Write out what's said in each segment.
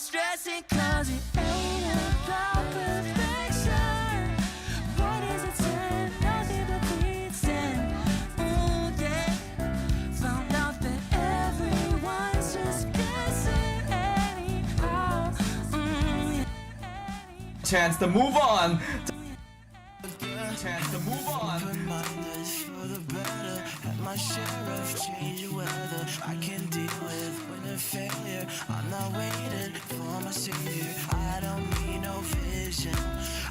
stressing, cause it ain't about perfection. What is it saying? Nothing but pretend. Oh yeah. Found out that everyone's just guessing anyhow. Chance to move on. Chance to move on. Reminders for the better. Had my share of change weather. I can deal with when a failure. I'm not waiting for my savior. I don't need no vision.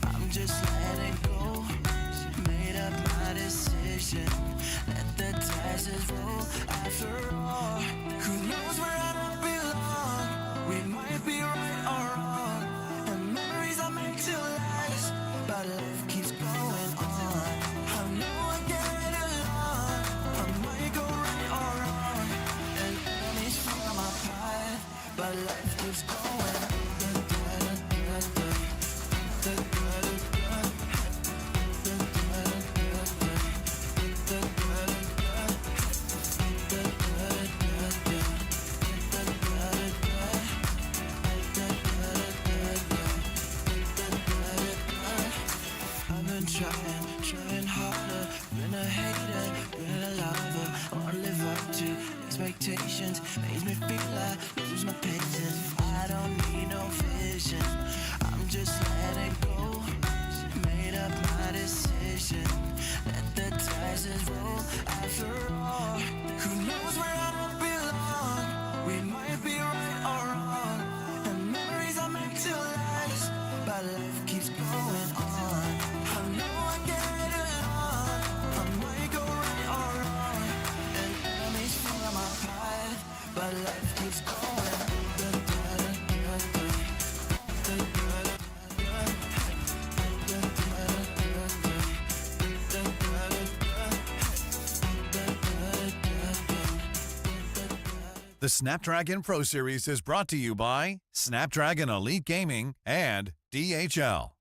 I'm just letting go. Made up my decision. Let the dice roll. After all, who knows where I don't belong? We might be right or wrong. And memories are meant to last. But life keeps going on. I know I get along. I might go right or wrong. And enemies follow my path. But life keeps going. Trying harder, been a hater, been a lover. Wanna live up to expectations, makes me feel like lose my patience. I don't need no vision, I'm just letting go. Made up my decision, let the dice roll. After all, who knows where I don't belong? We might be right or wrong, and memories are meant to last. But life keeps going on. I know I get along. I might go right or wrong, and enemies follow my path. But life keeps going. The Snapdragon Pro Series is brought to you by Snapdragon Elite Gaming and DHL.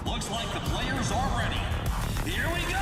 Looks like the players are ready. Here we go!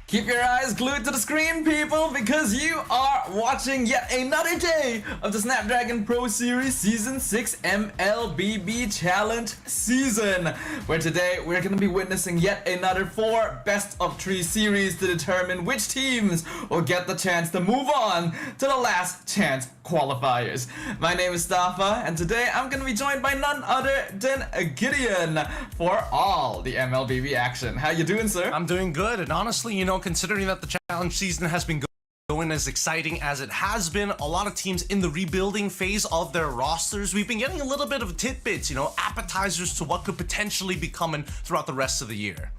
Keep your eyes glued to the screen, people, because you are watching yet another day of the Snapdragon Pro Series Season 6 MLBB Challenge Season, where today we're going to be witnessing yet another 4 best-of-3 series to determine which teams will get the chance to move on to the Last Chance Qualifiers. My name is Stafa, and today I'm going to be joined by none other than Gideon for all the MLBB action. How you doing, sir? I'm doing good, and honestly, you know, considering that the challenge season has been going as exciting as it has been, a lot of teams in the rebuilding phase of their rosters, we've been getting a little bit of tidbits, you know, appetizers to what could potentially be coming throughout the rest of the year.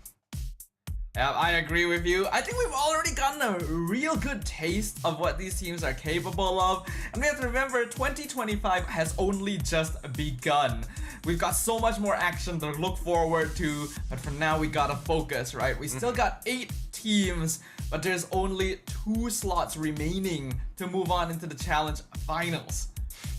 Yeah, I agree with you. I think we've already gotten a real good taste of what these teams are capable of. And we have to remember, 2025 has only just begun. We've got so much more action to look forward to, but for now we gotta focus, right? We still got 8 teams, but there's only 2 slots remaining to move on into the challenge finals.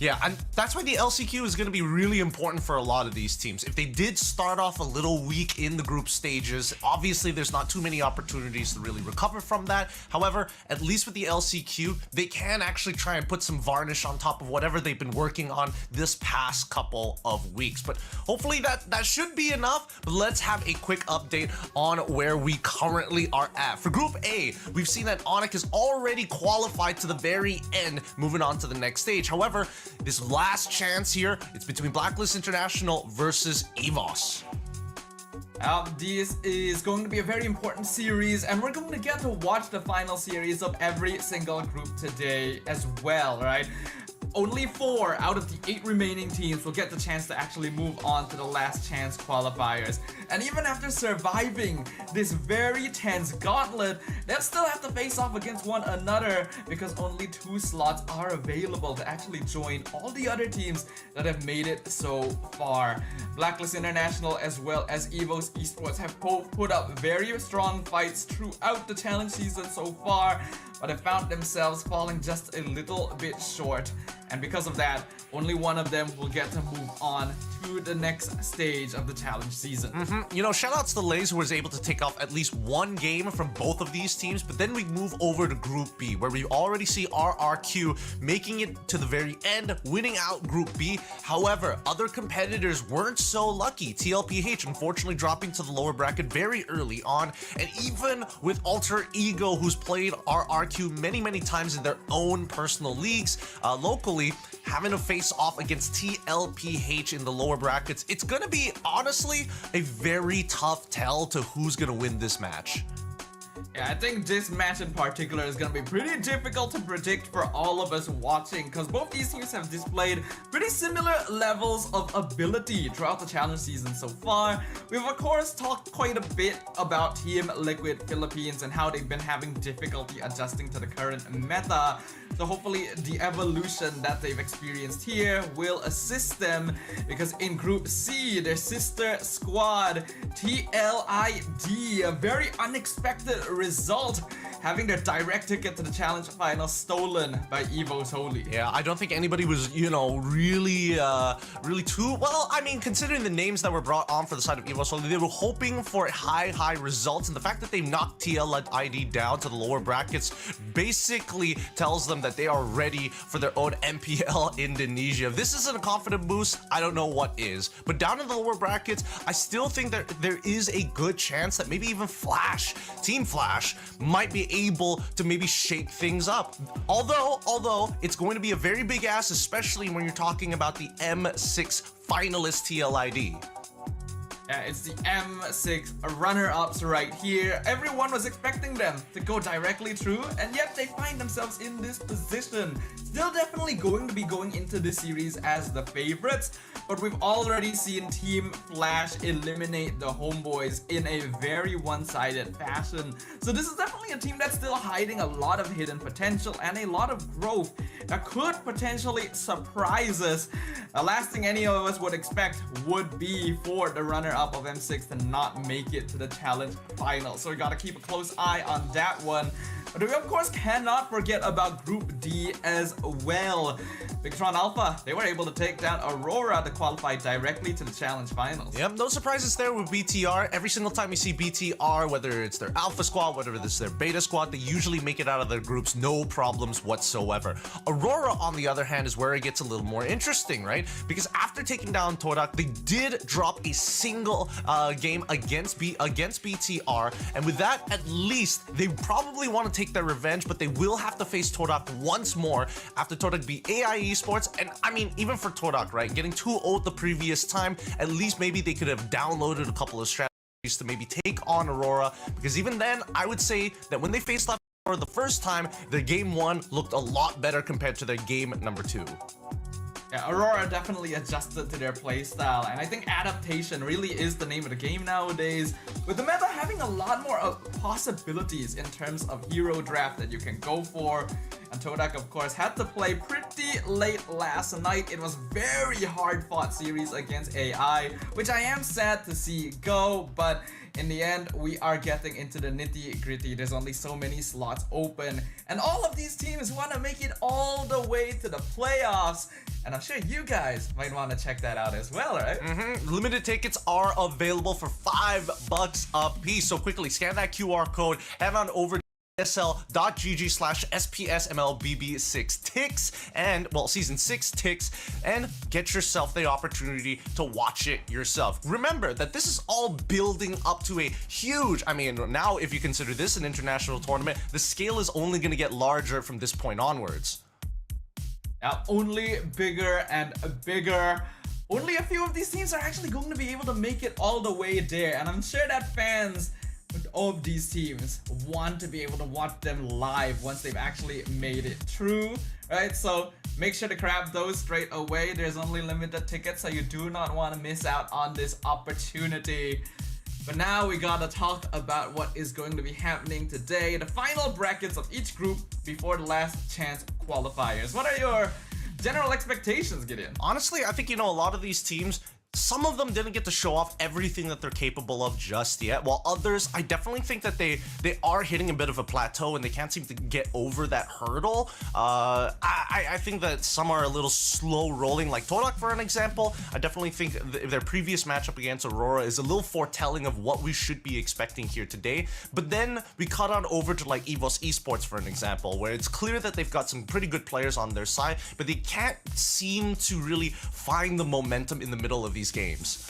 Yeah, and that's why the LCQ is going to be really important for a lot of these teams. If they did start off a little weak in the group stages, obviously there's not too many opportunities to really recover from that. However, at least with the LCQ, they can actually try and put some varnish on top of whatever they've been working on this past couple of weeks. But hopefully that should be enough. But let's have a quick update on where we currently are at. For Group A, we've seen that Onyx is already qualified to the very end, moving on to the next stage. However, this last chance here, it's between Blacklist International versus EVOS. This is going to be a very important series, and we're going to get to watch the final series of every single group today as well, right? Only 4 out of the 8 remaining teams will get the chance to actually move on to the last chance qualifiers. And even after surviving this very tense gauntlet, they'll still have to face off against one another because only 2 slots are available to actually join all the other teams that have made it so far. Blacklist International as well as EVOS Esports have both put up very strong fights throughout the challenge season so far, but have found themselves falling just a little bit short. And because of that, only one of them will get to move on to the next stage of the challenge season. You know, shoutouts to Lays, who was able to take off at least one game from both of these teams. But then we move over to Group B, where we already see RRQ making it to the very end, winning out Group B. However, other competitors weren't so lucky. TLPH unfortunately dropping to the lower bracket very early on. And even with Alter Ego, who's played RRQ many times in their own personal leagues locally, having to face off against TLPH in the lower brackets, it's gonna be honestly a very tough tell to who's gonna win this match. Yeah, I think this match in particular is going to be pretty difficult to predict for all of us watching, because both these teams have displayed pretty similar levels of ability throughout the challenge season so far. We've of course talked quite a bit about Team Liquid Philippines and how they've been having difficulty adjusting to the current meta. So hopefully the evolution that they've experienced here will assist them, because in Group C, their sister squad, TLID, a very unexpected result, having their direct ticket to the challenge final stolen by EVOS Holy. Yeah, I don't think anybody was, you know, really too, well, I mean, considering the names that were brought on for the side of EVOS Holy, they were hoping for high results, and the fact that they've knocked TLID down to the lower brackets basically tells them that they are ready for their own MPL Indonesia. If this isn't a confident boost, I don't know what is. But down in the lower brackets, I still think that there is a good chance that maybe even Team Flash might be able to maybe shake things up. Although it's going to be a very big ask, especially when you're talking about the M6 finalist TLID. It's the M6 runner-ups right here. Everyone was expecting them to go directly through, and yet they find themselves in this position. Still definitely going to be going into this series as the favorites, but we've already seen Team Flash eliminate the Homeboys in a very one-sided fashion. So this is definitely a team that's still hiding a lot of hidden potential and a lot of growth that could potentially surprise us. The last thing any of us would expect would be for the runner-up of M6 to not make it to the challenge final. So we gotta keep a close eye on that one. But we of course cannot forget about Group D as well. Victron Alpha, they were able to take down Aurora to qualify directly to the challenge finals. Yep, no surprises there with BTR. Every single time you see BTR, whether it's their Alpha squad, whether it's their Beta squad, they usually make it out of their groups, no problems whatsoever. Aurora, on the other hand, is where it gets a little more interesting, right? Because after taking down Todak, they did drop a single game against BTR, and with that, at least, they probably want to take their revenge, but they will have to face Todak once more after Todak beat AI Esports. And I mean, even for Todak, right, getting 2-0 the previous time, at least maybe they could have downloaded a couple of strategies to maybe take on Aurora, because even then, I would say that when they faced off for the first time, their game 1 looked a lot better compared to their game number 2. Yeah, Aurora definitely adjusted to their playstyle, and I think adaptation really is the name of the game nowadays, with the meta having a lot more possibilities in terms of hero draft that you can go for. And Todak, of course, had to play pretty late last night. It was very hard-fought series against AI, which I am sad to see go, but in the end, we are getting into the nitty-gritty. There's only so many slots open, and all of these teams want to make it all the way to the playoffs. And I'm sure you guys might want to check that out as well, right? Limited tickets are available for $5 a piece. So quickly scan that QR code, head on over to sl.gg/SPSMLBB6 ticks and, well, season 6 ticks, and get yourself the opportunity to watch it yourself. Remember that this is all building up to a huge, I mean, now if you consider this an international tournament, the scale is only going to get larger from this point onwards. Now, only bigger and bigger. Only a few of these teams are actually going to be able to make it all the way there, and I'm sure that fans of these teams want to be able to watch them live once they've actually made it through, right? So make sure to grab those straight away. There's only limited tickets, so you do not want to miss out on this opportunity. But now we gotta talk about what is going to be happening today, the final brackets of each group before the last chance qualifiers. What are your general expectations, Gideon? Honestly, I think, you know, a lot of these teams, some of them didn't get to show off everything that they're capable of just yet, while others, I definitely think that they are hitting a bit of a plateau and they can't seem to get over that hurdle. I think that some are a little slow rolling, like Todak for an example. I definitely think their previous matchup against Aurora is a little foretelling of what we should be expecting here today. But then we cut on over to like EVOS Esports for an example, where it's clear that they've got some pretty good players on their side, but they can't seem to really find the momentum in the middle of these games.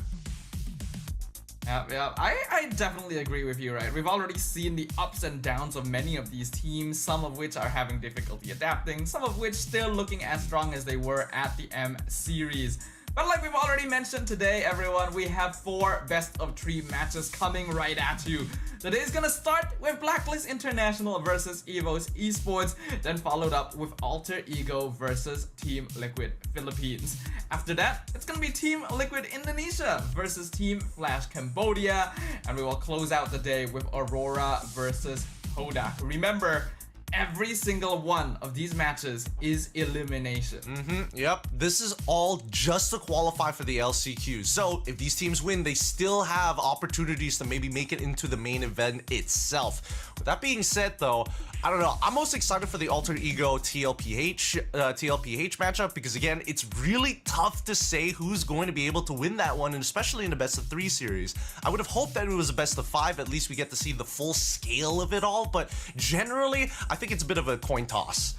Yeah, I definitely agree with you, right? We've already seen the ups and downs of many of these teams, some of which are having difficulty adapting, some of which still looking as strong as they were at the M series. But like we've already mentioned today, everyone, we have 4 best of 3 matches coming right at you. Today's gonna start with Blacklist International versus EVOS Esports, then followed up with Alter Ego versus Team Liquid Philippines. After that, it's gonna be Team Liquid Indonesia versus Team Flash Cambodia, and we will close out the day with Aurora versus Todak. Remember, every single one of these matches is elimination. Yep, this is all just to qualify for the LCQ. So if these teams win, they still have opportunities to maybe make it into the main event itself. With that being said, though, I don't know, I'm most excited for the Alter Ego TLPH matchup, because again, it's really tough to say who's going to be able to win that one, and especially in the best of 3 series. I would have hoped that it was a best of 5, at least we get to see the full scale of it all, but generally, I think it's a bit of a coin toss.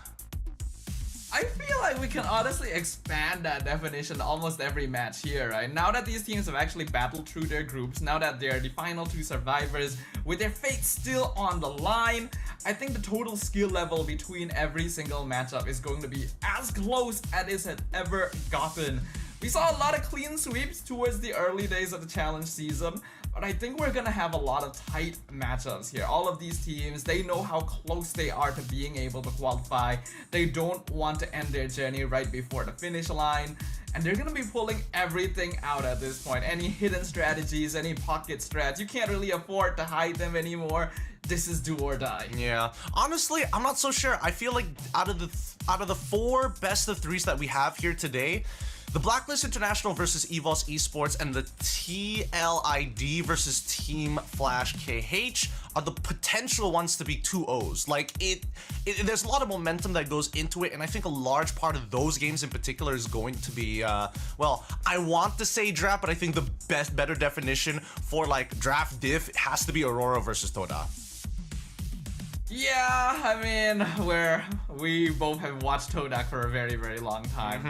I feel like we can honestly expand that definition to almost every match here, right? Now that these teams have actually battled through their groups, now that they're the final 2 survivors, with their fate still on the line, I think the total skill level between every single matchup is going to be as close as it has ever gotten. We saw a lot of clean sweeps towards the early days of the challenge season, but I think we're gonna have a lot of tight matchups here. All of these teams, they know how close they are to being able to qualify. They don't want to end their journey right before the finish line, and they're gonna be pulling everything out at this point. Any hidden strategies, any pocket strats, you can't really afford to hide them anymore. This is do or die. Yeah, honestly, I'm not so sure. I feel like out of the 4 best of 3s that we have here today, the Blacklist International versus EVOS Esports and the TLID versus Team Flash KH are the potential ones to be 2-0s. Like, there's a lot of momentum that goes into it, and I think a large part of those games in particular is going to be, well, I want to say draft, but I think the better definition for, like, draft diff has to be Aurora versus Toda. Yeah, I mean, we both have watched Todak for a very, very long time.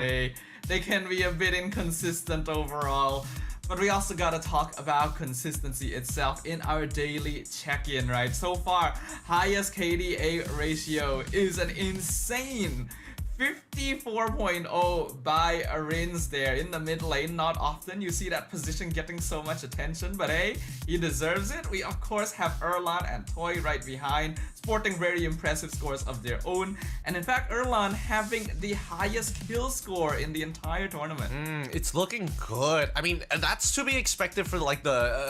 They can be a bit inconsistent overall, but we also gotta talk about consistency itself in our daily check-in, right? So far, highest KDA ratio is an insane 54.0 by Rins there in the mid lane. Not often you see that position getting so much attention, but hey, he deserves it. We of course have Erlan and Toy right behind, sporting very impressive scores of their own, and in fact Erlan having the highest kill score in the entire tournament. It's looking good. I mean, that's to be expected for like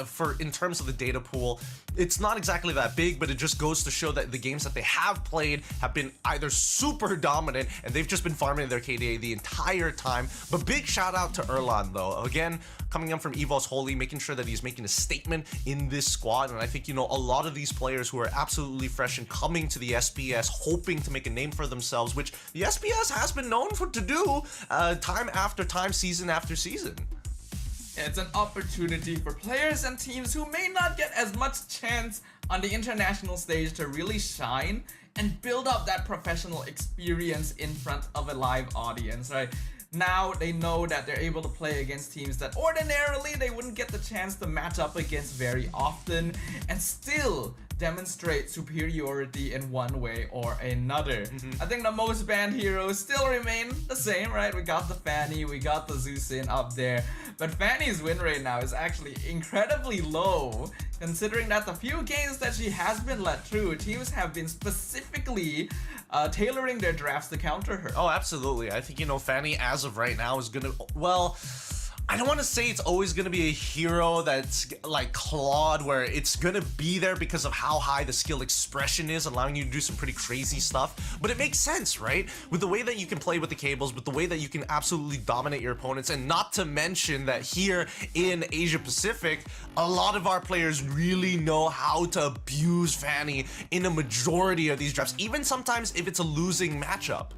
for in terms of the data pool. It's not exactly that big, but it just goes to show that the games that they have played have been either super dominant and they They've just been farming their KDA the entire time. But big shout out to Erlan though. Again, coming in from EVOS Holy, making sure that he's making a statement in this squad. And I think, you know, a lot of these players who are absolutely fresh and coming to the SPS, hoping to make a name for themselves, which the SPS has been known for to do time after time, season after season. It's an opportunity for players and teams who may not get as much chance on the international stage to really shine and build up that professional experience in front of a live audience, right? Now they know that they're able to play against teams that ordinarily they wouldn't get the chance to match up against very often, and still demonstrate superiority in one way or another. I think the most banned heroes still remain the same, right? We got the Fanny, we got the Zeusin up there, but Fanny's win rate now is actually incredibly low, considering that the few games that she has been let through, teams have been specifically tailoring their drafts to counter her. Oh, absolutely. I think, you know, Fanny as of right now is gonna, well, I don't want to say it's always going to be a hero that's like Claude, where it's going to be there because of how high the skill expression is, allowing you to do some pretty crazy stuff. But it makes sense, right? With the way that you can play with the cables, with the way that you can absolutely dominate your opponents, and not to mention that here in Asia Pacific, a lot of our players really know how to abuse Fanny in a majority of these drafts, even sometimes if it's a losing matchup.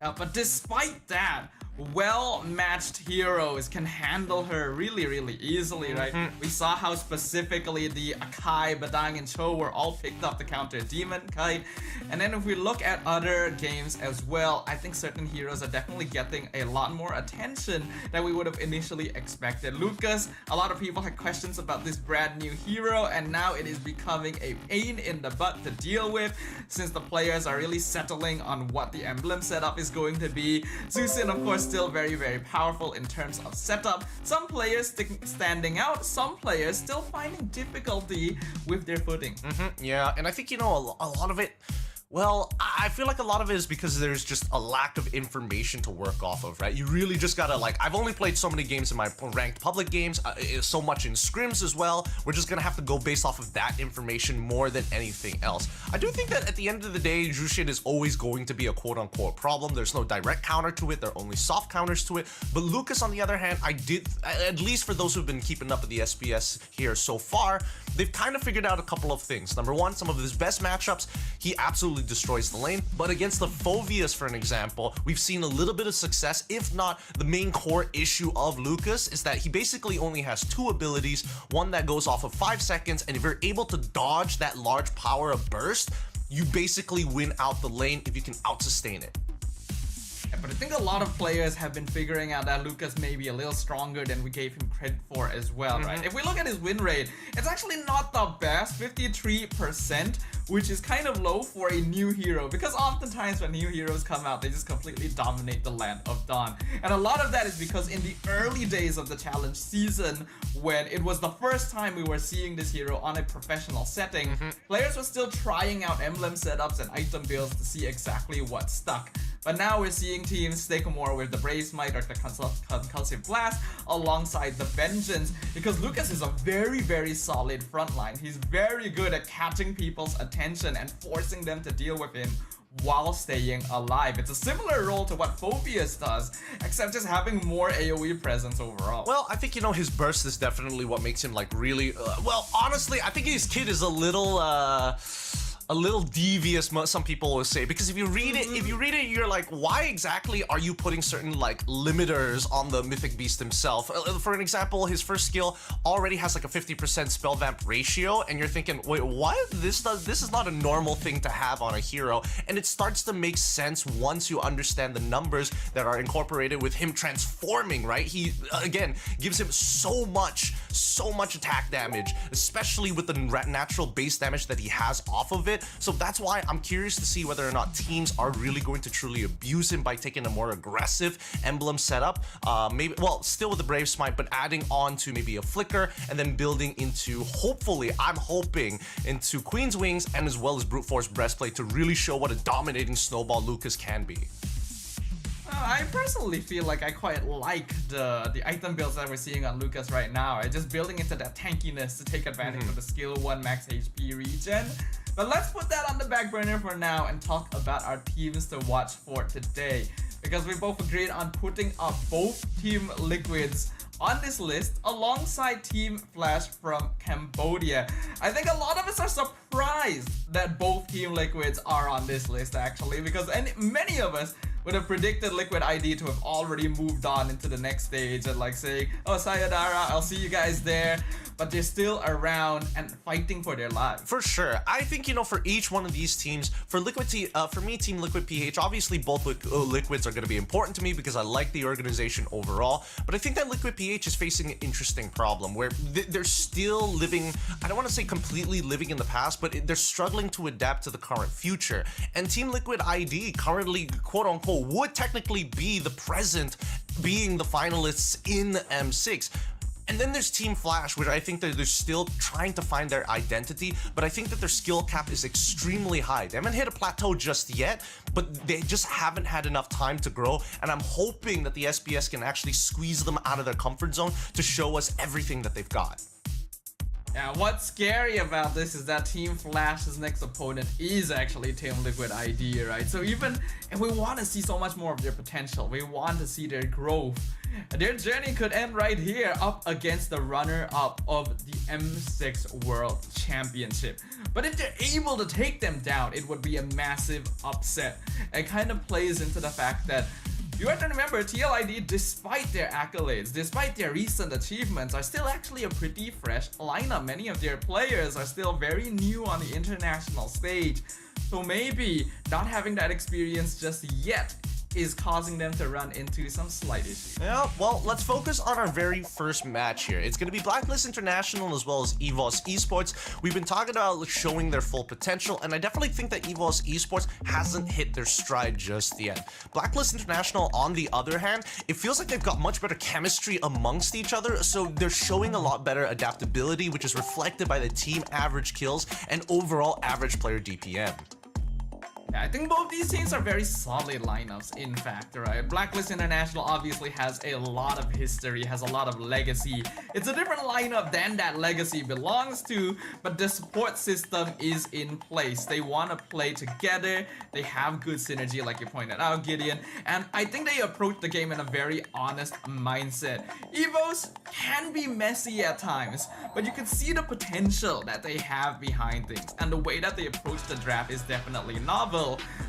But despite that, well-matched heroes can handle her really, really easily, right? We saw how specifically the Akai, Badang, and Cho were all picked up to counter Demon Kite. And then if we look at other games as well, I think certain heroes are definitely getting a lot more attention than we would have initially expected. Lucas, a lot of people had questions about this brand new hero, and now it is becoming a pain in the butt to deal with, since the players are really settling on what the emblem setup is going to be. Zeusin, of course, still very, very powerful in terms of setup. Some players standing out, some players still finding difficulty with their footing. Yeah, and I think, you know, a lot of it, well, I feel like a lot of it is because there's just a lack of information to work off of, right? You really just gotta, like, I've only played so many games in my ranked public games, so much in scrims as well. We're just gonna have to go based off of that information more than anything else. I do think that at the end of the day, Jushin is always going to be a quote-unquote problem. There's no direct counter to it, there are only soft counters to it. But Lucas, on the other hand, at least for those who've been keeping up with the SPS here so far, they've kind of figured out a couple of things. Number one, some of his best matchups, he absolutely destroys the lane. But against the Phoveus, for an example, we've seen a little bit of success, if not the main core issue of Lucas is that he basically only has two abilities, one that goes off of 5 seconds, and if you're able to dodge that large power of burst, you basically win out the lane if you can out-sustain it. But I think a lot of players have been figuring out that Lucas may be a little stronger than we gave him credit for as well, right? If we look at his win rate, it's actually not the best, 53%, which is kind of low for a new hero, because oftentimes when new heroes come out, they just completely dominate the land of Dawn. And a lot of that is because in the early days of the challenge season, when it was the first time we were seeing this hero on a professional setting, players were still trying out emblem setups and item builds to see exactly what stuck. But now we're seeing teams stick more with the Brave Smite or the Concussive Blast alongside the Vengeance, because Lucas is a very, very solid frontline. He's very good at catching people's attention and forcing them to deal with him while staying alive. It's a similar role to what Phoveus does, except just having more AoE presence overall. Well, I think, you know, his burst is definitely what makes him like really, well, honestly, I think his kid is a little devious, some people will say, because if you read it, you're like, why exactly are you putting certain like limiters on the mythic beast himself? For an example, his first skill already has like a 50% spell vamp ratio, and you're thinking, wait, what? This is not a normal thing to have on a hero. And it starts to make sense once you understand the numbers that are incorporated with him transforming, right? He again gives him so much attack damage, especially with the natural base damage that he has off of it. So that's why I'm curious to see whether or not teams are really going to truly abuse him by taking a more aggressive emblem setup. Maybe, well, still with the Brave Smite, but adding on to maybe a Flicker and then building into, hopefully, I'm hoping, into Queen's Wings and as well as Brute Force Breastplate to really show what a dominating snowball Lucas can be. I personally feel like I quite like the item builds that we're seeing on Lucas right now, right? Just building into that tankiness to take advantage of the skill 1 max HP regen. But let's put that on the back burner for now and talk about our teams to watch for today, because we both agreed on putting up both Team Liquids on this list alongside Team Flash from Cambodia. I think a lot of us are surprised that both Team Liquids are on this list actually, because many of us would have predicted Liquid ID to have already moved on into the next stage and like saying, oh, sayonara, I'll see you guys there. But they're still around and fighting for their lives. For sure. I think, you know, for each one of these teams, for me, Team Liquid PH, obviously both Liquids are going to be important to me because I like the organization overall. But I think that Liquid PH is facing an interesting problem where they're still living, I don't want to say completely living in the past, but they're struggling to adapt to the current future. And Team Liquid ID currently, quote unquote, would technically be the present, being the finalists in M6. And then there's Team Flash, which I think that they're still trying to find their identity, but I think that their skill cap is extremely high. They haven't hit a plateau just yet, but they just haven't had enough time to grow, and I'm hoping that the SPS can actually squeeze them out of their comfort zone to show us everything that they've got. Yeah, what's scary about this is that Team Flash's next opponent is actually Team Liquid ID, right? So even if we want to see so much more of their potential, we want to see their growth, their journey could end right here up against the runner-up of the M6 World Championship. But if they're able to take them down, it would be a massive upset. It kind of plays into the fact that you have to remember, TLID, despite their accolades, despite their recent achievements, are still actually a pretty fresh lineup. Many of their players are still very new on the international stage. So maybe not having that experience just yet is causing them to run into some slight issues. Yeah, well, let's focus on our very first match here. It's going to be Blacklist International as well as EVOS Esports. We've been talking about showing their full potential, and I definitely think that EVOS Esports hasn't hit their stride just yet. Blacklist International, on the other hand, it feels like they've got much better chemistry amongst each other, so they're showing a lot better adaptability, which is reflected by the team average kills and overall average player DPM. Yeah, I think both these teams are very solid lineups, in fact, right? Blacklist International obviously has a lot of history, has a lot of legacy. It's a different lineup than that legacy belongs to, but the support system is in place. They want to play together, they have good synergy like you pointed out, Gideon, and I think they approach the game in a very honest mindset. EVOS can be messy at times, but you can see the potential that they have behind things, and the way that they approach the draft is definitely novel.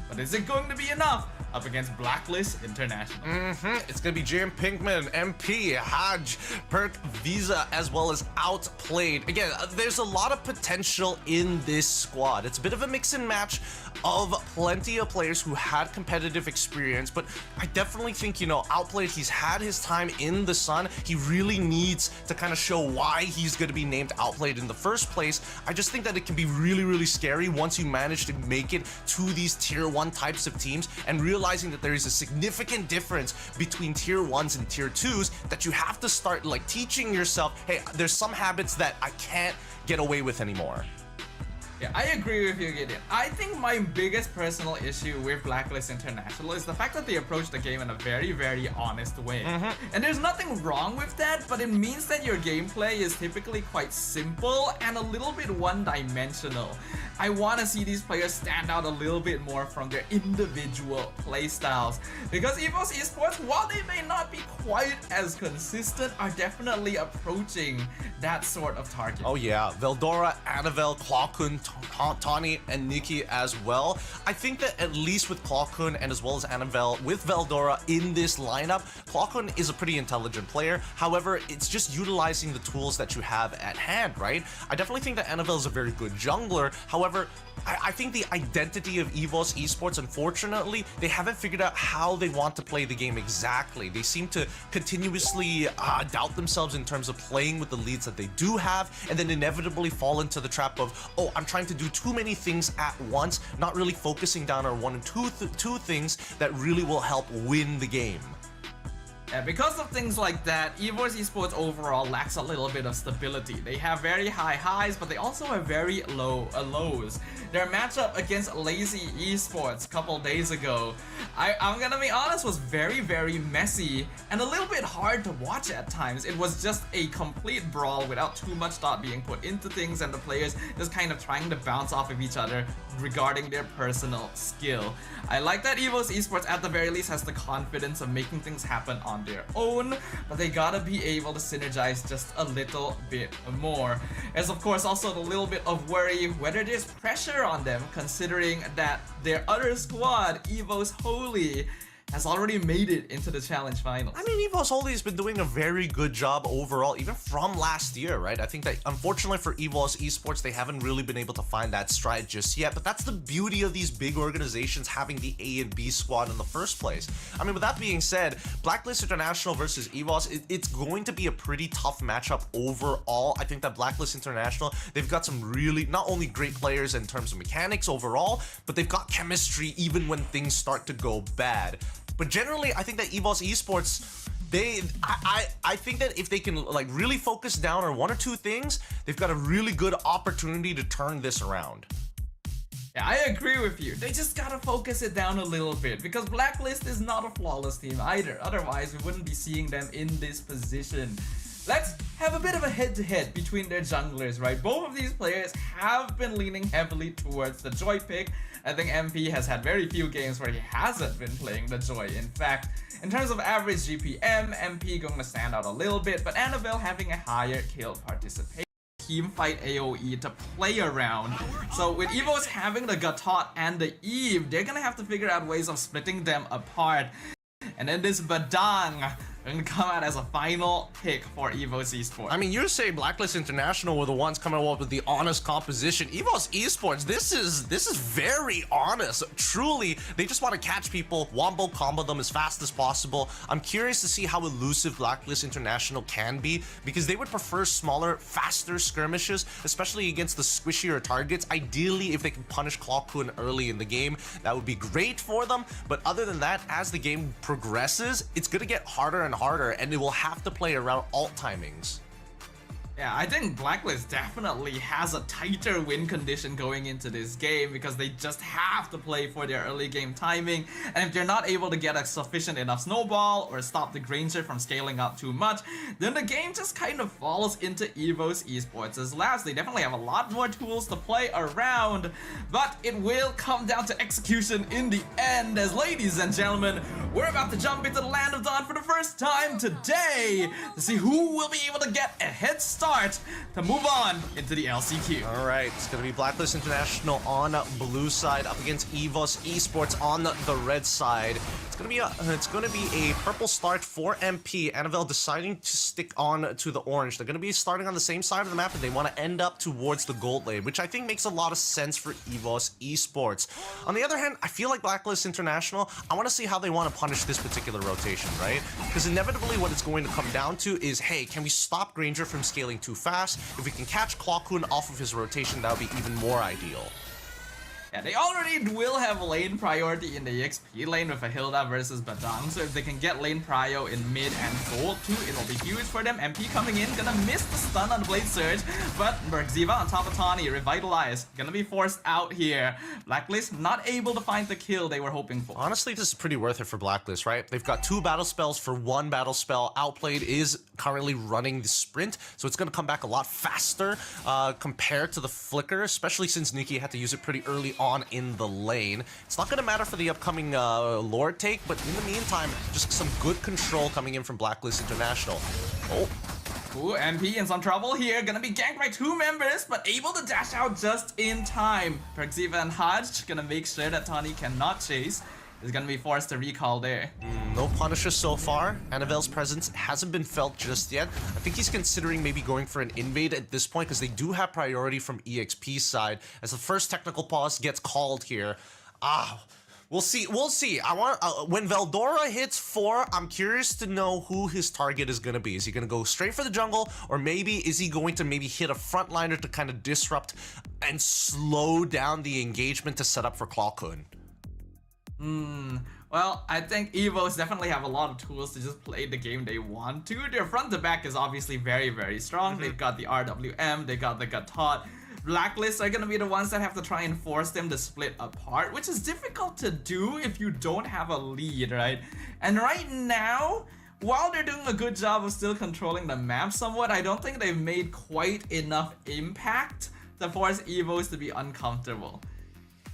But is it going to be enough up against Blacklist International? It's gonna be Jim Pinkman, MP, Haj, Perk, Visa, as well as Outplayed. Again, there's a lot of potential in this squad. It's a bit of a mix and match of plenty of players who had competitive experience, but I definitely think, you know, Outplayed, he's had his time in the sun. He really needs to kind of show why he's going to be named Outplayed in the first place. I just think that it can be really, really scary once you manage to make it to these tier 1 types of teams and realizing that there is a significant difference between tier 1s and tier 2s that you have to start like teaching yourself, hey, there's some habits that I can't get away with anymore. Yeah, I agree with you, Gideon. I think my biggest personal issue with Blacklist International is the fact that they approach the game in a very, very honest way. And there's nothing wrong with that, but it means that your gameplay is typically quite simple and a little bit one-dimensional. I want to see these players stand out a little bit more from their individual playstyles, because EVOS Esports, while they may not be quite as consistent, are definitely approaching that sort of target. Oh yeah, Veldora, Annabelle, Clawkun, Tawny, and Nikki as well. I think that at least with Clawkun and as well as Annabelle, with Veldora in this lineup, Clawkun is a pretty intelligent player. However, it's just utilizing the tools that you have at hand, right? I definitely think that Annabelle is a very good jungler. However, I think the identity of EVOS Esports, unfortunately, they haven't figured out how they want to play the game exactly. They seem to continuously doubt themselves in terms of playing with the leads that they do have, and then inevitably fall into the trap of, oh, I'm trying to do too many things at once, not really focusing down on one and two things that really will help win the game. Yeah, because of things like that, esports overall lacks a little bit of stability. They have very high highs, but they also have very low lows. Their matchup against Lazy Esports a couple days ago, I'm gonna be honest, was very, very messy and a little bit hard to watch at times. It was just a complete brawl without too much thought being put into things, and the players just kind of trying to bounce off of each other regarding their personal skill. I like that esports at the very least has the confidence of making things happen on their own, but they gotta be able to synergize just a little bit more. There's of course also a little bit of worry whether there's pressure on them, considering that their other squad, Evo's Holy, has already made it into the challenge finals. I mean, Evo's Holy has been doing a very good job overall, even from last year, right? I think that unfortunately for Evo's Esports, they haven't really been able to find that stride just yet, but that's the beauty of these big organizations having the A and B squad in the first place. I mean, with that being said, Blacklist International versus Evos, it's going to be a pretty tough matchup overall. I think that Blacklist International, they've got some really, not only great players in terms of mechanics overall, but they've got chemistry even when things start to go bad. But generally, I think that Evo's Esports, I think that if they can like really focus down on one or two things, they've got a really good opportunity to turn this around. Yeah, I agree with you. They just gotta focus it down a little bit, because Blacklist is not a flawless team either. Otherwise, we wouldn't be seeing them in this position. Let's have a bit of a head-to-head between their junglers, right? Both of these players have been leaning heavily towards the Joy pick. I think MP has had very few games where he hasn't been playing the Joy. In fact, in terms of average GPM, MP going to stand out a little bit, but Annabelle having a higher kill participation. Teamfight AoE to play around. So with Evos having the Gatot and the Eve, they're gonna have to figure out ways of splitting them apart. And then this Badang going to come out as a final pick for Evo's Esports. I mean, you say Blacklist International were the ones coming up with the honest composition. Evo's Esports, this is very honest. Truly, they just want to catch people, wombo combo them as fast as possible. I'm curious to see how elusive Blacklist International can be, because they would prefer smaller, faster skirmishes, especially against the squishier targets. Ideally, if they can punish Klokun early in the game, that would be great for them. But other than that, as the game progresses, it's going to get harder and harder, and it will have to play around alt timings. Yeah, I think Blacklist definitely has a tighter win condition going into this game, because they just have to play for their early game timing, and if they're not able to get a sufficient enough snowball or stop the Granger from scaling up too much, then the game just kind of falls into Evo's Esports' laps. They definitely have a lot more tools to play around, but it will come down to execution in the end, as ladies and gentlemen, we're about to jump into the Land of Dawn for the first time today to see who will be able to get a head start to move on into the LCQ. All right, it's going to be Blacklist International on blue side up against Evo's Esports on the red side. It's going to be a purple start for MP. Annabelle deciding to stick on to the orange. They're going to be starting on the same side of the map, and they want to end up towards the gold lane, which I think makes a lot of sense for Evo's Esports. On the other hand, I feel like Blacklist International, I want to see how they want to punish this particular rotation, right? Because inevitably what it's going to come down to is, hey, can we stop Granger from scaling too fast? If we can catch Klokun off of his rotation, that would be even more ideal. Yeah, they already will have lane priority in the EXP lane with a Hilda versus Badang, so if they can get lane prio in mid and gold too, it'll be huge for them. MP coming in, gonna miss the stun on the Blade Surge, but Bergziva on top of Tawny, Revitalize, gonna be forced out here. Blacklist not able to find the kill they were hoping for. Honestly, this is pretty worth it for Blacklist, right? They've got 2 battle spells for 1 battle spell. Outplayed is currently running the sprint, so it's gonna come back a lot faster compared to the Flicker, especially since Nikki had to use it pretty early on in the lane. It's not going to matter for the upcoming Lord take, but in the meantime, just some good control coming in from Blacklist International. Oh. Ooh, MP in some trouble here, gonna be ganked by 2 members, but able to dash out just in time. Perxiva and Hodge gonna make sure that Tawny cannot chase. Is gonna be forced to recall there. No Punisher so far. Annabelle's presence hasn't been felt just yet. I think he's considering maybe going for an invade at this point, because they do have priority from EXP's side as the first technical pause gets called here. We'll see. We'll see. I want when Veldora hits 4, I'm curious to know who his target is gonna be. Is he gonna go straight for the jungle, or maybe is he going to maybe hit a frontliner to kind of disrupt and slow down the engagement to set up for Klokun? Well, Well, I think Evos definitely have a lot of tools to just play the game they want to. Their front to back is obviously very, very strong. They've got the RWM, they got the Gatot. Blacklist are gonna be the ones that have to try and force them to split apart, which is difficult to do if you don't have a lead, right? And right now, while they're doing a good job of still controlling the map somewhat, I don't think they've made quite enough impact to force Evos to be uncomfortable.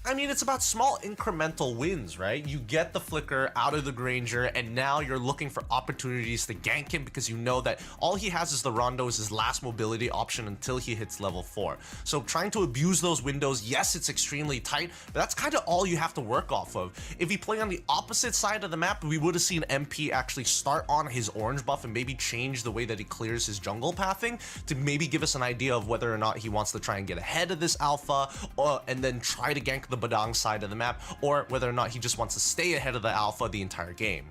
I mean, it's about small incremental wins, right? You get the flicker out of the Granger, and now you're looking for opportunities to gank him because you know that all he has is the Rondo as his last mobility option until he hits level 4. So trying to abuse those windows, yes, it's extremely tight, but that's kind of all you have to work off of. If he played on the opposite side of the map, we would have seen MP actually start on his orange buff and maybe change the way that he clears his jungle pathing to maybe give us an idea of whether or not he wants to try and get ahead of this alpha and then try to gank the Badang side of the map, or whether or not he just wants to stay ahead of the alpha the entire game.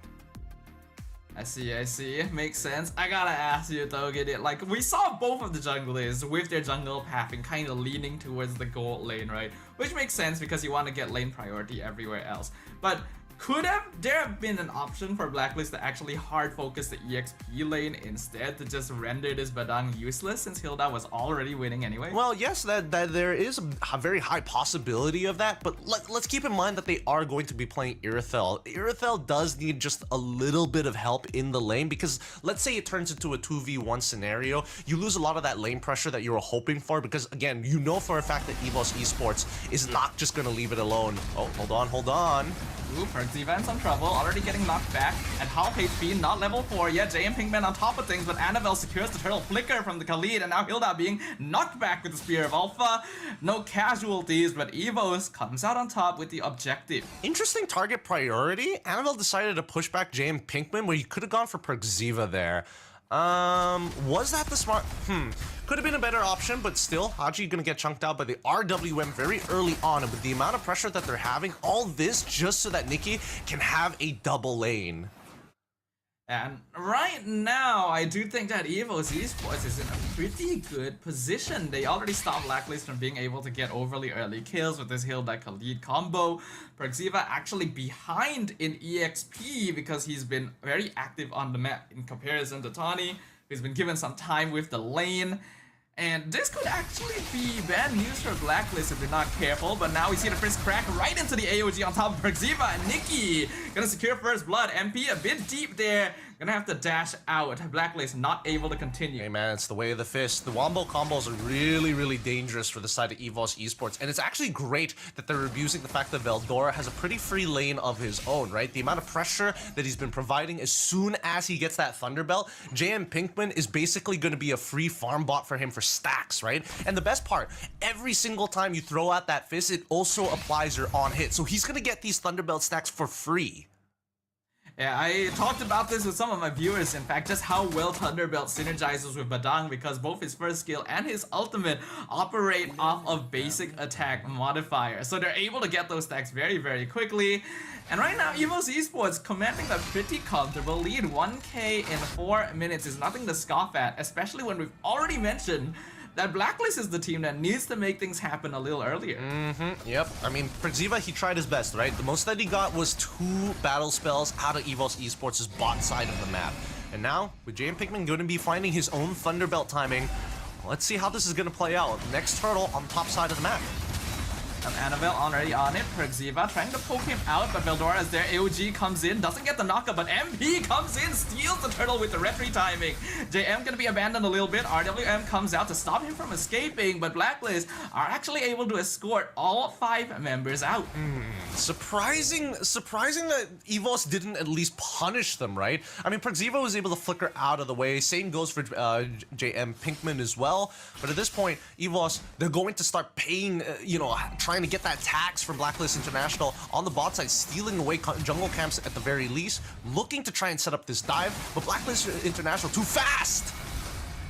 I see. Makes sense. I gotta ask you though, Gideon, like we saw both of the junglers with their jungle pathing kind of leaning towards the gold lane, right? Which makes sense because you want to get lane priority everywhere else. But could there have been an option for Blacklist to actually hard focus the EXP lane instead to just render this Badang useless since Hilda was already winning anyway? Well, yes, that there is a very high possibility of that, but let's keep in mind that they are going to be playing Irithel. Irithel does need just a little bit of help in the lane because let's say it turns into a 2v1 scenario, you lose a lot of that lane pressure that you were hoping for because again, you know for a fact that EVOS Esports is not just going to leave it alone. Oh, hold on. Ooh, Perkziva in some trouble, already getting knocked back. At half HP, not level 4 yet. JM Pinkman on top of things, but Annabelle secures the turtle flicker from the Khalid, and now Hilda being knocked back with the Spear of Alpha. No casualties, but Evos comes out on top with the objective. Interesting target priority. Annabelle decided to push back JM Pinkman where you could have gone for Perkziva there. Was that the smart? Could have been a better option, but still, Haji gonna get chunked out by the RWM very early on, and with the amount of pressure that they're having, all this just so that Nikki can have a double lane. And right now, I do think that Evos Esports is in a pretty good position. They already stopped Blacklist from being able to get overly early kills with this Hilda Khalid combo. Perkziva actually behind in EXP because he's been very active on the map in comparison to Tawny, who's been given some time with the lane. And this could actually be bad news for Blacklist if they're not careful, but now we see the first crack right into the AOG on top of Perkziva, and Nikki gonna secure first blood. MP a bit deep there, gonna have to dash out. Blacklist not able to continue. Hey man, it's the way of the fist. The wombo combos are really dangerous for the side of EVOS Esports, and it's actually great that they're abusing the fact that Veldora has a pretty free lane of his own, right? The amount of pressure that he's been providing as soon as he gets that Thunderbelt, JM Pinkman is basically gonna be a free farm bot for him for stacks, right? And the best part, every single time you throw out that fist, it also applies your on hit. So he's gonna get these Thunderbelt stacks for free. Yeah, I talked about this with some of my viewers, in fact, just how well Thunderbelt synergizes with Badang because both his first skill and his ultimate operate off of basic attack modifier. So they're able to get those stacks very quickly. And right now, Evos Esports commanding a pretty comfortable lead. 1K in 4 minutes is nothing to scoff at, especially when we've already mentioned that Blacklist is the team that needs to make things happen a little earlier. Yep. I mean, Perkziva, he tried his best, right? The most that he got was 2 battle spells out of EVOS Esports' bot side of the map. And now, with JM Pinkman going to be finding his own Thunderbelt timing, let's see how this is going to play out. Next turtle on the top side of the map. Annabelle already on it. Perkziva trying to poke him out, but Veldora as their AOG comes in, doesn't get the knockup, but MP comes in, steals the turtle with the retry timing. JM gonna be abandoned a little bit. RWM comes out to stop him from escaping, but Blacklist are actually able to escort all 5 members out. Surprising that EVOS didn't at least punish them, right? I mean, Perkziva was able to flicker out of the way. Same goes for JM Pinkman as well. But at this point, EVOS, they're going to start paying, trying to get that tax from Blacklist International on the bot side, stealing away jungle camps at the very least, looking to try and set up this dive, but Blacklist International too fast!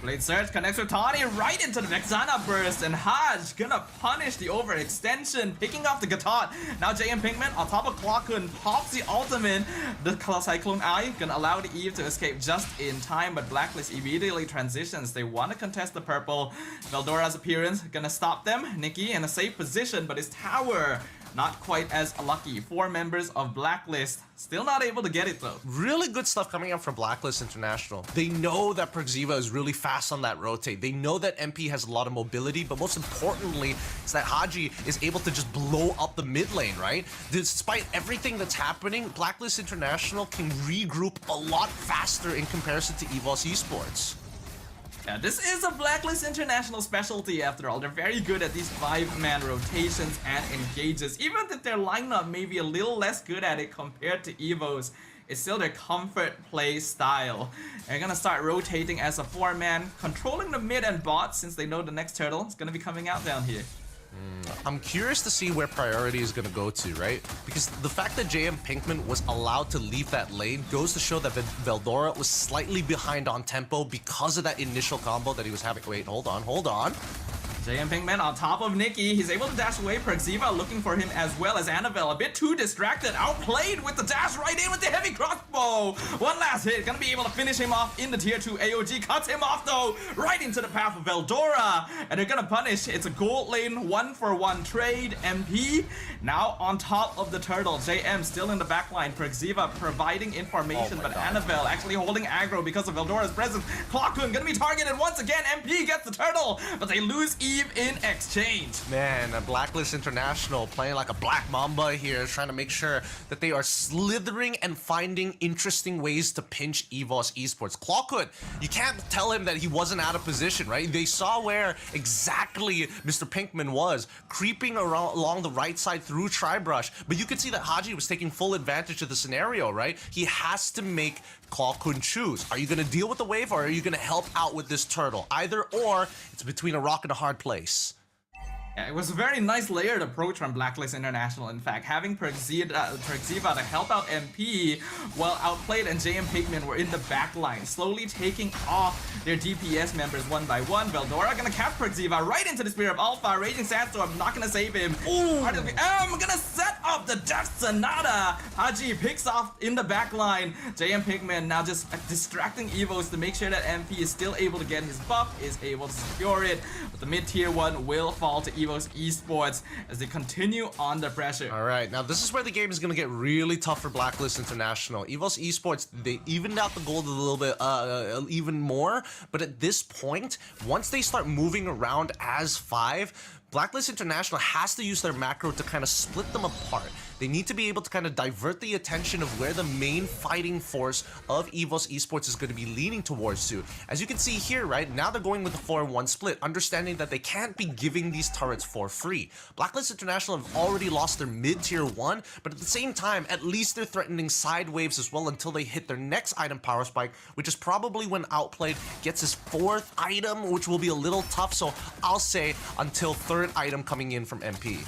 Blade Surge connects with Tawny right into the Vexana burst, and Haj gonna punish the overextension, picking off the Gatot. Now JM Pinkman on top of Clockun pops the ultimate. The Cyclone Eye gonna allow the Eve to escape just in time, but Blacklist immediately transitions. They want to contest the purple. Veldora's appearance gonna stop them. Nikki in a safe position, but his tower not quite as lucky. 4 members of Blacklist still not able to get it though. Really good stuff coming out from Blacklist International. They know that Perxiva is really fast on that rotate. They know that MP has a lot of mobility, but most importantly is that Haji is able to just blow up the mid lane, right? Despite everything that's happening, Blacklist International can regroup a lot faster in comparison to EVOS Esports. Yeah, this is a Blacklist International specialty after all. They're very good at these 5-man rotations and engages. Even if their lineup may be a little less good at it compared to EVO's, it's still their comfort play style. They're gonna start rotating as a 4-man, controlling the mid and bot since they know the next turtle is gonna be coming out down here. I'm curious to see where priority is going to go to, right? Because the fact that JM Pinkman was allowed to leave that lane goes to show that Veldora was slightly behind on tempo because of that initial combo that he was having. Wait, hold on. JM Pinkman on top of Nikki. He's able to dash away. Perxiva looking for him as well as Annabelle. A bit too distracted. Outplayed with the dash right in with the heavy crossbow. One last hit. Gonna be able to finish him off in the tier 2 AOG. Cuts him off though. Right into the path of Veldora. And they're gonna punish. It's a gold lane 1-for-1 trade. MP now on top of the turtle. JM still in the backline. Perxiva providing information, but God. Annabelle actually holding aggro because of Veldora's presence. Clockhoon gonna be targeted once again. MP gets the turtle, but they lose Eve in exchange. Man, Blacklist International playing like a black mamba here, trying to make sure that they are slithering and finding interesting ways to pinch EVOS Esports. Clockhood, you can't tell him that he wasn't out of position, right? They saw where exactly Mr. Pinkman was, creeping around along the right side through Tribrush, but you could see that Haji was taking full advantage of the scenario, right? He has to make Clockhood choose. Are you going to deal with the wave or are you going to help out with this turtle? Either or, it's between a rock and a hard place. Yeah, it was a very nice layered approach from Blacklist International. In fact, having Perxiva to help out MP while Outplayed and JM Pinkman were in the back line, slowly taking off their DPS members one by one. Veldora gonna catch Perxiva right into the Spear of Alpha. Raging Sandstorm not gonna save him. Ooh, gonna set up the Death Sonata. Haji picks off in the back line. JM Pinkman now just distracting Evos to make sure that MP is still able to get his buff, is able to secure it. But the mid-tier 1 will fall to EVOS Esports as they continue on the pressure. All right, now this is where the game is going to get really tough for Blacklist International. EVOS Esports, they evened out the gold a little bit, even more, but at this point, once they start moving around as 5, Blacklist International has to use their macro to kind of split them apart. They need to be able to kind of divert the attention of where the main fighting force of EVOS Esports is going to be leaning towards to. As you can see here, right, now they're going with the 4-1 split, understanding that they can't be giving these turrets for free. Blacklist International have already lost their mid-tier 1, but at the same time, at least they're threatening side waves as well until they hit their next item power spike, which is probably when Outplayed gets his 4th item, which will be a little tough, so I'll say until 3rd item coming in from MP.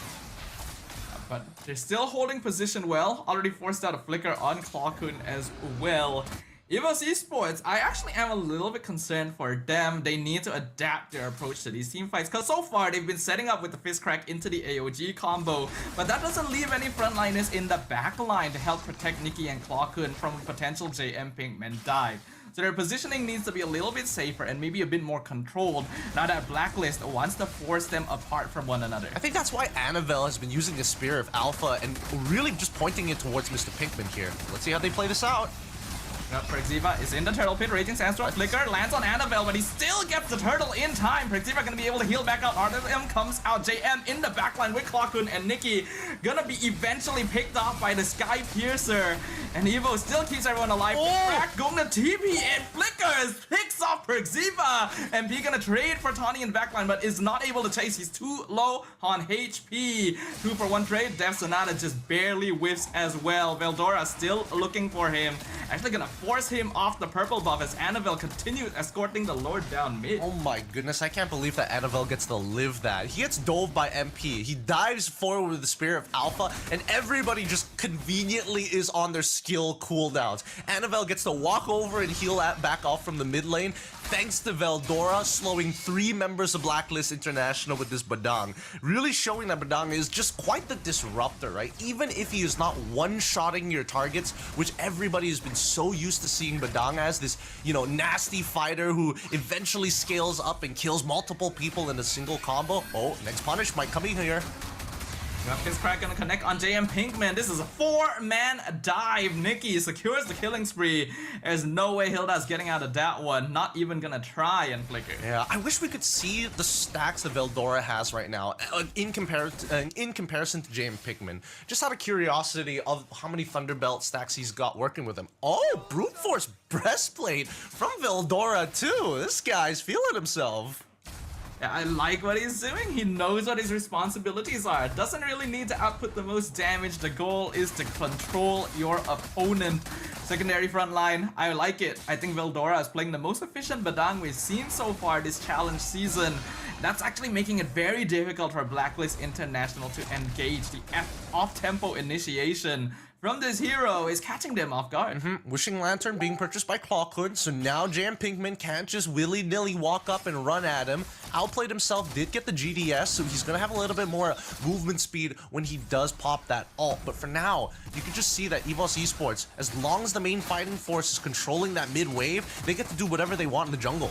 But they're still holding position well. Already forced out a flicker on Clockhoon as well. EVOS Esports, I actually am a little bit concerned for them. They need to adapt their approach to these team fights, because so far they've been setting up with the fist crack into the AOG combo, but that doesn't leave any frontliners in the back line to help protect Nikki and Clockhoon from a potential JM Pinkman dive. So their positioning needs to be a little bit safer and maybe a bit more controlled now that Blacklist wants to force them apart from one another. I think that's why Annabelle has been using the Spear of Alpha and really just pointing it towards Mr. Pinkman here. Let's see how they play this out. Perxiva is in the turtle pit. Raging Sandstorm flicker lands on Annabelle, but he still gets the turtle in time. Perxiva gonna be able to heal back out. RWM comes out. JM in the backline with Clockhoon and Nikki gonna be eventually picked off by the Sky Piercer. And Evo still keeps everyone alive. Crack going to TP and flickers. Picks off Perxiva. MP gonna trade for Tawny in backline, but is not able to chase. He's too low on HP. 2-for-1 trade. Death Sonata just barely whiffs as well. Veldora still looking for him. Actually gonna force him off the purple buff as Annabelle continues escorting the Lord down mid. Oh my goodness, I can't believe that Annabelle gets to live that. He gets dove by MP. He dives forward with the Spear of Alpha, and everybody just conveniently is on their skill cooldowns. Annabelle gets to walk over and heal back off from the mid lane, thanks to Veldora slowing 3 members of Blacklist International with this Badang. Really showing that Badang is just quite the disruptor, right? Even if he is not one-shotting your targets, which everybody has been so used to seeing Badang as, this, you know, nasty fighter who eventually scales up and kills multiple people in a single combo. Oh, next punish might come in here. Fizzcrack gonna connect on JM Pinkman. This is a 4-man dive. Nikki secures the killing spree. There's no way Hilda's getting out of that one. Not even gonna try and flicker. Yeah, I wish we could see the stacks that Veldora has right now in comparison to JM Pinkman. Just out of curiosity of how many Thunderbelt stacks he's got working with him. Oh, Brute Force Breastplate from Veldora too. This guy's feeling himself. Yeah, I like what he's doing. He knows what his responsibilities are. Doesn't really need to output the most damage. The goal is to control your opponent. Secondary front line, I like it. I think Veldora is playing the most efficient Badang we've seen so far this challenge season. That's actually making it very difficult for Blacklist International to engage. The off-tempo initiation from this hero is catching them off guard. Wishing Lantern being purchased by Clockhood, so now Jam Pinkman can't just willy-nilly walk up and run at him. Outplayed himself, did get the GDS, so he's gonna have a little bit more movement speed when he does pop that ult. But for now, you can just see that EVOS Esports, as long as the main fighting force is controlling that mid-wave, they get to do whatever they want in the jungle.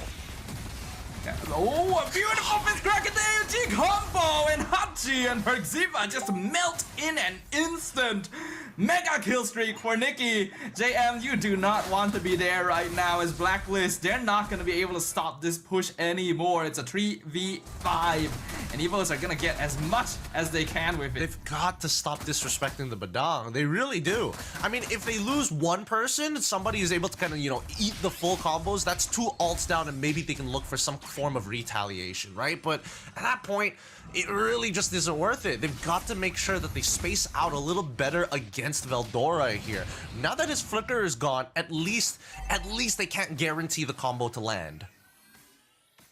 Yeah. Oh, a beautiful Fizzcrack at the AOG combo, and Hachi and Perxiva just melt in an instant. Mega kill streak for Nikki. JM, you do not want to be there right now as Blacklist. They're not going to be able to stop this push anymore. It's a 3v5, and EVOs are going to get as much as they can with it. They've got to stop disrespecting the Badang. They really do. I mean, if they lose one person, somebody is able to kind of, you know, eat the full combos. That's 2 ults down, and maybe they can look for some form of retaliation, right? But at that point, it really just isn't worth it. They've got to make sure that they space out a little better against Veldora here. Now that his flicker is gone, at least they can't guarantee the combo to land.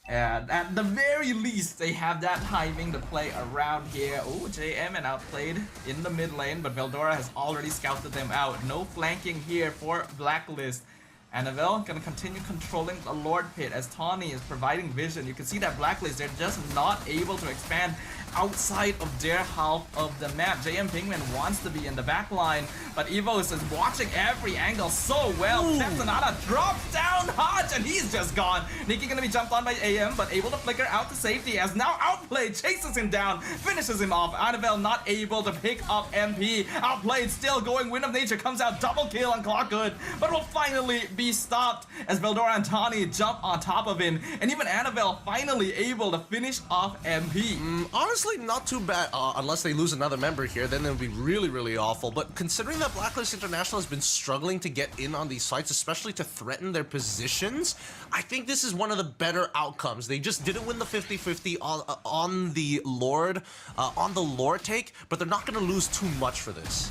Yeah, at the very least, they have that timing to play around here. Oh, JM and outplayed in the mid lane, but Veldora has already scouted them out. No flanking here for Blacklist. Annabelle gonna continue controlling the Lord Pit as Tawny is providing vision. You can see that Blacklist, they're just not able to expand outside of their half of the map. JM Pinkman wants to be in the back line, but Evos is watching every angle so well. Pepsinata drops down Hodge, and he's just gone. Nikki gonna be jumped on by AM, but able to flicker out to safety as now Outplayed chases him down, finishes him off. Annabelle not able to pick up MP. Outplayed still going. Wind of Nature comes out, double kill on Clockhood, but will finally be stopped as Veldora and Tawny jump on top of him, and even Annabelle finally able to finish off MP. Honestly, not too bad, unless they lose another member here, then it would be really, really awful. But considering that Blacklist International has been struggling to get in on these sites, especially to threaten their positions, I think this is one of the better outcomes. They just didn't win the 50-50 on the Lord take, but they're not going to lose too much for this.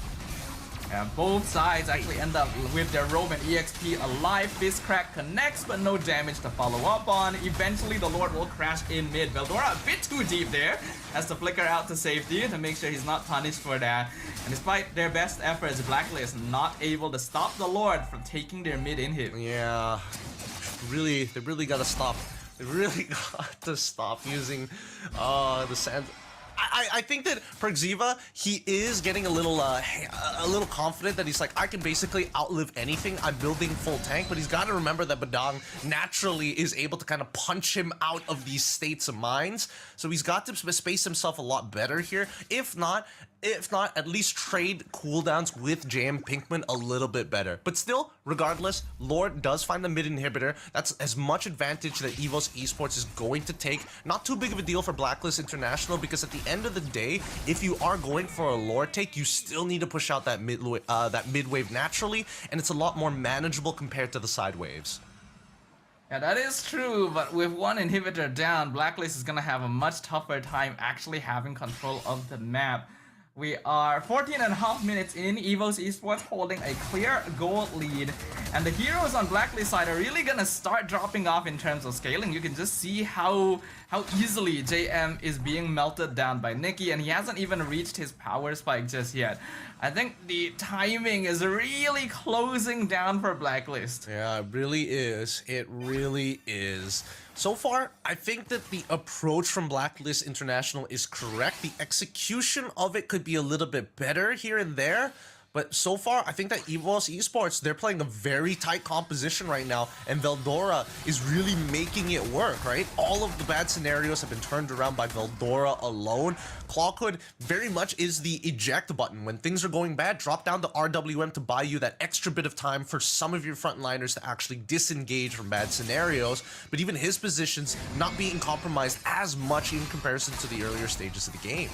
Yeah, both sides actually end up with their Roman EXP alive. Fizzcrack connects, but no damage to follow up on. Eventually, the Lord will crash in mid. Veldora a bit too deep there. Has to flicker out to safety to make sure he's not punished for that. And despite their best efforts, Blacklist not able to stop the Lord from taking their mid inhib. Yeah, they really got to stop. They really got to stop using the sand. I think that Perxiva, he is getting a little confident that he's like, I can basically outlive anything. I'm building full tank, but he's got to remember that Badang naturally is able to kind of punch him out of these states of minds. So he's got to space himself a lot better here. If not, at least trade cooldowns with JM Pinkman a little bit better. But still, regardless, Lord does find the mid inhibitor. That's as much advantage that EVOS Esports is going to take. Not too big of a deal for Blacklist International, because at the end of the day, if you are going for a Lord take, you still need to push out that mid wave naturally, and it's a lot more manageable compared to the side waves. Yeah, that is true, but with one inhibitor down, Blacklist is gonna have a much tougher time actually having control of the map. We are 14.5 minutes in, EVOS Esports holding a clear goal lead, and the heroes on Blacklist side are really gonna start dropping off in terms of scaling. You can just see how easily JM is being melted down by Nikki, and he hasn't even reached his power spike just yet. I think the timing is really closing down for Blacklist. Yeah, it really is. It really is. So far, I think that the approach from Blacklist International is correct. The execution of it could be a little bit better here and there, But so far, I think that EVOS Esports, they're playing a very tight composition right now, and Veldora is really making it work, right? All of the bad scenarios have been turned around by Veldora alone. Clawhood very much is the eject button. When things are going bad, drop down to RWM to buy you that extra bit of time for some of your frontliners to actually disengage from bad scenarios. But even his position's not being compromised as much in comparison to the earlier stages of the game.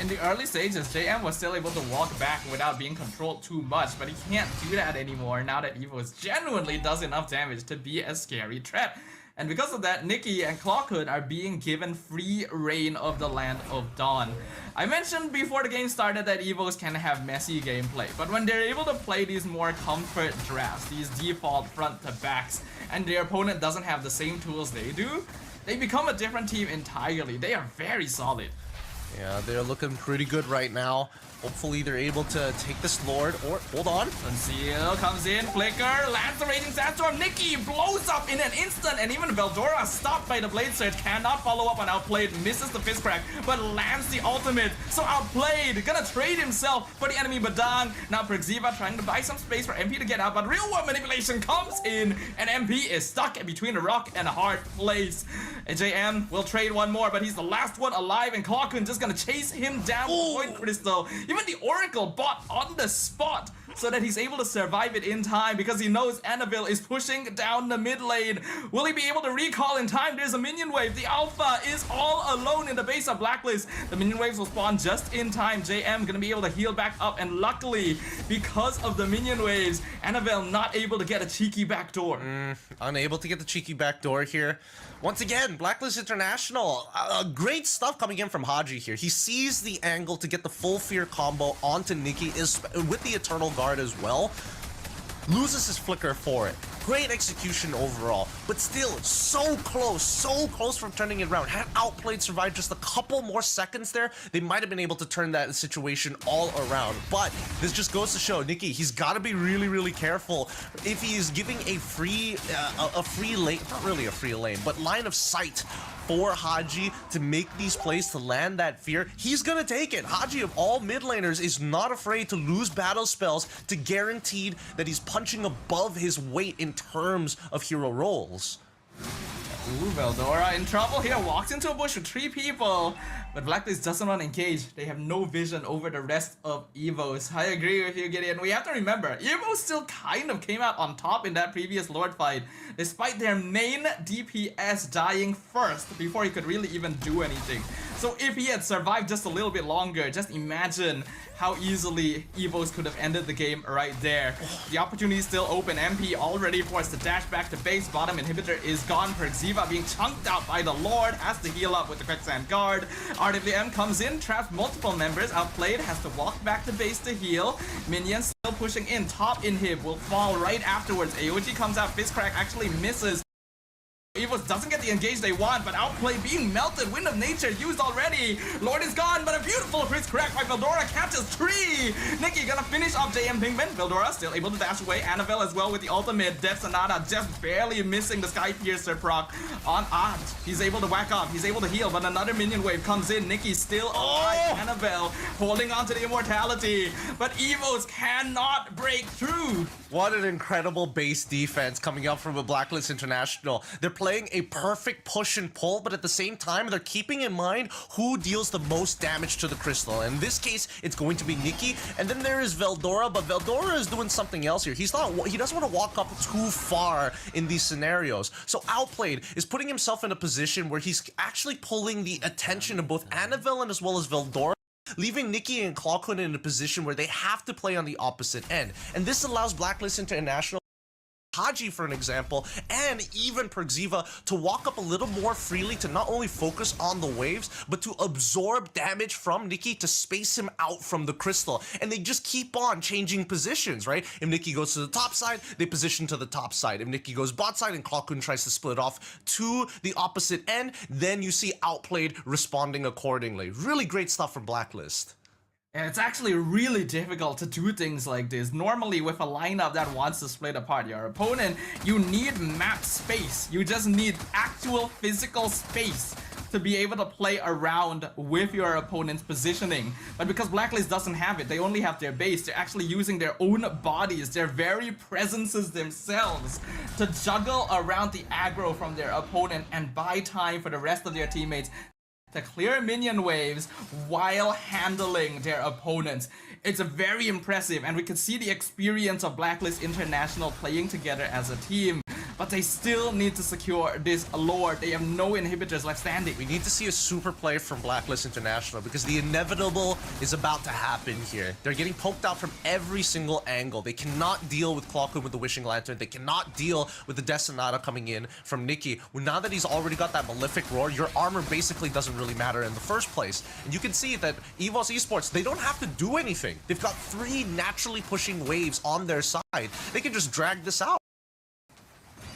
In the early stages, JM was still able to walk back without being controlled too much, but he can't do that anymore now that EVOS genuinely does enough damage to be a scary threat. And because of that, Nikki and Clawhood are being given free reign of the Land of Dawn. I mentioned before the game started that EVOS can have messy gameplay, but when they're able to play these more comfort drafts, these default front to backs, and their opponent doesn't have the same tools they do, they become a different team entirely. They are very solid. Yeah, they're looking pretty good right now. Hopefully they're able to take this Lord, or hold on. Conceal comes in, Flicker, lands the Raging Sandstorm, Nikki blows up in an instant, and even Veldora, stopped by the Blade Surge, cannot follow up on Outplayed, misses the Fist Crack, but lands the ultimate. So Outplayed gonna trade himself for the enemy Badang. Now Perxiva trying to buy some space for MP to get out, but Real World Manipulation comes in, and MP is stuck between a rock and a hard place. And JM will trade one more, but he's the last one alive, and Clawhood just gonna chase him down with Point Crystal. Even the Oracle bought on the spot so that he's able to survive it in time because he knows Annabelle is pushing down the mid lane. Will he be able to recall in time? There's a minion wave. The Alpha is all alone in the base of Blacklist. The minion waves will spawn just in time. JM gonna be able to heal back up, and luckily, because of the minion waves, Annabelle not able to get a cheeky backdoor. Unable to get the cheeky backdoor here. Once again, Blacklist International, great stuff coming in from Haji here. He sees the angle to get the full fear combo onto Nikki with the Eternal Guard as well. Loses his flicker for it. Great execution overall, but still so close from turning it around. Had Outplayed survived just a couple more seconds there, they might have been able to turn that situation all around. But this just goes to show Nikki, he's got to be really careful. If he is giving a free lane, not really a free lane, but line of sight for Haji to make these plays, to land that fear, he's gonna take it. Haji, of all mid laners, is not afraid to lose battle spells to guaranteed that he's punching above his weight in terms of hero rolls. Ooh, Veldora in trouble here, walks into a bush with 3 people, but Blacklist doesn't want to engage. They have no vision over the rest of EVOS. I agree with you, Gideon. We have to remember, EVOS still kind of came out on top in that previous Lord fight, despite their main DPS dying first before he could really even do anything. So if he had survived just a little bit longer, just imagine how easily EVOS could have ended the game right there. The opportunity is still open. MP already forced to dash back to base. Bottom inhibitor is gone. Perxiva being chunked out by the Lord, has to heal up with the Quicksand Guard. RWM comes in, traps multiple members. Outplayed, has to walk back to base to heal. Minions still pushing in. Top inhib will fall right afterwards. AOG comes out. Fist Crack actually misses. EVOS doesn't get the engage they want, but Outplay being melted. Wind of Nature used already. Lord is gone, but a beautiful Fist Crack by Veldora catches 3. Nikki gonna finish off JM Pinkman. Veldora still able to dash away. Annabelle as well with the ultimate. Death Sonata just barely missing the Sky Piercer proc on Art. He's able to whack up. He's able to heal, but another minion wave comes in. Nikki still alive. Annabelle holding on to the immortality, but EVOS cannot break through. What an incredible base defense coming up from a Blacklist International. They're playing a perfect push and pull, but at the same time, they're keeping in mind who deals the most damage to the crystal. In this case, it's going to be Nikki, and then there is Veldora, but Veldora is doing something else here. He doesn't want to walk up too far in these scenarios. So Outplayed is putting himself in a position where he's actually pulling the attention of both Annabelle and as well as Veldora, leaving Nikki and Clawhood in a position where they have to play on the opposite end. And this allows Blacklist International, Haji for an example, and even Perxiva to walk up a little more freely to not only focus on the waves, but to absorb damage from Nikki to space him out from the crystal. And they just keep on changing positions, right? If Nikki goes to the top side, they position to the top side. If Nikki goes bot side and Clawhood tries to split off to the opposite end, then you see Outplayed responding accordingly. Really great stuff from Blacklist. And it's actually really difficult to do things like this. Normally with a lineup that wants to split apart your opponent, you need map space. You just need actual physical space to be able to play around with your opponent's positioning. But because Blacklist doesn't have it, they only have their base. They're actually using their own bodies, their very presences themselves, to juggle around the aggro from their opponent and buy time for the rest of their teammates to clear minion waves while handling their opponents. It's very impressive, and we can see the experience of Blacklist International playing together as a team. But they still need to secure this lord. They have no inhibitors left standing. We need to see a super play from Blacklist International because the inevitable is about to happen here. They're getting poked out from every single angle. They cannot deal with Clockwood with the Wishing Lantern. They cannot deal with the Death Sonata coming in from Nikki. Well, now that he's already got that Malefic Roar, your armor basically doesn't really matter in the first place. And you can see that EVOS Esports, they don't have to do anything. They've got 3 naturally pushing waves on their side. They can just drag this out.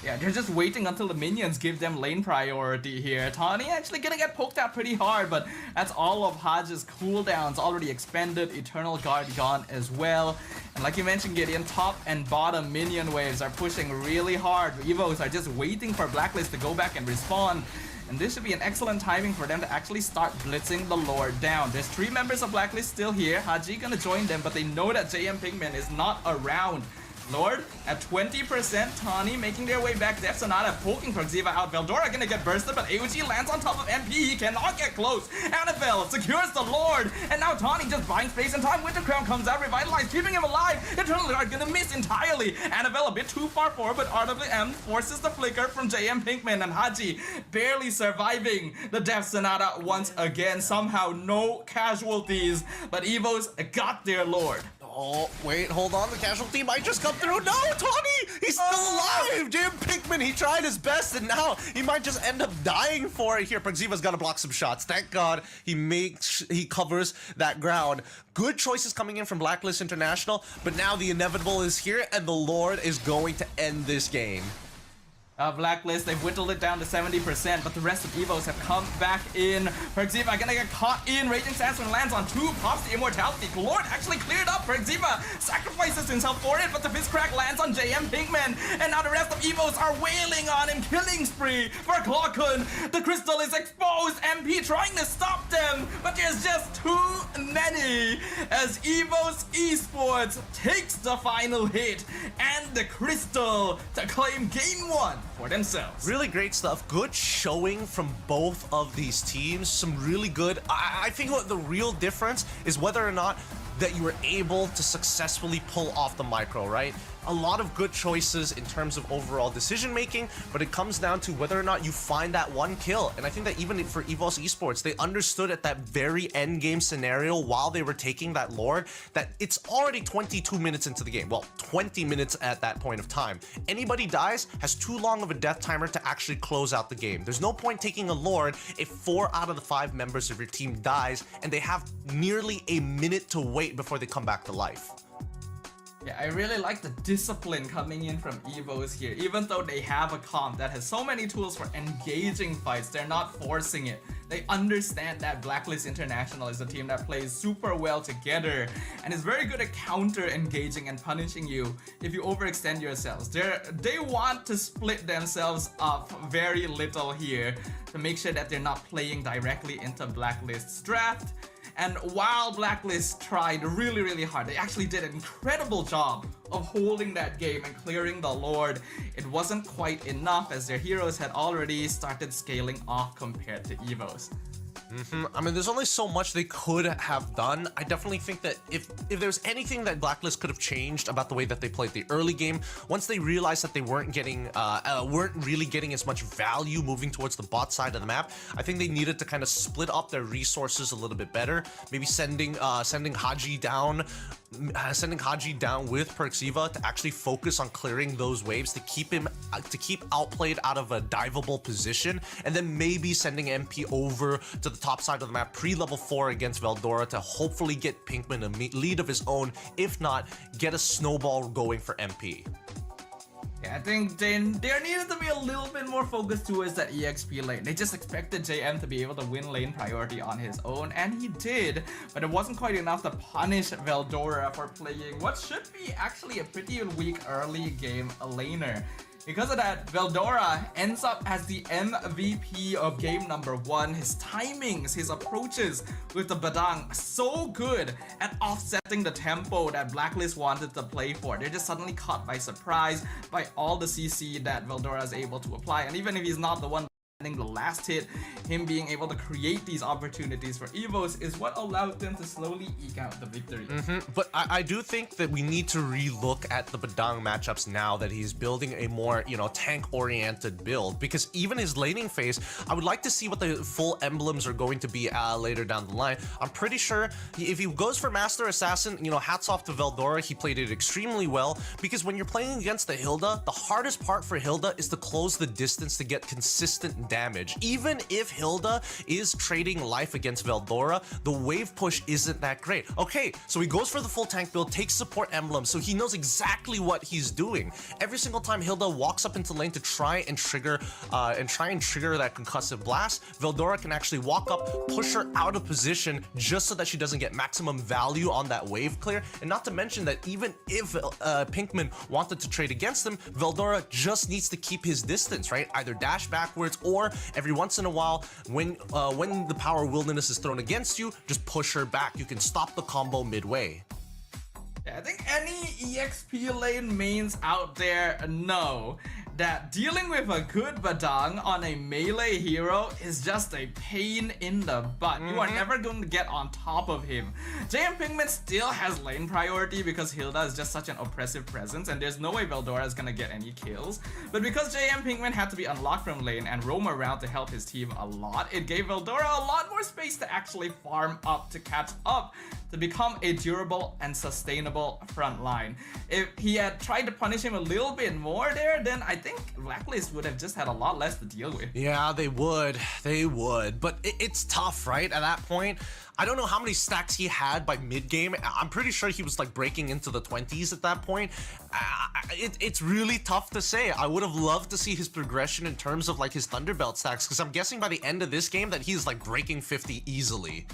Yeah, they're just waiting until the minions give them lane priority here. Tawny actually gonna get poked out pretty hard, but that's all of Hodge's cooldowns already expended. Eternal Guard gone as well. And like you mentioned, Gideon, top and bottom minion waves are pushing really hard. Evos are just waiting for Blacklist to go back and respawn. And this should be an excellent timing for them to actually start blitzing the Lord down. There's 3 members of Blacklist still here. Haji gonna join them, but they know that JM Pigman is not around. Lord at 20%, Tawny making their way back. Death Sonata poking Proxiva out. Veldora gonna get bursted, but AOG lands on top of MP. He cannot get close. Annabelle secures the Lord, and now Tawny just buying space and time. Winter Crown comes out, revitalized, keeping him alive. Eternal Guard gonna miss entirely. Annabelle a bit too far forward, but RWM forces the flicker from JM Pinkman, and Haji barely surviving the Death Sonata once again. Somehow no casualties, but Evos got their Lord. Oh, wait, hold on. The casualty might just come through. No, Tawny! He's still alive! Jim Pinkman, he tried his best, and now he might just end up dying for it here. Proxiva's got to block some shots. Thank God he covers that ground. Good choices coming in from Blacklist International, but now the inevitable is here, and the Lord is going to end this game. Blacklist, they've whittled it down to 70%, but the rest of Evos have come back in. Proxiva gonna get caught in. Raging Sandstorm lands on 2, pops the immortality. Lord actually cleared up. Proxiva sacrifices himself for it, but the fist crack lands on JM Pinkman, and now the rest of Evos are wailing on him. Killing spree for Clockun. The crystal is exposed. MP trying to stop them, but there's just too many as Evos Esports takes the final hit and the crystal to claim game 1 for themselves. Really great stuff. Good showing from both of these teams. Some really good. I think what the real difference is whether or not that you were able to successfully pull off the micro, right? A lot of good choices in terms of overall decision making, but it comes down to whether or not you find that one kill. And I think that even for EVOS Esports, they understood at that very end game scenario while they were taking that Lord that it's already 22 minutes into the game. Well, 20 minutes at that point of time. Anybody dies has too long of a death timer to actually close out the game. There's no point taking a Lord if 4 out of the 5 members of your team dies and they have nearly a minute to wait before they come back to life. Yeah, I really like the discipline coming in from Evos here. Even though they have a comp that has so many tools for engaging fights, they're not forcing it. They understand that Blacklist International is a team that plays super well together and is very good at counter-engaging and punishing you if you overextend yourselves. They want to split themselves up very little here to make sure that they're not playing directly into Blacklist's draft. And while Blacklist tried really hard, they actually did an incredible job of holding that game and clearing the Lord. It wasn't quite enough as their heroes had already started scaling off compared to Evos. I mean, there's only so much they could have done. I definitely think that if there's anything that Blacklist could have changed about the way that they played the early game, once they realized that they weren't really getting as much value moving towards the bot side of the map, I think they needed to kind of split up their resources a little bit better. Maybe sending Haji down with Proxiva to actually focus on clearing those waves to keep outplayed out of a diveable position, and then maybe sending MP over to the top side of the map pre-level 4 against Veldora to hopefully get Pinkman a lead of his own, if not get a snowball going for MP. Yeah, I think there needed to be a little bit more focus towards that EXP lane. They just expected JM to be able to win lane priority on his own, and he did, but it wasn't quite enough to punish Veldora for playing what should be actually a pretty weak early game laner. Because of that, Veldora ends up as the MVP of game number 1. His timings, his approaches with the Badang, so good at offsetting the tempo that Blacklist wanted to play for. They're just suddenly caught by surprise by all the CC that Veldora is able to apply. And even if he's not the one the last hit, him being able to create these opportunities for Evos is what allowed them to slowly eke out the victory. But I do think that we need to relook at the Badang matchups now that he's building a more, tank-oriented build, because even his laning phase, I would like to see what the full emblems are going to be later down the line. I'm pretty sure if he goes for Master Assassin, hats off to Veldora, he played it extremely well, because when you're playing against the Hilda, the hardest part for Hilda is to close the distance to get consistent damage. Even if Hilda is trading life against Veldora, the wave push isn't that great. Okay, so he goes for the full tank build, takes support emblem, so he knows exactly what he's doing. Every single time Hilda walks up into lane to try and trigger that concussive blast, Veldora can actually walk up, push her out of position just so that she doesn't get maximum value on that wave clear. And not to mention that even if Pinkman wanted to trade against him, Veldora just needs to keep his distance, right? Either dash backwards, or every once in a while, when the power wilderness is thrown against you, just push her back. You can stop the combo midway. Yeah, I think any EXP lane mains out there know that dealing with a good Badang on a melee hero is just a pain in the butt. You are never going to get on top of him. JM Pinkman still has lane priority because Hilda is just such an oppressive presence, and there's no way Veldora is gonna get any kills. But because JM Pinkman had to be unlocked from lane and roam around to help his team a lot, it gave Veldora a lot more space to actually farm up to catch up, to become a durable and sustainable front line. If he had tried to punish him a little bit more there, then I think Blacklist would have just had a lot less to deal with. Yeah, they would. But it's tough, right? At that point, I don't know how many stacks he had by mid-game. I'm pretty sure he was like breaking into the 20s at that point. It's really tough to say. I would have loved to see his progression in terms of like his Thunderbelt stacks, because I'm guessing by the end of this game that he's like breaking 50 easily.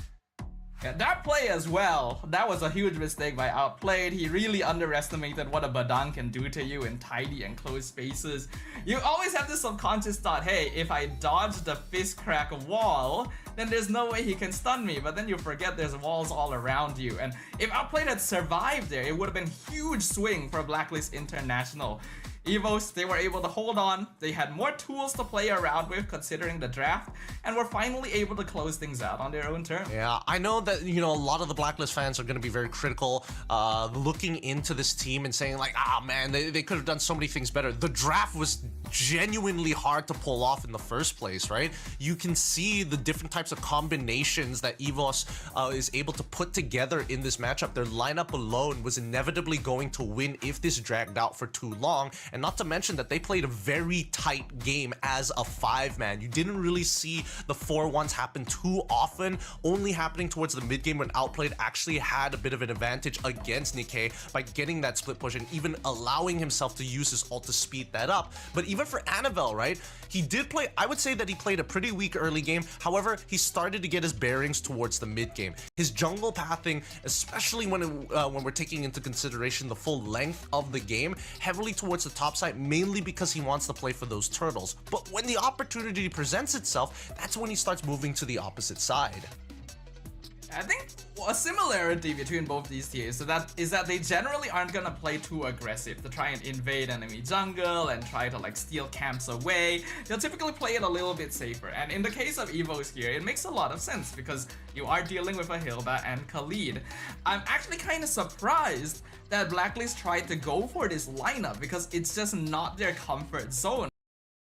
Yeah, that play as well, that was a huge mistake by Outplayed. He really underestimated what a Badang can do to you in tiny and closed spaces. You always have this subconscious thought, hey, if I dodge the fist crack wall, then there's no way he can stun me. But then you forget there's walls all around you. And if Outplayed had survived there, it would have been a huge swing for Blacklist International. Evos, they were able to hold on, they had more tools to play around with considering the draft, and were finally able to close things out on their own terms. Yeah, I know that, a lot of the Blacklist fans are going to be very critical, looking into this team and saying like, man, they could have done so many things better. The draft was genuinely hard to pull off in the first place, right? You can see the different types of combinations that Evos is able to put together in this matchup. Their lineup alone was inevitably going to win if this dragged out for too long. And not to mention that they played a very tight game as a 5-man. You didn't really see the 4-1s happen too often, only happening towards the mid game when Outplayed actually had a bit of an advantage against Nikkei by getting that split push and even allowing himself to use his ult to speed that up. But even for Annabelle, right, he did play, I would say that he played a pretty weak early game. However, he started to get his bearings towards the mid game. His jungle pathing, especially when we're taking into consideration the full length of the game, heavily towards the top side, mainly because he wants to play for those turtles. But when the opportunity presents itself, that's when he starts moving to the opposite side. I think a similarity between both these tiers is that they generally aren't gonna play too aggressive to try and invade enemy jungle and try to like steal camps away. They'll typically play it a little bit safer, and in the case of Evos here, it makes a lot of sense because you are dealing with a Hilda and Khalid. I'm actually kind of surprised that Blacklist tried to go for this lineup because it's just not their comfort zone.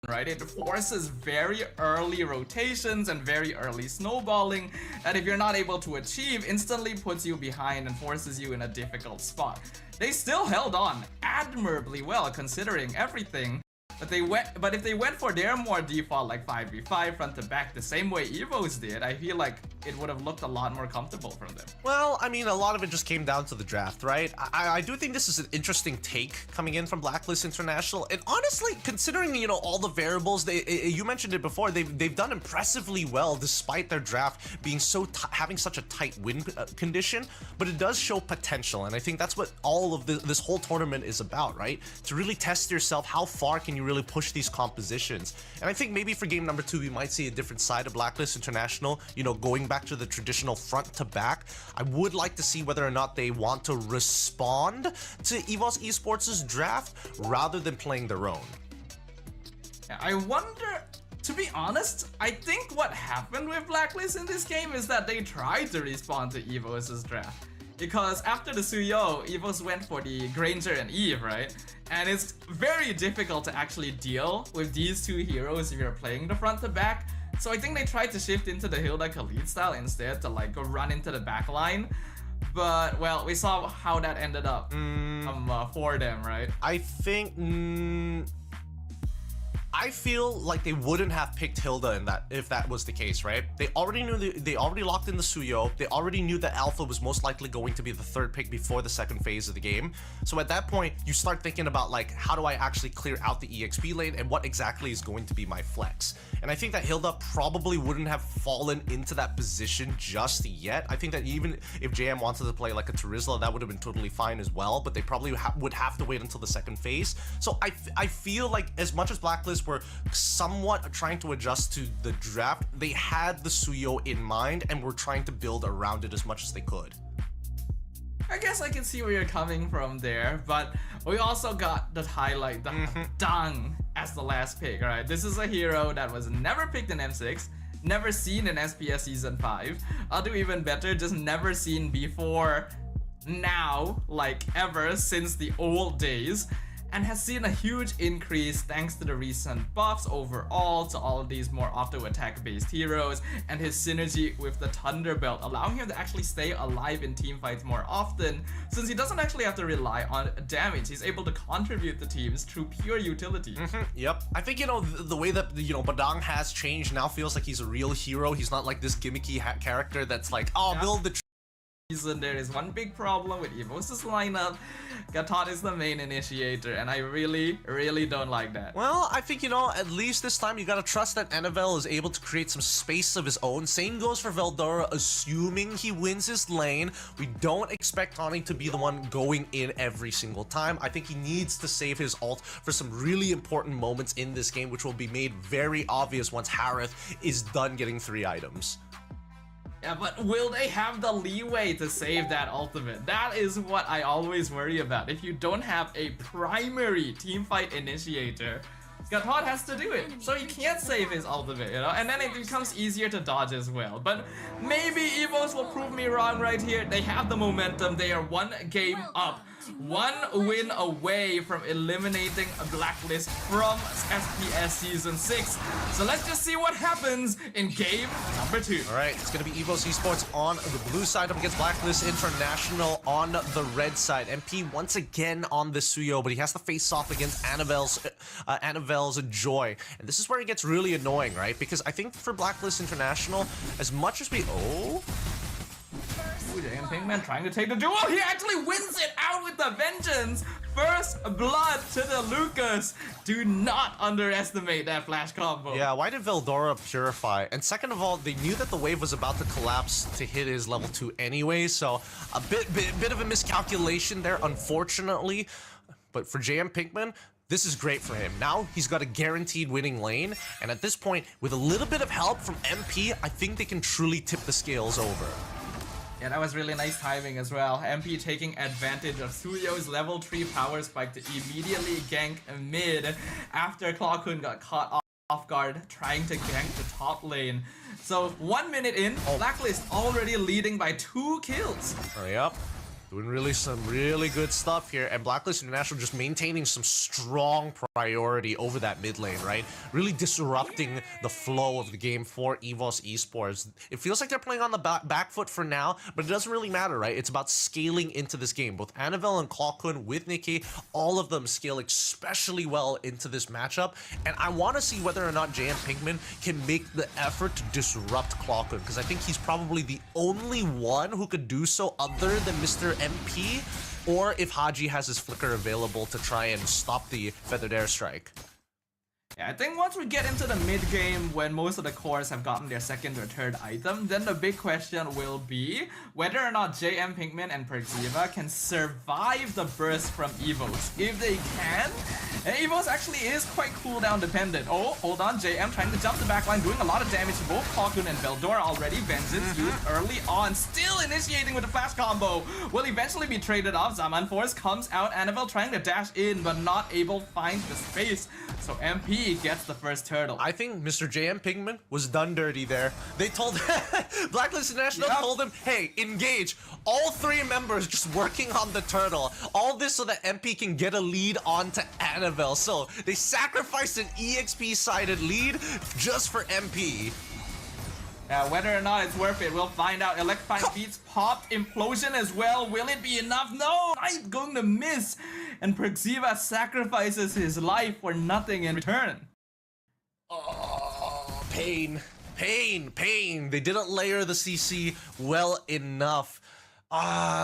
Right, it forces very early rotations and very early snowballing that if you're not able to achieve, instantly puts you behind and forces you in a difficult spot. They still held on admirably well considering everything, but if they went for their more default like 5v5 front to back the same way Evos did, I feel like it would have looked a lot more comfortable from them. Well, I mean, a lot of it just came down to the draft, right? I do think this is an interesting take coming in from Blacklist International, and honestly, considering all the variables, you mentioned it before, they've done impressively well despite their draft being having such a tight win condition. But it does show potential, and I think that's what all of this whole tournament is about, right? To really test yourself, how far can you really push these compositions. And I think maybe for game number 2, we might see a different side of Blacklist International, you know, going back to the traditional front to back. I would like to see whether or not they want to respond to EVOS Esports' draft rather than playing their own. I wonder, to be honest, I think what happened with Blacklist in this game is that they tried to respond to EVOS' draft. Because after the Suyo, EVOS went for the Granger and Eve, right? And it's very difficult to actually deal with these two heroes if you're playing the front to back. So I think they tried to shift into the Hilda Khalid style instead to like go run into the back line. But, well, we saw how that ended up for them, right? I think... I feel like they wouldn't have picked Hilda in that if that was the case, right? They already knew they already locked in the Suyo. They already knew that Alpha was most likely going to be the 3rd pick before the 2nd phase of the game. So at that point, you start thinking about like, how do I actually clear out the EXP lane and what exactly is going to be my flex? And I think that Hilda probably wouldn't have fallen into that position just yet. I think that even if JM wanted to play like a Terizla, that would have been totally fine as well, but they probably would have to wait until the 2nd phase. So I feel like as much as Blacklist were somewhat trying to adjust to the draft, they had the Suyo in mind and were trying to build around it as much as they could. I guess I can see where you're coming from there, but we also got the highlight, the Dang as the last pick, right? This is a hero that was never picked in M6, never seen in SPS Season 5. I'll do even better, just never seen before now, like ever since the old days. And has seen a huge increase thanks to the recent buffs overall to all of these more auto-attack based heroes and his synergy with the Thunderbelt, allowing him to actually stay alive in team fights more often since he doesn't actually have to rely on damage. He's able to contribute to teams through pure utility. Yep. I think, you know, the way that, you know, Badang has changed now feels like he's a real hero. He's not like this gimmicky character that's like, oh, build the Season. There is one big problem with EVOS' lineup. Gatot is the main initiator, and I really don't like that. Well, I think, you know, at least this time you gotta trust that Anavel is able to create some space of his own. Same goes for Veldora, assuming he wins his lane. We don't expect Tawny to be the one going in every single time. I think he needs to save his ult for some really important moments in this game, which will be made very obvious once Harith is done getting 3 items. Yeah, but will they have the leeway to save that ultimate? That is what I always worry about. If you don't have a primary teamfight initiator, Gatot has to do it, so he can't save his ultimate, you know? And then it becomes easier to dodge as well. But maybe EVOS will prove me wrong right here. They have the momentum. They are 1 game up. 1 win away from eliminating a Blacklist from SPS Season 6. So let's just see what happens in game number 2. Alright, it's going to be EVOS Esports on the blue side up against Blacklist International on the red side. MP once again on the Suyo, but he has to face off against Anavel's Joy. And this is where it gets really annoying, right? Because I think for Blacklist International, as much as we... Oh... And Pinkman trying to take the duel. He actually wins it out with the vengeance. First blood to the Lucas. Do not underestimate that flash combo. Yeah, why did Veldora purify? And second of all, they knew that the wave was about to collapse to hit his level 2 anyway, so a bit of a miscalculation there, unfortunately. But for JM Pinkman, this is great for him. Now he's got a guaranteed winning lane, and at this point, with a little bit of help from MP, I think they can truly tip the scales over. Yeah, that was really nice timing as well. MP taking advantage of Suyo's level 3 power spike to immediately gank mid after Clawkun got caught off guard trying to gank the top lane. So 1 minute in, Blacklist already leading by 2 kills. Yep. Doing some really good stuff here, and Blacklist International just maintaining some strong priority over that mid lane, right? Really disrupting the flow of the game for EVOS Esports. It feels like they're playing on the back foot for now, but it doesn't really matter, right? It's about scaling into this game. Both Anavel and Clawkun with Nikki, all of them scale especially well into this matchup, and I want to see whether or not JM Pinkman can make the effort to disrupt Clawkun, because I think he's probably the only one who could do so other than Mr. MP, or if Haji has his flicker available to try and stop the feathered airstrike. Yeah, I think once we get into the mid game, when most of the cores have gotten their second or third item, then the big question will be whether or not JM Pinkman and Perxiva can survive the burst from Evos. If they can, and Evos actually is quite cooldown dependent. Oh, hold on, JM trying to jump the backline, doing a lot of damage to both Kalkun and Veldora already. Vengeance used early on, still initiating with a flash combo. Will eventually be traded off. Zaman Force comes out, Annabelle trying to dash in, but not able to find the space. So MP gets the first turtle. I think Mr. JM Pinkman was done dirty there. They told Blacklist International told him, hey, engage. All 3 members just working on the turtle. All this so that MP can get a lead onto Annabelle. So they sacrificed an EXP-sided lead just for MP. Whether or not it's worth it, we'll find out. Electrifying Beats popped, Implosion as well. Will it be enough? No! I'm going to miss! And Perxiva sacrifices his life for nothing in return. Oh, pain. Pain. Pain. They didn't layer the CC well enough.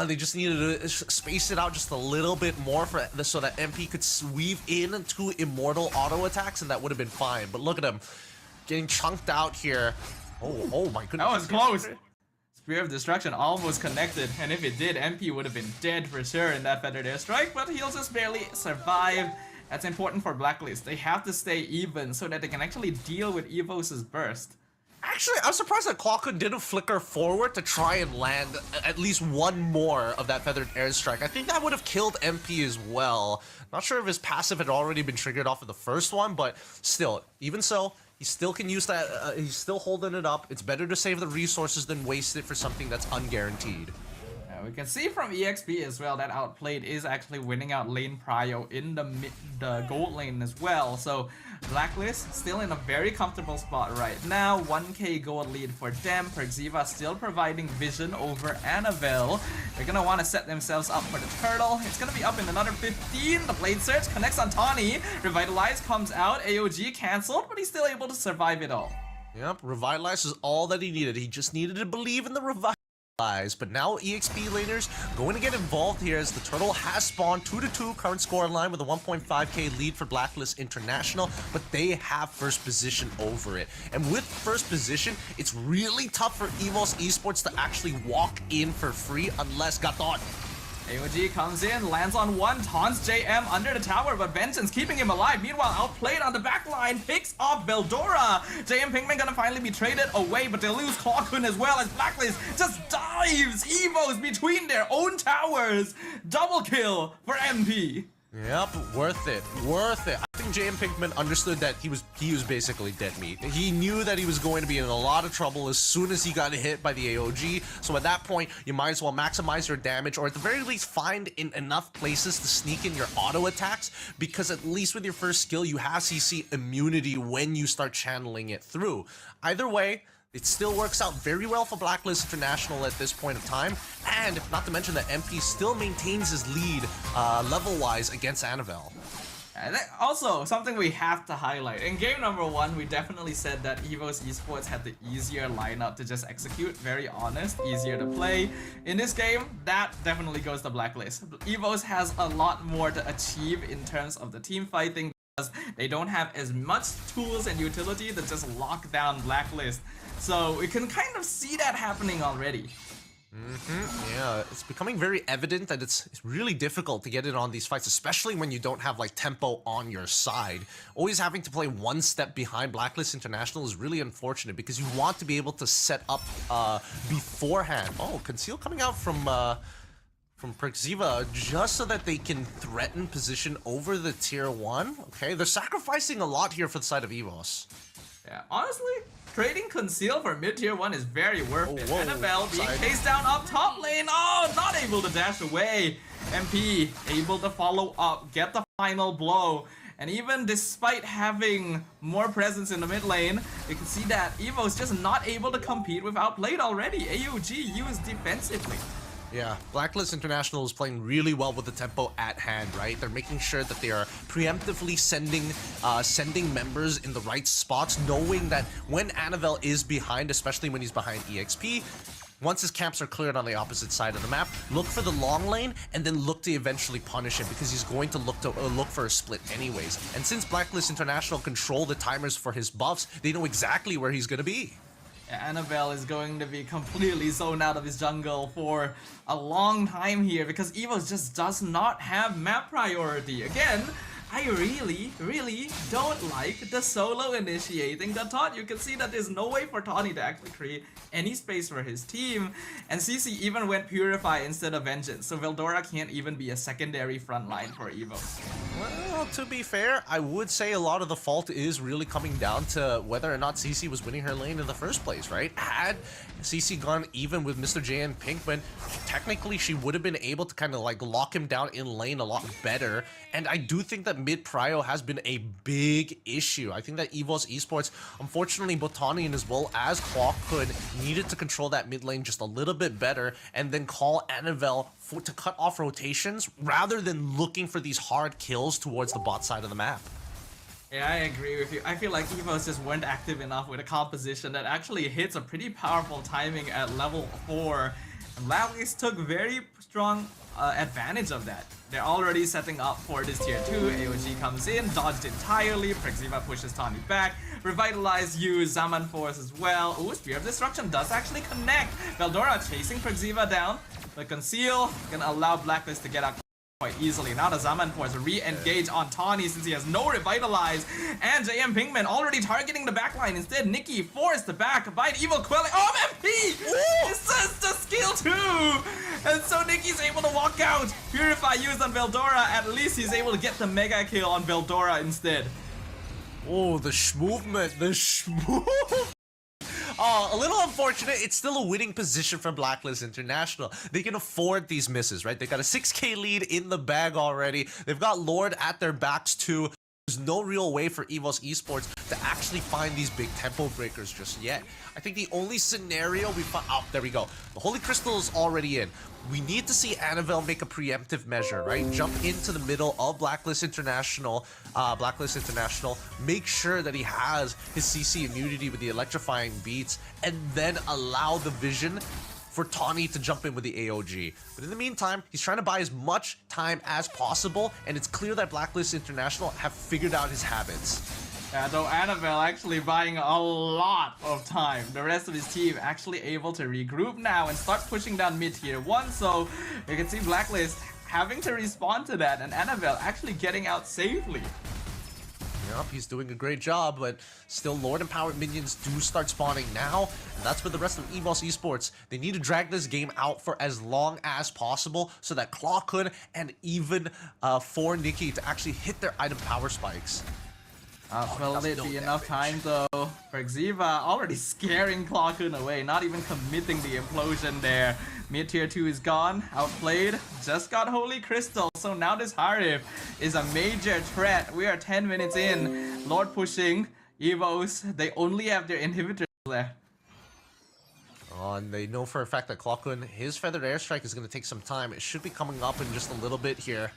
They just needed to space it out just a little bit more for this so that MP could weave in into immortal auto attacks, and that would have been fine. But look at him getting chunked out here. Oh my goodness. That was close. Spear of Destruction almost connected, and if it did, MP would have been dead for sure in that Feathered Airstrike, but he'll just barely survive. That's important for Blacklist. They have to stay even so that they can actually deal with Evos' burst. Actually, I'm surprised that Kalkun didn't flicker forward to try and land at least one more of that Feathered Airstrike. I think that would have killed MP as well. Not sure if his passive had already been triggered off of the first one, but still, even so, he still can use that. He's still holding it up. It's better to save the resources than waste it for something that's unguaranteed. We can see from EXP as well that Outplayed is actually winning out lane prio in the gold lane as well. So Blacklist still in a very comfortable spot right now. 1k gold lead for them. Perxiva still providing vision over Annabelle. They're gonna want to set themselves up for the turtle. It's gonna be up in another 15. The Blade Search connects on Tawny. Revitalize comes out. AOG cancelled, but he's still able to survive it all. Yep, Revitalize is all that he needed. He just needed to believe in the Revitalize. But now EXP laners going to get involved here as the turtle has spawned 2-2 current score line with a 1.5k lead for Blacklist International, but they have first position over it. And with first position, it's really tough for EVOS Esports to actually walk in for free unless Gatot. AOG comes in, lands on one, taunts JM under the tower, but Vengeance keeping him alive. Meanwhile, Outplayed on the back line, picks off Veldora. JM Pinkman gonna finally be traded away, but they lose Kalkun as well as Blacklist just dives Evos between their own towers. Double kill for MP. Yep, worth it, worth it. I think JM Pinkman understood that he was basically dead meat. He knew that he was going to be in a lot of trouble as soon as he got hit by the AOG. So at that point, you might as well maximize your damage, or at the very least find in enough places to sneak in your auto attacks, because at least with your first skill, you have CC immunity when you start channeling it through. Either way, it still works out very well for Blacklist International at this point of time, and not to mention that MP still maintains his lead level-wise against Annabelle. And also, something we have to highlight. In game number 1, we definitely said that EVOS Esports had the easier lineup to just execute. Very honest, easier to play. In this game, that definitely goes to Blacklist. EVOS has a lot more to achieve in terms of the team fighting, because they don't have as much tools and utility to just lock down Blacklist. So we can kind of see that happening already. Yeah, it's becoming very evident that it's really difficult to get in on these fights, especially when you don't have like tempo on your side. Always having to play one step behind Blacklist International is really unfortunate, because you want to be able to set up beforehand. Oh, Conceal coming out from Perxiva just so that they can threaten position over the tier 1. Okay, they're sacrificing a lot here for the side of EVOS. Yeah, honestly, trading Conceal for mid-tier 1 is very worth it. Whoa, Annabelle being side. chased down up top lane. Oh, not able to dash away. MP able to follow up, get the final blow. And even despite having more presence in the mid lane, you can see that Evo is just not able to compete with Outplayed already. AUG used defensively. Yeah, Blacklist International is playing really well with the tempo at hand, right? They're making sure that they are preemptively sending members in the right spots, knowing that when Annabelle is behind, especially when he's behind EXP, once his camps are cleared on the opposite side of the map, look for the long lane and then look to eventually punish him, because he's going to look for a split anyways. And since Blacklist International control the timers for his buffs, they know exactly where he's going to be. Annabelle is going to be completely zoned out of his jungle for a long time here, because Evo just does not have map priority. Again, I really don't like the solo initiating the taunt. You can see that there's no way for Tawny to actually create any space for his team, and CC even went Purify instead of Vengeance, so Veldora can't even be a secondary front line for Evo. Well, to be fair, I would say a lot of the fault is really coming down to whether or not CC was winning her lane in the first place, right? Had CC gone even with Mr. J and Pinkman, technically she would have been able to kind of like lock him down in lane a lot better, and I do think that mid prio has been a big issue. I think that EVOS Esports, unfortunately, Botanian as well as Clockhood needed to control that mid lane just a little bit better, and then call Annabelle to cut off rotations rather than looking for these hard kills towards the bot side of the map. Yeah, I agree with you. I feel like EVOS just weren't active enough with a composition that actually hits a pretty powerful timing at level 4. And Blacklist took very strong advantage of that. They're already setting up for this tier 2. AOG comes in, dodged entirely. Prexiva pushes Tawny back. Revitalize use Zaman Force as well. Ooh, Spear of Destruction does actually connect. Veldora chasing Prexiva down. But Conceal gonna allow Blacklist to get out quite easily. Now the Zaman Force re-engage on Tawny since he has no Revitalize. And JM Pinkman already targeting the backline. Instead, Nikki forced the back by Evil Quelling. Oh, MP! This is the skill too! And so Nikki's able to walk out. Purify used on Veldora. At least he's able to get the mega kill on Veldora instead. Oh, the movement, the schmove. Oh, a little unfortunate. It's still a winning position for Blacklist International. They can afford these misses, right? They got a 6k lead in the bag already. They've got Lord at their backs too. There's no real way for EVOS Esports to actually find these big tempo breakers just yet. I think the only scenario we find... Oh, there we go. The Holy Crystal is already in. We need to see Annabelle make a preemptive measure, right? Jump into the middle of Blacklist International, make sure that he has his CC immunity with the electrifying beats, and then allow the vision for Tawny to jump in with the AOG. But in the meantime, he's trying to buy as much time as possible, and it's clear that Blacklist International have figured out his habits. Yeah, though Annabelle actually buying a lot of time. The rest of his team actually able to regroup now and start pushing down mid tier 1, so you can see Blacklist having to respond to that, and Annabelle actually getting out safely. Yep, he's doing a great job, but still Lord Empowered minions do start spawning now, and that's for the rest of EVOS Esports. They need to drag this game out for as long as possible so that Clockhood and even for Nikki to actually hit their item power spikes. Will it be enough time though? Prexiva already scaring Clockhood away, not even committing the implosion there. Mid tier 2 is gone, outplayed, just got Holy Crystal, so now this Harif is a major threat. We are 10 minutes in, Lord pushing, EVOS, they only have their inhibitors left. And they know for a fact that Clockhood, his Feathered Airstrike is going to take some time. It should be coming up in just a little bit here.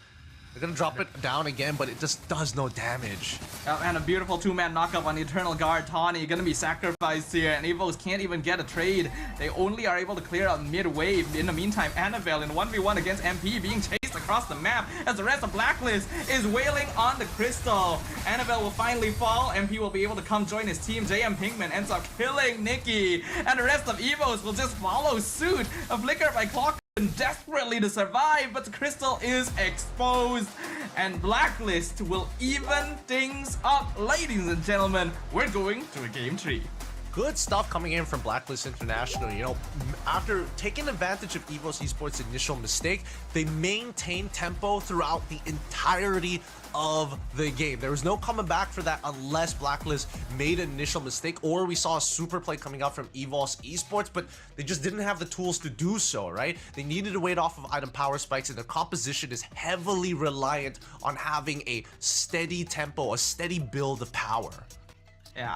They're gonna drop it down again, but it just does no damage. And a beautiful two-man knockup on Eternal Guard. Tawny gonna be sacrificed here, and EVOS can't even get a trade. They only are able to clear out mid-wave. In the meantime, Annabelle in 1v1 against MP being chased across the map as the rest of Blacklist is wailing on the Crystal. Annabelle will finally fall. MP will be able to come join his team. JM Pinkman ends up killing Nikki, and the rest of EVOS will just follow suit. A flicker by Clock desperately to survive, but the Crystal is exposed, and Blacklist will even things up. Ladies and gentlemen, we're going to a game 3. Good stuff coming in from Blacklist International. You know, after taking advantage of EVOS Esports' initial mistake, they maintained tempo throughout the entirety of the game. There was no coming back for that unless Blacklist made an initial mistake, or we saw a super play coming out from EVOS Esports, but they just didn't have the tools to do so, right? They needed to wait off of item power spikes, and their composition is heavily reliant on having a steady tempo, a steady build of power. Yeah,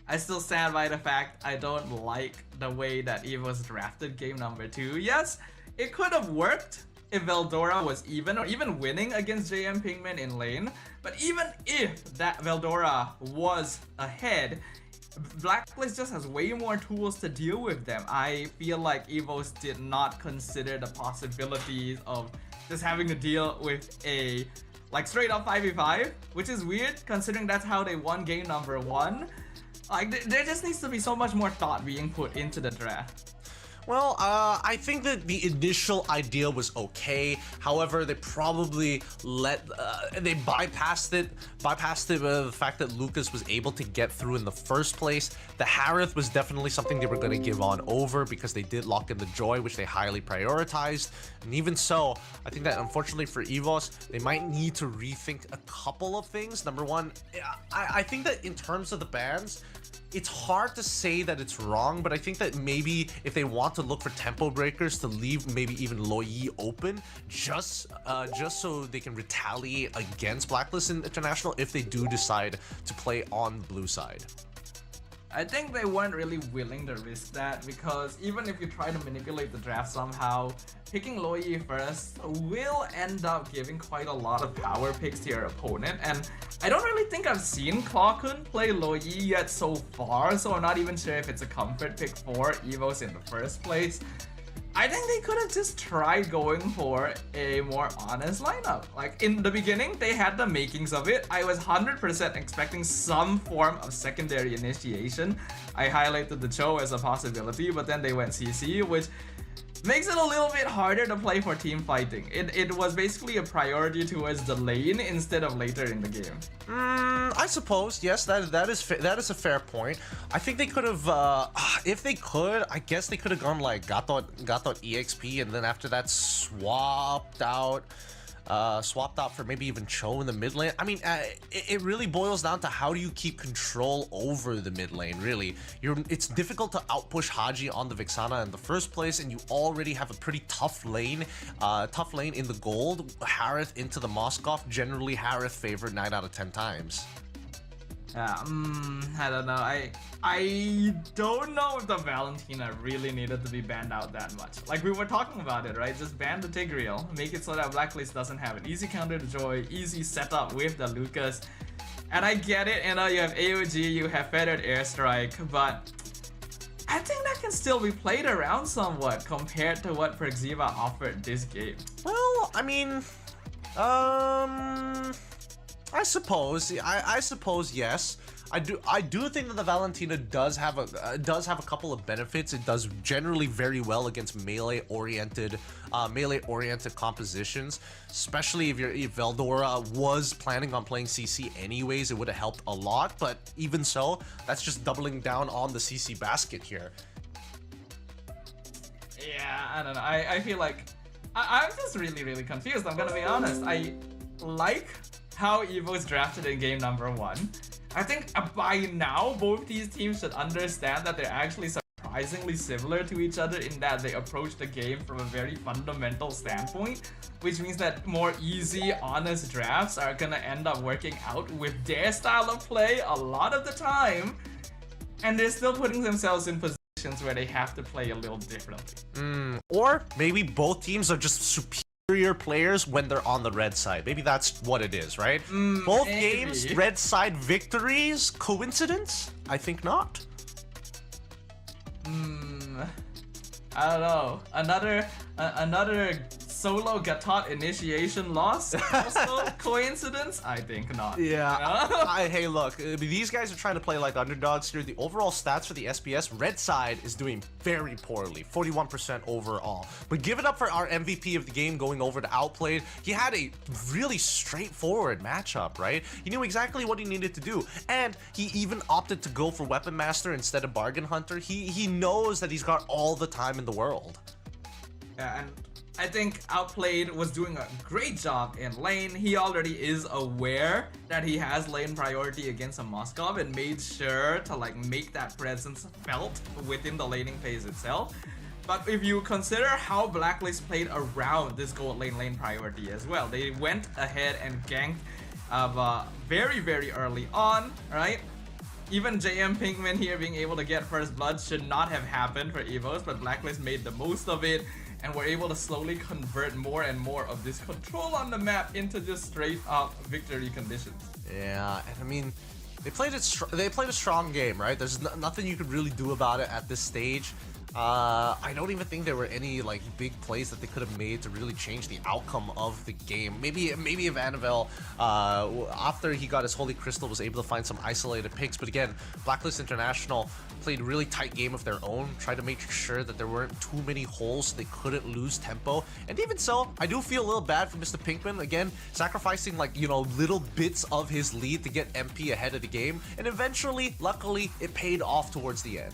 I still stand by the fact I don't like the way that EVOS drafted game number 2. Yes, it could have worked if Veldora was even or even winning against JM Pinkman in lane, but even if that Veldora was ahead, Blacklist just has way more tools to deal with them. I feel like EVOS did not consider the possibilities of just having to deal with a like straight up 5v5, which is weird considering that's how they won game number 1. Like there just needs to be so much more thought being put into the draft. Well, I think that the initial idea was okay. However, they probably they bypassed the fact that Lucas was able to get through in the first place. The Harith was definitely something they were going to give on over because they did lock in the Joy, which they highly prioritized. And even so, I think that unfortunately for EVOS, they might need to rethink a couple of things. Number one, I think that in terms of the bans, it's hard to say that it's wrong, but I think that maybe if they want to look for tempo breakers to leave maybe even Loyi open just so they can retaliate against Blacklist International if they do decide to play on blue side. I think they weren't really willing to risk that because even if you try to manipulate the draft somehow, picking Loyi first will end up giving quite a lot of power picks to your opponent, and I don't really think I've seen Clawkun play Loyi yet so far, so I'm not even sure if it's a comfort pick for EVOS in the first place. I think they could have just tried going for a more honest lineup. Like in the beginning, they had the makings of it. I was 100% expecting some form of secondary initiation. I highlighted the Cho as a possibility, but then they went CC, which makes it a little bit harder to play for team fighting. It was basically a priority towards the lane instead of later in the game. I suppose, yes, that is a fair point. I think they could have, if they could, I guess they could have gone like got.exp and then after that swapped out for maybe even Cho in the mid lane. I mean, it really boils down to how do you keep control over the mid lane, really. It's difficult to outpush Haji on the Vixana in the first place, and you already have a pretty tough lane in the gold. Harith into the Moskov, generally Harith favored 9 out of 10 times. Yeah, I don't know. I don't know if the Valentina really needed to be banned out that much. Like we were talking about it, right? Just ban the Tigreal, make it so that Blacklist doesn't have it. Easy counter to Joy, easy setup with the Lucas. And I get it, you know, you have AOG, you have Feathered Airstrike, but I think that can still be played around somewhat compared to what Perxiva offered this game. Well, I mean, I suppose yes. I do think that the Valentina does have a couple of benefits. It does generally very well against melee oriented compositions, especially if Veldora was planning on playing CC anyways. It would have helped a lot, but even so, that's just doubling down on the CC basket here. Yeah, I don't know. I feel like I'm just really confused. I'm gonna be honest. I like how EVO's drafted in game number 1. I think by now both these teams should understand that they're actually surprisingly similar to each other in that they approach the game from a very fundamental standpoint, which means that more easy, honest drafts are gonna end up working out with their style of play a lot of the time, and they're still putting themselves in positions where they have to play a little differently. Or maybe both teams are just superior players when they're on the red side. Maybe that's what it is, right? Both games, red side victories. Coincidence? I think not. I don't know. Another solo Gatot initiation loss? Also coincidence? I think not. Yeah. Hey, look, these guys are trying to play like underdogs here. The overall stats for the SPS, red side is doing very poorly, 41% overall. But give it up for our MVP of the game going over to Outplayed. He had a really straightforward matchup, right? He knew exactly what he needed to do. And he even opted to go for Weapon Master instead of Bargain Hunter. He knows that he's got all the time in the world. Yeah, and I think Outplayed was doing a great job in lane. He already is aware that he has lane priority against a Moskov and made sure to like make that presence felt within the laning phase itself. But if you consider how Blacklist played around this gold lane priority as well, they went ahead and ganked very early on, right? Even JM Pinkman here being able to get first blood should not have happened for EVOS, but Blacklist made the most of it and were able to slowly convert more and more of this control on the map into just straight up victory conditions. Yeah, and I mean, They played a strong game, right? There's nothing you could really do about it at this stage. I don't even think there were any like big plays that they could have made to really change the outcome of the game. Maybe if Annabelle, after he got his Holy Crystal, was able to find some isolated picks. But again, Blacklist International played a really tight game of their own, tried to make sure that there weren't too many holes so they couldn't lose tempo. And even so, I do feel a little bad for Mr. Pinkman, again, sacrificing like, you know, little bits of his lead to get MP ahead of the game. And eventually, luckily, it paid off towards the end.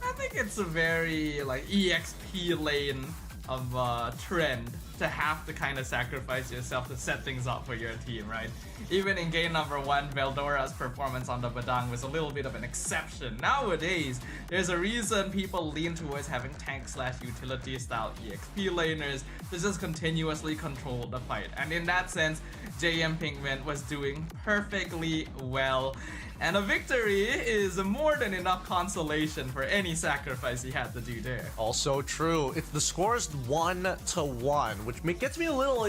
I think it's a very like EXP lane of trend to have to kind of sacrifice yourself to set things up for your team, right? Even in game number 1, Veldora's performance on the Badang was a little bit of an exception. Nowadays, there's a reason people lean towards having tank/utility style EXP laners to just continuously control the fight. And in that sense, JM Pinkman was doing perfectly well. And a victory is more than enough consolation for any sacrifice he had to do there. Also true. It's the score is 1-1, which gets me a little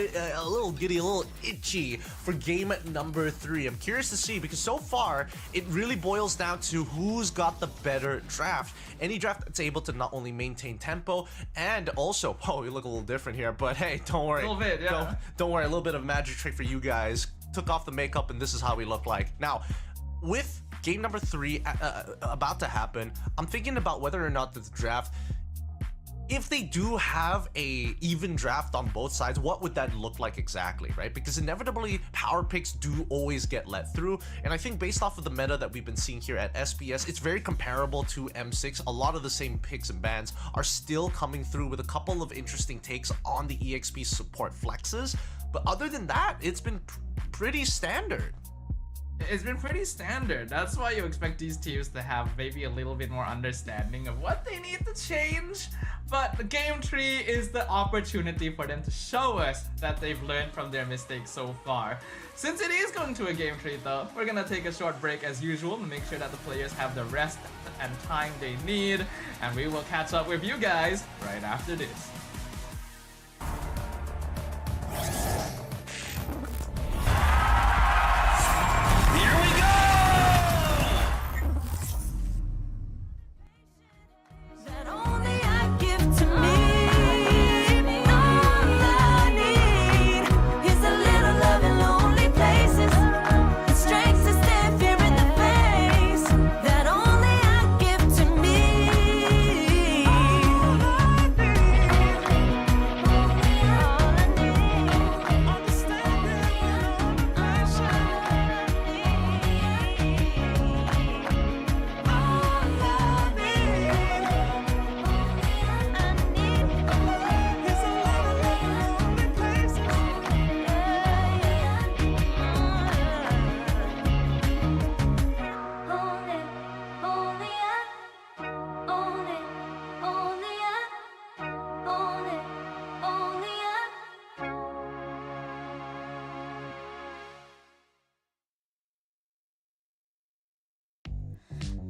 giddy, a little itchy for game number 3. I'm curious to see, because so far it really boils down to who's got the better draft. Any draft that's able to not only maintain tempo and also, oh, we look a little different here, but hey, don't worry. A little bit, yeah. Don't worry. A little bit of magic trick for you guys. Took off the makeup, and this is how we look like now. With game number 3 about to happen, I'm thinking about whether or not the draft, if they do have a even draft on both sides, what would that look like exactly, right? Because inevitably, power picks do always get let through, and I think based off of the meta that we've been seeing here at SPS, it's very comparable to M6. A lot of the same picks and bans are still coming through with a couple of interesting takes on the EXP support flexes, but other than that, it's been pretty standard. It's been pretty standard. That's why you expect these teams to have maybe a little bit more understanding of what they need to change. But the game 3 is the opportunity for them to show us that they've learned from their mistakes so far. Since it is going to a game 3 though, we're gonna take a short break as usual to make sure that the players have the rest and time they need. And we will catch up with you guys right after this.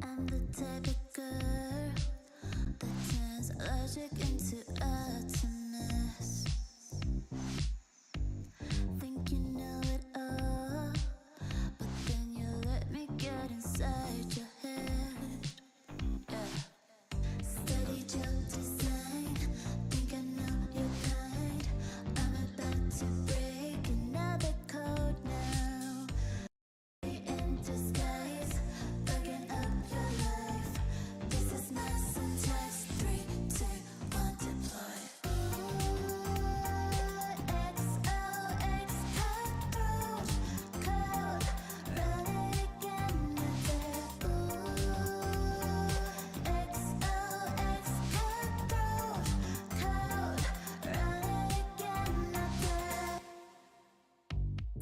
I'm the type of girl that turns logic into utterance. Think you know it all, but then you let me get inside your head. Yeah. Study joke design, think I know your kind. I'm about to break another code now. In disguise, fucking up your life. This is my syntax. 3, 2, 1, deploy. XOX cutthroat code. Run it again. XOX cutthroat code. Run it again.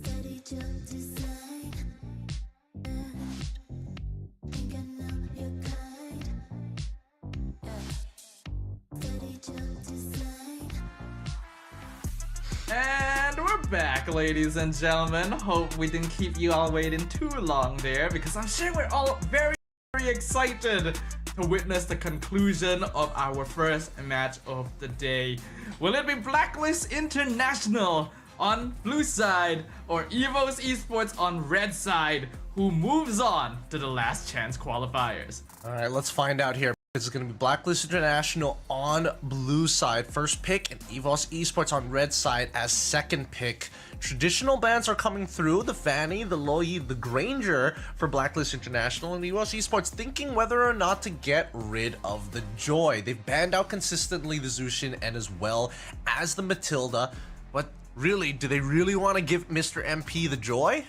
Study joke design. Think I know your kind. Yeah. Study joke design. And we're back, ladies and gentlemen. Hope we didn't keep you all waiting too long there, because I'm sure we're all very excited to witness the conclusion of our first match of the day. Will it be Blacklist International on blue side or Evo's Esports on red side? who moves on to the Last Chance Qualifiers. Alright, let's find out here. This is going to be Blacklist International on blue side, first pick, and EVOS Esports on red side as second pick. Traditional bans are coming through, the Fanny, the Loi, the Granger for Blacklist International, and EVOS Esports thinking whether or not to get rid of the Joy. They've banned out consistently the Zushin and as well as the Matilda, but really, do they really want to give Mr. MP the Joy?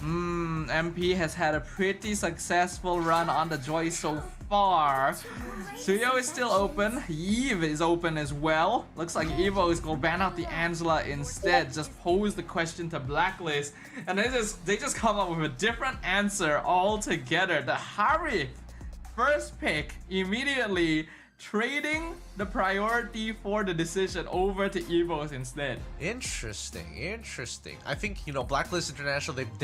MP has had a pretty successful run on the Joy so far. Suyo is still open. Eve is open as well. Looks like Evo is gonna ban out the Angela instead. Just pose the question to Blacklist, and they just come up with a different answer altogether. The Harry first pick immediately trading the priority for the decision over to EVOS instead. Interesting. I think, you know, Blacklist International, they've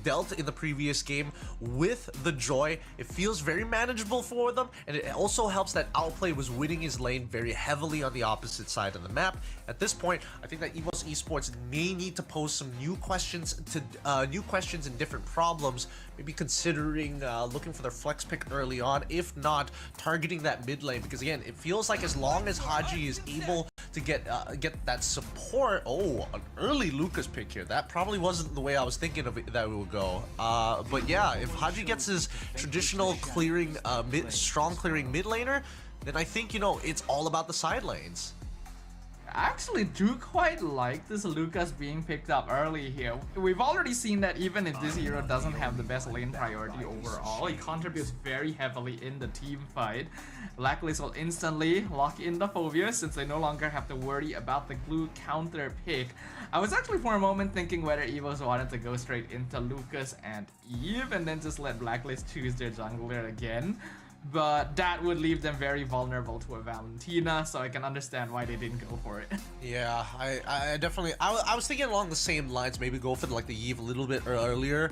dealt in the previous game with the Joy. It feels very manageable for them, and it also helps that Outplay was winning his lane very heavily on the opposite side of the map. At this point, I think that EVOS Esports may need to pose some new questions and different problems, maybe considering looking for their flex pick early on, if not targeting that mid lane, because again, it feels like as long as Haji is able to get that support. Oh, an early Lucas pick here. That probably wasn't the way I was thinking of it that it would go. But yeah, if Haji gets his traditional clearing, strong clearing mid laner, then I think, you know, it's all about the side lanes. I actually do quite like this Lucas being picked up early here. We've already seen that even if this hero doesn't have the best lane priority overall, he contributes very heavily in the team fight. Blacklist will instantly lock in the Phobius since they no longer have to worry about the glue counter pick. I was actually for a moment thinking whether EVOS wanted to go straight into Lucas and Eve and then just let Blacklist choose their jungler again. But that would leave them very vulnerable to a Valentina, so I can understand why they didn't go for it. Yeah, I definitely, I was thinking along the same lines, maybe go for like the Eve a little bit earlier,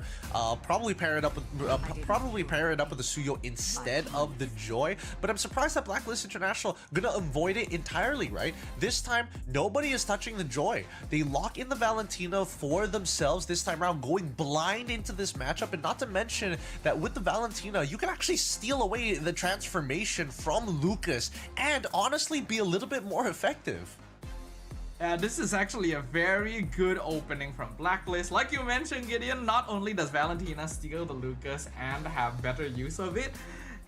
probably pair it up with the Suyo instead of the Joy. But I'm surprised that Blacklist International gonna avoid it entirely, right? This time nobody is touching the Joy. They lock in the Valentina for themselves this time around, going blind into this matchup, and not to mention that with the Valentina you can actually steal away the transformation from Lucas and honestly be a little bit more effective. Yeah, this is actually a very good opening from Blacklist. Like you mentioned, Gideon, not only does Valentina steal the Lucas and have better use of it,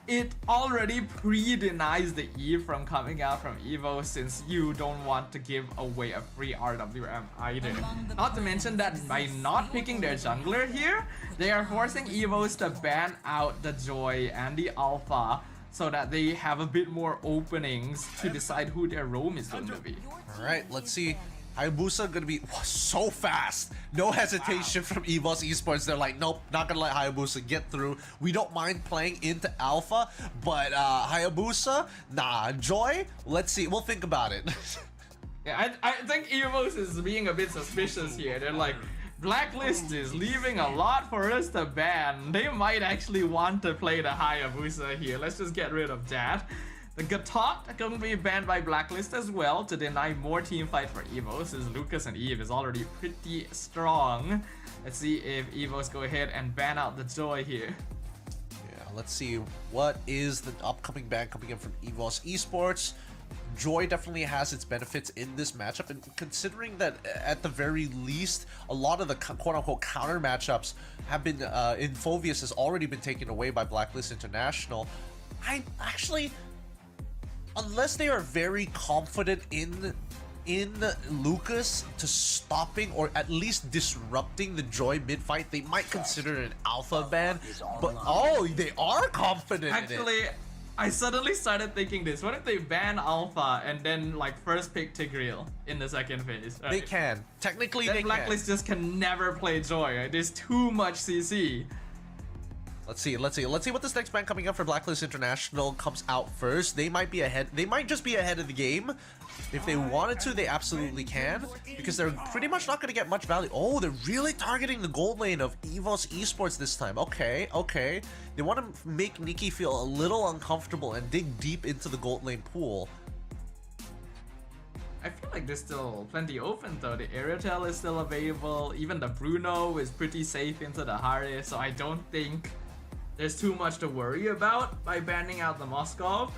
it already pre-denies the Eve from coming out from Evo, since you don't want to give away a free RWM either. Not to mention that by not picking their jungler here, they are forcing Evos to ban out the Joy and the Alpha so that they have a bit more openings to decide who their roam is going to be. Alright, let's see. Hayabusa gonna be so fast. No hesitation from EVOS Esports. They're like, nope, not gonna let Hayabusa get through. We don't mind playing into Alpha, but Hayabusa, nah. Joy, let's see. We'll think about it. Yeah, I think EVOS is being a bit suspicious here. They're like, Blacklist is leaving a lot for us to ban. They might actually want to play the Hayabusa here. Let's just get rid of that. The Gatot going to be banned by Blacklist as well to deny more team fight for EVOS, as Lucas and Eve is already pretty strong. Let's see if EVOS go ahead and ban out the Joy here. Yeah, let's see what is the upcoming ban coming in from EVOS Esports. Joy definitely has its benefits in this matchup, and considering that at the very least a lot of the quote-unquote counter matchups have been in Phobius has already been taken away by Blacklist International, I actually, unless they are very confident in Lucas to stopping or at least disrupting the Joy mid-fight, they might consider an alpha ban. But oh, they are confident actually in it. I suddenly started thinking this. What if they ban Alpha and then like first pick Tigreal in the second phase? Right? They can. Technically then they Blacklist just can never play Joy. Right? There's too much CC. Let's see what this next ban coming up for Blacklist International comes out first. They might be ahead. They might just be ahead of the game. If they wanted to, they absolutely can, because they're pretty much not going to get much value. Oh, they're really targeting the gold lane of EVOS Esports this time. Okay. They want to make Nikki feel a little uncomfortable and dig deep into the gold lane pool. I feel like there's still plenty open though. The Aerotel is still available. Even the Bruno is pretty safe into the Harry, so I don't think there's too much to worry about by banning out the Moskov.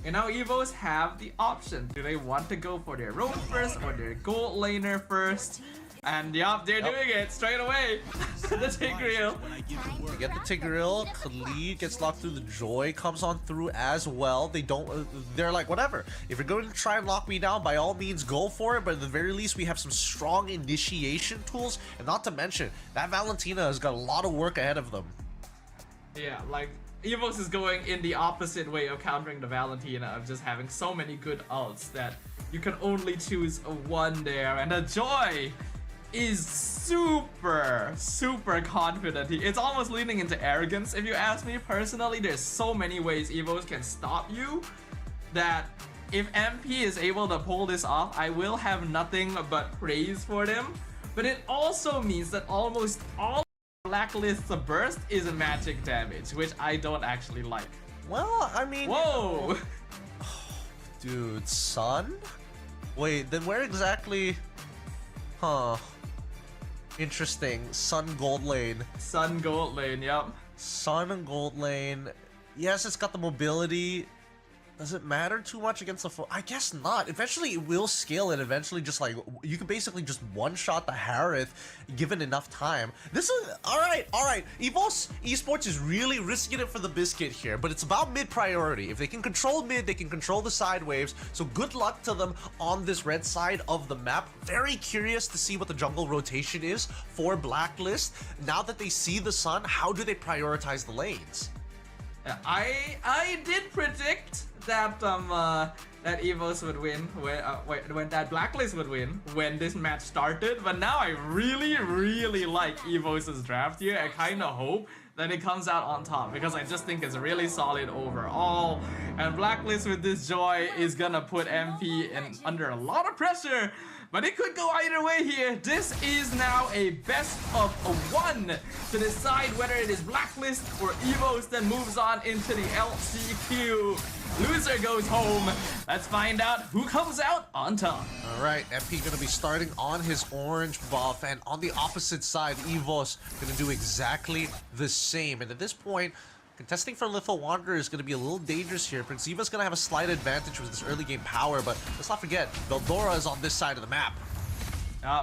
And now Evos have the option. Do they want to go for their roam first or their gold laner first? And yup, they're doing it straight away. The Tigreal. They get the Tigreal. Khalid gets locked through. The Joy comes on through as well. They're like, whatever. If you're going to try and lock me down, by all means, go for it. But at the very least, we have some strong initiation tools. And not to mention, that Valentina has got a lot of work ahead of them. Yeah, like, Evos is going in the opposite way of countering the Valentina, of just having so many good ults that you can only choose one there. And the Joy is super confident. It's almost leaning into arrogance, if you ask me personally. There's so many ways Evos can stop you that if MP is able to pull this off, I will have nothing but praise for them. But it also means that almost all Blacklist's burst is a magic damage, which I don't actually like. Well, I mean... Whoa! Dude, Sun? Wait, then where exactly... Huh. Interesting. Sun Gold Lane. Sun Gold Lane, yep. Sun and Gold Lane. Yes, it's got the mobility. Does it matter too much against the I guess not. Eventually it will scale, and eventually just like you can basically just one-shot the Harith given enough time. This is alright. Evos Esports is really risking it for the biscuit here, but it's about mid priority. If they can control mid, they can control the side waves. So good luck to them on this red side of the map. Very curious to see what the jungle rotation is for Blacklist. Now that they see the sun, how do they prioritize the lanes? I did predict that that Evos would win when that Blacklist would win when this match started, but now I really like Evos' draft here. I kind of hope that it comes out on top because I just think it's really solid overall, and Blacklist with this Joy is gonna put MP under a lot of pressure. But it could go either way here. This is now a best of one to decide whether it is Blacklist or Evos that moves on into the LCQ. Loser goes home. Let's find out who comes out on top. All right, MP gonna be starting on his orange buff, and on the opposite side, Evos gonna do exactly the same. And at this point, contesting for Lethal Wanderer is going to be a little dangerous here. Prexiva's going to have a slight advantage with this early game power, but let's not forget, Veldora is on this side of the map.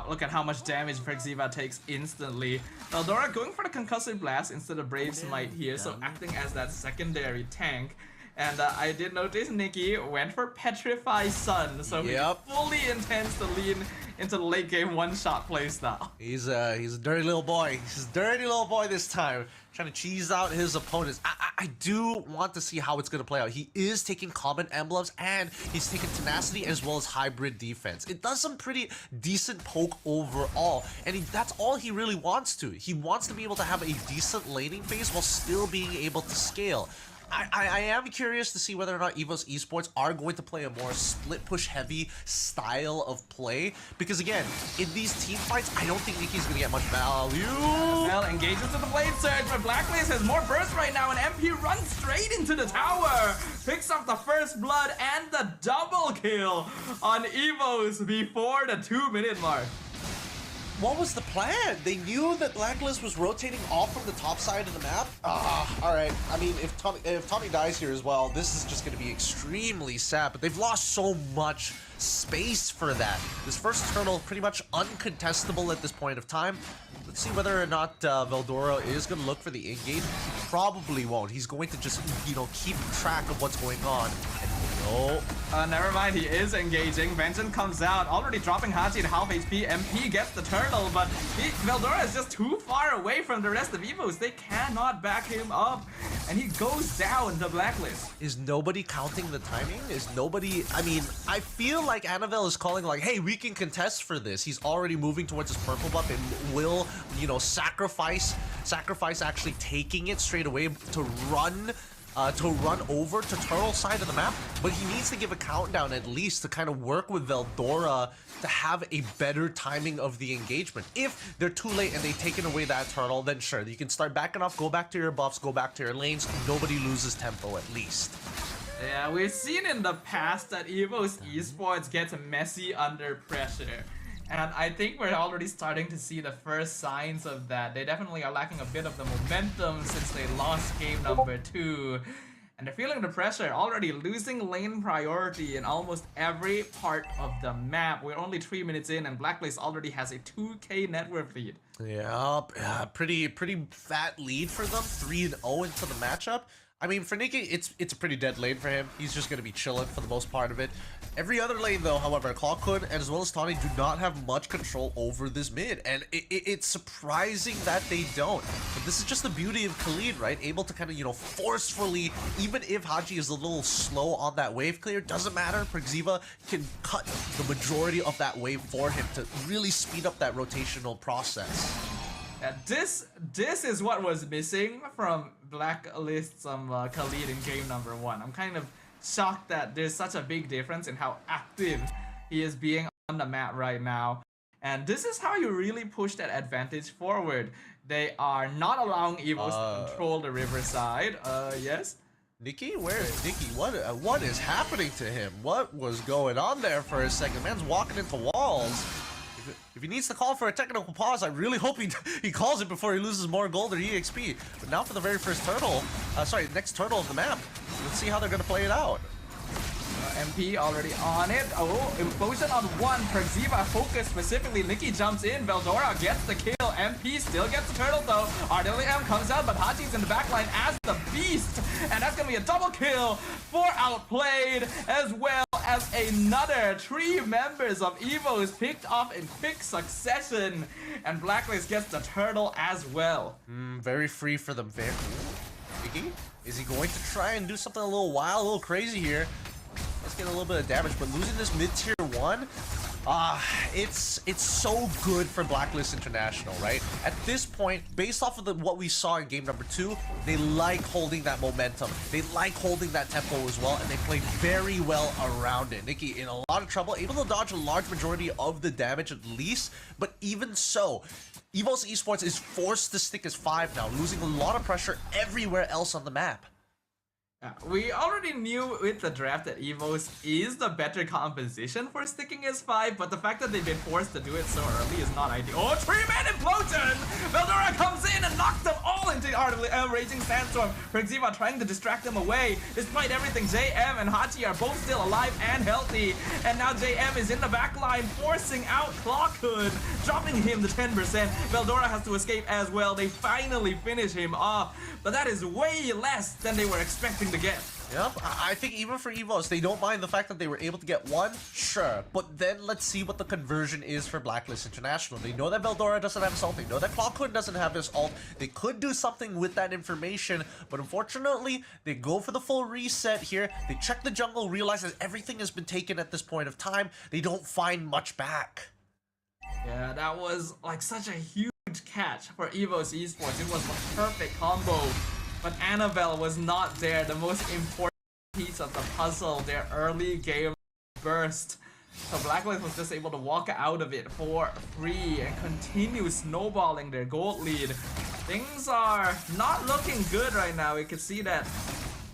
Look at how much damage Prexiva takes instantly. Veldora going for the Concussive Blast instead of Brave Smite here, so acting as that secondary tank. And I did notice Nikki went for Petrify Sun, so he fully intends to lean into the late game one-shot playstyle. He's a dirty little boy. He's a dirty little boy this time, trying to cheese out his opponents. I do want to see how it's going to play out. He is taking common emblems, and he's taking tenacity as well as hybrid defense. It does some pretty decent poke overall, and that's all he really wants to. He wants to be able to have a decent laning phase while still being able to scale. I am curious to see whether or not Evos Esports are going to play a more split push heavy style of play, because again, in these team fights, I don't think Nikki's going to get much value. Well, engages with the Blade Surge, but Blacklist has more burst right now, and MP runs straight into the tower, picks up the first blood and the double kill on Evos before the 2-minute mark. What was the plan? They knew that Blacklist was rotating off from the top side of the map? Alright. I mean, if Tommy dies here as well, this is just going to be extremely sad, but they've lost so much space for that. This first turtle pretty much uncontestable at this point of time. Let's see whether or not Veldora is going to look for the engage. He probably won't. He's going to just, you know, keep track of what's going on. And never mind, he is engaging. Vengeance comes out, already dropping Hachi to half HP. MP gets the turtle, but Veldora is just too far away from the rest of Evos. They cannot back him up, and he goes down the Blacklist. Is nobody counting the timing? Is nobody... I mean, I feel like Annabelle is calling like, hey, we can contest for this. He's already moving towards his purple buff and will, you know, sacrifice actually taking it straight away to run over to Turtle's side of the map, but he needs to give a countdown at least to kind of work with Veldora to have a better timing of the engagement. If they're too late and they've taken away that Turtle, then sure, you can start backing off, go back to your buffs, go back to your lanes. Nobody loses tempo at least. Yeah, we've seen in the past that Evo's esports gets messy under pressure. And I think we're already starting to see the first signs of that. They definitely are lacking a bit of the momentum since they lost game number 2. And they're feeling the pressure, already losing lane priority in almost every part of the map. We're only 3 minutes in and Blacklist already has a 2k net worth lead. Yeah, pretty fat lead for them. 3-0 into the matchup. I mean, for Nikki, it's a pretty dead lane for him. He's just going to be chilling for the most part of it. Every other lane, though, however, Clockhood and as well as Tawny do not have much control over this mid. And it's surprising that they don't. But this is just the beauty of Khalid, right? Able to kind of, you know, forcefully, even if Haji is a little slow on that wave clear, doesn't matter. Perxiva can cut the majority of that wave for him to really speed up that rotational process. Yeah, this is what was missing from Blacklist's Khalid in game number 1. I'm kind of shocked that there's such a big difference in how active he is being on the map right now. And this is how you really push that advantage forward. They are not allowing Evos to control the riverside. Yes? Nikki? Where is Nikki? What is happening to him? What was going on there for a second? Man's walking into walls. If he needs to call for a technical pause, I really hope he calls it before he loses more gold or EXP. But now for the very first turtle, next turtle of the map. Let's see how they're going to play it out. MP already on it. Oh, implosion on 1. Perxiva focus specifically. Nikki jumps in. Veldora gets the kill. MP still gets the turtle though. RWM comes out, but Haji's in the backline as the beast. And that's going to be a double kill for Outplayed, as well as another 3 members of Evo is picked off in quick succession. And Blacklist gets the turtle as well. Very free for them. Nikki? Is he going to try and do something a little wild, a little crazy here? Let's get a little bit of damage, but losing this mid-tier 1, it's so good for Blacklist International, right? At this point, based off of what we saw in game number 2, they like holding that momentum. They like holding that tempo as well, and they play very well around it. Nikki in a lot of trouble, able to dodge a large majority of the damage at least, but even so, Evo's Esports is forced to stick as 5 now, losing a lot of pressure everywhere else on the map. We already knew with the draft that Evos is the better composition for sticking as 5, but the fact that they've been forced to do it so early is not ideal. Oh, 3-man implosion! Veldora comes in and knocks them all into RWM Raging Sandstorm. Perxiva trying to distract them away. Despite everything, JM and Hachi are both still alive and healthy. And now JM is in the back line, forcing out Clockhood, dropping him to 10%. Veldora has to escape as well. They finally finish him off, but that is way less than they were expecting to get. Yep, I think even for Evos, they don't mind the fact that they were able to get 1, sure, but then let's see what the conversion is for Blacklist International. They know that Veldora doesn't have his ult, they know that Clockhood doesn't have his ult, they could do something with that information, but unfortunately, they go for the full reset here, they check the jungle, realize that everything has been taken at this point of time, they don't find much back. Yeah, that was like such a huge catch for Evo's Esports. It was the perfect combo. But Annabelle was not there, the most important piece of the puzzle, their early game burst. So Blacklist was just able to walk out of it for free and continue snowballing their gold lead. Things are not looking good right now. We can see that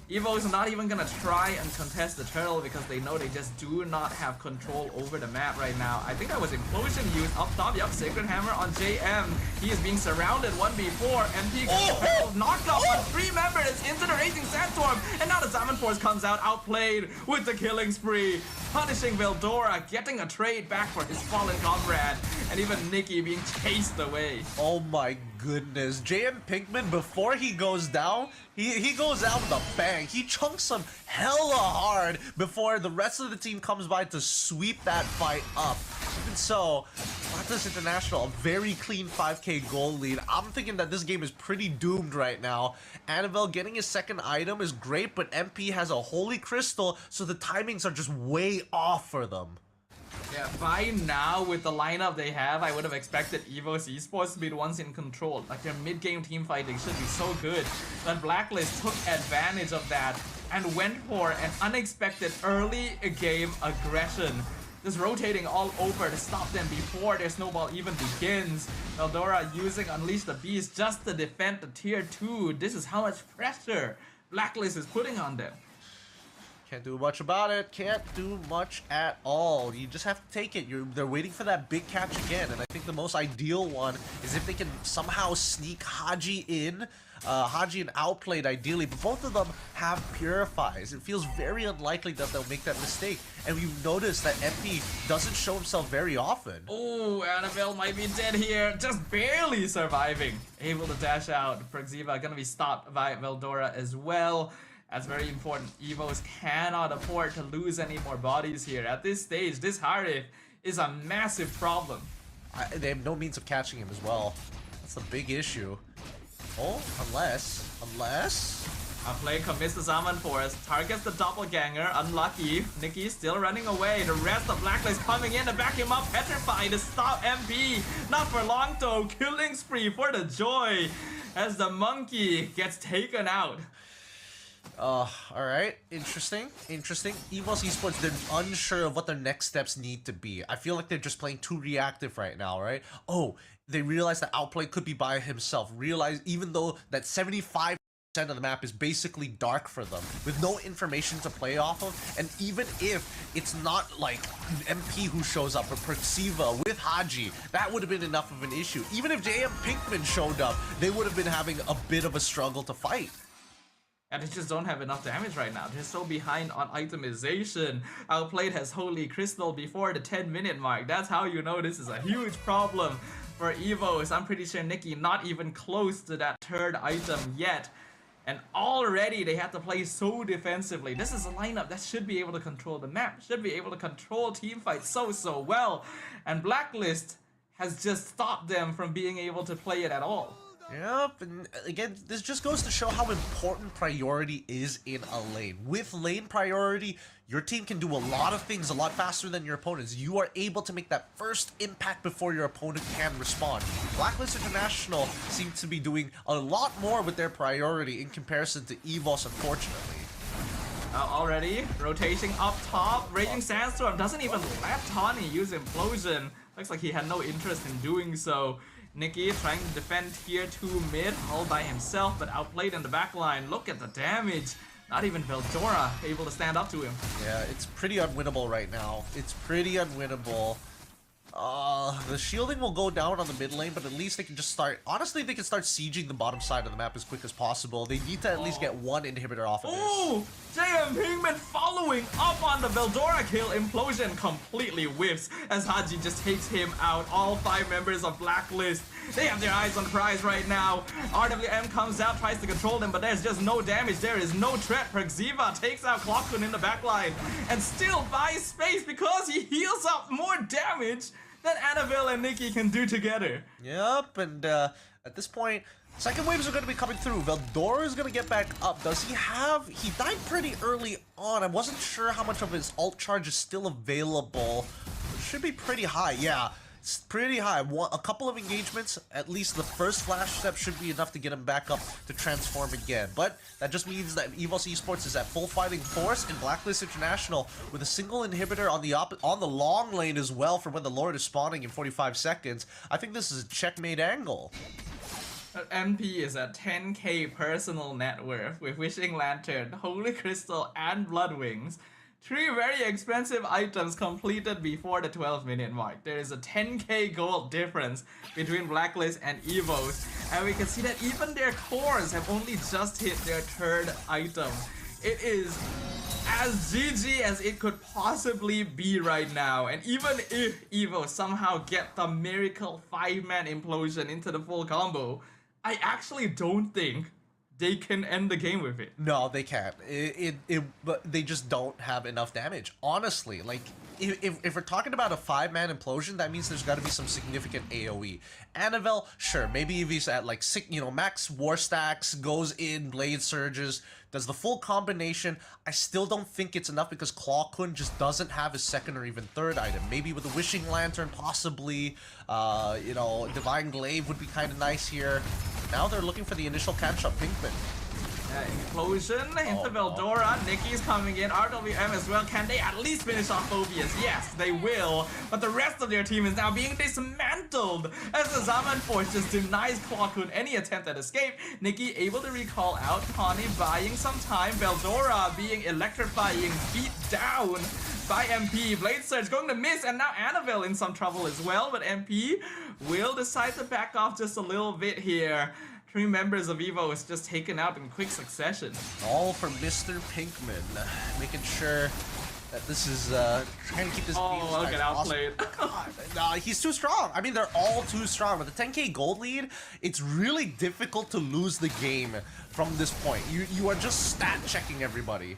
Evo is not even gonna try and contest the turtle because they know they just do not have control over the map right now. I think that was Implosion used up top. Yup, Sacred Hammer on JM. He is being surrounded 1v4. MP gets knocked off on 3 members into the Raging Sandstorm. And now the Diamond Force comes out, Outplayed with the killing spree. Punishing Veldora, getting a trade back for his fallen comrade. And even Nikki being chased away. Oh my goodness. JM Pinkman, before he goes down, he goes out with a bang. He chunks him hella hard before the rest of the team comes by to sweep that fight up. Even so, Blacklist International, a very clean 5k gold lead. I'm thinking that this game is pretty doomed right now. Annabelle getting his second item is great, but MP has a Holy Crystal, so the timings are just way off for them. Yeah, by now, with the lineup they have, I would have expected Evo's Esports to be the ones in control. Like, their mid-game team fighting should be so good. But Blacklist took advantage of that and went for an unexpected early game aggression. Just rotating all over to stop them before their snowball even begins. Veldora using Unleash the Beast just to defend the tier 2. This is how much pressure Blacklist is putting on them. Can't do much about it. Can't do much at all. You just have to take it. They're waiting for that big catch again, and I think the most ideal one is if they can somehow sneak Haji in. Haji and Outplayed ideally, but both of them have Purifies. It feels very unlikely that they'll make that mistake. And we've noticed that MP doesn't show himself very often. Oh, Annabelle might be dead here. Just barely surviving. Able to dash out. Perxiva gonna be stopped by Veldora as well. That's very important. Evos cannot afford to lose any more bodies here. At this stage, this Harif is a massive problem. They have no means of catching him as well. That's the big issue. Oh, unless... Outplayed commits the Zaman Force, targets the doppelganger, unlucky. Nikki still running away, the rest of Blacklist coming in to back him up, petrified to stop MP. Not for long though, killing spree for the Joy as the monkey gets taken out. Alright, interesting. EVOS Esports, they're unsure of what their next steps need to be. I feel like they're just playing too reactive right now, right? Oh, they realize that Outplay could be by himself. Realize even though that 75% of the map is basically dark for them, with no information to play off of, and even if it's not like MP who shows up or Perxiva with Haji, that would have been enough of an issue. Even if JM Pinkman showed up, they would have been having a bit of a struggle to fight. And they just don't have enough damage right now. They're so behind on itemization. Outplayed has Holy Crystal before the 10-minute mark. That's how you know this is a huge problem for EVOs. I'm pretty sure Nikki not even close to that third item yet. And already they have to play so defensively. This is a lineup that should be able to control the map, should be able to control teamfights so well. And Blacklist has just stopped them from being able to play it at all. Yep, and again, this just goes to show how important priority is in a lane. With lane priority, your team can do a lot of things a lot faster than your opponents. You are able to make that first impact before your opponent can respond. Blacklist International seems to be doing a lot more with their priority in comparison to EVOS, unfortunately. Already, rotating up top, Raging Sandstorm doesn't even let Tawny use Implosion. Looks like he had no interest in doing so. Nikki trying to defend tier 2 mid all by himself, but outplayed in the backline. Look at the damage. Not even Veldora able to stand up to him. Yeah, it's pretty unwinnable right now. It's pretty unwinnable. The shielding will go down on the mid lane, but at least they can just start... Honestly, they can start sieging the bottom side of the map as quick as possible. They need to at least get one inhibitor off of this. Ooh! JM Pinkman following up on the Veldora kill. Implosion completely whiffs as Haji just takes him out. All 5 members of Blacklist, they have their eyes on the prize right now. RWM comes out, tries to control them, but there's just no damage. There is no threat. Perxiva takes out Clockun in the backline and still buys space because he heals up more damage than Annabelle and Nikki can do together. Yep, and at this point, second waves are going to be coming through. Veldora is going to get back up. Does he have... He died pretty early on. I wasn't sure how much of his ult charge is still available. It should be pretty high, yeah. It's pretty high. A couple of engagements, at least the first flash step should be enough to get him back up to transform again. But that just means that EVOS Esports is at full fighting force, and Blacklist International with a single inhibitor on the long lane as well for when the Lord is spawning in 45 seconds. I think this is a checkmate angle. MP is at 10k personal net worth with Wishing Lantern, Holy Crystal, and Blood Wings. 3 very expensive items completed before the 12-minute mark. There is a 10k gold difference between Blacklist and EVOs, and we can see that even their cores have only just hit their 3rd item. It is as GG as it could possibly be right now, and even if EVO somehow get the miracle 5-man implosion into the full combo, I actually don't think they can end the game with it. No, they can't. But they just don't have enough damage. Honestly, like, if we're talking about a 5-man implosion, that means there's got to be some significant AoE. Annabelle, sure, maybe if he's at like 6, max war stacks, goes in, blade surges, does the full combination. I still don't think it's enough because Clockun just doesn't have his 2nd or even 3rd item. Maybe with a Wishing Lantern, possibly. Divine Glaive would be kind of nice here. Now they're looking for the initial catch-up. Pinkman. Implosion into Veldora. Nicki's coming in. RWM as well. Can they at least finish off Phobius? Yes, they will. But the rest of their team is now being dismantled as the Zaman Force just denies Clockhood any attempt at escape. Nicki able to recall out. Connie buying some time. Veldora being electrifying, beat down by MP. Blade Surge going to miss, and now Annabelle in some trouble as well. But MP will decide to back off just a little bit here. 3 members of EVO is just taken out in quick succession. All for Mr. Pinkman, making sure that this is trying to keep this. Oh, look at outplayed. No, he's too strong. I mean, they're all too strong. With the 10k gold lead, it's really difficult to lose the game from this point. You are just stat checking everybody.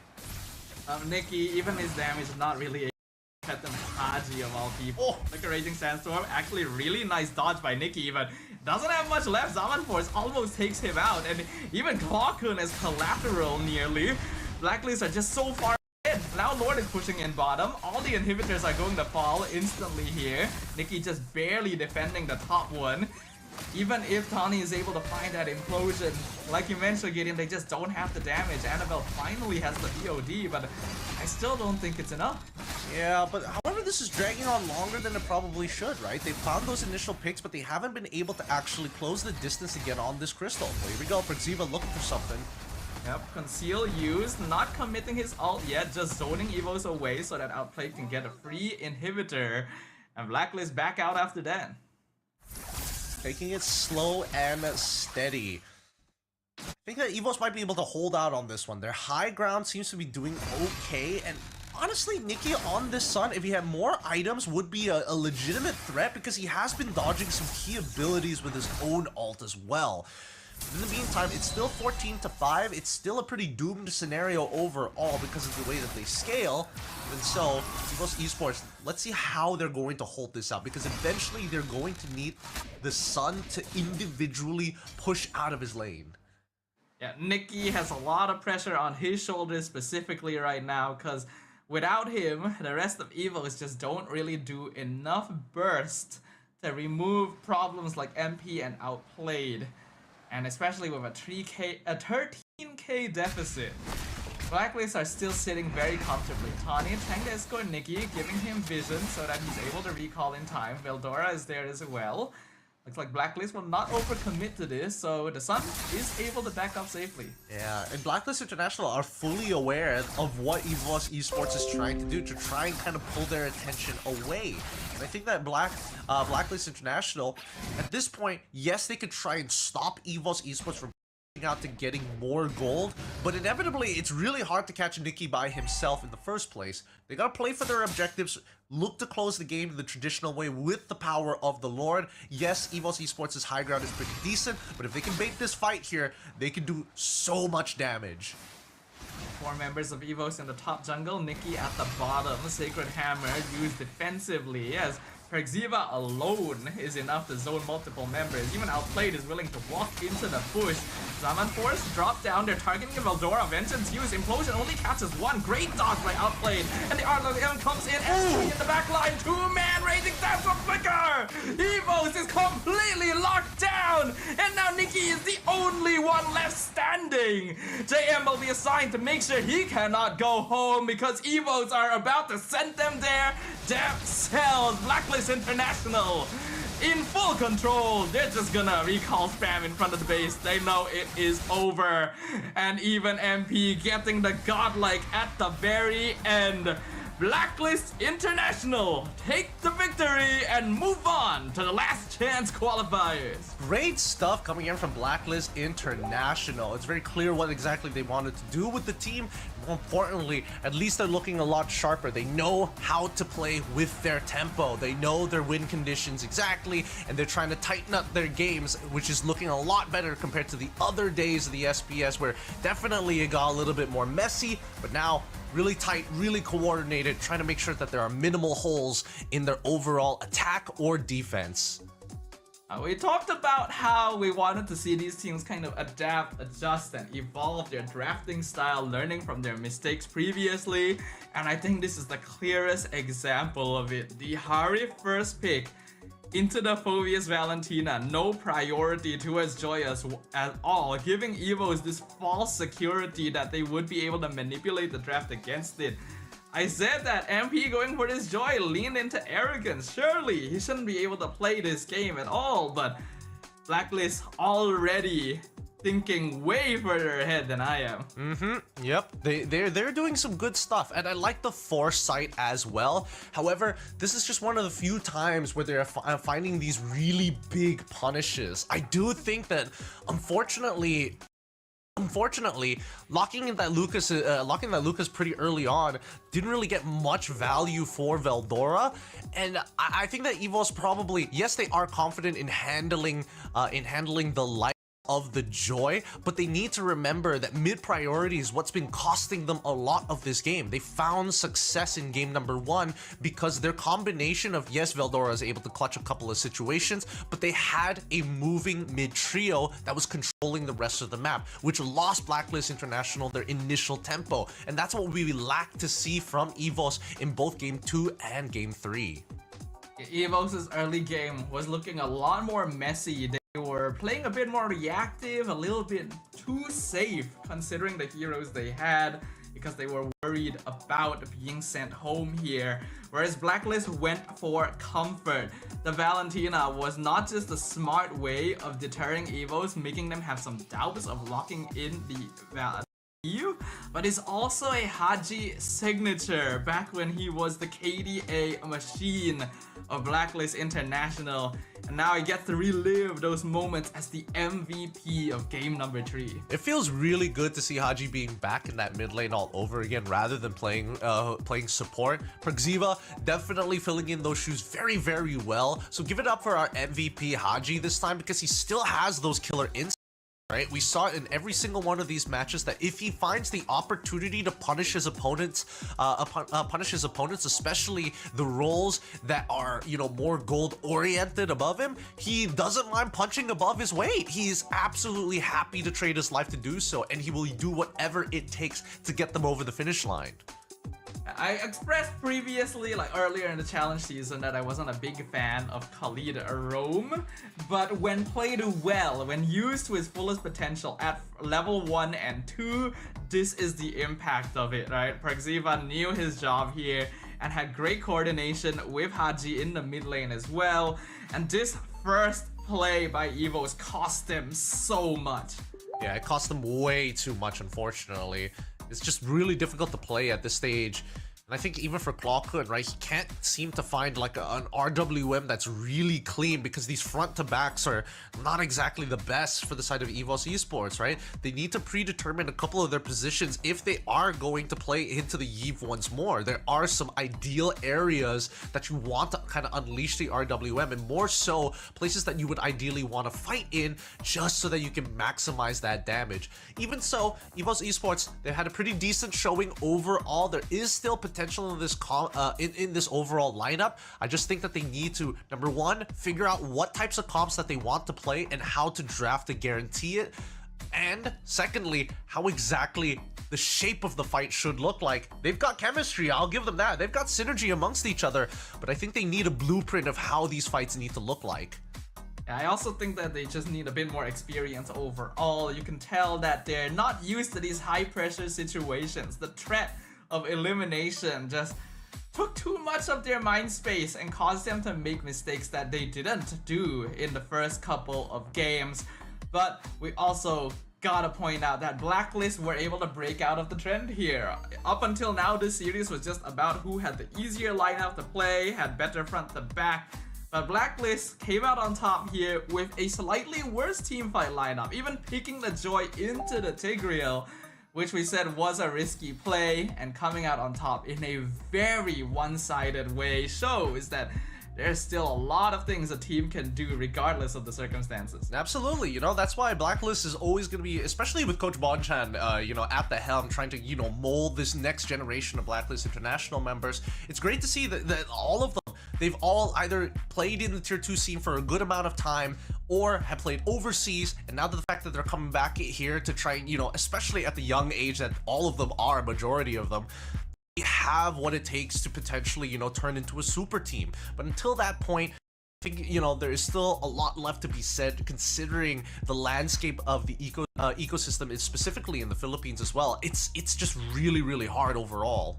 Nicki, even his damage is not really able to cut them Haji of all people. Oh. Look at Raging Sandstorm. Actually, really nice dodge by Nicki, but doesn't have much left. Zaman Force almost takes him out, and even Clockhood as collateral nearly. Blacklist are just so far ahead. Now Lord is pushing in bottom. All the inhibitors are going to fall instantly here. Nicki just barely defending the top one. Even if Tawny is able to find that implosion, like you mentioned, Gideon, they just don't have the damage. Annabelle finally has the VOD, but I still don't think it's enough. Yeah, but however, this is dragging on longer than it probably should, right? They found those initial picks, but they haven't been able to actually close the distance again on this crystal. Well, here we go, Perziva looking for something. Yep, Conceal used, not committing his ult yet, just zoning Evos away so that Outplay can get a free inhibitor. And Blacklist back out after that. Taking it slow and steady. I think that EVOS might be able to hold out on this one. Their high ground seems to be doing okay, and honestly, Nicki on this Sun, if he had more items, would be a legitimate threat because he has been dodging some key abilities with his own ult as well. In the meantime, it's still 14-5. It's still a pretty doomed scenario overall because of the way that they scale. And so, EVOS Esports, let's see how they're going to hold this out, because eventually they're going to need the Sun to individually push out of his lane. Yeah, Nicki has a lot of pressure on his shoulders specifically right now, because without him, the rest of EVOs just don't really do enough burst to remove problems like MP and Outplayed. And especially with a 13k deficit. Blacklist are still sitting very comfortably. Tawny trying to escort Nicki, giving him vision so that he's able to recall in time. Veldora is there as well. Looks like Blacklist will not overcommit to this, so the Sun is able to back up safely. Yeah, and Blacklist International are fully aware of what EVOS Esports is trying to do to try and kind of pull their attention away. And I think that Blacklist International, at this point, yes, they could try and stop EVOS Esports from out to getting more gold, but inevitably it's really hard to catch Nicki by himself in the first place. They gotta play for their objectives, look to close the game the traditional way with the power of the Lord. Yes, EVOS Esports' high ground is pretty decent, but if they can bait this fight here, they can do so much damage. 4 members of EVOS in the top jungle, Nicki at the bottom. Sacred Hammer used defensively as Perziva alone is enough to zone multiple members. Even Outplayed is willing to walk into the push. Zaman Force drop down. They're targeting Veldora. Vengeance use. Implosion only catches 1. Great dodge by Outplayed. And the RWM comes in and 3 in the back line. 2-man Raging Sandstorm flicker. EVOS is completely locked down. And now Nicki is the only one left standing. JM will be assigned to make sure he cannot go home because EVOS are about to send them there themselves. Blacklist International in full control. They're just gonna recall spam in front of the base. They know it is over. And even MP getting the godlike at the very end. Blacklist International take the victory and move on to the last chance qualifiers. Great stuff coming in from Blacklist International. It's very clear what exactly they wanted to do with the team. More importantly, at least they're looking a lot sharper. They know how to play with their tempo. They know their win conditions exactly, and they're trying to tighten up their games, which is looking a lot better compared to the other days of the SPS, where definitely it got a little bit more messy, but now really tight, really coordinated, trying to make sure that there are minimal holes in their overall attack or defense. We talked about how we wanted to see these teams kind of adapt, adjust, and evolve their drafting style, learning from their mistakes previously, and I think this is the clearest example of it. The Hari first pick into the Phobius Valentina, no priority towards Joyous at all, giving Evos this false security that they would be able to manipulate the draft against it. I said that MP going for this Joy leaned into arrogance. Surely he shouldn't be able to play this game at all, but Blacklist already thinking way further ahead than I am. Yep, they're doing some good stuff, and I like the foresight as well. However, this is just one of the few times where they're finding these really big punishes. I do think that, unfortunately, locking in that Lucas pretty early on didn't really get much value for Veldora, and I think that Evo's probably, yes, they are confident in handling the light of the Joy, but they need to remember that mid priority is what's been costing them a lot of this game. They found success in game number 1 because their combination of, yes, Veldora is able to clutch a couple of situations, but they had a moving mid trio that was controlling the rest of the map, which lost Blacklist International their initial tempo, and that's what we lack to see from Evos in both game 2 and game 3. Evos' early game was looking a lot more messy. They were playing a bit more reactive, a little bit too safe considering the heroes they had, because they were worried about being sent home here. Whereas Blacklist went for comfort. The Valentina was not just a smart way of deterring Evos, making them have some doubts of locking in the Valentina, but it's also a Haji signature back when he was the KDA machine of Blacklist International, and now he gets to relive those moments as the MVP of game number 3. It feels really good to see Haji being back in that mid lane all over again rather than playing support. Perxiva definitely filling in those shoes very, very well. So give it up for our MVP Haji this time, because he still has those killer instincts. Right, we saw in every single one of these matches that if he finds the opportunity to punish his opponents, especially the roles that are, you know, more gold oriented above him, he doesn't mind punching above his weight. He's absolutely happy to trade his life to do so, and he will do whatever it takes to get them over the finish line. I expressed previously, like earlier in the challenge season, that I wasn't a big fan of Khalid Rome, but when played well, when used to his fullest potential at level 1 and 2, this is the impact of it, right? Perxiva knew his job here and had great coordination with Haji in the mid lane as well, and this first play by Evos cost them so much. Yeah, it cost them way too much, unfortunately. It's just really difficult to play at this stage. And I think even for Clawkun, right, he can't seem to find like an RWM that's really clean, because these front to backs are not exactly the best for the side of EVOS Esports, right? They need to predetermine a couple of their positions if they are going to play into the Eve once more. There are some ideal areas that you want to kind of unleash the RWM, and more so places that you would ideally want to fight in just so that you can maximize that damage. Even so, EVOS Esports, they had a pretty decent showing overall. There is still potential in this in this overall lineup. I just think that they need to, number one, figure out what types of comps that they want to play and how to draft to guarantee it. And secondly, how exactly the shape of the fight should look like. They've got chemistry, I'll give them that. They've got synergy amongst each other, but I think they need a blueprint of how these fights need to look like. I also think that they just need a bit more experience overall. You can tell that they're not used to these high pressure situations. The threat of elimination just took too much of their mind space and caused them to make mistakes that they didn't do in the first couple of games. But we also gotta point out that Blacklist were able to break out of the trend here. Up until now, this series was just about who had the easier lineup to play, had better front to back. But Blacklist came out on top here with a slightly worse teamfight lineup, even picking the Joy into the Tigreal, which we said was a risky play, and coming out on top in a very one-sided way shows that there's still a lot of things a team can do regardless of the circumstances. Absolutely, you know, that's why Blacklist is always going to be, especially with Coach Bonchan, you know, at the helm, trying to, you know, mold this next generation of Blacklist International members. It's great to see that all of them, they've all either played in the Tier 2 scene for a good amount of time or have played overseas, and now the fact that they're coming back here to try and, you know, especially at the young age that all of them are, a majority of them, have what it takes to potentially, you know, turn into a super team. But until that point, think, you know, there is still a lot left to be said considering the landscape of the ecosystem is specifically in the Philippines as well. It's just really hard overall.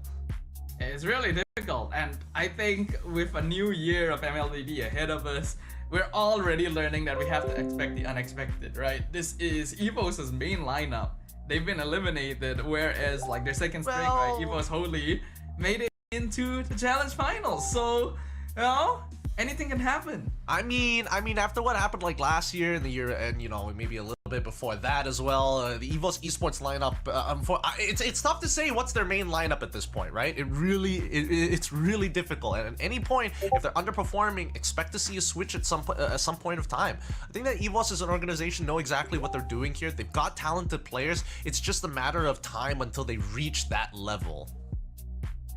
It's really difficult, and I think with a new year of MLBB ahead of us, we're already learning that we have to expect the unexpected, right? This is EVO's main lineup. They've been eliminated, whereas like their second string, right, EVO's Holy, made it into the challenge finals. So, you know, anything can happen. I mean, after what happened like last year and the year, and you know, maybe a little bit before that as well, the EVO's esports lineup, it's tough to say what's their main lineup at this point, right? It's really difficult. And at any point, if they're underperforming, expect to see a switch at some point of time. I think that EVO's as an organization know exactly what they're doing here. They've got talented players. It's just a matter of time until they reach that level.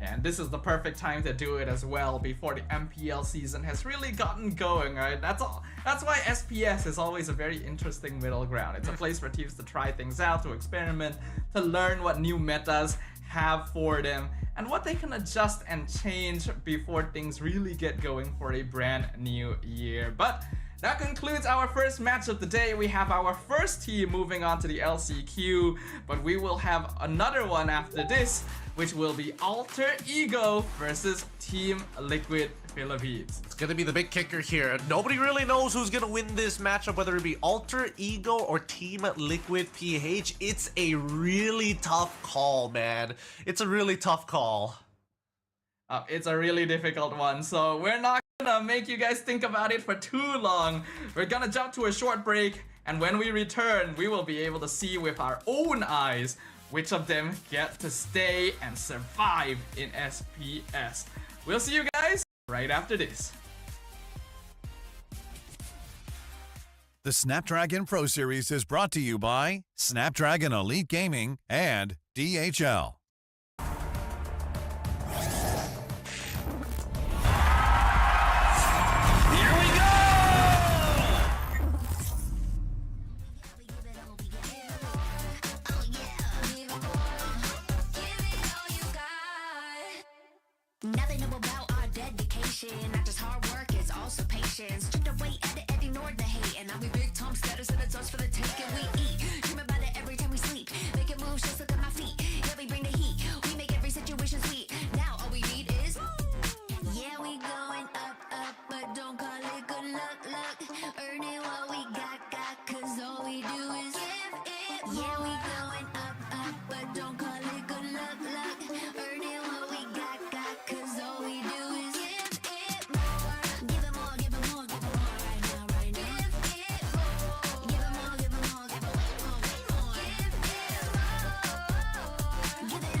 And this is the perfect time to do it as well before the MPL season has really gotten going, right? That's why SPS is always a very interesting middle ground. It's a place for teams to try things out, to experiment, to learn what new metas have for them, and what they can adjust and change before things really get going for a brand new year. But that concludes our first match of the day. We have our first team moving on to the LCQ, but we will have another one after this, which will be Alter Ego versus Team Liquid Philippines. It's gonna be the big kicker here. Nobody really knows who's gonna win this matchup, whether it be Alter Ego or Team Liquid PH. It's a really tough call, man. It's a really tough call. It's a really difficult one, so we're not gonna make you guys think about it for too long. We're gonna jump to a short break, and when we return, we will be able to see with our own eyes which of them get to stay and survive in SPS. We'll see you guys right after this. The Snapdragon Pro Series is brought to you by Snapdragon Elite Gaming and DHL. Now they know about our dedication. Not just hard work, it's also patience. Chipped away at it and ignored the hate. And now we big time status and it's us for the taking. We eat, dream about it every time we sleep. Making moves, just look at my feet. Yeah, we bring the heat. We make every situation sweet. Now all we need is, yeah, we going up, but don't call it good luck. Earning what we got, cause all we do is give it. Yeah, we going up, but don't call it good luck. Earning what we got, cause all we do is give it more. Give it more, give it more, give it more right now. Give it more. Give it more, give it more, give it way more. Give it more. Give it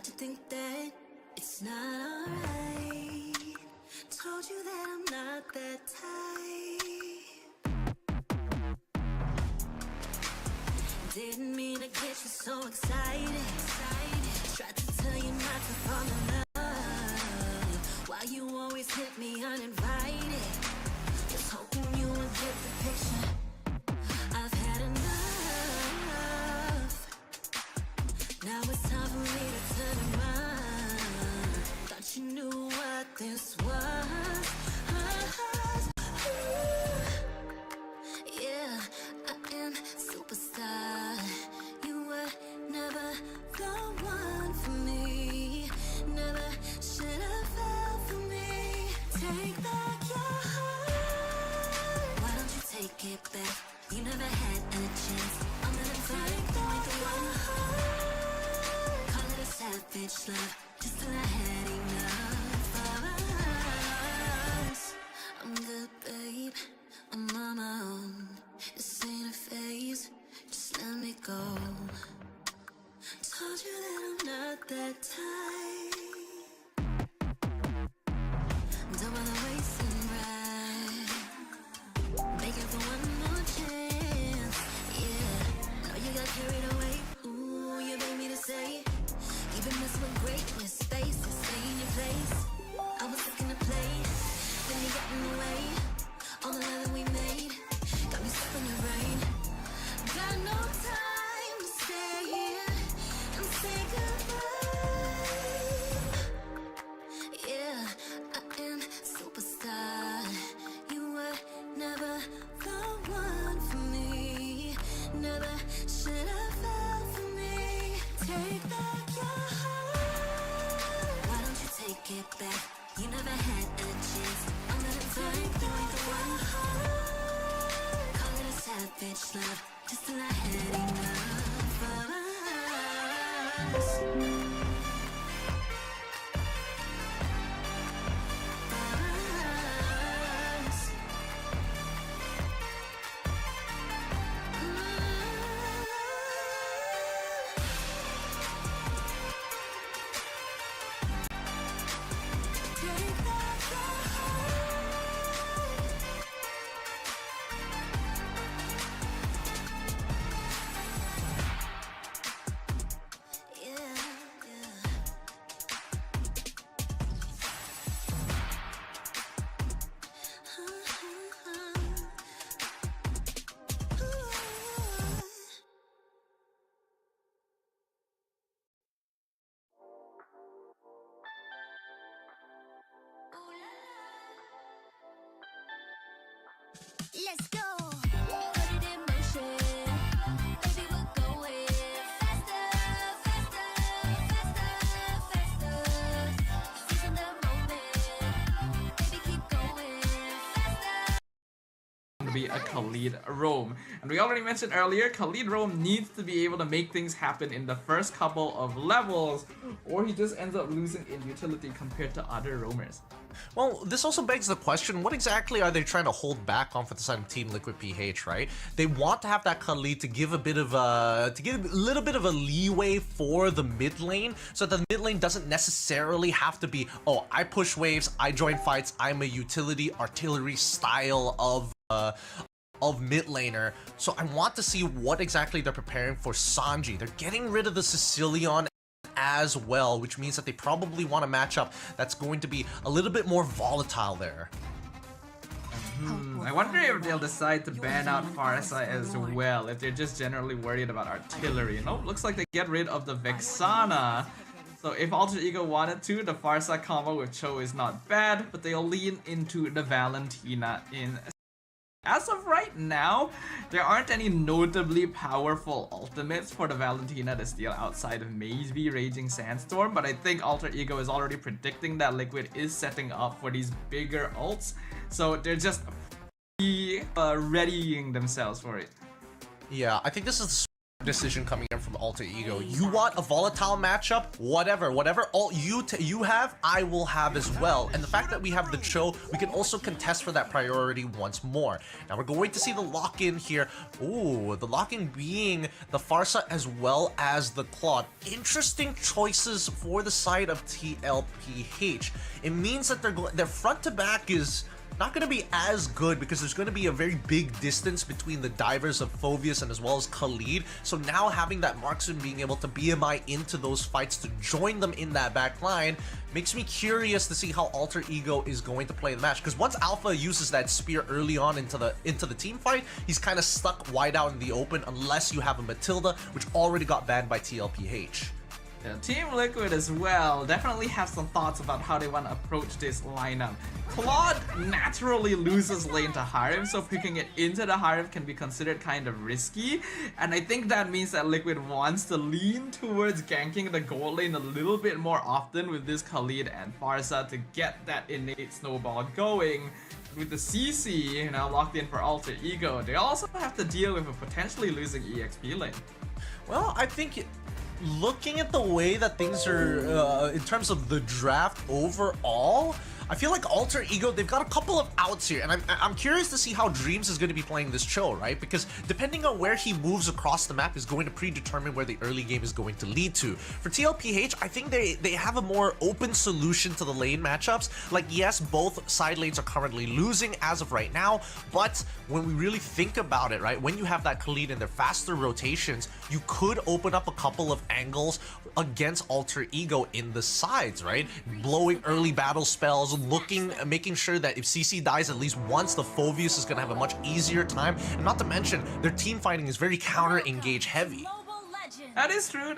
to think that it's not alright. Told you that I'm not that type. Didn't mean to get you so excited. Tried to tell you not to fall in love. Why you always hit me uninvited? Just hoping you would get the picture. I've had enough. Now it's time for me to turn around. Thought you knew what this was. Yeah, I am superstar. You were never the one for me. Never should have fell for me. Take back your heart. Why don't you take it back? You never had a chance. I'm gonna take back the one heart. Call it a savage love. Just till I had enough of us. I'm good, babe. I'm on my own. This ain't a phase. Just let me go. Told you that I'm not that type. Don't wanna waste and ride. Begging for one more chance. Yeah, know you got carried away. Ooh, you made me to say. Even messing with greatness, space to stay in your place. I was looking to play, then you got in the way. All the love that we made got me stuck in the rain. Got no time to stay here and say goodbye. Yeah, I am superstar. You were never the one for me. Never should have fell for me. Take back your heart. Why don't you take it back? You never had a chance. I'm gonna take back the one heart. Call it a savage love. Just till I had enough of us. Take back your heart. Yeah, yeah. Let's go. Put it in motion. Baby, we're going faster, faster, faster, faster. Seizing the moment. Baby, keep going faster. To be a Khalid roam. And we already mentioned earlier, Khalid roam needs to be able to make things happen in the first couple of levels, or he just ends up losing in utility compared to other roamers. Well, this also begs the question, what exactly are they trying to hold back on for the side of Team Liquid PH, right? They want to have that Khalid to give a bit of a, little bit of a leeway for the mid lane, so that the mid lane doesn't necessarily have to be, oh, I push waves, I join fights, I'm a utility artillery style of mid laner. So I want to see what exactly they're preparing for Sanji. They're getting rid of the Sicilian as well, which means that they probably want a matchup that's going to be a little bit more volatile there. I wonder if they'll decide to ban out Farsa as well, if they're just generally worried about artillery. Nope, looks like they get rid of the Vexana. So if Alter Ego wanted to, the Farsa combo with Cho is not bad, but they'll lean into the Valentina in. As of right now, there aren't any notably powerful ultimates for the Valentina to steal outside of MLBB Raging Sandstorm, but I think Alter Ego is already predicting that Liquid is setting up for these bigger ults, so they're just readying themselves for it. Yeah, I think this is the decision coming in from Alter Ego. You want a volatile matchup? Whatever ult you have, I will have as well. And the fact that we have the Cho, we can also contest for that priority once more. Now we're going to see the lock-in here. Ooh, the lock-in being the Farsa as well as the Claude. Interesting choices for the side of TLPH. It means that their front to back is not going to be as good because there's going to be a very big distance between the divers of Phoveus and as well as Khalid. So now having that marksman being able to BMI into those fights to join them in that back line makes me curious to see how Alter Ego is going to play the match. Because once Alpha uses that spear early on into the team fight, he's kind of stuck wide out in the open unless you have a Matilda, which already got banned by TLPH. Yeah, Team Liquid as well definitely have some thoughts about how they want to approach this lineup. Claude naturally loses lane to Harif, so picking it into the Harif can be considered kind of risky, and I think that means that Liquid wants to lean towards ganking the gold lane a little bit more often with this Khalid and Farsa to get that innate snowball going. With the CC, locked in for Alter Ego, they also have to deal with a potentially losing EXP lane. Well, I think looking at the way that things are in terms of the draft overall, I feel like Alter Ego, they've got a couple of outs here, and I'm curious to see how Dreams is going to be playing this Cho, right? Because depending on where he moves across the map is going to predetermine where the early game is going to lead to. For TLPH, I think they have a more open solution to the lane matchups. Like, yes, both side lanes are currently losing as of right now, but when we really think about it, right, when you have that Khalid and their faster rotations, you could open up a couple of angles against Alter Ego in the sides, right? Blowing early battle spells, making sure that if CC dies at least once, the Phoveus is going to have a much easier time. And not to mention, their team fighting is very counter-engage heavy. That is true,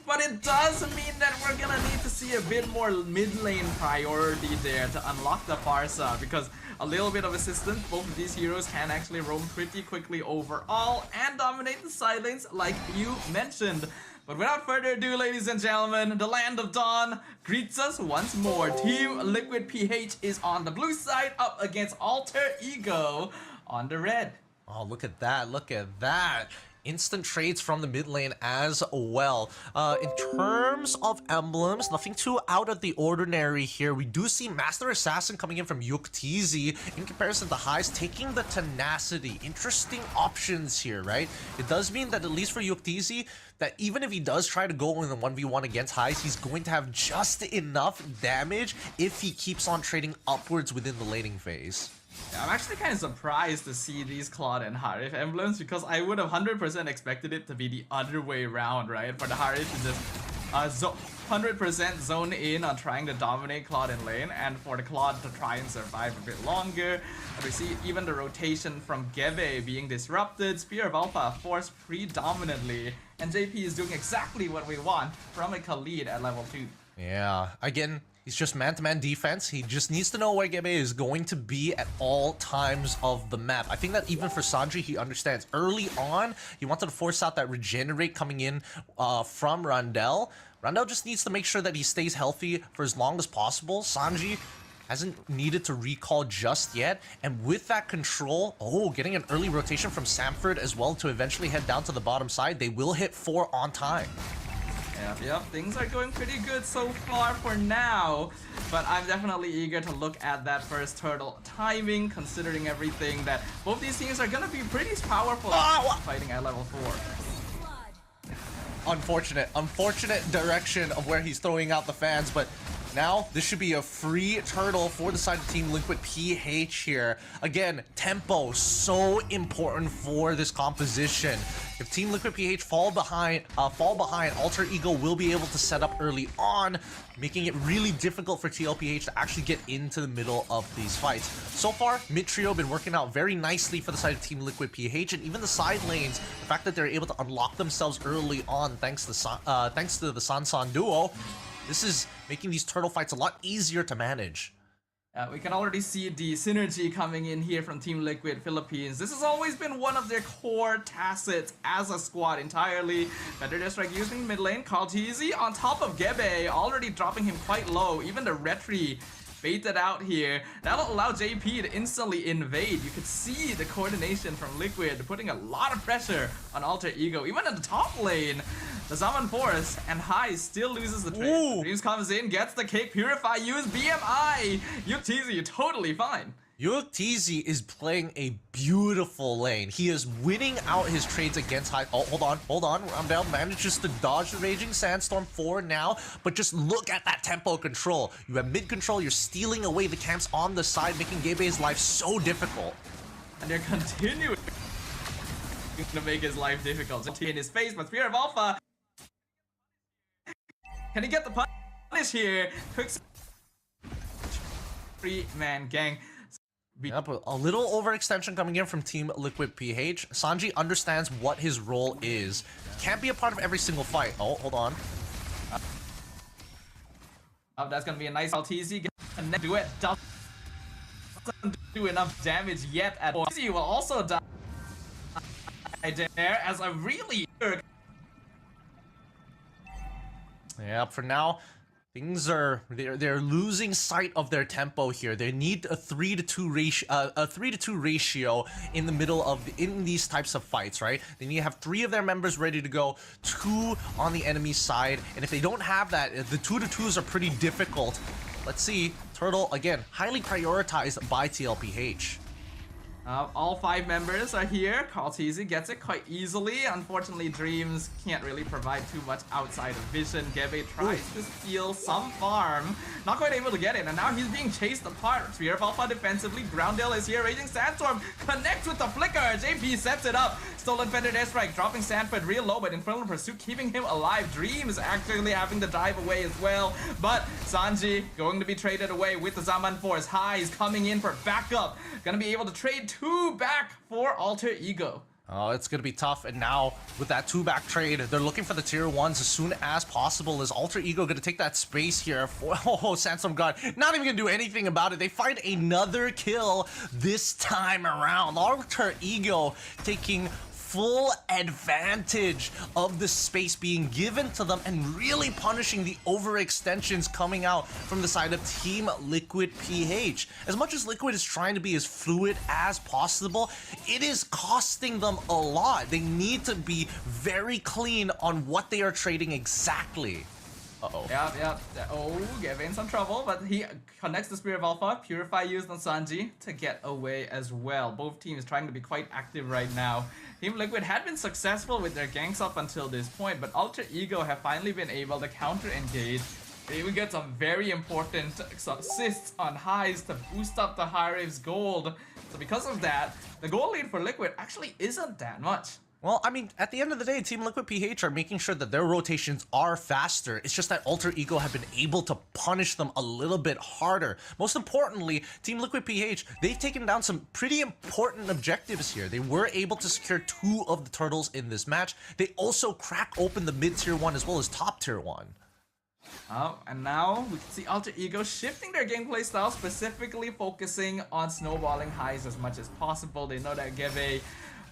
but it does mean that we're gonna need to see a bit more mid lane priority there to unlock the Farsa, because a little bit of assistance, both of these heroes can actually roam pretty quickly overall and dominate the side lanes like you mentioned. But without further ado, ladies and gentlemen, the Land of Dawn greets us once more. Team Liquid PH is on the blue side up against Alter Ego on the red. Oh, look at that. Instant trades from the mid lane as well. In terms of emblems, nothing too out of the ordinary here. We do see Master Assassin coming in from Yuktzi in comparison to Highs, taking the Tenacity. Interesting options here, right? It does mean that at least for Yuktzi, that even if he does try to go in the 1v1 against Highs, he's going to have just enough damage if he keeps on trading upwards within the laning phase. Yeah, I'm actually kind of surprised to see these Claude and Harif emblems, because I would have 100% expected it to be the other way around, right? For the Harif to just 100% zone in on trying to dominate Claude in lane, and for the Claude to try and survive a bit longer. And we see even the rotation from Gebe being disrupted, Spear of Alpha forced predominantly, and JP is doing exactly what we want from a Khalid at level 2. Yeah, again, he's just man-to-man defense. He just needs to know where Gebe is going to be at all times of the map. I think that even for Sanji, he understands. Early on, he wanted to force out that regenerate coming in from Randall. Randall just needs to make sure that he stays healthy for as long as possible. Sanji hasn't needed to recall just yet. And with that control, getting an early rotation from Samford as well to eventually head down to the bottom side. They will hit 4 on time. Yep, things are going pretty good so far for now, but I'm definitely eager to look at that first turtle timing, considering everything that both these teams are gonna be pretty powerful fighting at level 4. Unfortunate direction of where he's throwing out the fans, but now this should be a free turtle for the side of Team Liquid PH here. Again, tempo, so important for this composition. If Team Liquid PH fall behind, Alter Ego will be able to set up early on, making it really difficult for TLPH to actually get into the middle of these fights. So far, mid trio been working out very nicely for the side of Team Liquid PH, and even the side lanes, the fact that they're able to unlock themselves early on thanks to the Sansan duo, this is making these turtle fights a lot easier to manage. We can already see the synergy coming in here from Team Liquid Philippines. This has always been one of their core tacits as a squad entirely. Better just like using mid lane, Karl TZ on top of Gebe, already dropping him quite low. Even the Retri baited out here. That'll allow JP to instantly invade. You could see the coordination from Liquid putting a lot of pressure on Alter Ego. Even in the top lane, the Summon Force and High still loses the trade. Dreams comes in, gets the kick, Purify, use BMI. UTZ, you're totally fine. Yuktz is playing a beautiful lane. He is winning out his trades against High. Oh, hold on. Ramdale manages to dodge the Raging Sandstorm for now, but just look at that tempo control. You have mid control, you're stealing away the camps on the side, making Gabe's life so difficult. And they're continuing to make his life difficult. In his face, but Spear of Alpha. Can he get the punish here? Quick 3-man gang. Yeah, but a little overextension coming in from Team Liquid PH. Sanji understands what his role is. Can't be a part of every single fight. Oh, hold on. That's gonna be a nice LTZ. Do it. Doesn't do enough damage yet at all. LTZ will also die there as a really. Yeah, for now. Things are they're losing sight of their tempo here. They need a 3-to-2 ratio in the middle of in these types of fights, right? They need to have 3 of their members ready to go, 2 on the enemy side, and if they don't have that, the 2-to-2s are pretty difficult. Let's see. Turtle again, highly prioritized by TLPH. All 5 members are here. Karltzy gets it quite easily. Unfortunately, Dreams can't really provide too much outside of vision. Gebe tries to steal some farm. Not quite able to get it, and now he's being chased apart. Sphere of Alpha defensively. Groundale is here. Raging Sandstorm connects with the flicker. JP sets it up. Stolen Feathered Airstrike, dropping Sanford real low, but Infernal Pursuit keeping him alive. Dreams actually having to dive away as well. But Sanji going to be traded away with the Zaman Force. Highs coming in for backup. Gonna be able to trade 2 back for Alter Ego. Oh, it's gonna be tough, and now with that 2-back trade, they're looking for the tier 1s as soon as possible. Is Alter Ego gonna take that space here? Oh, Sandstorm God, not even gonna do anything about it. They find another kill this time around. Alter Ego taking full advantage of the space being given to them and really punishing the overextensions coming out from the side of Team Liquid PH. As much as Liquid is trying to be as fluid as possible, it is costing them a lot. They need to be very clean on what they are trading exactly. Uh-oh. Yep. Oh, Gavin in some trouble, but he connects the Spirit of Alpha. Purify used on Sanji to get away as well. Both teams trying to be quite active right now. Team Liquid had been successful with their ganks up until this point, but Alter Ego have finally been able to counter-engage. They even get some very important assists on Highs to boost up the High Rave's gold. So because of that, the gold lead for Liquid actually isn't that much. Well, I mean, at the end of the day, Team Liquid PH are making sure that their rotations are faster. It's just that Alter Ego have been able to punish them a little bit harder. Most importantly, Team Liquid PH, they've taken down some pretty important objectives here. They were able to secure 2 of the turtles in this match. They also crack open the mid-tier 1 as well as top-tier 1. And now we can see Alter Ego shifting their gameplay style, specifically focusing on snowballing Highs as much as possible. They know that Gebe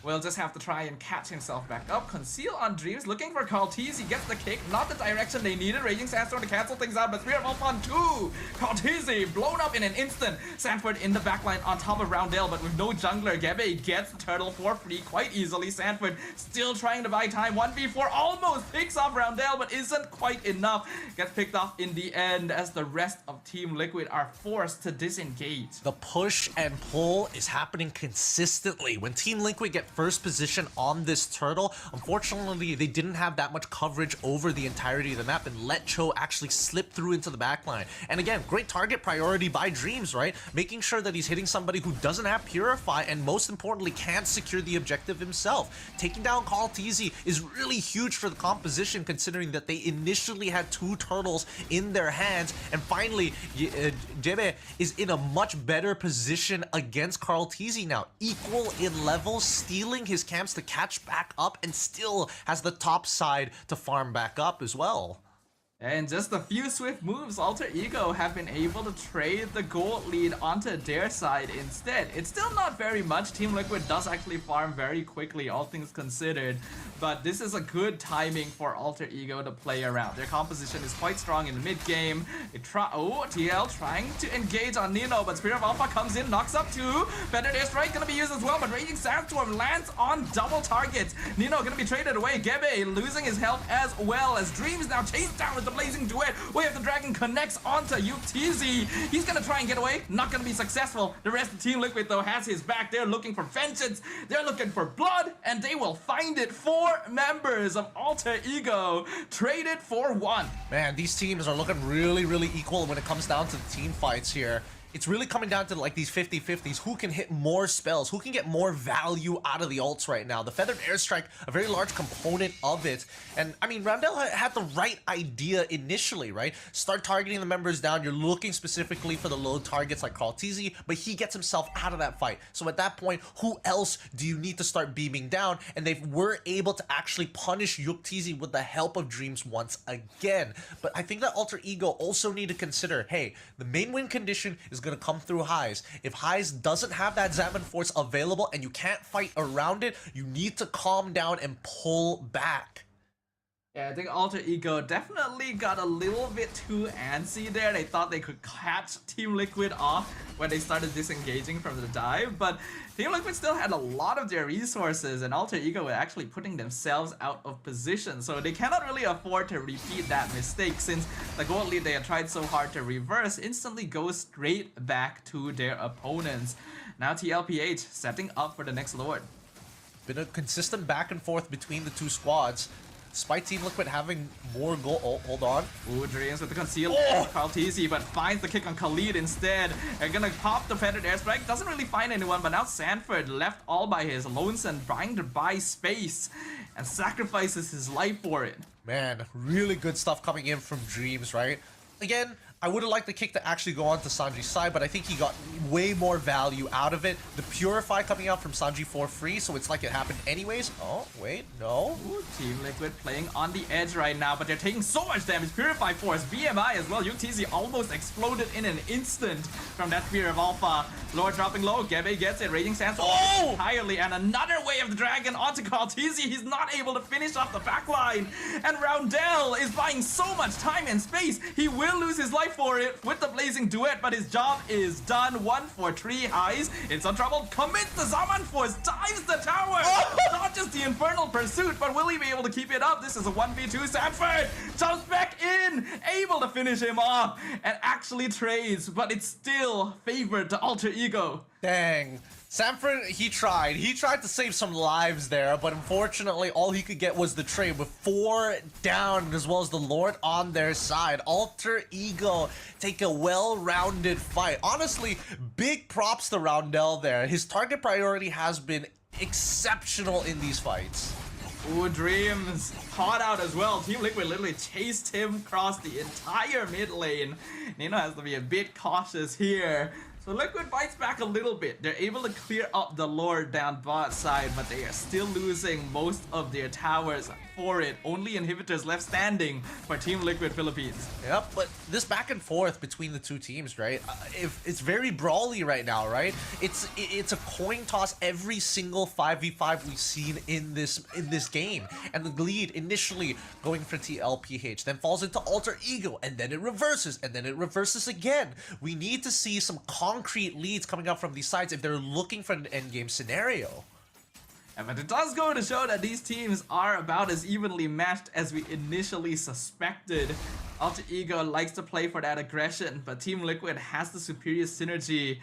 will just have to try and catch himself back up. Conceal on Dreams, looking for Karltzy. He gets the kick, not the direction they needed. Raging Sandstorm to cancel things out, but Spirit of Alpha on 2. Karltzy blown up in an instant. Sanford in the backline on top of Roundale, but with no jungler. Gebe gets the turtle for free quite easily. Sanford still trying to buy time. 1v4 almost picks off Roundale, but isn't quite enough. Gets picked off in the end as the rest of Team Liquid are forced to disengage. The push and pull is happening consistently. When Team Liquid get first position on this turtle, unfortunately they didn't have that much coverage over the entirety of the map, and Let Cho actually slipped through into the backline. And again, great target priority by Dreams, right? Making sure that he's hitting somebody who doesn't have Purify, and most importantly can't secure the objective himself. Taking down Karltzy is really huge for the composition, considering that they initially had 2 turtles in their hands, and finally Jebe is in a much better position against Karltzy now, equal in level, stealing his camps to catch back up, and still has the top side to farm back up as well. And just a few swift moves, Alter Ego have been able to trade the gold lead onto their side instead. It's still not very much. Team Liquid does actually farm very quickly, all things considered. but this is a good timing for Alter Ego to play around. Their composition is quite strong in the mid game. TL trying to engage on Nino, but Spirit of Alpha comes in, knocks up 2. Feathered Airstrike gonna be used as well, but Raging Sandstorm lands on double targets. Nino gonna be traded away. Gebe losing his health as well as Dreams now chased down with the Blazing Duet. Way of the Dragon connects onto Yuktz. He's gonna try and get away, not gonna be successful. The rest of Team Liquid though has his back. They're looking for vengeance, they're looking for blood, and they will find it. 4 members of Alter Ego traded for 1. Man, these teams are looking really equal when it comes down to the team fights here. It's really coming down to like these 50-50s. Who can hit more spells? Who can get more value out of the ults right now? The Feathered Airstrike, a very large component of it. And I mean, Roundel had the right idea initially, right? Start targeting the members down. You're looking specifically for the low targets like Karl'Tezi, but he gets himself out of that fight. So at that point, who else do you need to start beaming down? And they were able to actually punish Yuktz with the help of Dreams once again. But I think that Alter Ego also need to consider, hey, the main win condition is going to come through Highs. If Highs doesn't have that Zaman Force available and you can't fight around it, you need to calm down and pull back. Yeah, I think Alter Ego definitely got a little bit too antsy there. They thought they could catch Team Liquid off when they started disengaging from the dive, but Team Liquid still had a lot of their resources, and Alter Ego were actually putting themselves out of position, so they cannot really afford to repeat that mistake, since the gold lead they had tried so hard to reverse instantly goes straight back to their opponents. Now TLPH setting up for the next Lord. Been a consistent back and forth between the two squads. Despite Team Liquid having more goal. Oh, hold on. Ooh, Dreams with the concealed Karl'Tezi, but finds the kick on Khalid instead. They're gonna pop the Feathered Airstrike. Doesn't really find anyone, but now Sanford left all by his lonesome, trying to buy space and sacrifices his life for it. Man, really good stuff coming in from Dreams, right? Again, I would have liked the kick to actually go on to Sanji's side, but I think he got way more value out of it. The Purify coming out from Sanji for free, so it's like it happened anyways. Oh, wait, no. Ooh, Team Liquid playing on the edge right now, but they're taking so much damage. Purify Force, BMI as well. Yuktz almost exploded in an instant from that Spear of Alpha. Lord dropping low, Gebe gets it. Raging Sandstorm entirely, and another Way of the Dragon onto Karl'Tezi. He's not able to finish off the backline, and Roundel is buying so much time and space. He will lose his life for it with the Blazing Duet, but his job is done. 1 for 3 Highs. It's on trouble. Commits the Zaman Force. Dives the tower. Not just the Infernal Pursuit, but will he be able to keep it up? This is a 1v2. Sanford jumps back in. Able to finish him off and actually trades, but it's still favored to Alter Ego. Dang. Sanford, he tried to save some lives there, but unfortunately all he could get was the trade with 4 down as well as the Lord on their side. Alter Ego take a well-rounded fight. Honestly, big props to Roundel there. His target priority has been exceptional in these fights. Ooh, Dreams caught out as well. Team Liquid literally chased him across the entire mid lane. Nino has to be a bit cautious here. So Liquid fights back a little bit. They're able to clear up the Lord down bot side, but they are still losing most of their towers for it. Only inhibitors left standing for Team Liquid Philippines. Yep, but this back and forth between the two teams, right? It's very brawly right now, right? It's a coin toss every single 5v5 we've seen in this game. And the lead initially going for TLPH, then falls into Alter Ego, and then it reverses, and then it reverses again. We need to see some concrete leads coming up from these sides if they're looking for an endgame scenario. But it does go to show that these teams are about as evenly matched as we initially suspected. Alter Ego likes to play for that aggression, but Team Liquid has the superior synergy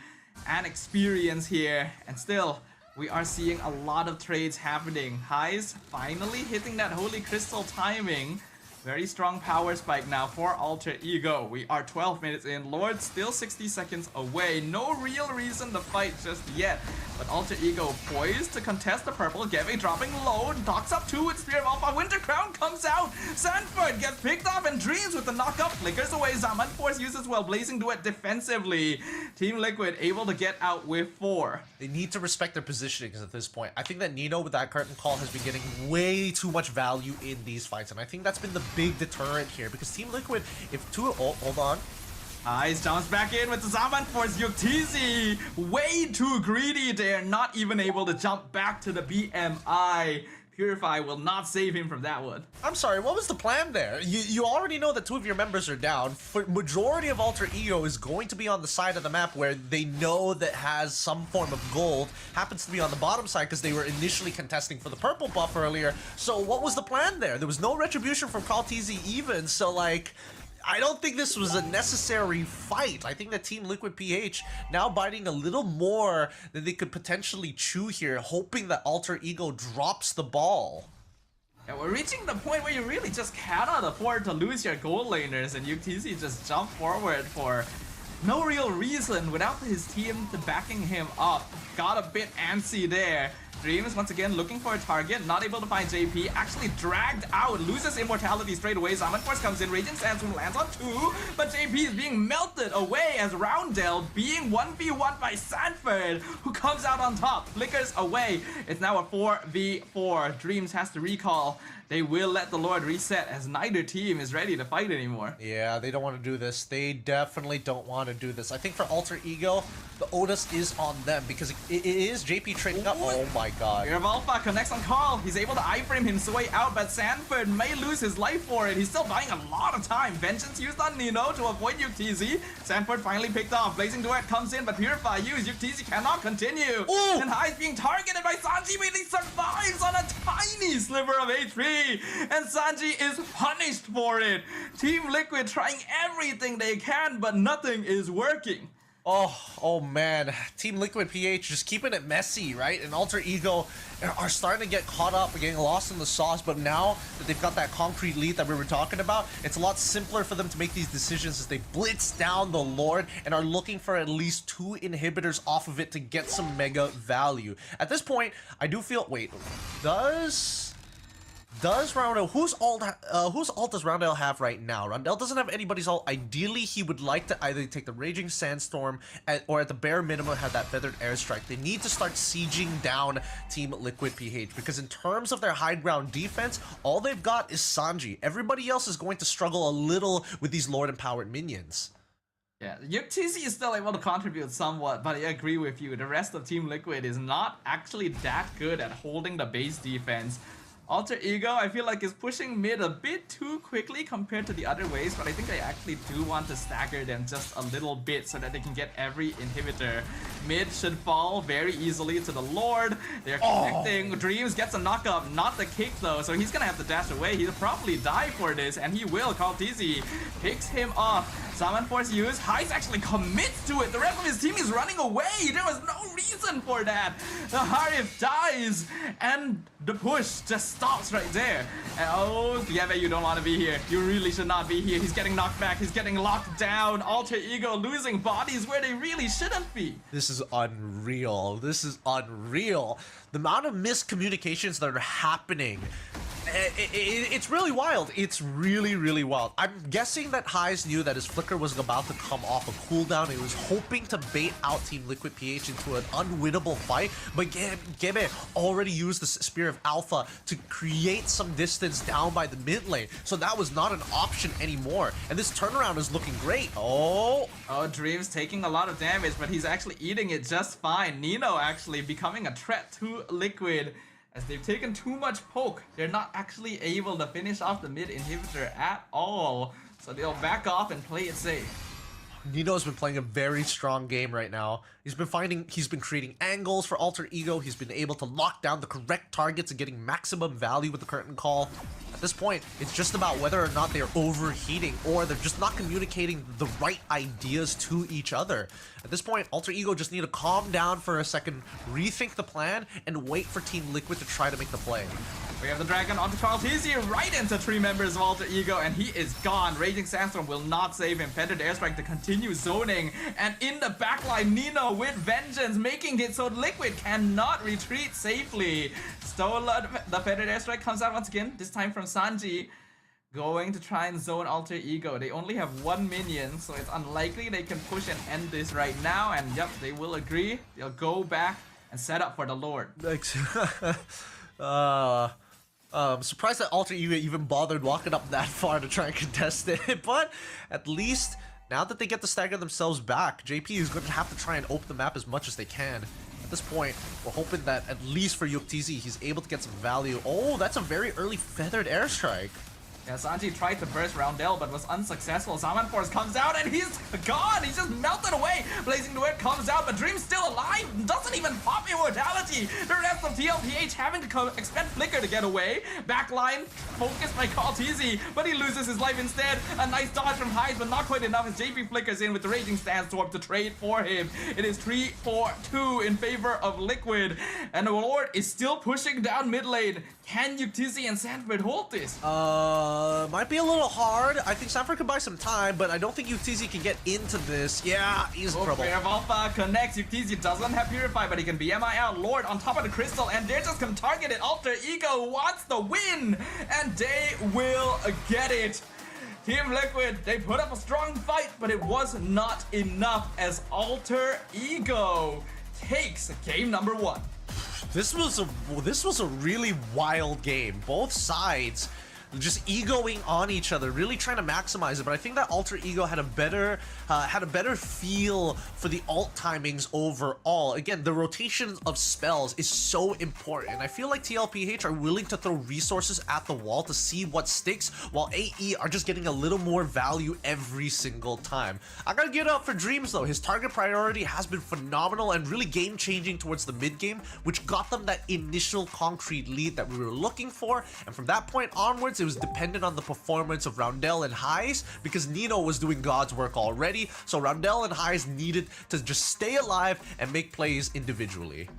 and experience here. And still, we are seeing a lot of trades happening. Highs finally hitting that Holy Crystal timing. Very strong power spike now for Alter Ego. We are 12 minutes in. Lord still 60 seconds away. No real reason to fight just yet. But Alter Ego poised to contest the purple. Gebe dropping low. Docks up 2 with Spear of Alpha. Winter Crown comes out. Sanford gets picked off and Dreams with the knockup. Flickers away. Zaman Force uses well. Blazing Duet defensively. Team Liquid able to get out with 4. They need to respect their positionings at this point. I think that Nino with that curtain call has been getting way too much value in these fights. And I think that's been the big deterrent here because Team Liquid, if two, hold on. Ice jumps back in with the Zaman Force. Yuktz way too greedy. They're not even able to jump back to the BMI. Purify will not save him from that one. I'm sorry, what was the plan there? You already know that 2 of your members are down. For majority of Alter Ego is going to be on the side of the map where they know that has some form of gold. Happens to be on the bottom side because they were initially contesting for the purple buff earlier. So what was the plan there? There was no retribution from Kaltizi even, so like, I don't think this was a necessary fight. I think that Team Liquid PH now biting a little more than they could potentially chew here, hoping that Alter Ego drops the ball. Yeah, we're reaching the point where you really just cannot afford to lose your gold laners, and UTC just jumped forward for no real reason without his team backing him up. Got a bit antsy there. Dreams once again looking for a target, not able to find JP, actually dragged out, loses immortality straight away. Zaman Force comes in, Raging Sandstorm lands on 2, but JP is being melted away as Roundel being 1v1 by Sanford, who comes out on top, flickers away. It's now a 4v4. Dreams has to recall. They will let the Lord reset as neither team is ready to fight anymore. Yeah, they don't want to do this. They definitely don't want to do this. I think for Alter Ego, the onus is on them because it is JP trading up. Oh my god. Fear of Alpha connects on Carl. He's able to iframe his way out, but Sanford may lose his life for it. He's still buying a lot of time. Vengeance used on Nino to avoid Yuktz. Sanford finally picked off. Blazing Duet comes in, but Purify used. Yuktz cannot continue. Ooh. And High is being targeted by Sanji, but he survives on a tiny sliver of HP. And Sanji is punished for it. Team Liquid trying everything they can, but nothing is working. Oh man, Team Liquid PH just keeping it messy, right? And Alter Ego are starting to get caught up, getting lost in the sauce, but now that they've got that concrete lead that we were talking about, it's a lot simpler for them to make these decisions as they blitz down the Lord and are looking for at least 2 inhibitors off of it to get some mega value. At this point, I do feel, wait, does Roundel, whose ult does Roundel have right now? Roundel doesn't have anybody's ult. Ideally, he would like to either take the Raging Sandstorm or at the bare minimum have that Feathered Airstrike. They need to start sieging down Team Liquid PH because in terms of their high ground defense, all they've got is Sanji. Everybody else is going to struggle a little with these Lord Empowered minions. Yeah, Yuktz is still able to contribute somewhat, but I agree with you. The rest of Team Liquid is not actually that good at holding the base defense. Alter Ego, I feel like, is pushing mid a bit too quickly compared to the other ways, but I think they actually do want to stagger them just a little bit so that they can get every inhibitor. Mid should fall very easily to the Lord. They're connecting. Dreams gets a knock up, not the kick though, so he's gonna have to dash away. He'll probably die for this, and he will. Kaltizi picks him off. Summon Force use. Heist actually commits to it. The rest of his team is running away. There was no reason for that. The Harif dies, and the push just stops right there. And oh, Yeve, you don't want to be here. You really should not be here. He's getting knocked back. He's getting locked down. Alter Ego losing bodies where they really shouldn't be. This is unreal. This is unreal. The amount of miscommunications that are happening, it's really wild. It's really, really wild. I'm guessing that Highs knew that his flicker was about to come off a cooldown. He was hoping to bait out Team Liquid PH into an unwinnable fight, but Gebe already used the Spear of Alpha to create some distance down by the mid lane, so that was not an option anymore. And this turnaround is looking great. Oh, Dreams taking a lot of damage, but he's actually eating it just fine. Nino actually becoming a threat to Liquid. As they've taken too much poke, they're not actually able to finish off the mid inhibitor at all. So they'll back off and play it safe. Nino's been playing a very strong game right now. He's been creating angles for Alter Ego. He's been able to lock down the correct targets and getting maximum value with the curtain call. At this point, it's just about whether or not they're overheating or they're just not communicating the right ideas to each other. At this point, Alter Ego just need to calm down for a second, rethink the plan, and wait for Team Liquid to try to make the play. We have the Dragon onto Kaltizi, right into 3 members of Alter Ego, and he is gone. Raging Sandstorm will not save him. Feathered Airstrike to continue zoning, and in the backline, Nino with Vengeance, making it so Liquid cannot retreat safely. Stolen, the Feathered Airstrike comes out once again, this time from Sanji. Going to try and zone Alter Ego. They only have 1 minion, so it's unlikely they can push and end this right now, and yep, they will agree. They'll go back and set up for the Lord. I'm surprised that Alter Ego even bothered walking up that far to try and contest it, but at least now that they get to stagger themselves back, JP is going to have to try and open the map as much as they can. At this point, we're hoping that at least for Yuktzi, he's able to get some value. Oh, that's a very early feathered airstrike. Yeah, Sanji tried to burst Roundel but was unsuccessful. Zaman Force comes out and he's gone. He's just melted away. Blazing Duet comes out, but Dream's still alive. Doesn't even pop Immortality. The rest of TLPH having to expend Flicker to get away. Backline focused by Kaltizi, but he loses his life instead. A nice dodge from Hyde, but not quite enough as JP flickers in with the Raging Sandstorm to trade for him. It is 3-4-2 in favor of Liquid. And the Lord is still pushing down mid lane. Can Yuktzi and Sanford hold this? Might be a little hard. I think Sanford could buy some time, but I don't think Yuktzi can get into this. Yeah, he's in trouble. Fair of Alpha connects. Yuktzi doesn't have Purify, but he can BMI out. Lord on top of the crystal, and they're just gonna target it. Alter Ego wants the win, and they will get it. Team Liquid, they put up a strong fight, but it was not enough as Alter Ego takes game number 1. This was a really wild game. Both sides just egoing on each other, really trying to maximize it. But I think that Alter Ego had a better feel for the ult timings overall. Again, the rotation of spells is so important. I feel like TLPH are willing to throw resources at the wall to see what sticks, while AE are just getting a little more value every single time. I gotta give it up for Dreams though. His target priority has been phenomenal and really game changing towards the mid game, which got them that initial concrete lead that we were looking for. And from that point onwards, it was dependent on the performance of Roundel and Highs, because Nino was doing God's work already, so Roundel and Highs needed to just stay alive and make plays individually.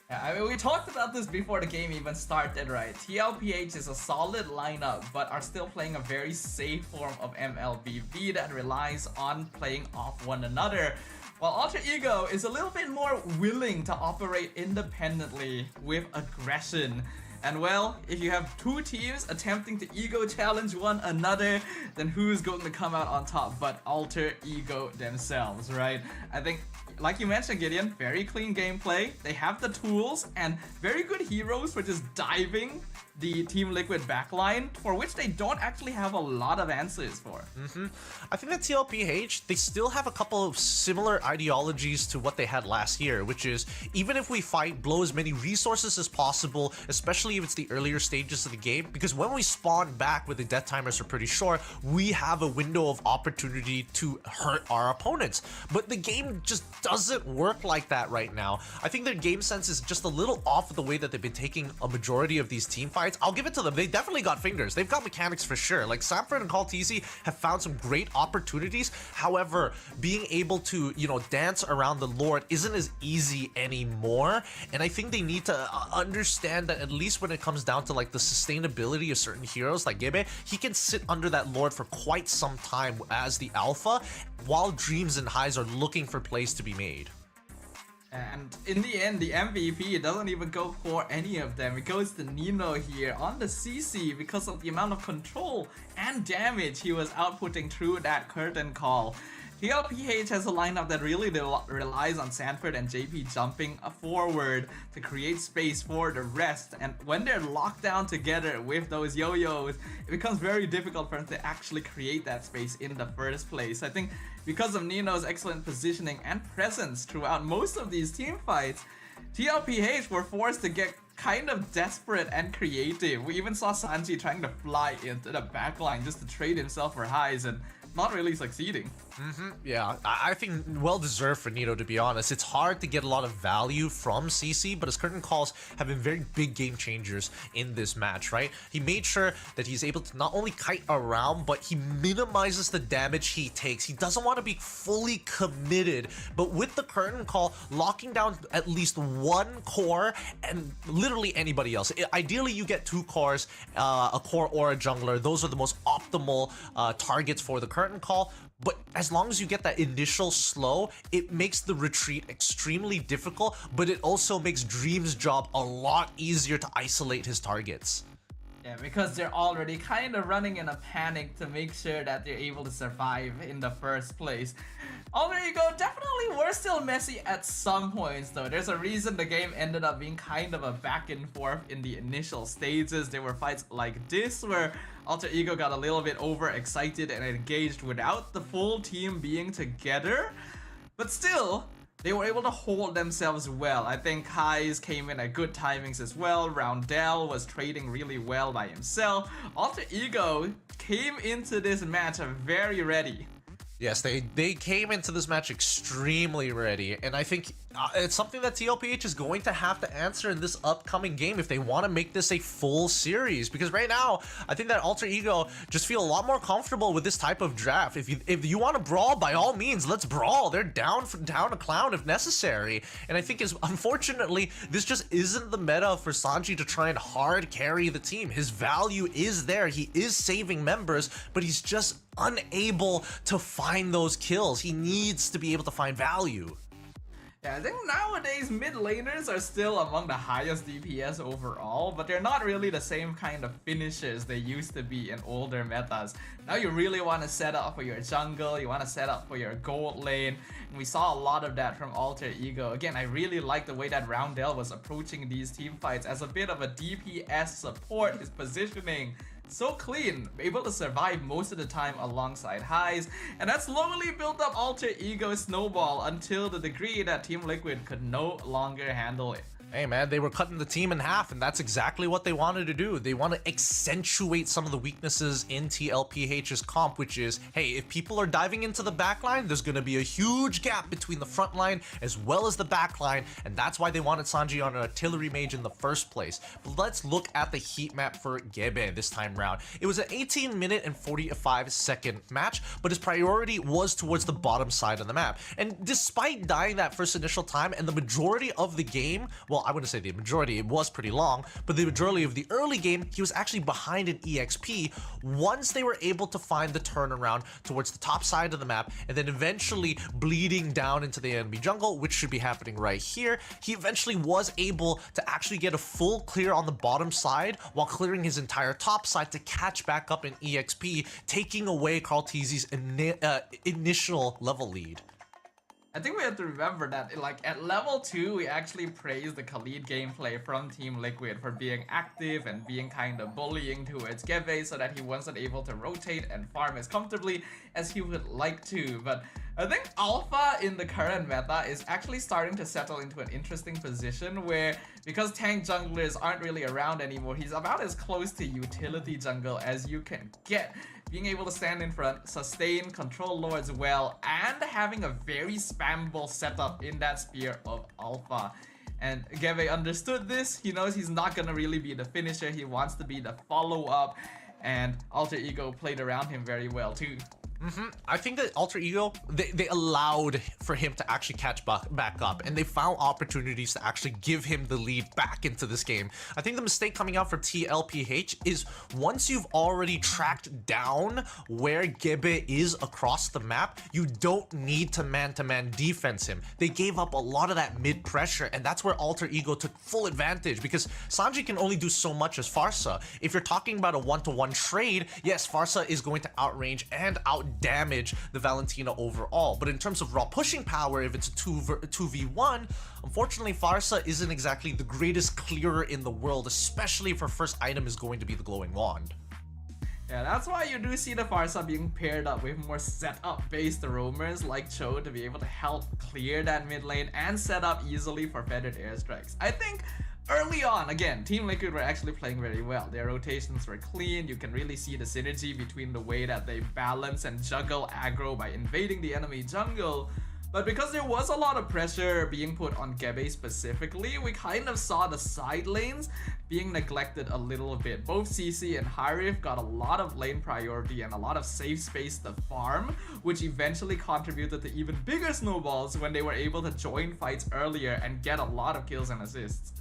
Yeah, I mean, we talked about this before the game even started, right? TLPH is a solid lineup, but are still playing a very safe form of MLBB that relies on playing off one another. While Alter Ego is a little bit more willing to operate independently with aggression. And well, if you have two teams attempting to ego challenge one another, then who's going to come out on top but Alter Ego themselves, right? I think, like you mentioned, Gideon, very clean gameplay. They have the tools and very good heroes for just diving the Team Liquid backline, for which they don't actually have a lot of answers for. I think that TLPH, they still have a couple of similar ideologies to what they had last year, which is, even if we fight, blow as many resources as possible, especially if it's the earlier stages of the game, because when we spawn back with the death timers are pretty short, we have a window of opportunity to hurt our opponents. But the game just doesn't work like that right now. I think their game sense is just a little off of the way that they've been taking a majority of these team fights. I'll give it to them. They definitely got fingers. They've got mechanics for sure. Like Sanford and Kaltizi have found some great opportunities. However, being able to, dance around the Lord isn't as easy anymore. And I think they need to understand that, at least when it comes down to like the sustainability of certain heroes like Gebe, he can sit under that Lord for quite some time as the alpha, while Dreams and Highs are looking for plays to be made. And in the end, the MVP doesn't even go for any of them. It goes to Nino here on the CC because of the amount of control and damage he was outputting through that curtain call. TLPH has a lineup that really relies on Sanford and JP jumping forward to create space for the rest, and when they're locked down together with those yo-yos, it becomes very difficult for them to actually create that space in the first place. I think because of Nino's excellent positioning and presence throughout most of these team fights, TLPH were forced to get kind of desperate and creative. We even saw Sanji trying to fly into the backline just to trade himself for Highs and not really succeeding. Yeah, I think well-deserved for Nito, to be honest. It's hard to get a lot of value from CC, but his curtain calls have been very big game changers in this match, right? He made sure that he's able to not only kite around, but he minimizes the damage he takes. He doesn't want to be fully committed, but with the curtain call, locking down at least one core and literally anybody else. Ideally, you get two cores, a core or a jungler. Those are the most optimal targets for the curtain call. But as long as you get that initial slow, it makes the retreat extremely difficult, but it also makes Dream's job a lot easier to isolate his targets. Yeah, because they're already kind of running in a panic to make sure that they're able to survive in the first place. Oh, there you go. Definitely were still messy at some points though. There's a reason the game ended up being kind of a back and forth in the initial stages. There were fights like this where Alter Ego got a little bit overexcited and engaged without the full team being together. But still, they were able to hold themselves well. I think Highs came in at good timings as well. Roundel was trading really well by himself. Alter Ego came into this match very ready. Yes, they came into this match extremely ready, and I think it's something that TLPH is going to have to answer in this upcoming game if they want to make this a full series. Because right now, I think that Alter Ego just feel a lot more comfortable with this type of draft. If you want to brawl, by all means, let's brawl. They're down to clown if necessary. And I think unfortunately, this just isn't the meta for Sanji to try and hard carry the team. His value is there. He is saving members, but he's just unable to find those kills. He needs to be able to find value. Yeah, I think nowadays mid laners are still among the highest DPS overall, but they're not really the same kind of finishers they used to be in older metas. Now you really want to set up for your jungle, you want to set up for your gold lane, and we saw a lot of that from Alter Ego. Again, I really like the way that Roundel was approaching these team fights as a bit of a DPS support. His positioning so clean, able to survive most of the time alongside Highs, and that slowly built up Alter Ego's snowball until the degree that Team Liquid could no longer handle it. Hey man, they were cutting the team in half, and that's exactly what they wanted to do. They want to accentuate some of the weaknesses in TLPH's comp, which is, hey, if people are diving into the backline, there's going to be a huge gap between the front line as well as the back line, and that's why they wanted Sanji on an artillery mage in the first place. But let's look at the heat map for Gebe this time round. It was an 18-minute and 45-second match, but his priority was towards the bottom side of the map. And despite dying that first initial time and the majority of the game, well, I wouldn't say the majority, it was pretty long, but the majority of the early game, he was actually behind an EXP once they were able to find the turnaround towards the top side of the map, and then eventually bleeding down into the enemy jungle, which should be happening right here. He eventually was able to actually get a full clear on the bottom side while clearing his entire top side to catch back up in EXP, taking away Karl'Tez's initial level lead. I think we have to remember that, like, at level 2, we actually praised the Khalid gameplay from Team Liquid for being active and being kind of bullying towards Gebe so that he wasn't able to rotate and farm as comfortably as he would like to. But I think Alpha in the current meta is actually starting to settle into an interesting position where, because tank junglers aren't really around anymore, he's about as close to utility jungle as you can get. Being able to stand in front, sustain, control lords well, and having a very spammable setup in that sphere of Alpha. And Gebe understood this. He knows he's not gonna really be the finisher. He wants to be the follow-up, and Alter Ego played around him very well too. I think that Alter Ego, they allowed for him to actually catch back up, and they found opportunities to actually give him the lead back into this game. I think the mistake coming out for TLPH is once you've already tracked down where Gebe is across the map, you don't need to man-to-man defense him. They gave up a lot of that mid pressure, and that's where Alter Ego took full advantage, because Sanji can only do so much as Pharsa. If you're talking about a one-to-one trade, yes, Pharsa is going to outrange and out-damage the Valentina overall, but in terms of raw pushing power, if it's a 2v1, unfortunately Pharsa isn't exactly the greatest clearer in the world, especially if her first item is going to be the glowing wand. Yeah, that's why you do see the Pharsa being paired up with more setup-based roamers like Cho to be able to help clear that mid lane and set up easily for feathered airstrikes. I think early on, again, Team Liquid were actually playing very well. Their rotations were clean. You can really see the synergy between the way that they balance and juggle aggro by invading the enemy jungle. But because there was a lot of pressure being put on Gebe specifically, we kind of saw the side lanes being neglected a little bit. Both CC and Harif got a lot of lane priority and a lot of safe space to farm, which eventually contributed to even bigger snowballs when they were able to join fights earlier and get a lot of kills and assists.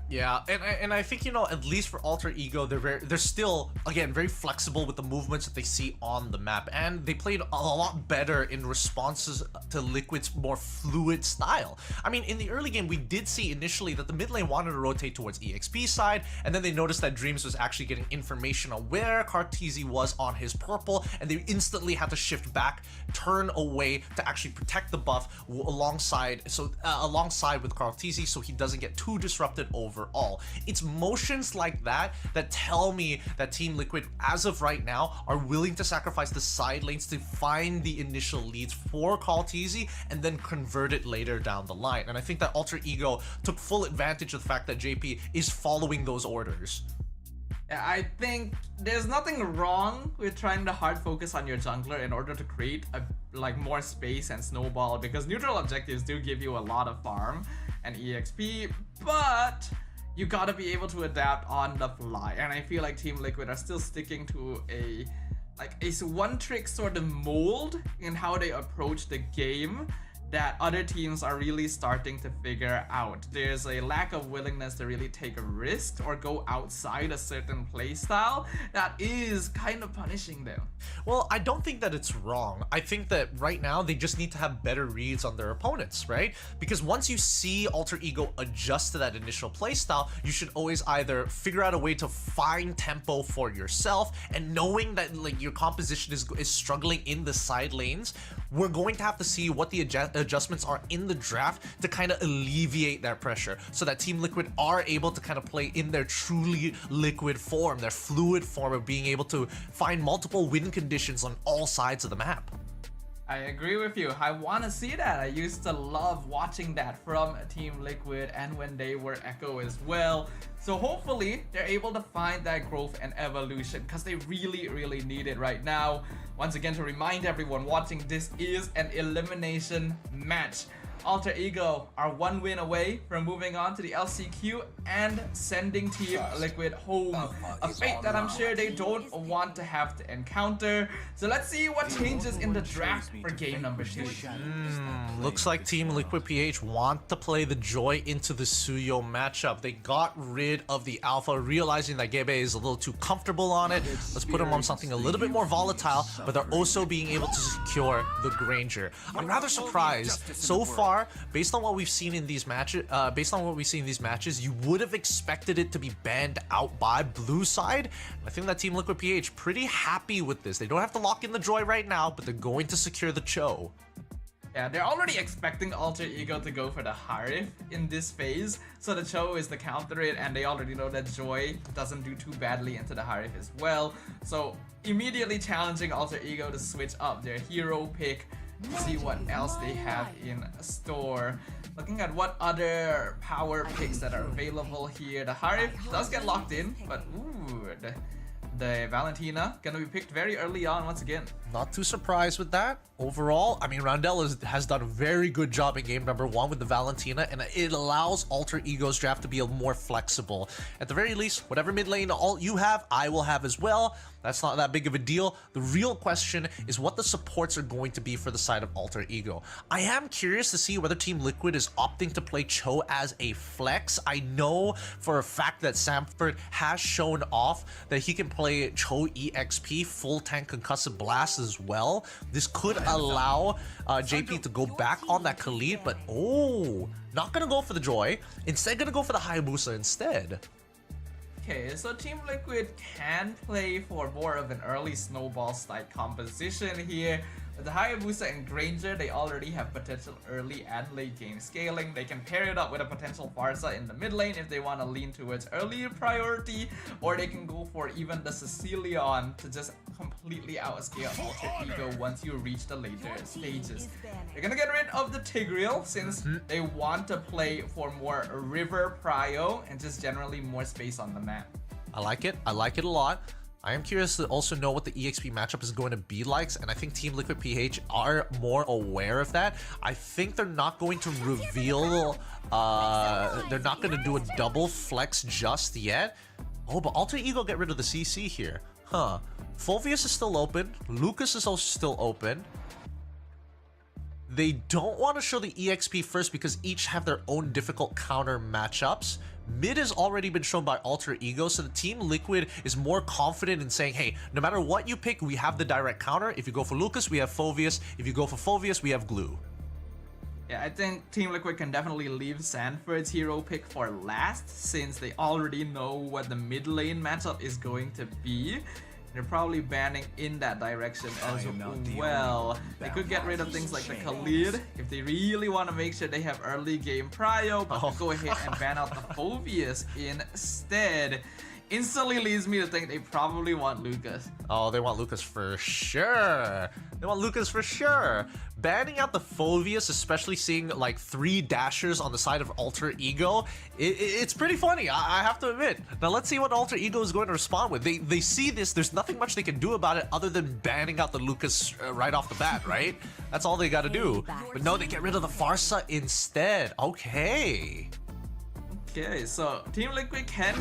Yeah, and I think, you know, at least for Alter Ego, they're still, again, very flexible with the movements that they see on the map, and they played a lot better in responses to Liquid's more fluid style. I mean, in the early game, we did see initially that the mid lane wanted to rotate towards EXP side, and then they noticed that Dreams was actually getting information on where Karl'Tez was on his purple, and they instantly had to shift back, turn away to actually protect the buff alongside with Karl'Tez so he doesn't get too disrupted overall. It's motions like that that tell me that Team Liquid, as of right now, are willing to sacrifice the side lanes to find the initial leads for Karl'Tez and then convert it later down the line. And I think that Alter Ego took full advantage of the fact that JP is following those orders. Yeah, I think there's nothing wrong with trying to hard focus on your jungler in order to create more space and snowball, because neutral objectives do give you a lot of farm and EXP, but you gotta be able to adapt on the fly. And I feel like Team Liquid are still sticking to a one-trick sort of mold in how they approach the game that other teams are really starting to figure out. There's a lack of willingness to really take a risk or go outside a certain playstyle that is kind of punishing them. Well, I don't think that it's wrong. I think that right now they just need to have better reads on their opponents, right? Because once you see Alter Ego adjust to that initial playstyle, you should always either figure out a way to find tempo for yourself, and knowing that your composition is struggling in the side lanes, we're going to have to see what the adjustments are in the draft to kind of alleviate that pressure, so that Team Liquid are able to kind of play in their truly liquid form, their fluid form of being able to find multiple win conditions on all sides of the map. I agree with you. I want to see that. I used to love watching that from Team Liquid and when they were Echo as well. So hopefully they're able to find that growth and evolution, because they really need it right now. Once again, to remind everyone watching, this is an elimination match. Alter Ego are one win away from moving on to the LCQ and sending Team Liquid home. A fate that I'm sure they don't want to have to encounter. So let's see what changes in the draft for game number 2. Looks like Team Liquid PH want to play the Joy into the Suyo matchup. They got rid of the Alpha, realizing that Gebe is a little too comfortable on it. Let's put him on something a little bit more volatile, but they're also being able to secure the Granger. I'm rather surprised so far. Based on what we've seen in these matches, you would have expected it to be banned out by blue side. I think that Team Liquid PH pretty happy with this. They don't have to lock in the Joy right now, but they're going to secure the Cho. Yeah, they're already expecting Alter Ego to go for the Harif in this phase, so the Cho is the counter it, and they already know that Joy doesn't do too badly into the Harif as well. So immediately challenging Alter Ego to switch up their hero pick, see what else they have in store. Looking at what other power picks that are available here. The Harif does get locked in, but ooh, the Valentina gonna be picked very early on once again. Not too surprised with that. Overall, I mean, Roundel has done a very good job in game number 1 with the Valentina, and it allows Alter Ego's draft to be more flexible. At the very least, whatever mid lane alt you have, I will have as well. That's not that big of a deal. The real question is what the supports are going to be for the side of Alter Ego. I am curious to see whether Team Liquid is opting to play Cho as a flex. I know for a fact that Samford has shown off that he can play Cho EXP, full tank concussive blast as well. This could allow JP to go back on that Khalid, but not gonna go for the Joy. Instead, gonna go for the Hayabusa instead. Okay, so Team Liquid can play for more of an early snowball style composition here. With the Hayabusa and Granger, they already have potential early and late game scaling. They can pair it up with a potential Barca in the mid lane if they want to lean towards earlier priority, or they can go for even the Sicilion to just completely outscale Alter Ego once you reach the later stages. They're gonna get rid of the Tigreal since they want to play for more river prio and just generally more space on the map. I like it. I like it a lot. I am curious to also know what the EXP matchup is going to be like, and I think Team Liquid PH are more aware of that. I think they're not going to reveal, they're not going to do a double flex just yet. Oh, but Alter Ego get rid of the CC here. Huh. Fulvius is still open. Lucas is also still open. They don't want to show the EXP first because each have their own difficult counter matchups. Mid has already been shown by Alter Ego, so the Team Liquid is more confident in saying, hey, no matter what you pick, we have the direct counter. If you go for Lucas, we have Fulvius. If you go for Fulvius, we have Glue. Yeah, I think Team Liquid can definitely leave Sanford's hero pick for last, since they already know what the mid lane matchup is going to be. They're probably banning in that direction as well. They could get rid of things like the Khalid if they really want to make sure they have early game prio, but go ahead and ban out the Fulvius instead. Instantly leads me to think they probably want Lucas. Oh, they want Lucas for sure. They want Lucas for sure. Banning out the Phoveus, especially seeing like 3 dashers on the side of Alter Ego, it's pretty funny, I have to admit. Now let's see what Alter Ego is going to respond with. They see this, there's nothing much they can do about it other than banning out the Lucas right off the bat, right? That's all they gotta do. But no, they get rid of the Farsa instead. Okay. Okay, so Team Liquid can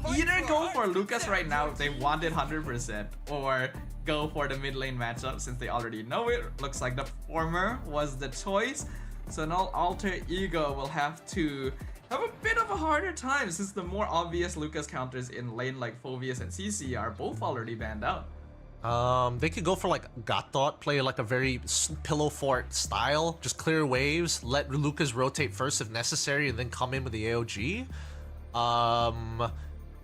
either go for Lucas right now if they want it 100%, or go for the mid lane matchup since they already know it. Looks like the former was the choice. So now Alter Ego will have to have a bit of a harder time since the more obvious Lucas counters in lane like Phoveus and CC are both already banned out. They could go for like Gatot, play like a very pillow fort style, just clear waves, let Lucas rotate first if necessary, and then come in with the AOG.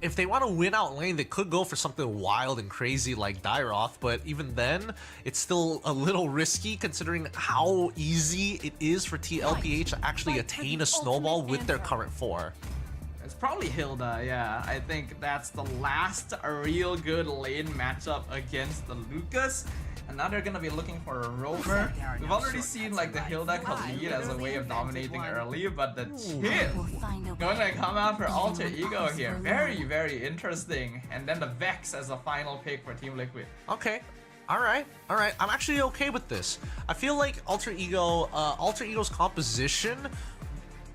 If they want to win out lane, they could go for something wild and crazy like Dyroth, but even then, it's still a little risky considering how easy it is for TLPH to actually attain a snowball with their current 4. It's probably Hilda, yeah. I think that's the last real good lane matchup against the Lucas. And now they're gonna be looking for a roamer. We've already seen like the Hilda Khalid as a way of dominating early, but the chip going to come out for Alter Ego here. Very, very interesting. And then the Vex as a final pick for Team Liquid. Okay. Alright. I'm actually okay with this. I feel like Alter Ego's composition,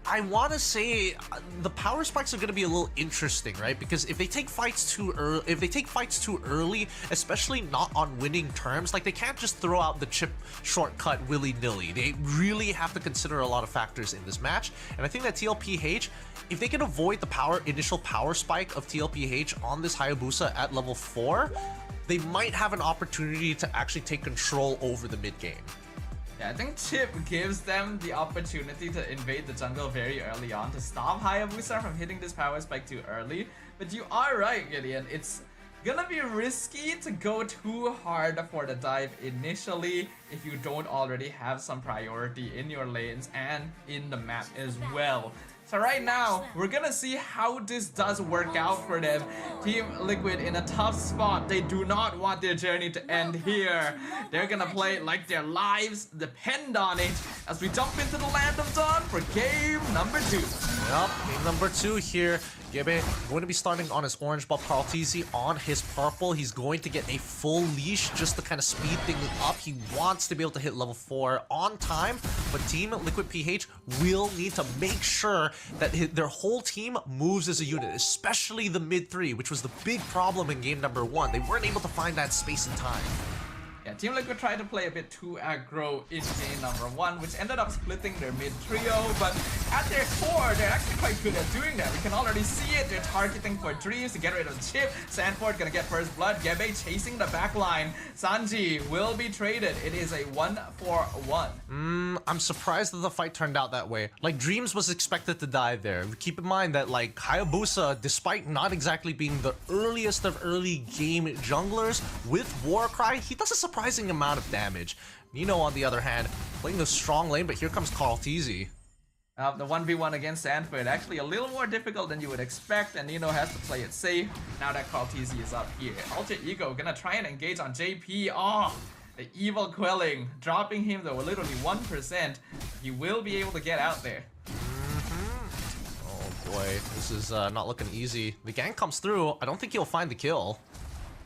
I want to say the power spikes are going to be a little interesting, right? Because if they take fights too early, especially not on winning terms, like they can't just throw out the chip shortcut willy-nilly. They really have to consider a lot of factors in this match. And I think that TLPH, if they can avoid the initial power spike of TLPH on this Hayabusa at level 4, they might have an opportunity to actually take control over the mid game. Yeah, I think Chip gives them the opportunity to invade the jungle very early on to stop Hayabusa from hitting this power spike too early. But you are right, Gideon. It's gonna be risky to go too hard for the dive initially if you don't already have some priority in your lanes and in the map as well. So right now, we're gonna see how this does work out for them. Team Liquid in a tough spot. They do not want their journey to end here. They're gonna play like their lives depend on it as we jump into the Land of Dawn for game number 2. Yep, game number 2 here. Gebe going to be starting on his orange buff, Karltzy on his purple. He's going to get a full leash just to kind of speed things up. He wants to be able to hit level 4 on time, but Team Liquid PH will need to make sure that their whole team moves as a unit, especially the mid 3, which was the big problem in game number 1. They weren't able to find that space and time. Yeah, Team Liquid tried to play a bit too aggro in game number 1, which ended up splitting their mid trio, but at their core, they're actually quite good at doing that. We can already see it. They're targeting for Dreams to get rid of the chip. Sanford gonna get first blood. Gebe chasing the back line. Sanji will be traded. It is a 1-for-1. I'm surprised that the fight turned out that way. Like, Dreams was expected to die there. Keep in mind that, like, Hayabusa, despite not exactly being the earliest of early game junglers, with Warcry, he does a surprising amount of damage. Nino, on the other hand, playing a strong lane, but here comes Karltzy. The 1v1 against Sanford, actually a little more difficult than you would expect, and Nino has to play it safe now that Karltzy is up here. Alter Ego gonna try and engage on JP. Oh, the evil quelling, dropping him though literally 1%. He will be able to get out there. Oh boy, this is not looking easy. The gang comes through. I don't think he'll find the kill.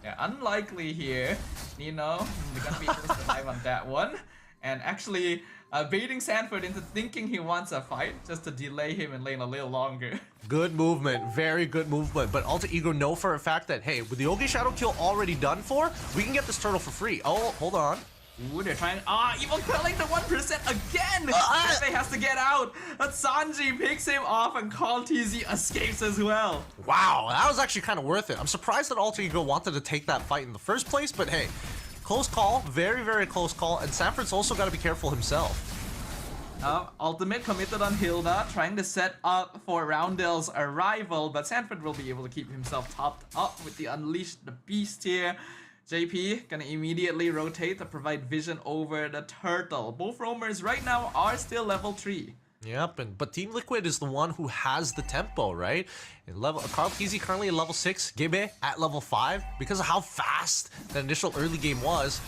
Yeah, unlikely here. Nino, they're gonna be able to survive on that one. And actually, baiting Sanford into thinking he wants a fight just to delay him in lane a little longer. Good movement, very good movement. But Alter Ego know for a fact that, hey, with the Yogi Shadow kill already done for, we can get this turtle for free. Oh, hold on. Ooh, they're trying. Evil killing the 1% again! Pepe has to get out, but Sanji picks him off and Karltzy escapes as well. Wow, that was actually kind of worth it. I'm surprised that Alter Ego wanted to take that fight in the first place, but hey, close call, very, very close call, and Sanford's also got to be careful himself. Ultimate committed on Hilda, trying to set up for Roundel's arrival, but Sanford will be able to keep himself topped up with the Unleash the Beast here. JP gonna immediately rotate to provide vision over the turtle. Both roamers right now are still level 3. Yep, but Team Liquid is the one who has the tempo, right? Karltzy currently at level 6, Gebe at level 5. Because of how fast the initial early game was,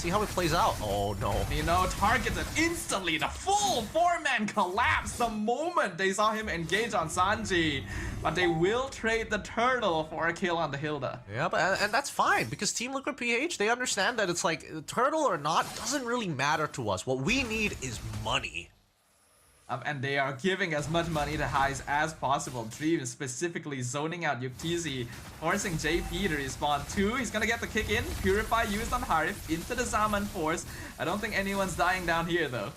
see how it plays out. Oh no. Nino targeted instantly. The full four-man collapse the moment they saw him engage on Sanji. But they will trade the turtle for a kill on the Hilda. Yeah, but and that's fine because Team Liquid PH, they understand that it's like turtle or not doesn't really matter to us. What we need is money. And they are giving as much money to Highs as possible. Dream specifically zoning out Yuktisi, forcing JP to respawn too. He's gonna get the kick in. Purify used on Harif into the Zaman Force. I don't think anyone's dying down here though.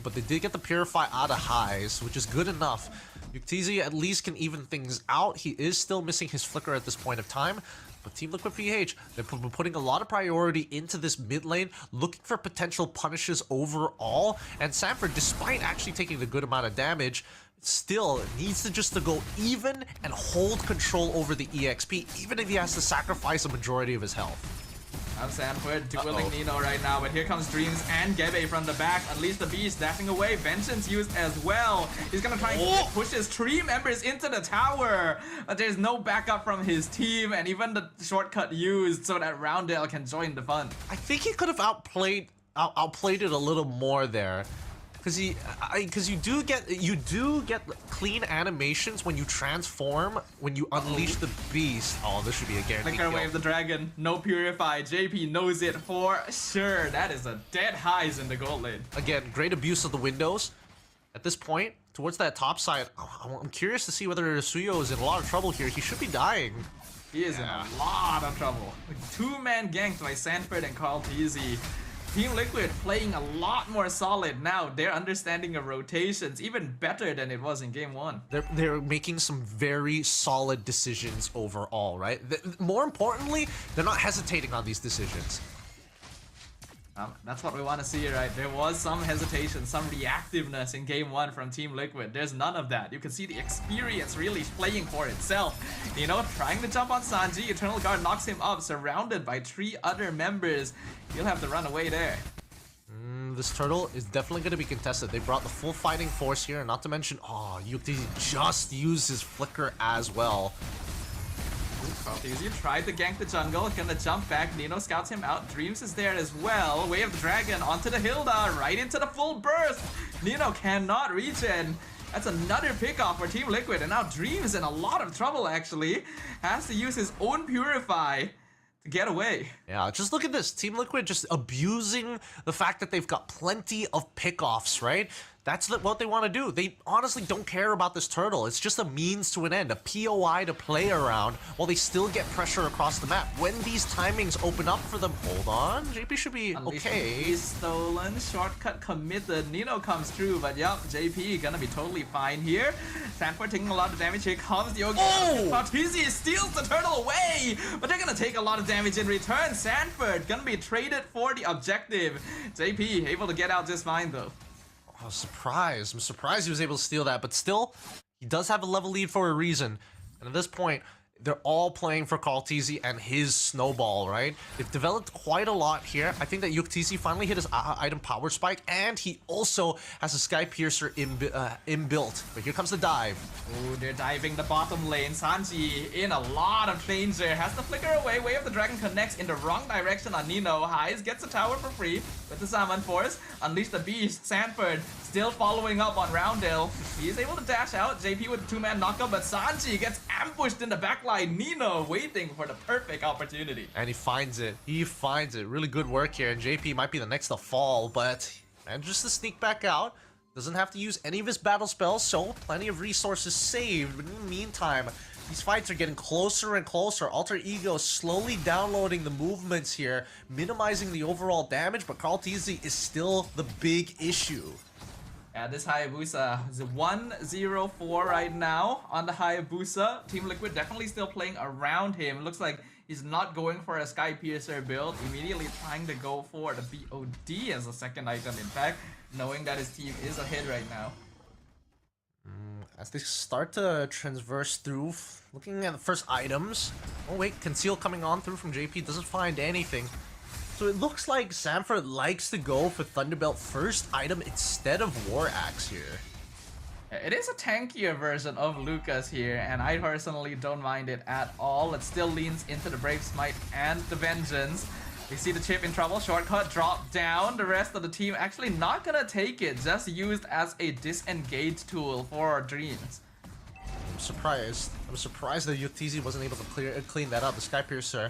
But they did get the Purify out of Highs, which is good enough. Yuktisi at least can even things out. He is still missing his flicker at this point of time. But Team Liquid PH, they're putting a lot of priority into this mid lane, looking for potential punishes overall. And Sanford, despite actually taking the good amount of damage, still needs to go even and hold control over the EXP, even if he has to sacrifice a majority of his health. Sanford dueling Nino right now, but here comes Dreams and Gebe from the back. Unleash the Beast dashing away. Vengeance used as well. He's gonna try and push his tree members into the tower, but there's no backup from his team, and even the shortcut used so that Roundel can join the fun. I think he could have outplayed it a little more there. Because you do get clean animations when you transform, when you unleash the beast. Oh, this should be a guaranteed Flicker kill. Wave the Dragon, no Purify. JP knows it for sure. That is a dead Highs in the gold lane. Again, great abuse of the windows. At this point, towards that top side, I'm curious to see whether Suyo is in a lot of trouble here. He should be dying. He is in a lot of trouble. Two-man ganked by Sanford and Carl Teasy. Team Liquid playing a lot more solid now. Their understanding of rotations even better than it was in game 1. They're making some very solid decisions overall, right? More importantly, they're not hesitating on these decisions. That's what we want to see, right? There was some hesitation, some reactiveness in game 1 from Team Liquid. There's none of that. You can see the experience really playing for itself. You know, trying to jump on Sanji, Eternal Guard knocks him up, surrounded by 3 other members. He'll have to run away there. This turtle is definitely going to be contested. They brought the full fighting force here, not to mention, Yukti just used his flicker as well. You tried to gank the jungle, gonna jump back. Nino scouts him out. Dreams is there as well. Way of the Dragon onto the Hilda, right into the full burst. Nino cannot regen. That's another pickoff for Team Liquid, and now Dreams in a lot of trouble actually. Has to use his own Purify to get away. Yeah, just look at this. Team Liquid just abusing the fact that they've got plenty of pickoffs, right? That's what they want to do. They honestly don't care about this turtle. It's just a means to an end, a POI to play around while they still get pressure across the map. When these timings open up for them, hold on, JP should be okay. He's stolen, shortcut committed. Nino comes through, but yep, JP gonna be totally fine here. Sanford taking a lot of damage. Here comes the Yogi. Bautizi steals the turtle away, but they're gonna take a lot of damage in return. Sanford gonna be traded for the objective. JP able to get out just fine though. I'm surprised he was able to steal that, but still, he does have a level lead for a reason. And at this point, they're all playing for Kaltizi and his snowball, right? They've developed quite a lot here. I think that Yuktisi finally hit his item power spike, and he also has a Sky Piercer inbuilt. But here comes the dive. Ooh, they're diving the bottom lane. Sanji in a lot of danger. Has to flicker away. Way of the Dragon connects in the wrong direction on Nino. Highs gets the tower for free with the Salmon Force. Unleash the Beast. Sanford still following up on Roundel. He is able to dash out. JP with the 2-man knockup, but Sanji gets ambushed in the backline. Nino waiting for the perfect opportunity. And he finds it. He finds it. Really good work here. And JP might be the next to fall, but manages to sneak back out. Doesn't have to use any of his battle spells, so plenty of resources saved. But in the meantime, these fights are getting closer and closer. Alter Ego slowly downloading the movements here, minimizing the overall damage, but Carl Teasy is still the big issue. Yeah, this Hayabusa is 1-0-4 right now on the Hayabusa. Team Liquid definitely still playing around him. Looks like he's not going for a Sky Piercer build. Immediately trying to go for the BOD as a second item, in fact, knowing that his team is ahead right now. As they start to transverse through, looking at the first items. Oh wait, Conceal coming on through from JP, doesn't find anything. So it looks like Sanford likes to go for Thunderbelt first item instead of War Axe here. It is a tankier version of Lucas here, and I personally don't mind it at all. It still leans into the Brave Smite and the Vengeance. We see the chip in trouble. Shortcut drop down. The rest of the team actually not gonna take it. Just used as a disengage tool for Dreams. I'm surprised that UTZ wasn't able to clean that up. The Skypiercer,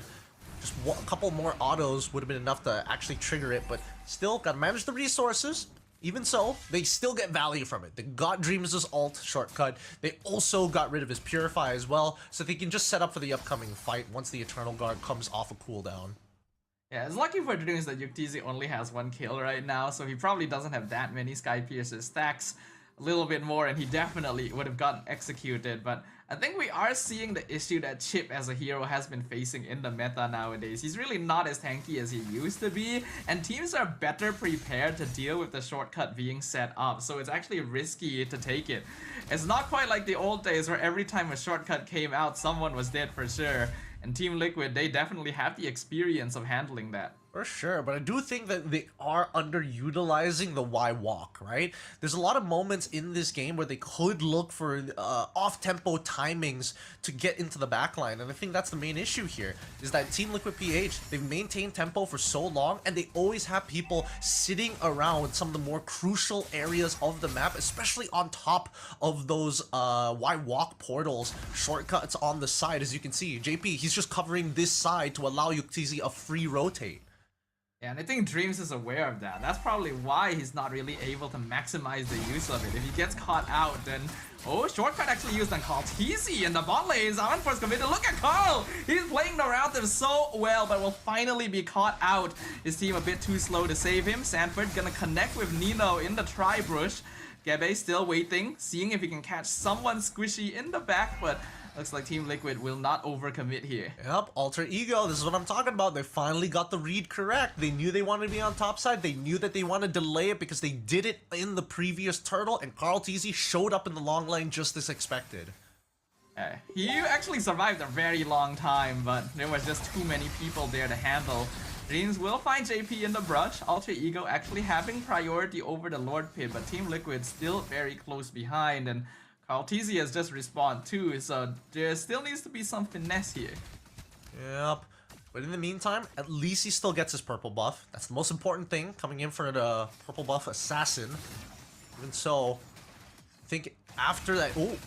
just a couple more autos would have been enough to actually trigger it, but still gotta manage the resources. Even so, they still get value from it. They got Dreams' ult Shortcut. They also got rid of his Purify as well, so they can just set up for the upcoming fight once the Eternal Guard comes off a cooldown. Yeah, it's lucky for Dreams that Yuktz only has 1 kill right now, so he probably doesn't have that many Skypiercer stacks. A little bit more and he definitely would have gotten executed, but I think we are seeing the issue that Chip as a hero has been facing in the meta nowadays. He's really not as tanky as he used to be, and teams are better prepared to deal with the shortcut being set up, so it's actually risky to take it. It's not quite like the old days where every time a shortcut came out, someone was dead for sure, and Team Liquid, they definitely have the experience of handling that. For sure, but I do think that they are underutilizing the Y walk, right? There's a lot of moments in this game where they could look for off-tempo timings to get into the backline, and I think that's the main issue here, is that Team Liquid PH, they've maintained tempo for so long, and they always have people sitting around some of the more crucial areas of the map, especially on top of those Y walk portals, shortcuts on the side. As you can see, JP, he's just covering this side to allow Yuktz a free rotate. Yeah, and I think Dreams is aware of that. That's probably why he's not really able to maximize the use of it. If he gets caught out, then... Oh, shortcut actually used on Carl Teasy in the bot lane. Zamanfor's committed. Look at Carl! He's playing around them so well, but will finally be caught out. His team a bit too slow to save him. Sanford gonna connect with Nino in the tri-brush. Gebe still waiting, seeing if he can catch someone squishy in the back, but... looks like Team Liquid will not overcommit here. Yep, Alter Ego, this is what I'm talking about. They finally got the read correct. They knew they wanted to be on top side. They knew that they wanted to delay it because they did it in the previous turtle, and Carl Teasy showed up in the long lane just as expected. He actually survived a very long time, but there was just too many people there to handle. Dreams will find JP in the brush. Alter Ego actually having priority over the Lord Pit, but Team Liquid still very close behind, and Altezi has just respawned too, so there still needs to be some finesse here. Yep. But in the meantime, at least he still gets his purple buff. That's the most important thing, coming in for the purple buff assassin. Even so, I think after that... Ooh,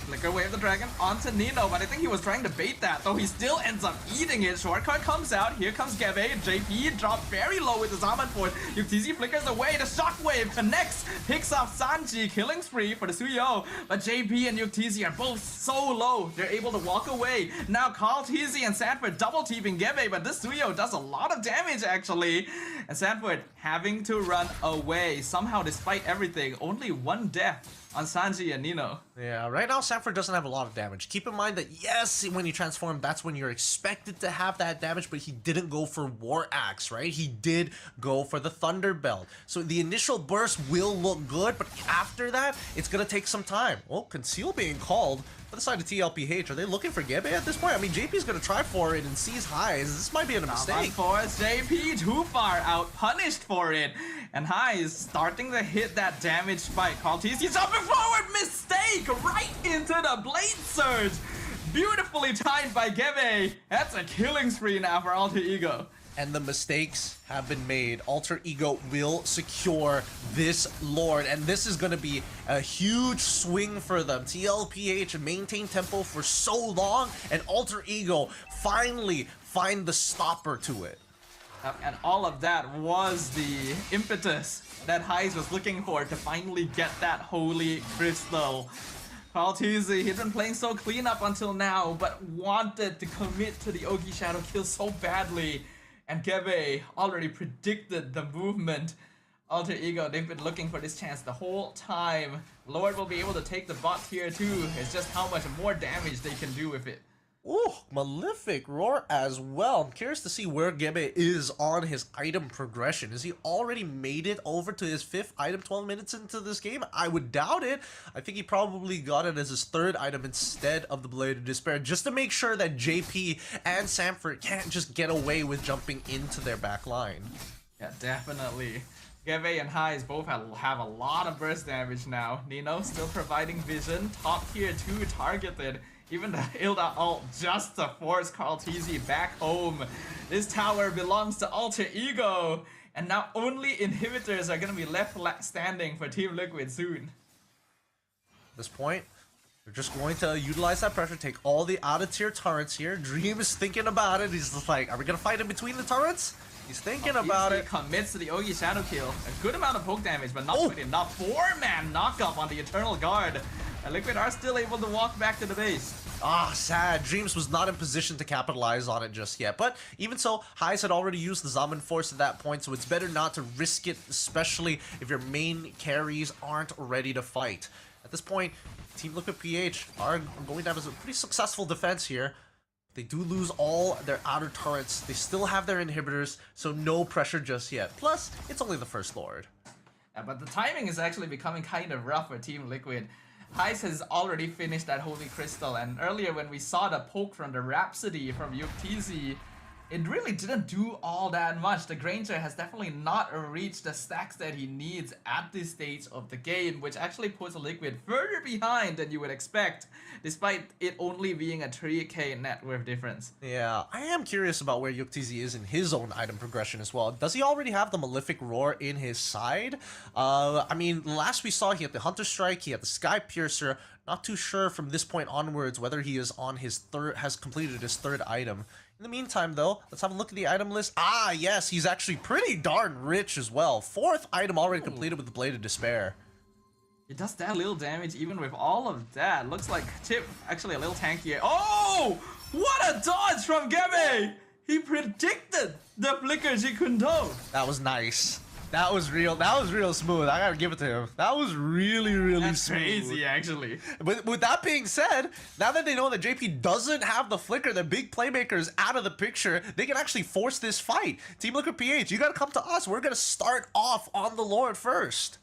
Flicker Wave the Dragon onto Nino, but I think he was trying to bait that, though he still ends up eating it. Shortcut comes out, here comes Gebe, JP dropped very low with the Zamanford. Yuktz flickers away, the Shockwave connects, picks off Sanji, killing spree for the Suyo, but JP and Yuktz are both so low, they're able to walk away. Now Carl Teasy and Sanford double teaming Gebe, but this Suyo does a lot of damage actually, and Sanford having to run away. Somehow, despite everything, only 1 death on Sanji and Nino. Yeah, right now Sanford doesn't have a lot of damage. Keep in mind that yes, when you transform, that's when you're expected to have that damage, but he didn't go for War Axe, right? He did go for the Thunder Belt. So the initial burst will look good, but after that, it's gonna take some time. Oh, Conceal being called. For the side of TLPH, are they looking for Gebe at this point? I mean, JP's gonna try for it and sees highs. This might be a mistake. Force JP too far out, punished for it. And Highs starting to hit that damage spike. Carltesi's jumping forward, mistake! Right into the Blade Surge! Beautifully timed by Gebe. That's a killing spree now for Alter Ego. And the mistakes have been made. Alter Ego will secure this Lord, and this is going to be a huge swing for them. TLPH maintained tempo for so long, and Alter Ego finally find the stopper to it. And all of that was the impetus that Highs was looking for to finally get that Holy Crystal. Altezi, he'd been playing so clean up until now, but wanted to commit to the Ogi Shadow kill so badly. And Gebe already predicted the movement. Alter Ego, they've been looking for this chance the whole time. Lord will be able to take the bot tier too. It's just how much more damage they can do with it. Ooh, Malefic Roar as well. I'm curious to see where Gebe is on his item progression. Has he already made it over to his 5th item 12 minutes into this game? I would doubt it. I think he probably got it as his 3rd item instead of the Blade of Despair, just to make sure that JP and Sanford can't just get away with jumping into their back line. Yeah, definitely. Gebe and Highs both have a lot of burst damage now. Nino still providing vision. Top tier 2 targeted. Even the Hilda ult just to force KarlTzy back home. This tower belongs to Alter Ego. And now only inhibitors are going to be left standing for Team Liquid soon. At this point, they're just going to utilize that pressure, take all the out-of-tier turrets here. Dream is thinking about it. He's just like, are we going to fight in between the turrets? He's thinking about it. Commits to the Ogi Shadow kill. A good amount of poke damage, but not quite enough. 4-man knockup on the Eternal Guard. And Liquid are still able to walk back to the base. Ah, sad. Dreams was not in position to capitalize on it just yet. But even so, Highs had already used the Zaman Force at that point, so it's better not to risk it, especially if your main carries aren't ready to fight. At this point, Team Liquid PH are going to have a pretty successful defense here. They do lose all their outer turrets. They still have their inhibitors, so no pressure just yet. Plus, it's only the first Lord. Yeah, but the timing is actually becoming kind of rough for Team Liquid. Heist has already finished that Holy Crystal, and earlier when we saw the poke from the Rhapsody from Yuktz, it really didn't do all that much. The Granger has definitely not reached the stacks that he needs at this stage of the game, which actually puts Liquid further behind than you would expect, despite it only being a 3k net worth difference. Yeah, I am curious about where Yuktz is in his own item progression as well. Does he already have the Malefic Roar in his side? I mean, last we saw, he had the Hunter Strike, he had the Sky Piercer. Not too sure from this point onwards whether he is on his has completed his third item. In the meantime, though, let's have a look at the item list. Ah, yes, he's actually pretty darn rich as well. Fourth item already completed with the Blade of Despair. It does that little damage even with all of that. Looks like Chip actually a little tankier. Oh! What a dodge from Gebe! He predicted the Flicker Jikundo. That was nice. That was real. That was real smooth. I gotta give it to him. That was really, really That's smooth. crazy, actually. But with that being said, now that they know that JP doesn't have the flicker, the big playmaker is out of the picture, they can actually force this fight. Team Liquid PH, you gotta come to us. We're gonna start off on the Lord first.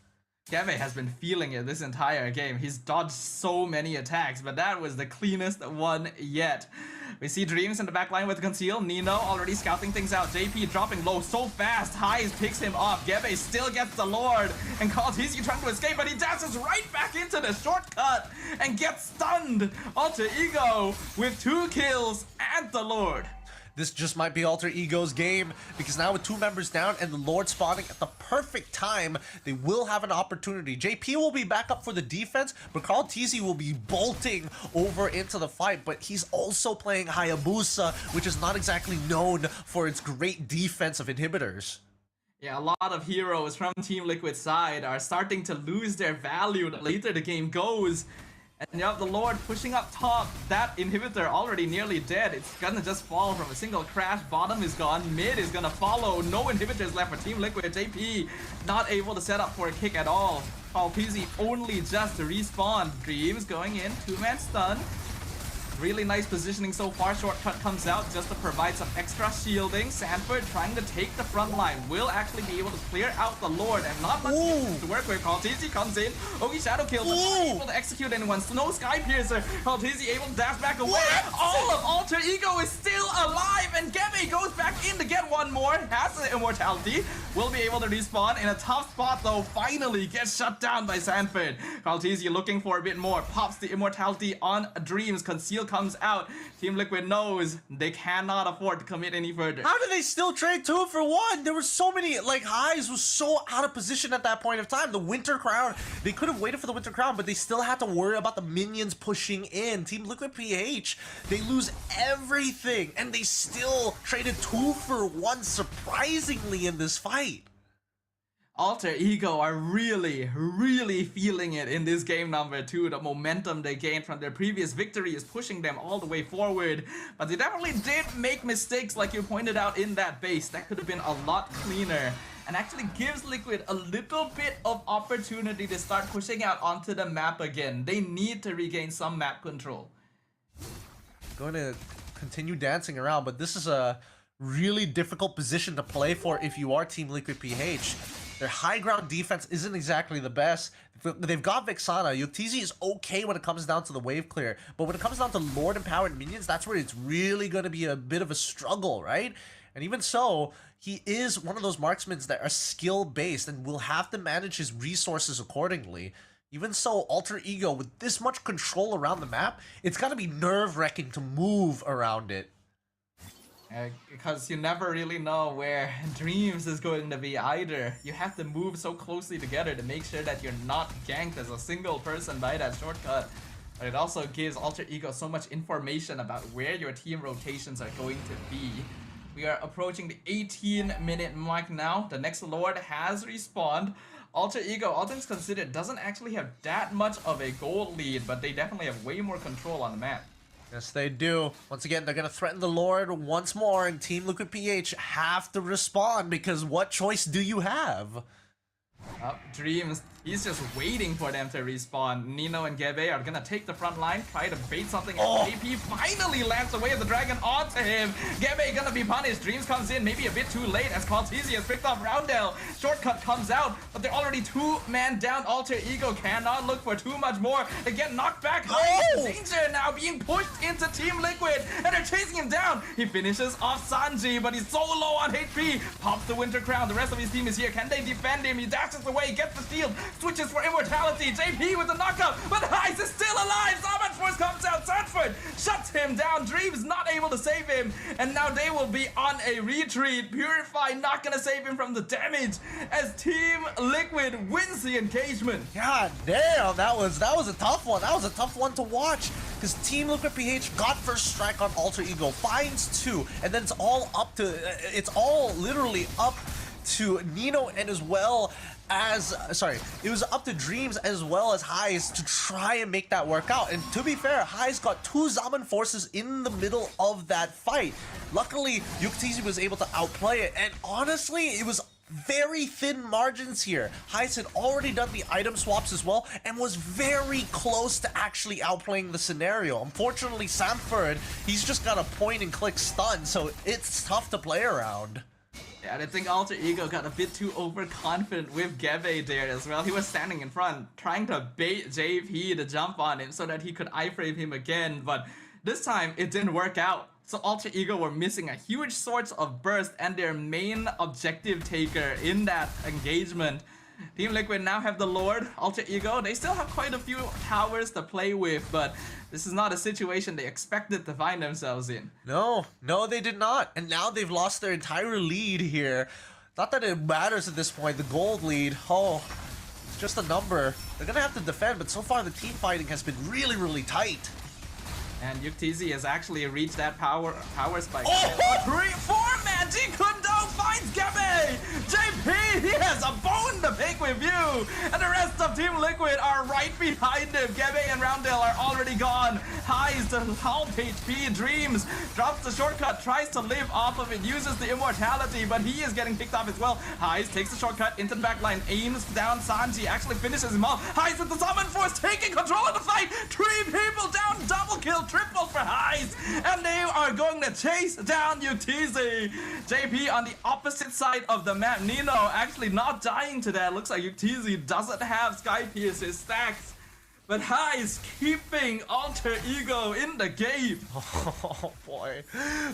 Gebe has been feeling it this entire game. He's dodged so many attacks, but that was the cleanest one yet. We see Dreams in the backline with Conceal. Nino already scouting things out. JP dropping low so fast. Highs picks him up. Gebe still gets the Lord. And KarlTzy trying to escape, but he dances right back into the shortcut and gets stunned. Alter Ego with 2 kills and the Lord. This just might be Alter Ego's game, because now with 2 members down and the Lord spawning at the perfect time, they will have an opportunity. JP will be back up for the defense, but KarlTzy will be bolting over into the fight, but he's also playing Hayabusa, which is not exactly known for its great defense of inhibitors. Yeah, a lot of heroes from Team Liquid's side are starting to lose their value the later the game goes. And you have the Lord pushing up top. That inhibitor already nearly dead. It's gonna just fall from a single crash. Bottom is gone. Mid is gonna follow. No inhibitors left for Team Liquid. JP not able to set up for a kick at all. KarlTzy only just to respawn. Dreams going in. 2-man stun. Really nice positioning so far. Shortcut comes out just to provide some extra shielding. Sanford trying to take the front line. Will actually be able to clear out the Lord and not much to work with. KarlTzy comes in. Ogi Shadow kill, but not able to execute anyone. No Sky Piercer. KarlTzy able to dash back away. All of Alter Ego is still alive, and Gebe goes back in to get one more. Has the immortality. Will be able to respawn in a tough spot though. Finally gets shut down by Sanford. KarlTzy looking for a bit more. Pops the immortality on Dreams. Conceal comes out. Team Liquid knows they cannot afford to commit any further. How did they still trade 2 for 1? There were so many, like, Highs was so out of position at that point of time. The Winter Crown, they could have waited for the Winter Crown, but they still had to worry about the minions pushing in. Team Liquid PH, they lose everything, and they still traded 2 for 1 surprisingly in this fight. Alter Ego are really, really feeling it in this game number 2. The momentum they gained from their previous victory is pushing them all the way forward. But they definitely did make mistakes like you pointed out in that base. That could have been a lot cleaner. And actually gives Liquid a little bit of opportunity to start pushing out onto the map again. They need to regain some map control. Going to continue dancing around, but this is a really difficult position to play for if you are Team Liquid PH. Their high ground defense isn't exactly the best. They've got Vexana. Yuktz is okay when it comes down to the wave clear, but when it comes down to Lord empowered minions, that's where it's really going to be a bit of a struggle, right? And even so, he is one of those marksmen that are skill based and will have to manage his resources accordingly. Even so, Alter Ego, with this much control around the map, it's gotta be nerve-wracking to move around it. Because you never really know where Dreams is going to be either. You have to move so closely together to make sure that you're not ganked as a single person by that shortcut. But it also gives Alter Ego so much information about where your team rotations are going to be. We are approaching the 18-minute mark now. The next Lord has respawned. Alter Ego, all things considered, doesn't actually have that much of a gold lead, but they definitely have way more control on the map. Yes, they do. Once again, they're going to threaten the Lord once more, and Team Liquid PH have to respond, because what choice do you have? Dreams, he's just waiting for them to respawn. Nino and Gebe are gonna take the front line, try to bait something, and JP finally lands away the dragon onto him. Gebe gonna be punished. Dreams comes in, maybe a bit too late, as Qualtizi has picked off Roundel. Shortcut comes out, but they're already 2-man down. Alter Ego cannot look for too much more. They get knocked back. Danger now, being pushed into Team Liquid, and they're chasing him down. He finishes off Sanji, but he's so low on HP. Pops the Winter Crown. The rest of his team is here. Can they defend him? He dashes away, gets the shield, switches for immortality. JP with the knockup, but Heist is still alive. Salvage Force comes out. Sanford shuts him down. Dreams not able to save him, and now they will be on a retreat. Purify not gonna save him from the damage as Team Liquid wins the engagement. God damn, that was a tough one. That was a tough one to watch, because Team Liquid PH got first strike on Alter Ego, finds 2, and then it's all literally up to Nino and as well as, it was up to Dreams as well as Highs to try and make that work out. And to be fair, Highs got 2 Zaman forces in the middle of that fight. Luckily, Yuktisi was able to outplay it, and honestly, it was very thin margins here. Highs had already done the item swaps as well and was very close to actually outplaying the scenario. Unfortunately, Samford, he's just got a point and click stun, so it's tough to play around. Yeah, I think Alter Ego got a bit too overconfident with Gebe there as well. He was standing in front, trying to bait JP to jump on him so that he could iframe him again, but this time it didn't work out. So Alter Ego were missing a huge source of burst and their main objective taker in that engagement. Team Liquid now have the Lord. Alter Ego, they still have quite a few towers to play with, but this is not a situation they expected to find themselves in. No, they did not. And now they've lost their entire lead here. Not that it matters at this point, the gold lead. Oh, it's just a number. They're gonna have to defend, but so far the team fighting has been really, really tight. And Yuktisi has actually reached that power spike. Oh! 3-4-man, Jikundo finds Gebe! JP, he has a bone to pick with you! And the rest of Team Liquid are right behind him. Gebe and Roundel are already gone. Highs to half HP. Dreams drops the shortcut, tries to live off of it, uses the immortality, but he is getting picked off as well. Highs takes the shortcut into the backline, aims down Sanji, actually finishes him off. Highs with the Summon Force, taking control of the fight. 3 people down, double kill, triple for Highs, and they are going to chase down Yuktisi. JP on the opposite side of the map. Nino actually not dying to that. Looks like Yuktisi doesn't have Sky Pierce's stacks, but Highs keeping Alter Ego in the game. Oh boy,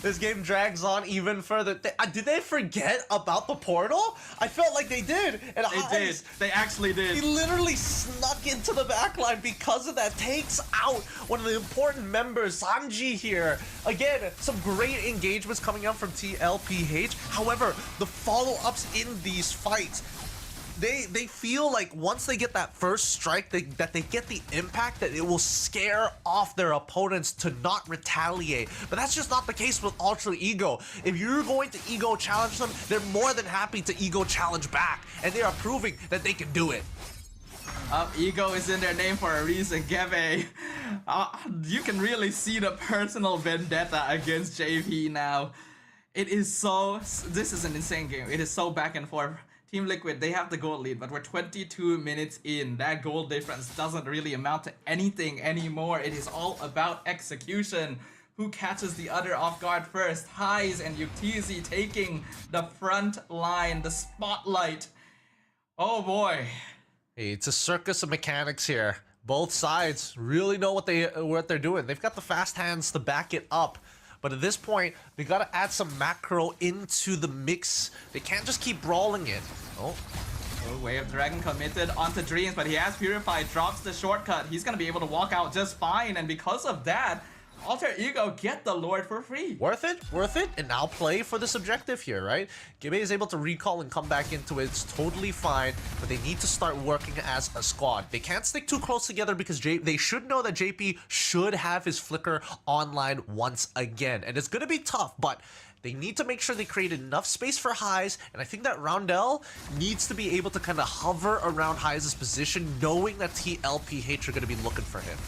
this game drags on even further. Did they forget about the portal? I felt like they did. And They did. They actually did. He literally snuck into the backline because of that. Takes out one of the important members, Sanji here. Again, some great engagements coming out from TLPH. However, the follow-ups in these fights, they feel like once they get that first strike, that they get the impact that it will scare off their opponents to not retaliate. But that's just not the case with Alter Ego. If you're going to ego challenge them, they're more than happy to ego challenge back, and they are proving that they can do it. Ego is in their name for a reason, Gebe. You can really see the personal vendetta against JP now. This is an insane game. It is so back and forth. Team Liquid, they have the gold lead, but we're 22 minutes in. That gold difference doesn't really amount to anything anymore. It is all about execution. Who catches the other off guard first? Highs and Yuktisi taking the front line, the spotlight. Oh boy. Hey, it's a circus of mechanics here. Both sides really know what they're doing. They've got the fast hands to back it up. But at this point, they gotta add some macro into the mix. They can't just keep brawling it. Oh, Wave Dragon committed onto Dreams, but he has Purify, drops the shortcut. He's gonna be able to walk out just fine, and because of that, Alter Ego get the Lord for free. Worth it, and now play for this objective here, right? Gibbe is able to recall and come back into it. It's totally fine, but they need to start working as a squad. They can't stick too close together because they should know that JP should have his flicker online once again, and it's gonna be tough, but they need to make sure they create enough space for Highs, and I think that Roundel needs to be able to kind of hover around Highs' position, knowing that TLPH are going to be looking for him.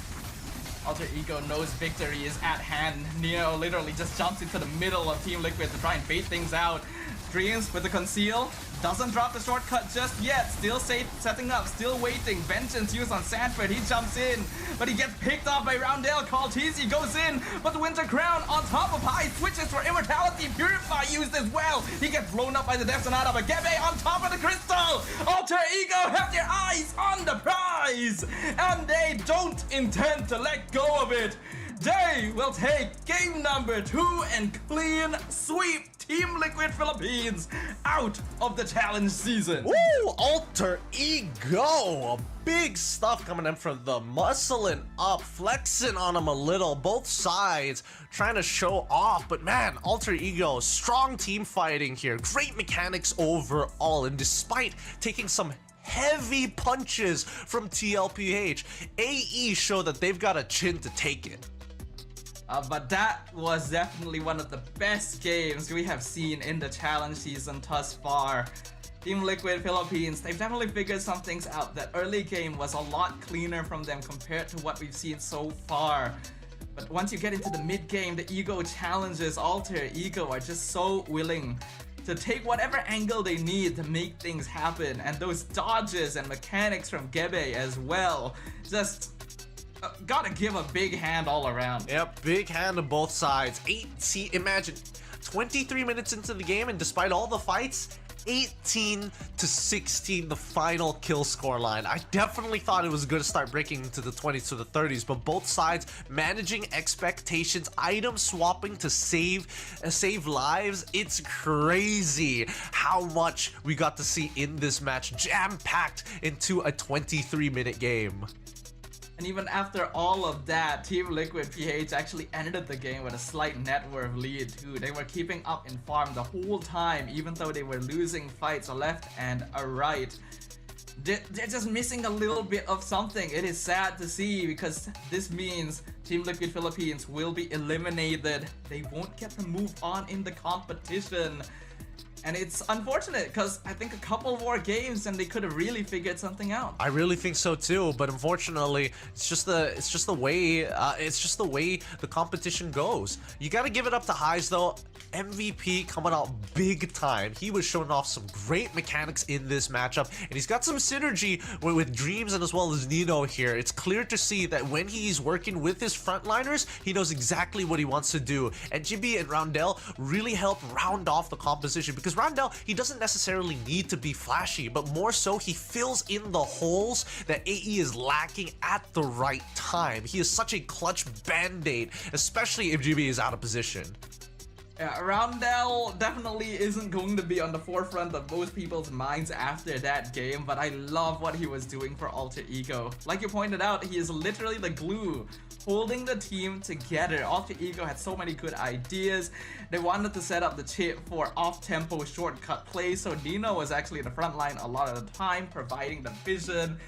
Alter Ego knows victory is at hand. Neo literally just jumps into the middle of Team Liquid to try and bait things out. Dreams with the conceal, doesn't drop the shortcut just yet. Still safe, setting up, still waiting. Vengeance used on Sanford, he jumps in, but he gets picked off by Roundel. Call TZ goes in, but the Winter Crown on top of High switches for Immortality. Purify used as well. He gets blown up by the Death Sonata, but Gebe on top of the Crystal. Alter Ego have their eyes on the prize, and they don't intend to let go of it. They will take game number 2 and clean sweep Team Liquid Philippines out of the challenge season. Woo! Alter Ego! Big stuff coming in from the muscling up, flexing on him a little, both sides trying to show off, but man, Alter Ego, strong team fighting here, great mechanics overall, and despite taking some heavy punches from TLPH, AE show that they've got a chin to take it. But that was definitely one of the best games we have seen in the challenge season thus far. Team Liquid Philippines, they've definitely figured some things out. That early game was a lot cleaner from them compared to what we've seen so far. But once you get into the mid game, the ego challenges, Alter Ego are just so willing to take whatever angle they need to make things happen. And those dodges and mechanics from Gebe as well, just gotta give a big hand all around. Yep, big hand on both sides. Imagine 23 minutes into the game, and despite all the fights, 18-16 the final kill score line. I definitely thought it was going to start breaking into the 20s to the 30s, but both sides managing expectations, item swapping to save lives. It's crazy how much we got to see in this match, jam-packed into a 23-minute game. And even after all of that, Team Liquid PH actually ended the game with a slight net worth lead too. They were keeping up in farm the whole time, even though they were losing fights a left and a right. They're just missing a little bit of something. It is sad to see, because this means Team Liquid Philippines will be eliminated. They won't get to move on in the competition. And it's unfortunate, because I think a couple more games and they could have really figured something out. I really think so too, but unfortunately, it's just the way the competition goes. You got to give it up to Highs though. MVP coming out big time. He was showing off some great mechanics in this matchup, and he's got some synergy with Dreams and as well as Nino here. It's clear to see that when he's working with his frontliners, he knows exactly what he wants to do. And GB and Roundel really help round off the composition, because Roundel, he doesn't necessarily need to be flashy, but more so he fills in the holes that AE is lacking at the right time. He is such a clutch band-aid, especially if GB is out of position. Yeah, Roundel definitely isn't going to be on the forefront of most people's minds after that game, but I love what he was doing for Alter Ego. Like you pointed out, he is literally the glue holding the team together. Alter Ego had so many good ideas. They wanted to set up the chip for off-tempo shortcut plays, so Nino was actually in the front line a lot of the time, providing the vision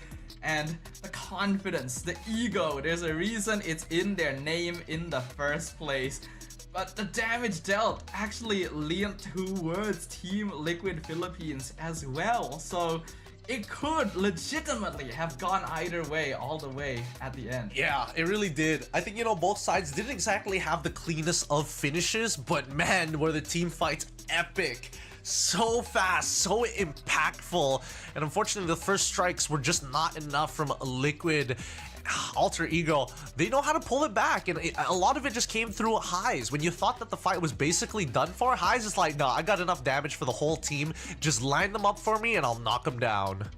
and the confidence, the ego. There's a reason it's in their name in the first place. But the damage dealt actually leaned towards Team Liquid Philippines as well. So it could legitimately have gone either way all the way at the end. Yeah, it really did. I think, both sides didn't exactly have the cleanest of finishes, but man, were the team fights epic. So fast, so impactful. And unfortunately, the first strikes were just not enough from Liquid. Alter Ego, they know how to pull it back, and a lot of it just came through Highs. When you thought that the fight was basically done for, Highs is like, nah, I got enough damage for the whole team. Just line them up for me and I'll knock them down.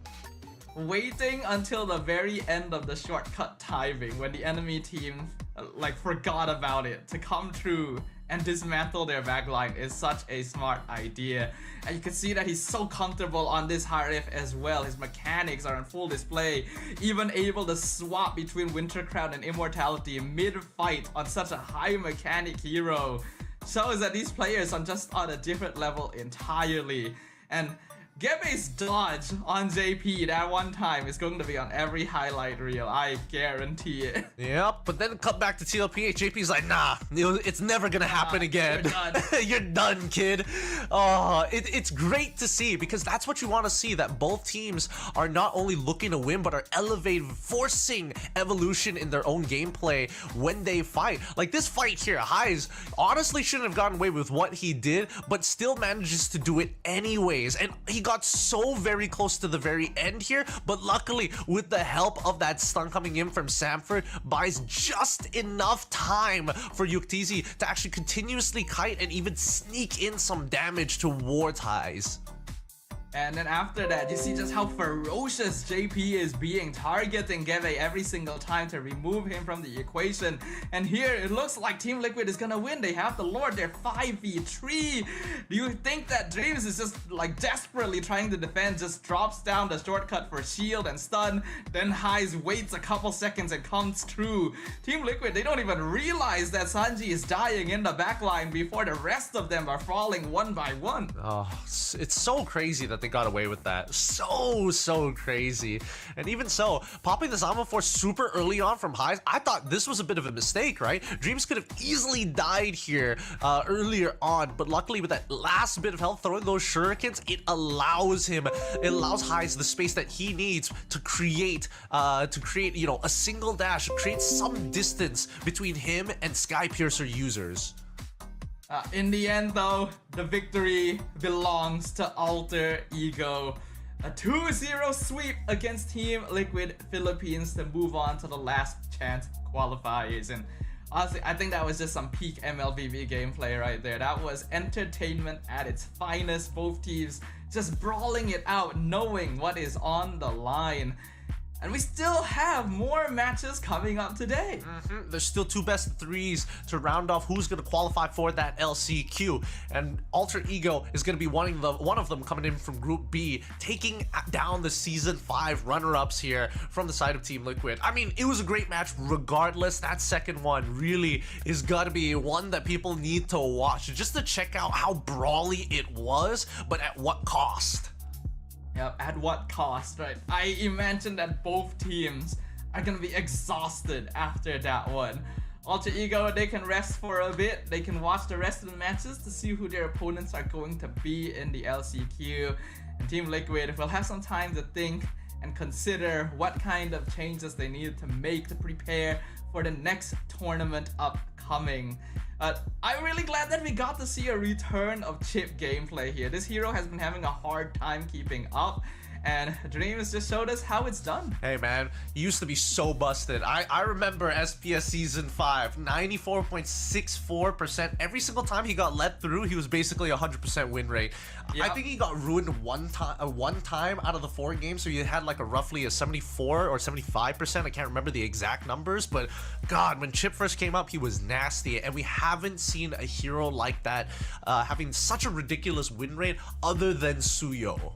Waiting until the very end of the shortcut timing when the enemy team forgot about it to come through and dismantle their backline is such a smart idea. And you can see that he's so comfortable on this high ref as well. His mechanics are on full display, even able to swap between Winter Crown and Immortality mid-fight on such a high mechanic hero. Shows that these players are just on a different level entirely. And Gebe's dodge on JP that one time is going to be on every highlight reel, I guarantee it. Yep, but then come back to TLP, JP's like, nah, it's never gonna happen again. You're done. You're done, kid. Oh, it's great to see, because that's what you want to see, that both teams are not only looking to win, but are elevating, forcing evolution in their own gameplay when they fight. Like this fight here, Highs honestly shouldn't have gotten away with what he did, but still manages to do it anyways. And he got so very close to the very end here, but luckily with the help of that stun coming in from Samford, buys just enough time for Yuktisi to actually continuously kite and even sneak in some damage towards Highs. And then after that, you see just how ferocious JP is being, targeting Geve every single time to remove him from the equation. And here, it looks like Team Liquid is gonna win. They have the Lord, they're 5v3. Do you think that Dreams is just like desperately trying to defend, just drops down the shortcut for shield and stun, then Highs waits a couple seconds and comes through. Team Liquid, they don't even realize that Sanji is dying in the backline before the rest of them are falling one by one. Oh, it's so crazy that they got away with that. So crazy. And even so, popping the Zama Force super early on from Highs, I thought this was a bit of a mistake, right? Dreams could have easily died here earlier on, but luckily with that last bit of health, throwing those shurikens, it allows Highs the space that he needs to create, you know, a single dash, create some distance between him and Skypiercer users. In the end though, the victory belongs to Alter Ego. A 2-0 sweep against Team Liquid Philippines to move on to the Last Chance Qualifiers. And honestly, I think that was just some peak MLBB gameplay right there. That was entertainment at its finest. Both teams just brawling it out, knowing what is on the line. And we still have more matches coming up today. There's still 2 best of 3s to round off who's going to qualify for that LCQ. And Alter Ego is going to be one of them coming in from Group B, taking down the Season 5 runner-ups here from the side of Team Liquid. I mean, it was a great match regardless. That second one really is got to be one that people need to watch just to check out how brawly it was, but at what cost. Yep, at what cost, right? I imagine that both teams are gonna be exhausted after that one. Alter Ego, they can rest for a bit. They can watch the rest of the matches to see who their opponents are going to be in the LCQ. And Team Liquid will have some time to think and consider what kind of changes they need to make to prepare for the next tournament upcoming. I'm really glad that we got to see a return of Chip gameplay here. This hero has been having a hard time keeping up, and Dreams just showed us how it's done. Hey man, he used to be so busted. I remember SPS Season 5, 94.64%. Every single time he got let through, he was basically 100% win rate. Yep. I think he got ruined one time out of the 4 games, so he had like roughly a 74 or 75%. I can't remember the exact numbers, but God, when Chip first came up, he was nasty, and we haven't seen a hero like that having such a ridiculous win rate other than Suyo.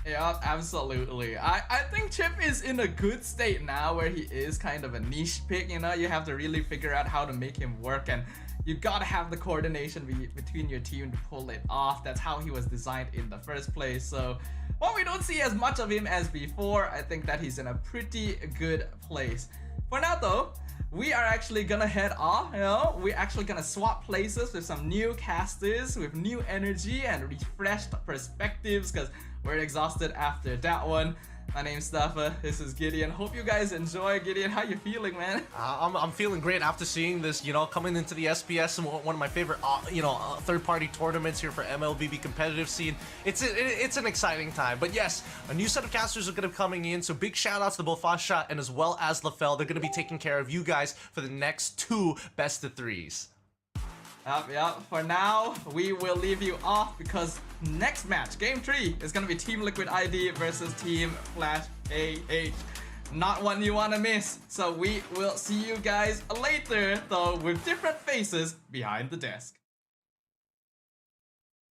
Yeah, absolutely. I think Chip is in a good state now where he is kind of a niche pick, you know? You have to really figure out how to make him work, and you gotta have the coordination between your team to pull it off. That's how he was designed in the first place. So while we don't see as much of him as before, I think that he's in a pretty good place. For now though, we are actually gonna head off, you know? We're actually gonna swap places with some new casters with new energy and refreshed perspectives, because we're exhausted after that one. My name's Staffa, this is Gideon. Hope you guys enjoy. Gideon, how you feeling, man? I'm feeling great after seeing this, you know, coming into the SPS and one of my favorite, third-party tournaments here for MLBB competitive scene. It's an exciting time. But yes, a new set of casters are going to be coming in, so big shout-outs to both Fasha and as well as LaFell. They're going to be taking care of you guys for the next 2 best of 3s. Yep. For now, we will leave you off because next match, Game 3, is going to be Team Liquid ID versus Team Flash AH. not one you wanna miss. So we will see you guys later, though with different faces behind the desk.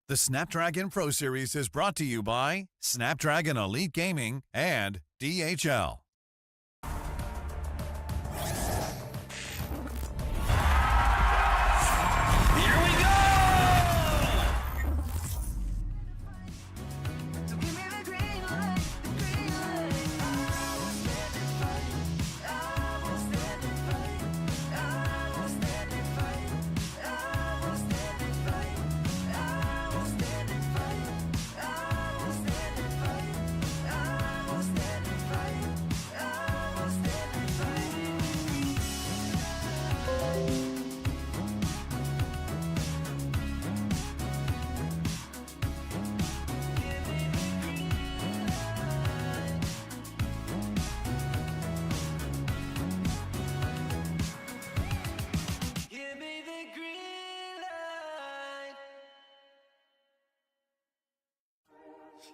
The Snapdragon Pro Series is brought to you by Snapdragon Elite Gaming and DHL. Here we go!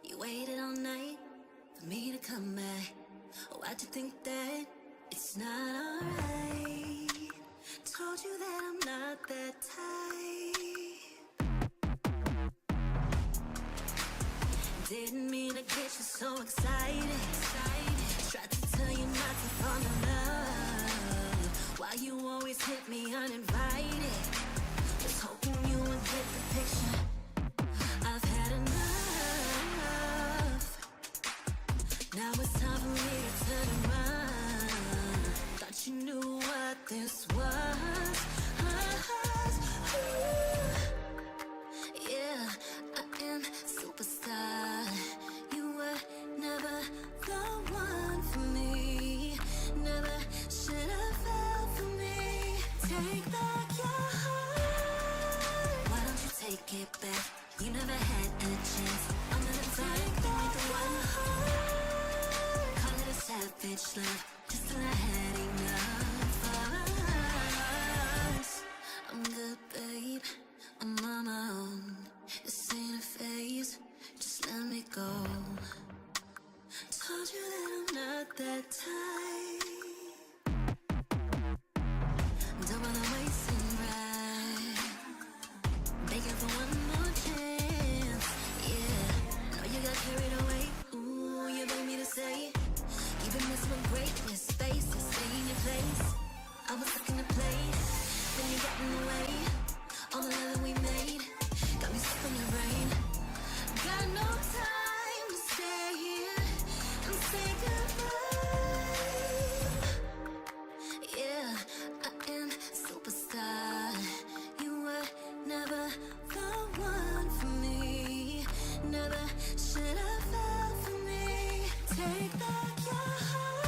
You waited all night for me to come back. Oh, why'd you think that it's not alright? Told you that I'm not that type. Didn't mean to get you so excited. Tried to tell you not to fall in love. Why you always hit me uninvited? Was hoping you would get the picture. I've had enough. Now it's time for me to turn around. Thought you knew what this was. Yeah, I am superstar. You were never the one for me. Never should have fell for me. Take back your heart. Why don't you take it back? You never had a chance. I'm gonna take back one heart. Savage love, just till I had enough of us. I'm good, babe, I'm on my own. This ain't a phase, just let me go. Told you that I'm not that type. Don't bother wasting right. Begging for one more chance. Yeah, know you got carried away. Ooh, you beg me to say. Even messing with greatness, space, to stay in your place. I was looking to play, then you got in the way. All the love that we made got me stuck in your brain. Got no time to stay here and say goodbye. Yeah, I am superstar. You were never the one for me. Never should have fell for me. Take back your heart.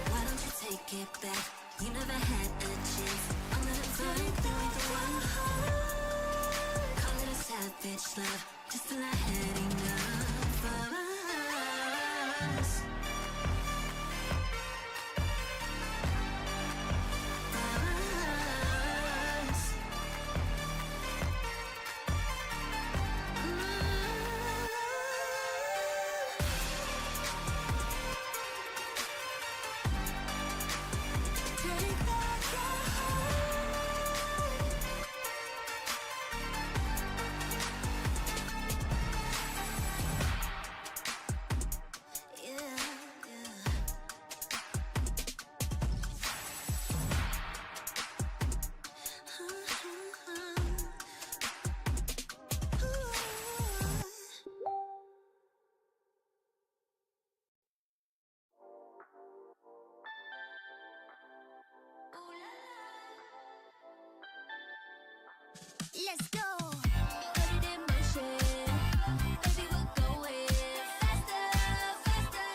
Why don't you take it back? You never had a chance. I'm gonna take back one heart. Call it a savage love, just till I had enough of us. Let's go. Put it in motion. Baby, we're going faster, faster,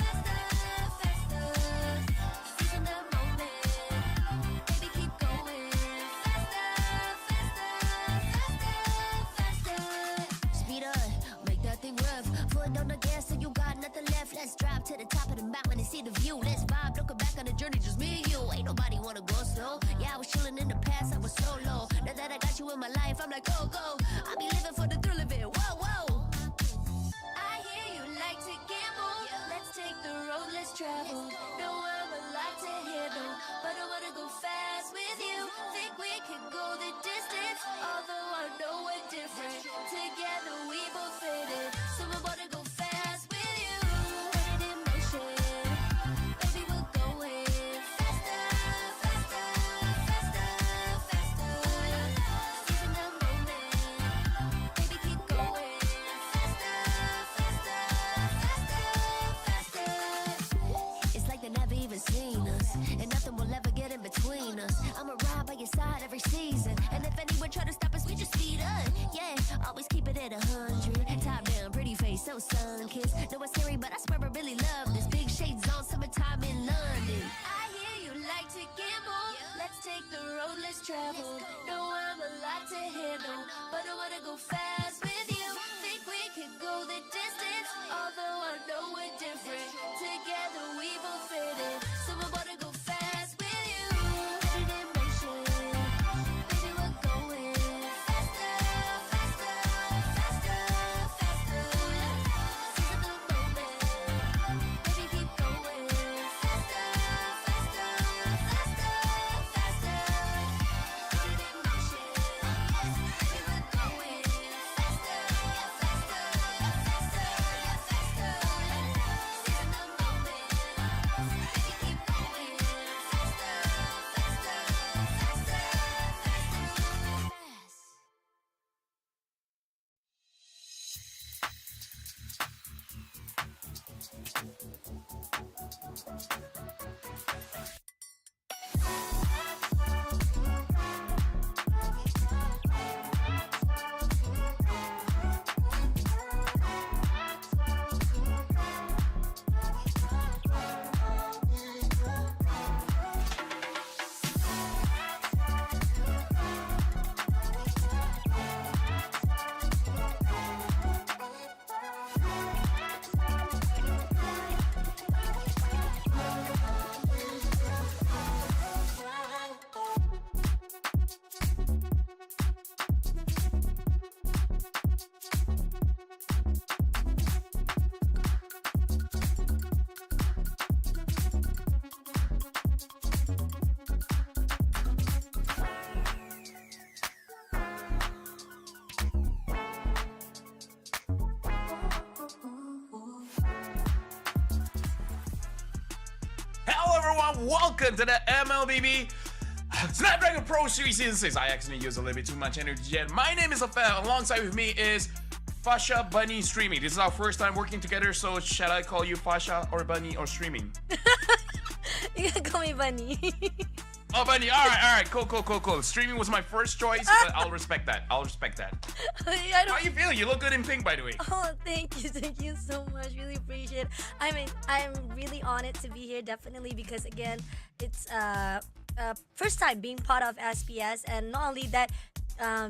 faster, faster. Seizing the moment. Baby, keep going faster, faster, faster, faster. Speed up, make that thing rev. Foot on the gas, so you got nothing left. Let's drive to the top of the mountain and see the view. Let's vibe, looking back on the journey, just me and you. Ain't nobody wanna go slow. Yeah, I was chilling in the past, I was so low. Now that I got you in my life, I'm like, go, go. I be living for the thrill of it, whoa, whoa. I hear you like to gamble. Let's take the road, let's travel. No, I'm a lot to handle, but I wanna go fast with you. Think we could go the distance, although I know we're different. Together we both fit it, so I wanna go fast with you. Put it in motion, baby, we're going faster, faster, faster, faster. Seizing the moment, baby, keep going faster, faster, faster, faster. It's like they never even seen us, and nothing will ever get in between us. I'ma ride by your side every season, and if anyone try to stop us, we just speed up. Yeah, always keep it at 100. Top down, pretty face, so sun-kissed. Know it's scary, but I swear I really love this. Big shades on, summertime in London. I hear you like to gamble. Let's take the road, let's travel. No, I'm a lot to handle, but I wanna go fast with you. Think we could go the distance, although I know we're different. Together we both fit it, so I wanna go fast with you. Put it in motion, baby, we're going faster, faster, faster, faster. Seizing the moment, baby, keep going faster, faster, faster, faster. Put it in motion, baby, we're going faster, faster, faster, faster. Seizing the moment, baby, keep going faster, faster, faster, faster. Hello everyone, welcome to the MLBB Snapdragon Pro Series Season 6. I accidentally used a little bit too much energy yet. My name is Afel, alongside with me is Fasha, Bunny, Streaming. This is our first time working together, so shall I call you Fasha or Bunny or Streaming? You can call me Bunny. Oh, Bunny, alright, cool. Streaming was my first choice, but I'll respect that. How you feeling? You look good in pink, by the way. Oh, thank you so much. Really appreciate it. I mean, I'm really honored to be here, definitely, because again, it's first time being part of SPS, and not only that,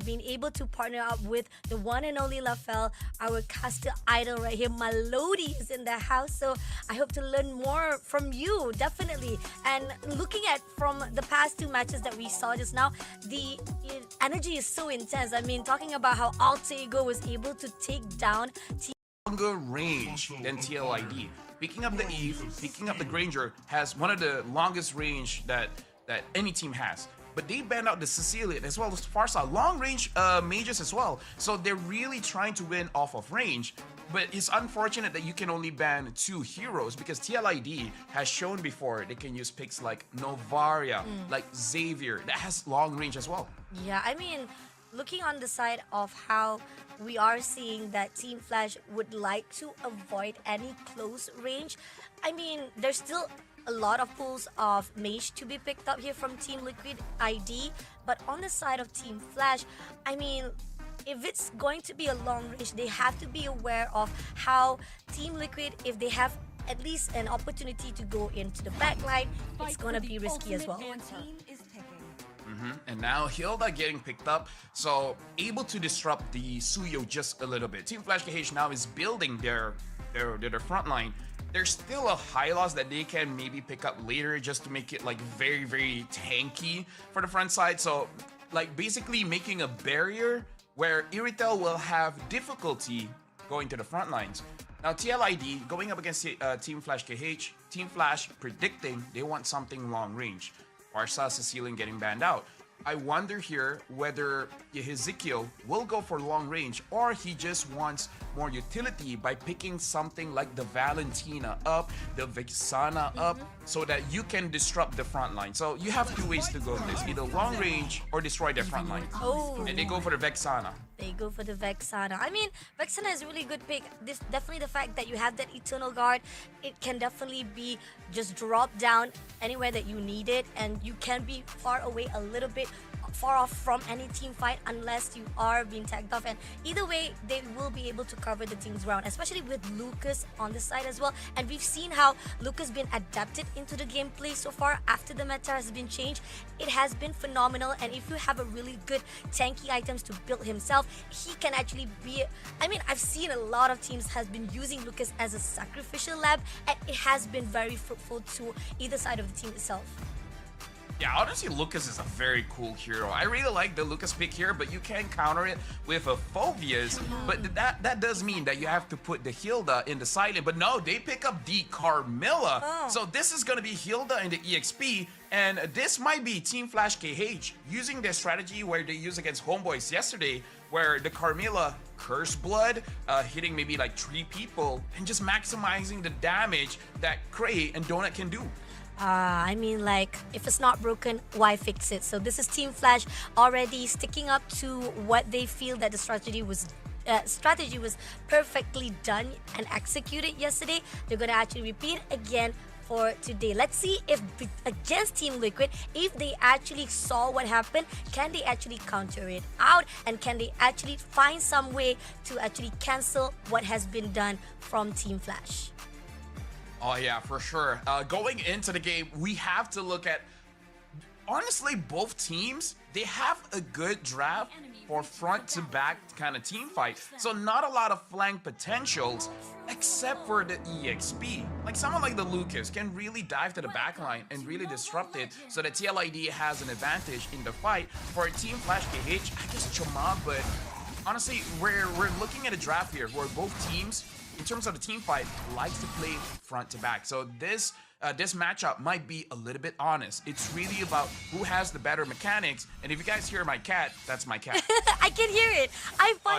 being able to partner up with the one and only Lafel, our caster idol right here. Melody is in the house, so I hope to learn more from you, definitely. And looking at from the past two matches that we saw just now, the energy is so intense. I mean, talking about how Altego was able to take down Longer range than TLID. Picking up the Eve, picking up the Granger has one of the longest range that any team has. But they banned out the Sicilian as well as Farsa, long range mages as well. So they're really trying to win off of range. But it's unfortunate that you can only ban 2 heroes, because TLID has shown before they can use picks like Novaria, like Xavier, that has long range as well. Yeah, I mean, looking on the side of how we are seeing that Team Flash would like to avoid any close range, I mean, there's still a lot of pools of mage to be picked up here from Team Liquid ID, but on the side of Team Flash, I mean, if it's going to be a long range, they have to be aware of how Team Liquid, if they have at least an opportunity to go into the backline, it's gonna be risky as well. And now Hilda getting picked up, so able to disrupt the Suyo just a little bit. Team Flash KH now is building their front line. There's still a high loss that they can maybe pick up later just to make it like very, very tanky for the front side. So like basically making a barrier where Iritel will have difficulty going to the front lines. Now TLID going up against Team Flash KH, Team Flash predicting they want something long range. Barca Cecilian getting banned out. I wonder here whether Ezekiel will go for long range or he just wants more utility by picking something like the Valentina up, the Vexana up, so that you can disrupt the front line. So you have two ways to go with this, either long range or destroy their front line. Oh. And they go for the Vexana. They go for the Vexana. I mean, Vexana is a really good pick. This definitely the fact that you have that Eternal Guard, it can definitely be just dropped down anywhere that you need it, and you can be far away a little bit far off from any team fight unless you are being tagged off, and either way they will be able to cover the team's ground, especially with Lucas on the side as well. And we've seen how Lucas been adapted into the gameplay so far after the meta has been changed. It has been phenomenal, and if you have a really good tanky items to build himself, he can actually be, I mean, I've seen a lot of teams has been using Lucas as a sacrificial lab, and it has been very fruitful to either side of the team itself. Yeah, honestly, Lucas is a very cool hero. I really like the Lucas pick here, but you can counter it with a Phobias. But that does mean that you have to put the Hilda in the silent. But no, they pick up the Carmilla. So this is going to be Hilda and the EXP. And this might be Team Flash KH using their strategy where they used against Homeboys yesterday, where the Carmilla Curse Blood, hitting maybe like 3 people and just maximizing the damage that Cray and Donut can do. I mean, like, if it's not broken, why fix it? So this is Team Flash already sticking up to what they feel that the strategy was perfectly done and executed yesterday. They're gonna actually repeat again for today. Let's see if against Team Liquid, if they actually saw what happened, can they actually counter it out, and can they actually find some way to actually cancel what has been done from Team Flash? Oh yeah, for sure. Going into the game, we have to look at, honestly, both teams, they have a good draft for front to back kind of team fight. So not a lot of flank potentials, except for the EXP. Like someone like the Lucas can really dive to the backline and really disrupt it, so that TLID has an advantage in the fight. For Team Flash KH, I guess Chama, but honestly, we're looking at a draft here where both teams, in terms of the team fight, likes to play front to back. So this matchup might be a little bit honest. It's really about who has the better mechanics. And if you guys hear my cat, that's my cat. I can hear it.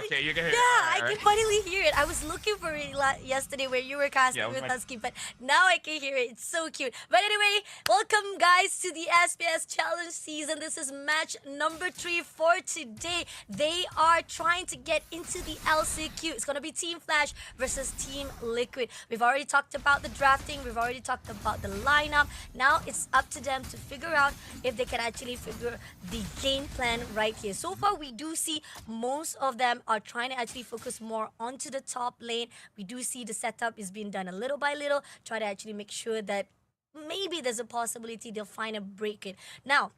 Okay, you can hear it. Yeah, I can finally hear it. I was looking for it yesterday where you were casting with Husky, but now I can hear it. It's so cute. But anyway, welcome guys to the SPS Challenge season. This is match number 3 for today. They are trying to get into the LCQ. It's going to be Team Flash versus Team Liquid. We've already talked about the drafting. We've already talked about the lineup. Now it's up to them to figure out if they can actually figure the game plan right here. So far, we do see most of them are trying to actually focus more onto the top lane. We do see the setup is being done a little by little, try to actually make sure that maybe there's a possibility they'll find a break in. Now,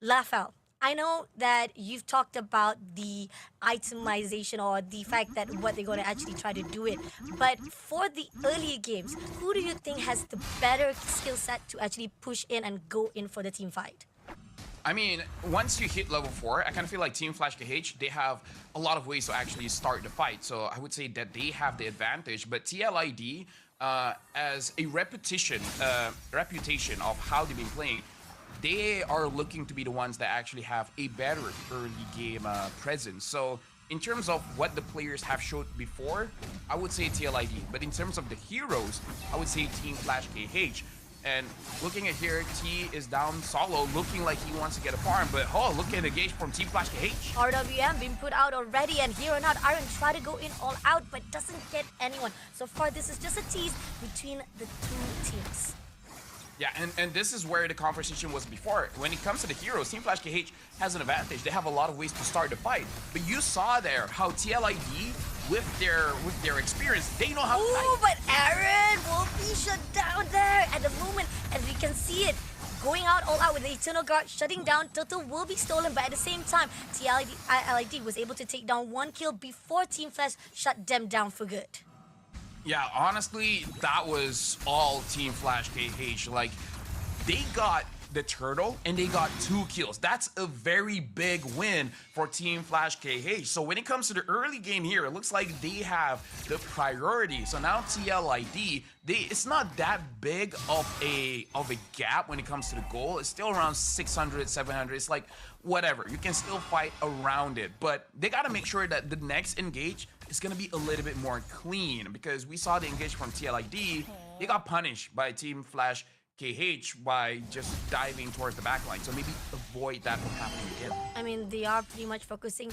Lafal, I know that you've talked about the itemization or the fact that what they're going to actually try to do it. But for the earlier games, who do you think has the better skill set to actually push in and go in for the team fight? I mean, once you hit level 4, I kind of feel like Team Flash KH, they have a lot of ways to actually start the fight. So I would say that they have the advantage. But TLID, as a reputation of how they've been playing, they are looking to be the ones that actually have a better early game presence. So in terms of what the players have showed before, I would say TLID. But in terms of the heroes, I would say Team Flash KH. And looking at here, T is down solo, looking like he wants to get a farm. But oh, look at the gauge from Team Flash KH. RWM being put out already, and here or not, Iron try to go in all out, but doesn't get anyone. So far, this is just a tease between the two teams. Yeah, and this is where the conversation was before. When it comes to the heroes, Team Flash KH has an advantage. They have a lot of ways to start the fight. But you saw there how TLID, with their experience, they know how to fight. Ooh, but Aaron will be shut down there at the moment, and we can see it. Going out all out with the Eternal Guard, shutting down, Turtle will be stolen, but at the same time, TLID was able to take down 1 kill before Team Flash shut them down for good. Yeah, honestly, that was all Team Flash KH. Like, they got the turtle and they got 2 kills. That's a very big win for Team Flash KH. So when it comes to the early game here, it looks like they have the priority. So now TLID, it's not that big of a gap when it comes to the goal. It's still around 600, 700. It's like whatever. You can still fight around it, but they got to make sure that the next engage is going to be a little bit more clean, because we saw the engage from TLID. They got punished by Team Flash KH by just diving towards the backline. So maybe avoid that from happening again. I mean, they are pretty much focusing.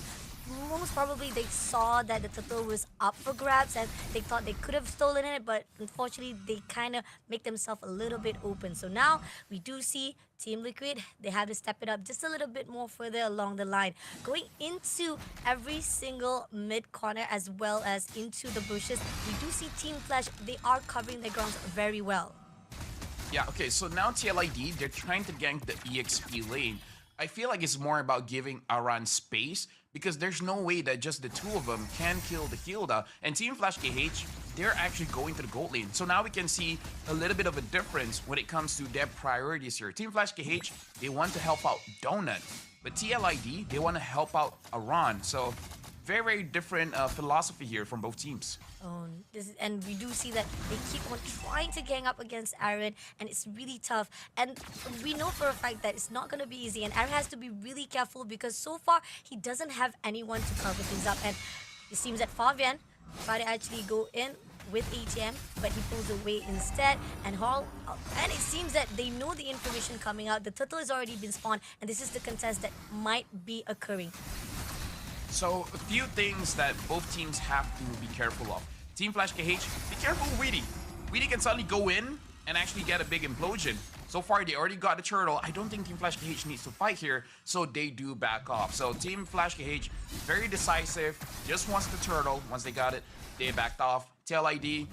Most probably they saw that the turtle was up for grabs and they thought they could have stolen it, but unfortunately they kind of make themselves a little bit open. So now we do see Team Liquid, they have to step it up just a little bit more further along the line, going into every single mid corner as well as into the bushes. We do see Team Flash, they are covering their grounds very well. Yeah, okay, so now TLID, they're trying to gank the EXP lane. I feel like it's more about giving Aran space, because there's no way that just the 2 of them can kill the Hilda. And Team Flash KH, they're actually going to the gold lane. So now we can see a little bit of a difference when it comes to their priorities here. Team Flash KH, they want to help out Donut, but TLID, they want to help out Aran. So very, very different philosophy here from both teams. And we do see that they keep on trying to gang up against Aaron, and it's really tough. And we know for a fact that it's not going to be easy, and Aaron has to be really careful because so far he doesn't have anyone to cover things up. And it seems that Fabian tried to actually go in with ATM, but he pulls away instead. And it seems that they know the information coming out. The turtle has already been spawned, and this is the contest that might be occurring. So a few things that both teams have to be careful of. Team Flash KH, be careful with Weedy. Weedy can suddenly go in and actually get a big implosion. So far, they already got the turtle. I don't think Team Flash KH needs to fight here, so they do back off. So Team Flash KH, very decisive, just wants the turtle. Once they got it, they backed off. TLID,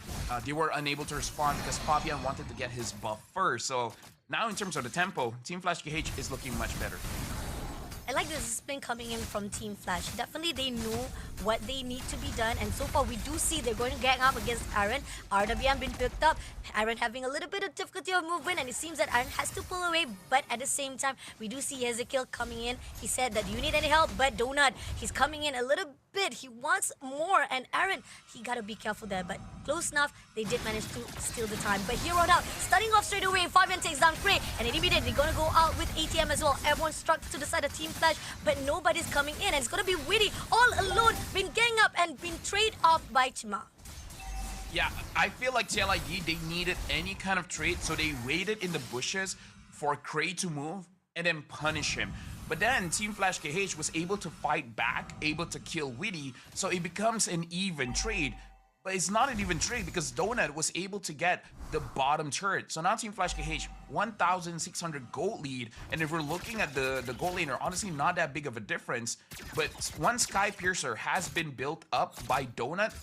they were unable to respond because Fabian wanted to get his buff first. So now in terms of the tempo, Team Flash KH is looking much better. I like the discipline coming in from Team Flash. Definitely they know what they need to be done, and so far we do see they're going to gang up against Aaron. RWM been picked up. Aaron having a little bit of difficulty of movement, and it seems that Aaron has to pull away, but at the same time, we do see Ezekiel coming in. He said that, "Do you need any help?" But Donut, he's coming in a little bit. He wants more, and Aaron, he gotta be careful there, but close enough. They did manage to steal the time. But here on out, starting off straight away, Fabian takes down Frey, and immediately they're gonna go out with ATM as well. Everyone struck to the side of Team Flash, but nobody's coming in, and it's gonna be Witty all alone, been gang up and been trade off by Chima. Yeah, I feel like TLID, they needed any kind of trade, so they waited in the bushes for Cray to move and then punish him. But then Team Flash KH was able to fight back, able to kill Witty, so it becomes an even trade. But it's not an even trade because Donut was able to get the bottom turret. So now Team Flash KH, 1,600 gold lead. And if we're looking at the gold laner, honestly not that big of a difference. But once Sky Piercer has been built up by Donut,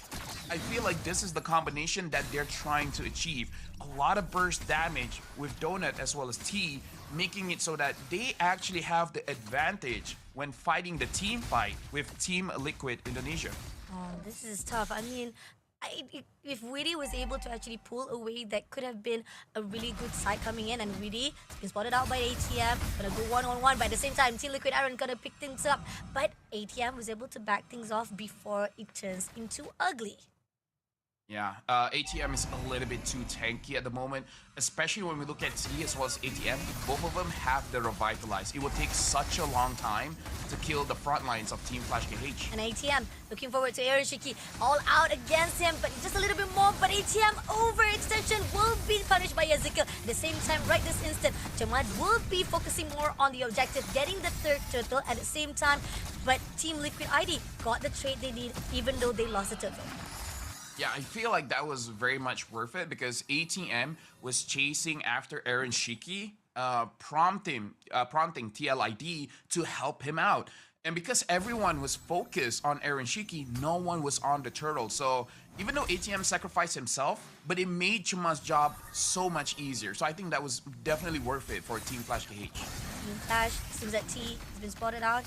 I feel like this is the combination that they're trying to achieve. A lot of burst damage with Donut as well as T, making it so that they actually have the advantage when fighting the team fight with Team Liquid Indonesia. Oh, this is tough. I mean, if Witty was able to actually pull away, that could have been a really good side coming in. And Witty has been spotted out by ATM, gonna go one-on-one. But at the same time, Team Liquid Aaron gonna pick things up. But ATM was able to back things off before it turns into ugly. Yeah, ATM is a little bit too tanky at the moment, especially when we look at T as well as ATM. Both of them have the Revitalize. It will take such a long time to kill the front lines of Team Flash KH. And ATM, looking forward to Aaron Shiki all out against him, but just a little bit more. But ATM overextension will be punished by Ezekiel. At the same time, right this instant, Jamad will be focusing more on the objective, getting the third turtle at the same time. But Team Liquid ID got the trade they need, even though they lost the turtle. Yeah, I feel like that was very much worth it because ATM was chasing after Aaron Shiki, prompting TLID to help him out. And because everyone was focused on Aaron Shiki, no one was on the turtle. So even though ATM sacrificed himself, but it made Chuma's job so much easier. So I think that was definitely worth it for Team Flash KH. Team Flash, seems that T has been spotted out.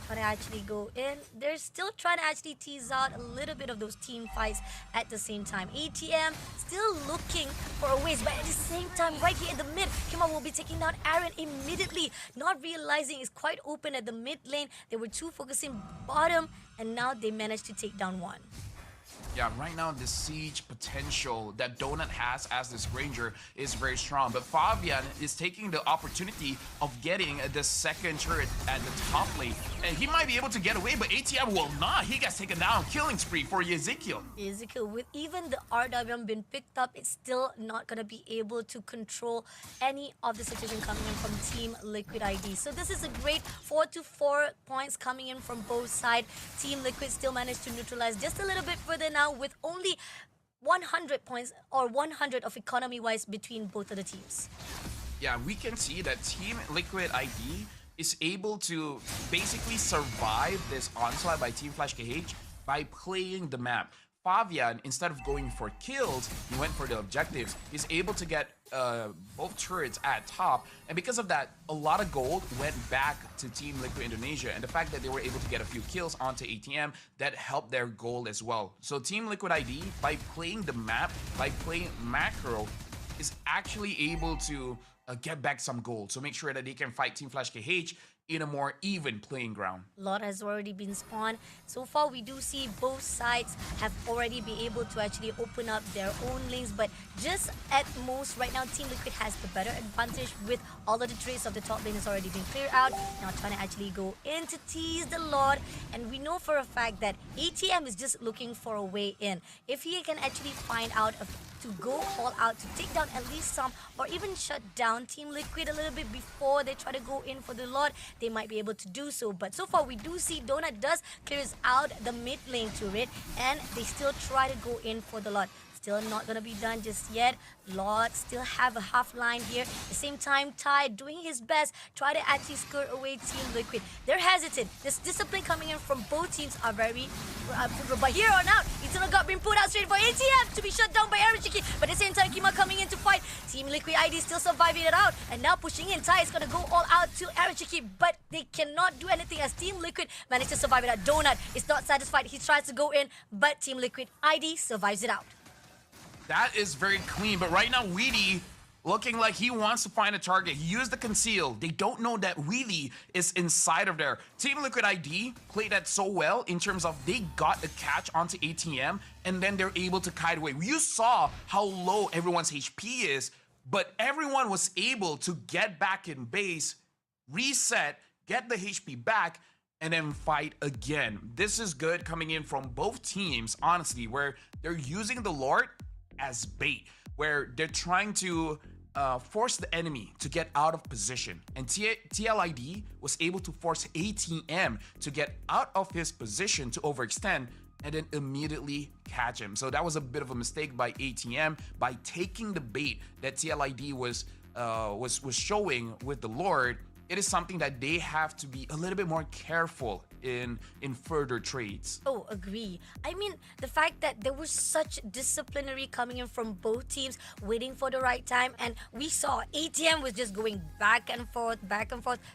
trying to actually go in. They're still trying to actually tease out a little bit of those team fights at the same time. ATM still looking for a ways, but at the same time, right here in the mid, Kima will be taking down Aaron immediately, not realizing it's quite open at the mid lane. They were too focusing bottom, and now they managed to take down one. Yeah, right now the siege potential that Donut has as this Ranger is very strong. But Fabian is taking the opportunity of getting the second turret at the top lane. And he might be able to get away, but ATM will not. He gets taken down. Killing spree for Ezekiel. Ezekiel, with even the RWM been picked up, it's still not going to be able to control any of the situation coming in from Team Liquid ID. So this is a great 4-4 points coming in from both sides. Team Liquid still managed to neutralize just a little bit further now, with only 100 points or 100 of economy-wise between both of the teams. Yeah, we can see that Team Liquid ID is able to basically survive this onslaught by Team Flash KH by playing the map. Fabian, instead of going for kills, he went for the objectives. He's able to get both turrets at top, and because of that, a lot of gold went back to Team Liquid Indonesia, and the fact that they were able to get a few kills onto ATM, that helped their gold as well. So Team Liquid ID, by playing the map, by playing macro, is actually able to get back some gold. So make sure that they can fight Team Flash KH in a more even playing ground. Lot has already been spawned. So far, we do see both sides have already been able to actually open up their own lanes, but just at most right now, Team Liquid has the better advantage with all of the traits of the top lane has already been cleared out. Now trying to actually go in to tease the Lord, and we know for a fact that ATM is just looking for a way in. If he can actually find out to go all out to take down at least some, or even shut down Team Liquid a little bit before they try to go in for the Lord, they might be able to do so. But so far, we do see Donut does clears out the mid lane turret, and they still try to go in for the Lord. Still not gonna be done just yet. Lord still have a half line here. At the same time, Ty doing his best, try to actually skirt away Team Liquid. They're hesitant. This discipline coming in from both teams are very... but here on out, Eternal God being put out straight for ATM to be shut down by Arachiki. But at the same time, Kima coming in to fight. Team Liquid ID still surviving it out. And now pushing in, Ty is gonna go all out to Arachiki, but they cannot do anything as Team Liquid managed to survive it out. Donut is not satisfied. He tries to go in, but Team Liquid ID survives it out. That is very clean, but right now Weedy looking like he wants to find a target. He used the conceal. They don't know that Weedy is inside of there. Team Liquid ID played that so well in terms of they got a catch onto ATM and then they're able to kite away. You saw how low everyone's HP is, but everyone was able to get back in base, reset, get the HP back, and then fight again. This is good coming in from both teams, honestly, where they're using the Lord as bait, where they're trying to force the enemy to get out of position. And TLID was able to force ATM to get out of his position to overextend and then immediately catch him. So that was a bit of a mistake by ATM by taking the bait that TLID was showing with the Lord. It is something that they have to be a little bit more careful in further trades. Oh, agree. I mean, the fact that there was such disciplinary coming in from both teams, waiting for the right time, and we saw ATM was just going back and forth,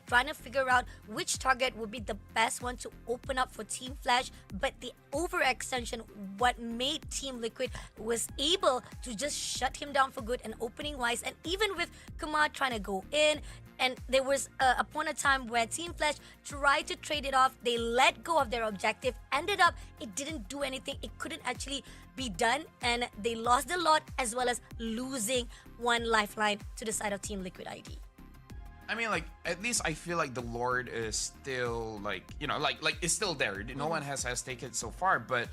trying to figure out which target would be the best one to open up for Team Flash, but the overextension, what made Team Liquid was able to just shut him down for good and opening wise, and even with Kumar trying to go in, and there was upon a time where Team Flash tried to trade it off. They let go of their objective. Ended up, it didn't do anything. It couldn't actually be done. And they lost the lot as well as losing one lifeline to the side of Team Liquid ID. I mean, like, at least I feel like the Lord is still, like, you know, like it's still there. No one has taken it so far. But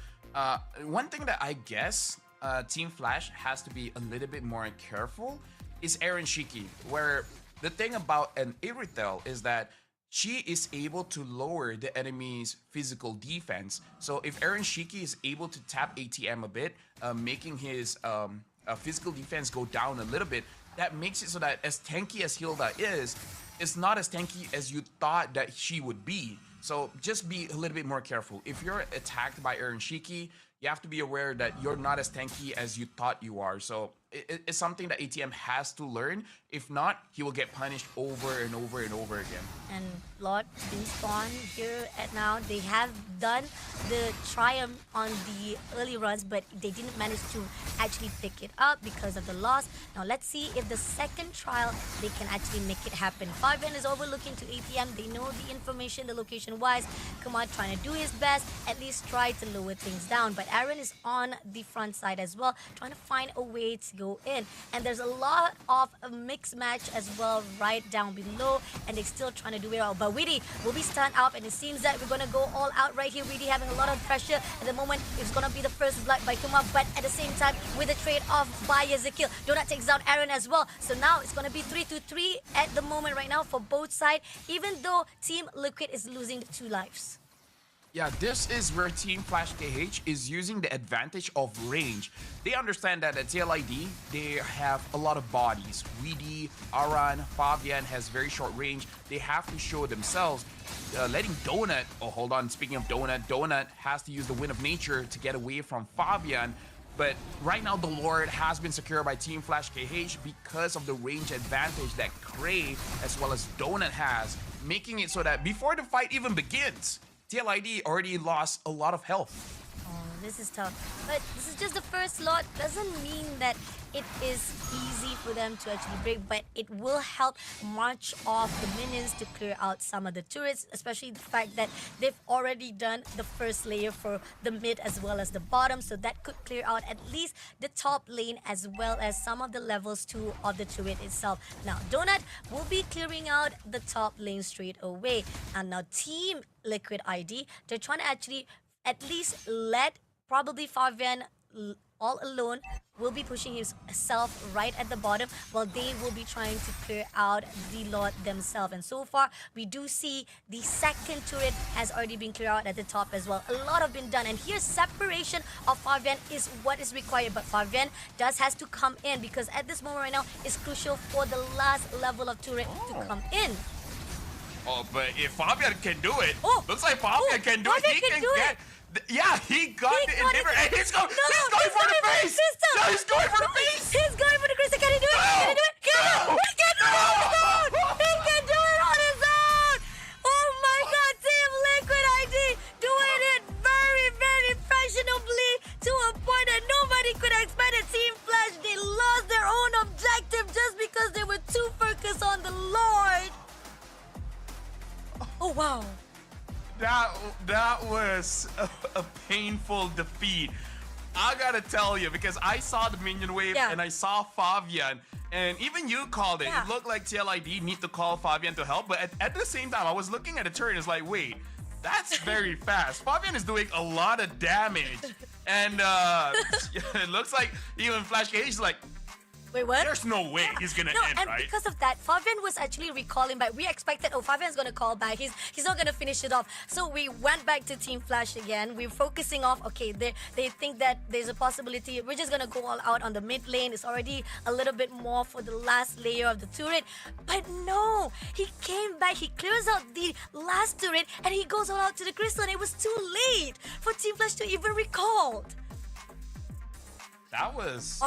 one thing that I guess Team Flash has to be a little bit more careful is Aaron Shiki, where the thing about an Iritel is that she is able to lower the enemy's physical defense. So if Aaron Shiki is able to tap ATM a bit, making his physical defense go down a little bit, that makes it so that as tanky as Hilda is, it's not as tanky as you thought that she would be. So just be a little bit more careful. If you're attacked by Aaron Shiki, you have to be aware that you're not as tanky as you thought you are. So it's something that ATM has to learn. If not, he will get punished over and over and over again. And Lord Respawn here at now, they have done the triumph on the early runs, but they didn't manage to actually pick it up because of the loss. Now let's see if the second trial they can actually make it happen. Fabian is overlooking to ATM. They know the information, the location wise. Kamad trying to do his best, at least try to lower things down. But Aaron is on the front side as well, trying to find a way to go in. And there's a lot of a mixed match as well right down below, and they're still trying to do it all. But Weedy will be stand up, and it seems that we're gonna go all out right here. Weedy having a lot of pressure at the moment. It's gonna be the first blood by Kumar, but at the same time with a trade off by Ezekiel, Donut takes down Aaron as well. So now it's gonna be 3-3 at the moment right now for both sides, even though Team Liquid is losing 2 lives. Yeah, this is where Team Flash KH is using the advantage of range. They understand that at TLID, they have a lot of bodies. Weedy, Aran, Fabian has very short range. They have to show themselves. Letting Donut, oh hold on, speaking of Donut has to use the Wind of Nature to get away from Fabian. But right now, the Lord has been secured by Team Flash KH because of the range advantage that Cray as well as Donut has, making it so that before the fight even begins, TLID already lost a lot of health. Oh, this is tough. But this is just the first lot. Doesn't mean that it is easy for them to actually break, but it will help march off the minions to clear out some of the turrets, especially the fact that they've already done the first layer for the mid as well as the bottom, so that could clear out at least the top lane as well as some of the levels 2 of the turret itself. Now, Donut will be clearing out the top lane straight away. And now Team Liquid ID, they're trying to actually at least let probably Fabian all alone will be pushing himself right at the bottom while they will be trying to clear out the lot themselves. And so far, we do see the second turret has already been cleared out at the top as well. A lot have been done. And here, separation of Fabian is what is required. But Fabian has to come in because at this moment right now, it's crucial for the last level of turret to come in. Oh, but if Fabian can do it, looks like Fabian Oh, can do it. Fabian He can can do get. Yeah, he got the inhibitor, and he's going for the face. Crystal. No, he's going for the face. He's going for the crystal. Can he do it? Can he do it? He can do it on his own. He can do it on his own. Oh my God, Team Liquid ID doing it very, very fashionably to a point that nobody could expect it. Team Flash, they lost their own objective just because they were too focused on the Lord. Oh wow. That was a painful defeat. I gotta tell you, because I saw the minion wave and I saw Fabian, and even you called it. It looked like TLID need to call Fabian to help, but at the same time, I was looking at the turret. It's like, wait, that's very fast. Fabian is doing a lot of damage, and it looks like even Flash KH is like, wait, what? There's no way he's gonna end, and right? because of that, Fabian was actually recalling back. We expected, Fabian's gonna call back. He's not gonna finish it off. So we went back to Team Flash again. We're focusing off. Okay, they think that there's a possibility. We're just gonna go all out on the mid lane. It's already a little bit more for the last layer of the turret. But no, he came back. He clears out the last turret and he goes all out to the crystal. And it was too late for Team Flash to even recall. That was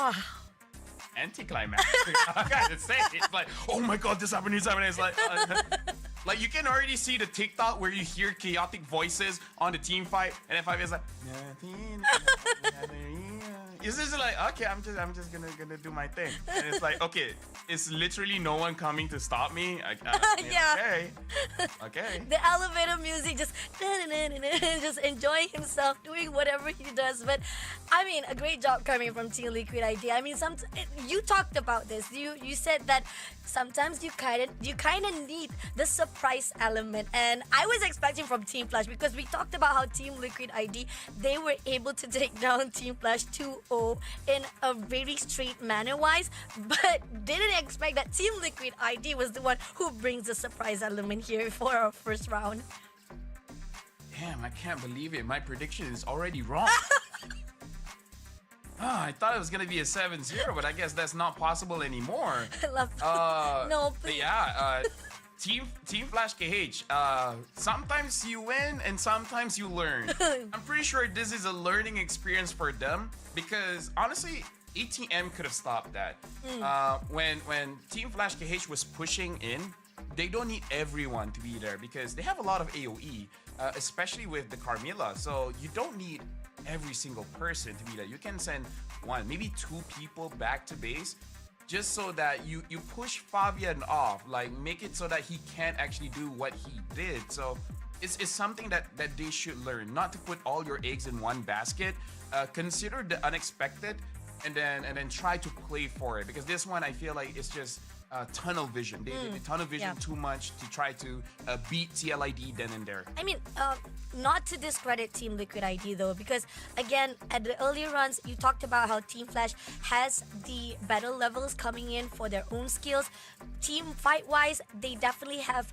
anticlimactic. I gotta say, it's like, oh my God, this happened, this happened. It's like you can already see the TikTok where you hear chaotic voices on the team fight, and then Fabian's like, it's just like, okay, I'm just gonna do my thing, and it's like, okay, it's literally no one coming to stop me. Okay. The elevator music just enjoying himself, doing whatever he does. But I mean, a great job coming from Team Liquid ID. I mean, you talked about this. You said that sometimes you kind of need the surprise element, and I was expecting from Team Flash because we talked about how Team Liquid ID, they were able to take down Team Flash 2-0 in a very straight manner wise, but didn't expect that Team Liquid ID was the one who brings the surprise element here for our first round. Damn, I can't believe it. My prediction is already wrong. I thought it was gonna be a 7-0, but I guess that's not possible anymore. I love that. No, please. Yeah, Team Flash KH. Sometimes you win and sometimes you learn. I'm pretty sure this is a learning experience for them because honestly, ATM could have stopped that. When Team Flash KH was pushing in, they don't need everyone to be there because they have a lot of AoE, especially with the Carmilla. So you don't need every single person to be there. You can send one, maybe two people back to base, just so that you push Fabian off, like make it so that he can't actually do what he did. So it's something that they should learn, not to put all your eggs in one basket. Consider the unexpected, and then try to play for it, because this one I feel like it's just tunnel vision. They tunnel vision too much to try to beat TLID then and there. I mean, not to discredit Team Liquid ID though, because again, at the earlier runs, you talked about how Team Flash has the battle levels coming in for their own skills. Team fight-wise, they definitely have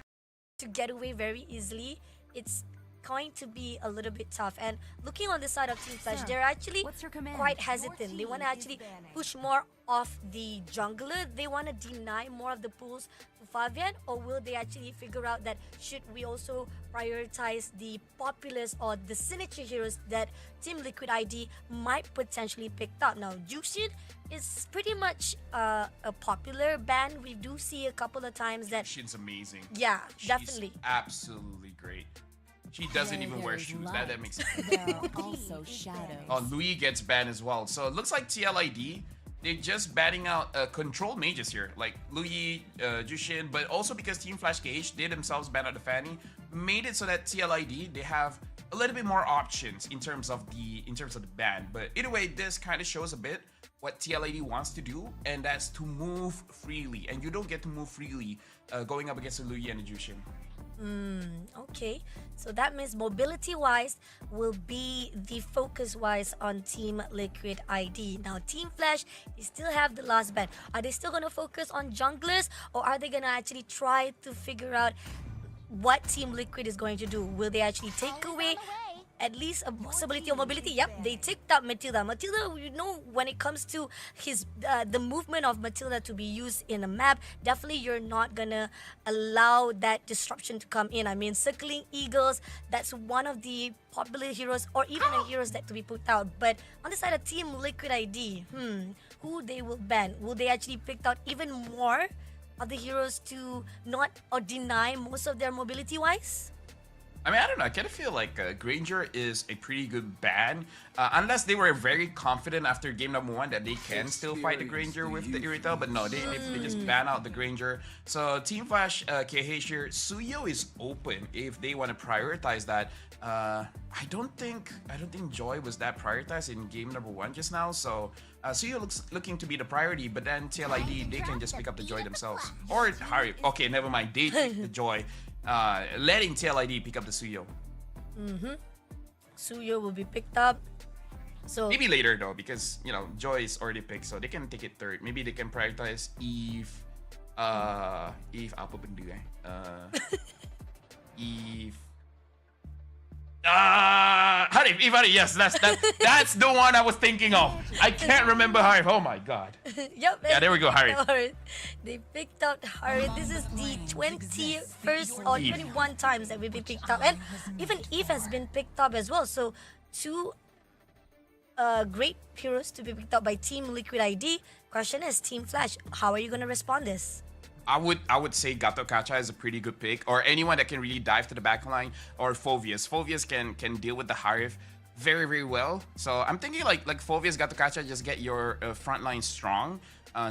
to get away very easily. It's going to be a little bit tough. And looking on the side of Team Flash, they're actually quite hesitant. They want to actually push more off the jungler. They want to deny more of the pulls to Fabian, or will they actually figure out that should we also prioritize the populous or the signature heroes that Team Liquid ID might potentially pick up? Now, Jushin is pretty much a popular ban. We do see a couple of times that She's amazing. yeah, She's definitely. absolutely great. She doesn't even wear shoes. That makes sense. There are also shadows. Oh, Louis gets banned as well. So it looks like TLID, they're just banning out control mages here, like Louis, Jushin, but also because Team Flash KH, they themselves banned out the Fanny, made it so that TLID, they have a little bit more options in terms of the ban. But either way, this kind of shows a bit what TLID wants to do, and that's to move freely. And you don't get to move freely going up against the Louis and the Jushin. Okay, so that means mobility-wise will be the focus-wise on Team Liquid ID. Now, Team Flash, they still have the last ban. Are they still going to focus on junglers, or are they going to actually try to figure out what Team Liquid is going to do? Will they actually take away at least a possibility of mobility? Yep, they ticked up Matilda. Matilda, you know, when it comes to his the movement of Matilda to be used in a map, definitely you're not gonna allow that disruption to come in. I mean, circling eagles, that's one of the popular heroes, or even the heroes that to be put out. But on the side of Team Liquid ID, who they will ban? Will they actually pick out even more of the heroes to not or deny most of their mobility wise? I mean, I don't know. I kind of feel like Granger is a pretty good ban. Unless they were very confident after game number 1 that they can still fight the Granger with the Irrital. But no, they just ban out the Granger. So Team Flash KH here, Suyo is open if they want to prioritize that. I don't think Joy was that prioritized in game number 1 just now. So Suyo looking to be the priority, but then TLID, they can just pick up the Joy themselves. Or Harry. Okay, never mind. They take the Joy. Letting TLID pick up the Suyo. Suyo will be picked up. So maybe later though, because you know Joy is already picked, so they can take it third. Maybe they can prioritize Eve apa benda Eve. Harif, yes, that's the one I was thinking of. I can't remember Harif. Oh my god. Yep. Yeah, there we go, Harif. They picked out Harif. This is the 21st or 21 times that we've been picked up, and even Eve has been picked up as well. So two great heroes to be picked up by Team Liquid ID. Question is, Team Flash, how are you gonna respond this? I would say Gato Kacha is a pretty good pick, or anyone that can really dive to the backline, or Phoveus. Phoveus can deal with the Harif very, very well. So I'm thinking like Phoveus, Gato Kacha, just get your front line strong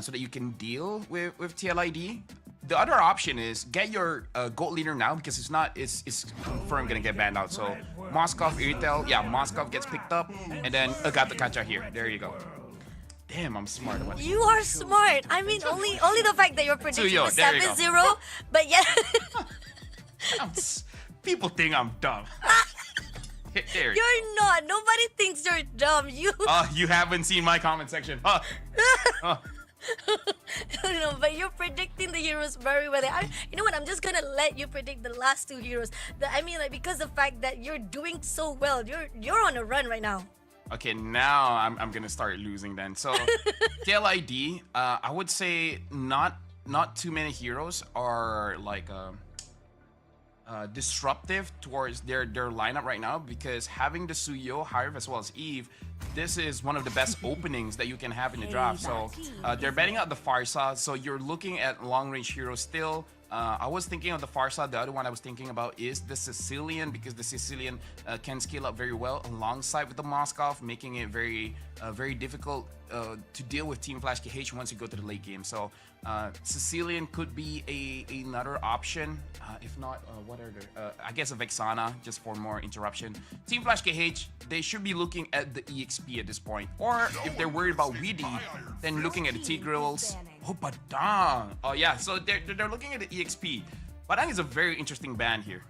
so that you can deal with TLID. The other option is get your gold leader now, because it's confirmed gonna get banned out. So Moskov, Irritel, yeah, Moskov gets picked up, and then Gato Kacha here. There you go. Damn, I'm smart. You are smart. I mean, only the fact that you're predicting Suyo, the 7-0, but yeah. People think I'm dumb. There. You're not. Nobody thinks you're dumb. You haven't seen my comment section. No, but you're predicting the heroes very well. You know what? I'm just gonna let you predict the last two heroes. I mean, like, because the fact that you're doing so well, you're on a run right now. Okay, now I'm gonna start losing then. So TLID, I would say not too many heroes are like disruptive towards their lineup right now, because having the Suyo, Harv, as well as Eve, this is one of the best openings that you can have in the draft. So they're betting out the Farsa, so you're looking at long-range heroes still. I was thinking of the Farsa. The other one I was thinking about is the Sicilian, because the Sicilian can scale up very well alongside with the Moskov, making it very difficult to deal with Team Flash KH once you go to the late game. So Sicilian could be another option. If not, what are there? I guess a Vexana, just for more interruption. Team Flash KH, they should be looking at the EXP at this point. Or if they're worried about Weedy, then looking at the Tigrils. Oh, Badang. Oh, yeah. So they're looking at the EXP. Badang is a very interesting band here.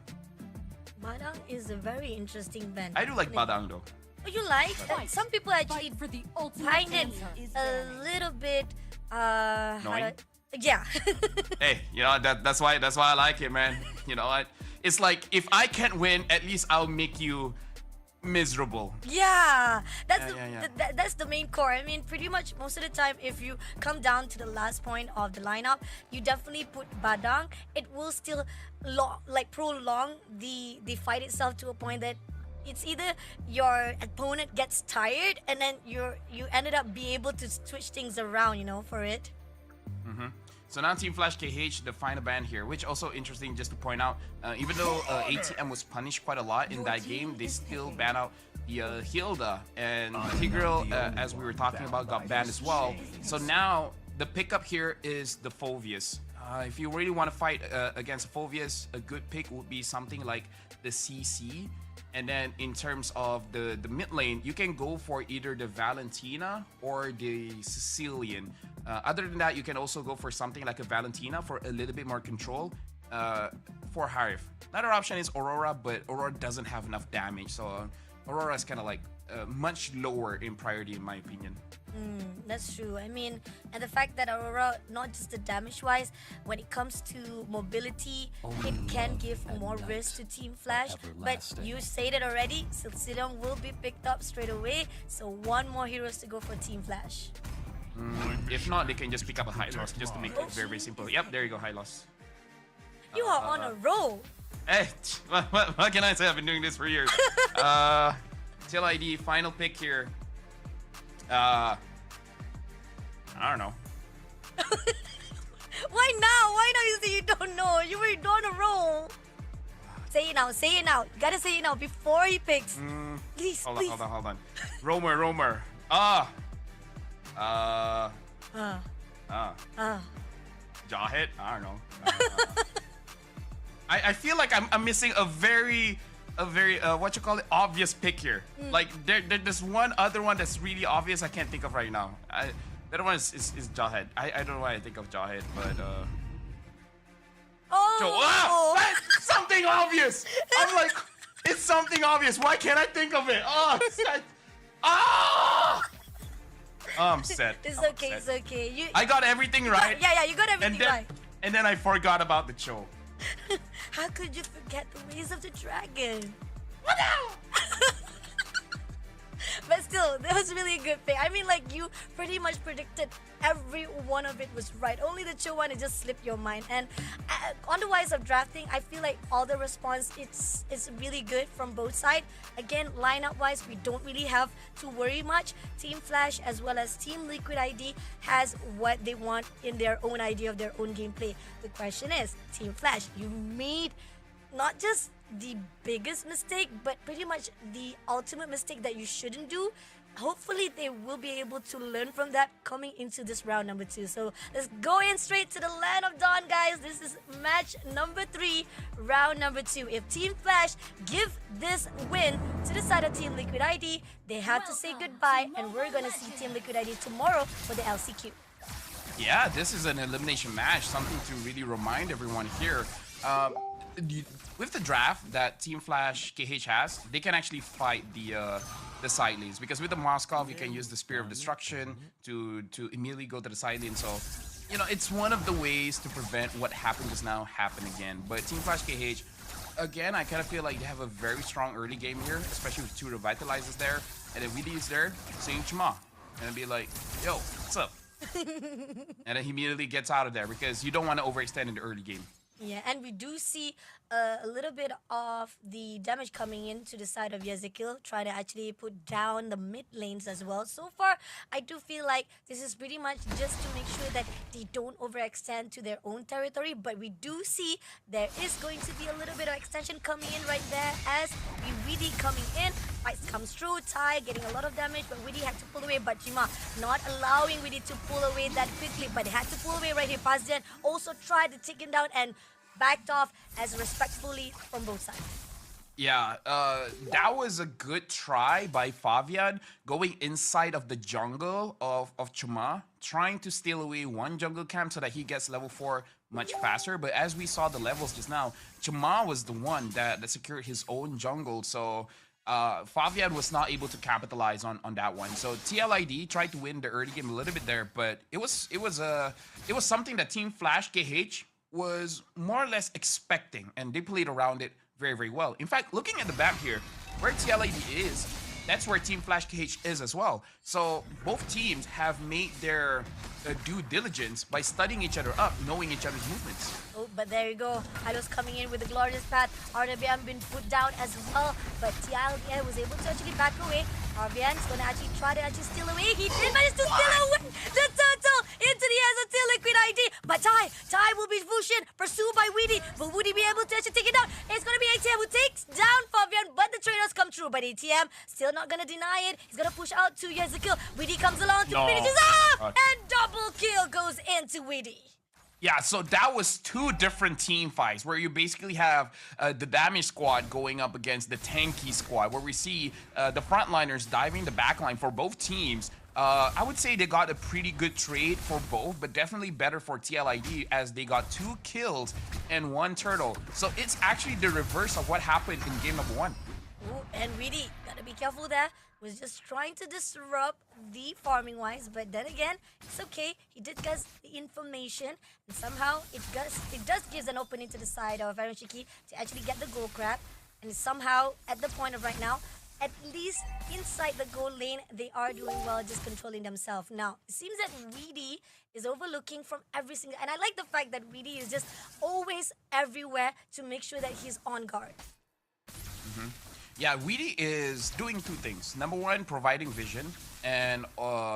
Badang is a very interesting band. I do like Badang, though. Oh, you like? Some people actually For the ultimate find it is a little bit Annoying? yeah. Hey, you know, that's why I like it, man. You know what? It's like, if I can't win, at least I'll make you miserable. Yeah, that's Yeah. that's the main core. I mean, pretty much most of the time, if you come down to the last point of the lineup, you definitely put Badang. It will still prolong the fight itself to a point that it's either your opponent gets tired and then you ended up being able to switch things around, you know, for it. So now Team Flash KH, the final ban here, which also interesting just to point out, even though ATM was punished quite a lot in that game, they still ban out the Hilda, and Tigril, as we were talking about, got banned as well. So now the pickup here is the Phoveus. If you really want to fight against Phoveus, a good pick would be something like the CC. And then in terms of the mid lane, you can go for either the Valentina or the Sicilian. Other than that, you can also go for something like a Valentina for a little bit more control for Harif. Another option is Aurora, but Aurora doesn't have enough damage. So Aurora is kind of like much lower in priority, in my opinion. That's true. I mean, and the fact that Aurora, not just the damage wise, when it comes to mobility, it can give more risk to Team Flash. But you said it already, Sicilian will be picked up straight away. So one more heroes to go for Team Flash. If not, they can just pick up a high loss just to make it very, very simple. Yep, there you go, high loss. You are on a roll. Hey, what can I say? I've been doing this for years. Till ID, final pick here. I don't know. Why now? Why now you say you don't know? You were on a roll. Say it now. Say it now. You gotta say it now before he picks. Please, please. Hold on. Romer. Jawhead? I don't know. I feel like I'm missing a very what you call it, obvious pick here. Like there's one other one that's really obvious I can't think of right now. The other one is Jawhead. I don't know why I think of Jawhead, but something obvious. I'm like, it's something obvious. Why can't I think of it? I'm set. It's I'm okay. set. It's okay. I got everything right. Yeah, you got everything right. And then I forgot about the Cho. How could you forget the ways of the dragon? What now? But still, that was really a good pick. I mean, like, you pretty much predicted every one of it was right. Only the Cho one, it just slipped your mind. And on the wise of drafting, I feel like all the response, it's really good from both sides. Again, lineup-wise, we don't really have to worry much. Team Flash as well as Team Liquid ID has what they want in their own idea of their own gameplay. The question is, Team Flash, you made not just the biggest mistake, but pretty much the ultimate mistake that you shouldn't do. Hopefully they will be able to learn from that coming into this round number 2. So let's go in straight to the Land of Dawn, guys. This is match number 3, round number 2. If Team Flash give this win to the side of Team Liquid ID, they have to say goodbye, and we're gonna see Team Liquid ID tomorrow for the LCQ. Yeah, this is an elimination match, something to really remind everyone here. With the draft that Team Flash KH has, they can actually fight the side lanes, because with the Moskov, you can use the Spear of Destruction to immediately go to the side lane. So, you know, it's one of the ways to prevent what happened just now happen again. But Team Flash KH, again, I kind of feel like they have a very strong early game here, especially with 2 Revitalizers there, and then Weedy is there saying Chima, and be like, yo, what's up? And then he immediately gets out of there, because you don't want to overextend in the early game. Yeah, and we do see a little bit of the damage coming into the side of Ezekiel, trying to actually put down the mid lanes as well. So far, I do feel like this is pretty much just to make sure that they don't overextend to their own territory. But we do see there is going to be a little bit of extension coming in right there as we Weedy coming in. Fight comes through, Ty getting a lot of damage, but Weedy had to pull away. But Jima not allowing Weedy to pull away that quickly, but they had to pull away right here. Pazden also tried to take him down and backed off as respectfully from both sides. Yeah, that was a good try by Favian going inside of the jungle of Chuma, trying to steal away one jungle camp so that he gets level 4 much faster. But as we saw the levels just now, Chuma was the one that secured his own jungle. So Favian was not able to capitalize on that one. So TLID tried to win the early game a little bit there, but it was something that Team Flash KH was more or less expecting, and they played around it very, very well. In fact, looking at the map here, where TLID is, that's where Team Flash KH is as well. So both teams have made their due diligence by studying each other up, knowing each other's movements. Oh, but there you go. Hylos coming in with the glorious path. RWM been put down as well, but TLDI was able to actually back away. RBN's gonna actually try to steal away. He did manage to steal away the turtle into the hands of Till Liquid ID. But Ty will be Fusion, pursued by Weedy. Will Woody be able to actually take it down? It's gonna be ATM who takes down Fabian, but the traders come through. But ATM still not gonna deny it. He's gonna push out to Ezekiel. Weedy comes along to finish his off, and double kill goes into Weedy. Yeah, so that was two different team fights where you basically have the damage squad going up against the tanky squad, where we see the frontliners diving the backline for both teams. I would say they got a pretty good trade for both, but definitely better for TLID as they got 2 kills and 1 turtle. So it's actually the reverse of what happened in game number 1. Ooh, and Weedy, gotta be careful there. Was just trying to disrupt the farming wise, but then again, it's okay. He did get the information, and somehow it does give an opening to the side of Aaron Shiki to actually get the gold crab. And somehow, at the point of right now, at least inside the gold lane, they are doing well, just controlling themselves. Now, it seems that Weedy is overlooking from every single, and I like the fact that Weedy is just always everywhere to make sure that he's on guard. Yeah, Weedy is doing 2 things. Number 1, providing vision and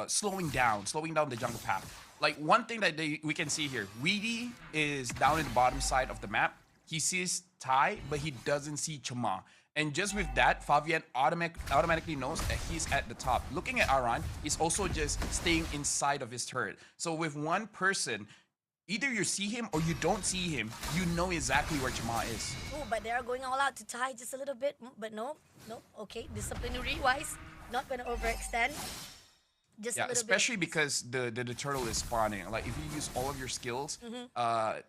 slowing down the jungle path. Like one thing that we can see here, Weedy is down in the bottom side of the map. He sees Ty, but he doesn't see Chama. And just with that, Fabian automatically knows that he's at the top. Looking at Aran, he's also just staying inside of his turret. So with one person, either you see him or you don't see him, you know exactly where Chama is. Oh, but they are going all out to Ty just a little bit. But no, okay. Disciplinary-wise, not going to overextend. Just a little especially bit. Because the turtle is spawning. Like if you use all of your skills,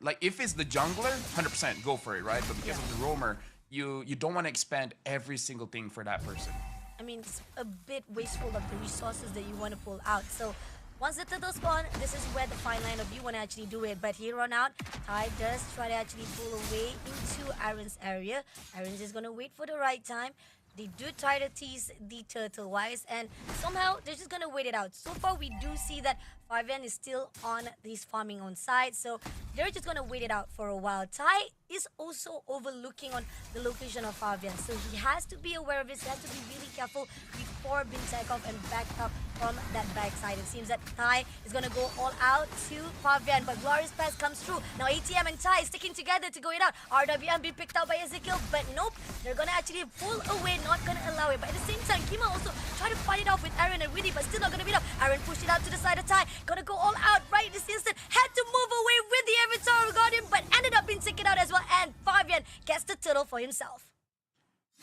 like if it's the jungler, 100% go for it, right? But because of the roamer, you don't want to expand every single thing for that person. I mean, it's a bit wasteful of the resources that you want to pull out. So once the turtle spawn, this is where the fine line of you want to actually do it. But here on out, Ty does try to actually pull away into Aaron's area. Aaron's is going to wait for the right time. They do try to tease the turtle wise, and somehow they're just going to wait it out. So far, we do see that Fabian is still on his farming on side, so they're just going to wait it out for a while. Ty is also overlooking on the location of Fabian, so he has to be aware of this. He has to be really careful before being taken off and backed up from that backside. It seems that Ty is going to go all out to Fabian, but Glorious Pass comes through. Now ATM and Ty sticking together to go it out. RWM being picked out by Ezekiel, but nope, they're going to actually pull away, not going to allow it. But at the same time, Kima also tried to fight it off with Aaron and Widdy, but still not going to beat up. Aaron pushed it out to the side of Ty. Gonna go all out right this instant. Had to move away with the Avatar Guardian, but ended up being taken out as well. And Fabian gets the turtle for himself.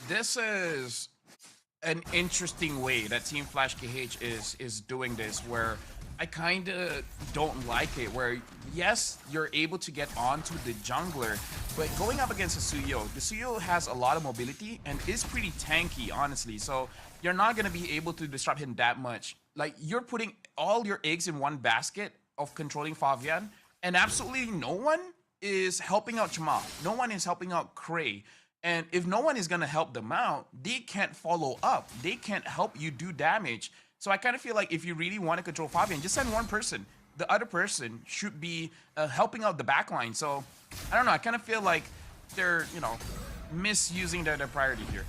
This is an interesting way that Team Flash KH is doing this, where I kind of don't like it, where yes, you're able to get onto the jungler, but going up against a Suyo, the Suyo has a lot of mobility and is pretty tanky, honestly, so you're not going to be able to disrupt him that much. Like, you're putting all your eggs in one basket of controlling Fabian, and absolutely no one is helping out Chama. No one is helping out Cray. And if no one is going to help them out, they can't follow up. They can't help you do damage. So I kind of feel like if you really want to control Fabian, just send one person. the other person should be helping out the backline. So I don't know. I kind of feel like they're, you know, misusing their priority here.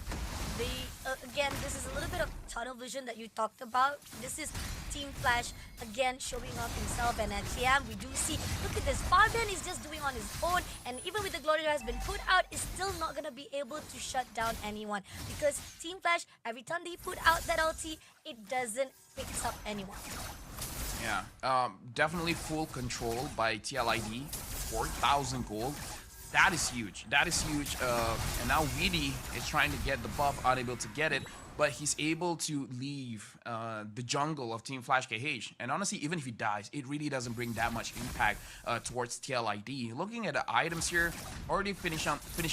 Again, this is a little bit of tunnel vision that you talked about. This is Team Flash again showing off himself, and at TM we do see, look at this, Fabian is just doing on his own, and even with the glory that has been put out, is still not gonna be able to shut down anyone, because Team Flash, every time they put out that ulti, it doesn't pick up anyone. Yeah, definitely full control by TLID, 4,000 gold. That is huge. That is huge. And now Weedy is trying to get the buff, unable to get it, but he's able to leave the jungle of Team Flash KH. And honestly, even if he dies, it really doesn't bring that much impact towards TLID. Looking at the items here, already finishing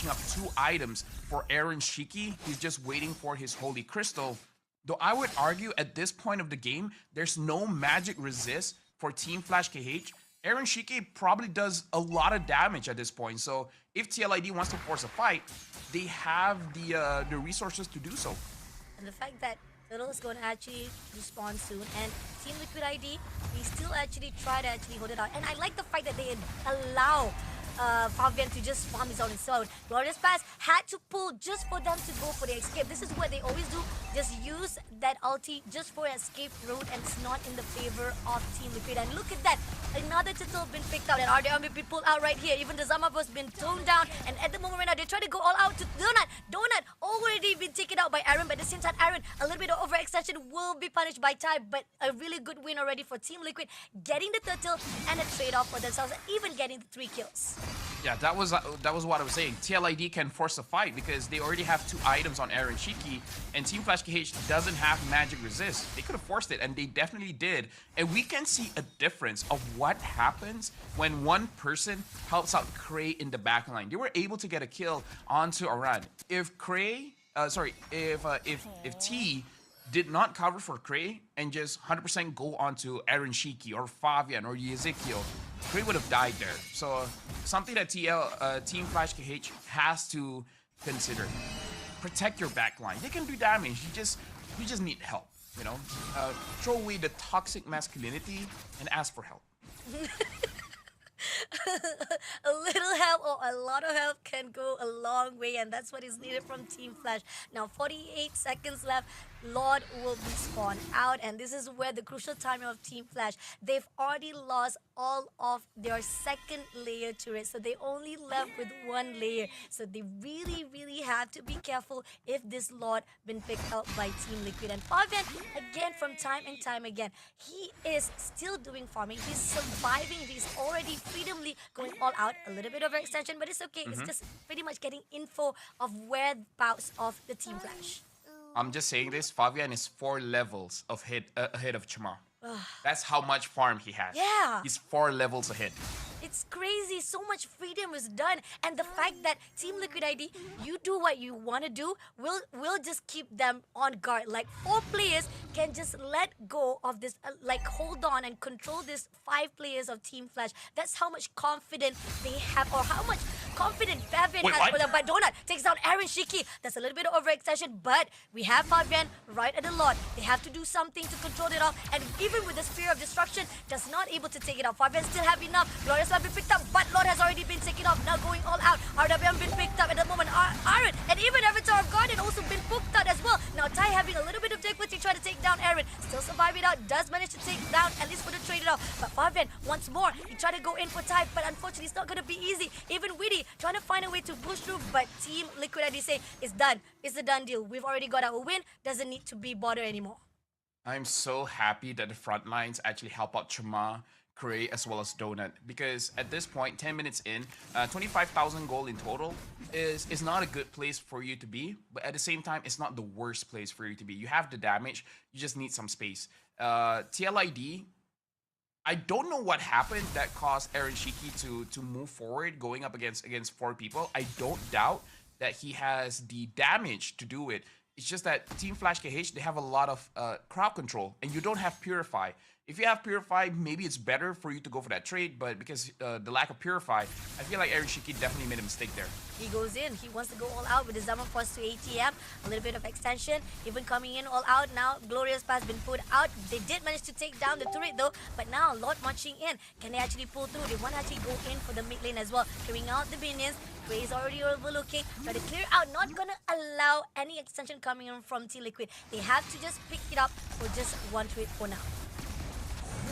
up 2 items for Aaron Shiki. He's just waiting for his Holy Crystal. Though I would argue at this point of the game, there's no magic resist for Team Flash KH. Aaron Shiki probably does a lot of damage at this point, so if TLID wants to force a fight, they have the resources to do so. And the fact that Turtle is going to actually respawn soon, and Team Liquid ID, they still actually try to actually hold it out. And I like the fact that they allow Fabian to just farm his own. Glorious Pass had to pull just for them to go for the escape. This is what they always do. Just use that ulti just for escape route, and it's not in the favor of Team Liquid. And look at that. Another turtle been picked out, and RDMB pulled out right here. Even the Zama's been toned down, and at the moment right now, they try to go all out to Donut. Donut already been taken out by Aaron, but at the same time, Aaron, a little bit of overextension will be punished by Ty, but a really good win already for Team Liquid, getting the turtle and a trade-off for themselves, and even getting the 3 kills. Yeah, that was what I was saying. TLID can force a fight because they already have 2 items on Aaron Shiki, and Team Flash KH doesn't have magic resist. They could have forced it, and they definitely did. And we can see a difference of what happens when one person helps out Cray in the backline. They were able to get a kill onto Aran. If Cray, if T did not cover for Cray and just 100% go onto Aaron Shiki or Fabian or Ezekiel, Cray would have died there. So something that Team Flash KH has to consider. Protect your backline. They can do damage. You just need help. You know, throw away the toxic masculinity and ask for help. A little help or a lot of help can go a long way, and that's what is needed from Team Flash. Now 48 seconds left. Lord will be spawned out, and this is where the crucial timing of Team Flash. They've already lost all of their second layer turret, so they only left with 1 layer. So they really have to be careful if this Lord been picked out by Team Liquid. And Fabian, again, from time and time again, he is still doing farming. He's surviving. He's already freedomly going all out. A little bit of extension, but it's okay. It's just pretty much getting info of whereabouts of the Team Flash. I'm just saying this, Fabian is 4 levels of ahead of Chama. That's how much farm he has. Yeah. He's 4 levels ahead. It's crazy. So much freedom is done. And the fact that Team Liquid ID, you do what you want to do, we'll just keep them on guard. Like 4 players can just let go of this, like hold on and control this 5 players of Team Flash. That's how much confidence they have, or how much confidence Fabian has for them. But Donut takes down Aaron Shiki. That's a little bit of overextension, but we have Fabian right at the lot. They have to do something to control it off. And even with the Spear of Destruction, just not able to take it off. Fabian still have enough. Glorious have been picked up, but Lord has already been taken off. Now going all out. RWM been picked up at the moment. Aaron and even Avatar of Garden also been booked out as well. Now Ty having a little bit of difficulty trying to take down Aaron. Still surviving out. Does manage to take down at least for the trade it off. But Fabian once more, he tried to go in for Ty, but unfortunately it's not going to be easy. Even Witty trying to find a way to push through, but Team Liquid ID say it's done. It's a done deal. We've already got our win. Doesn't need to be bothered anymore. I'm so happy that the front lines actually help out Chama, Cray, as well as Donut, because at this point, 10 minutes in, 25,000 gold in total is not a good place for you to be, but at the same time, it's not the worst place for you to be. You have the damage, you just need some space. TLID, I don't know what happened that caused Aaron Shiki to move forward, going up against 4 people. I don't doubt that he has the damage to do it. It's just that Team Flash KH, they have a lot of crowd control, and you don't have Purify. If you have Purify, maybe it's better for you to go for that trade, but because the lack of Purify, I feel like Arishiki definitely made a mistake there. He goes in. He wants to go all out with the Zaman Force to ATM. A little bit of extension. Even coming in all out now. Glorious Pass been put out. They did manage to take down the turret though. But now a lot marching in. Can they actually pull through? They want to actually go in for the mid lane as well. Clearing out the minions. Gray is already overlooking. Try to clear out. Not going to allow any extension coming in from Team Liquid. They have to just pick it up for just one turret for now.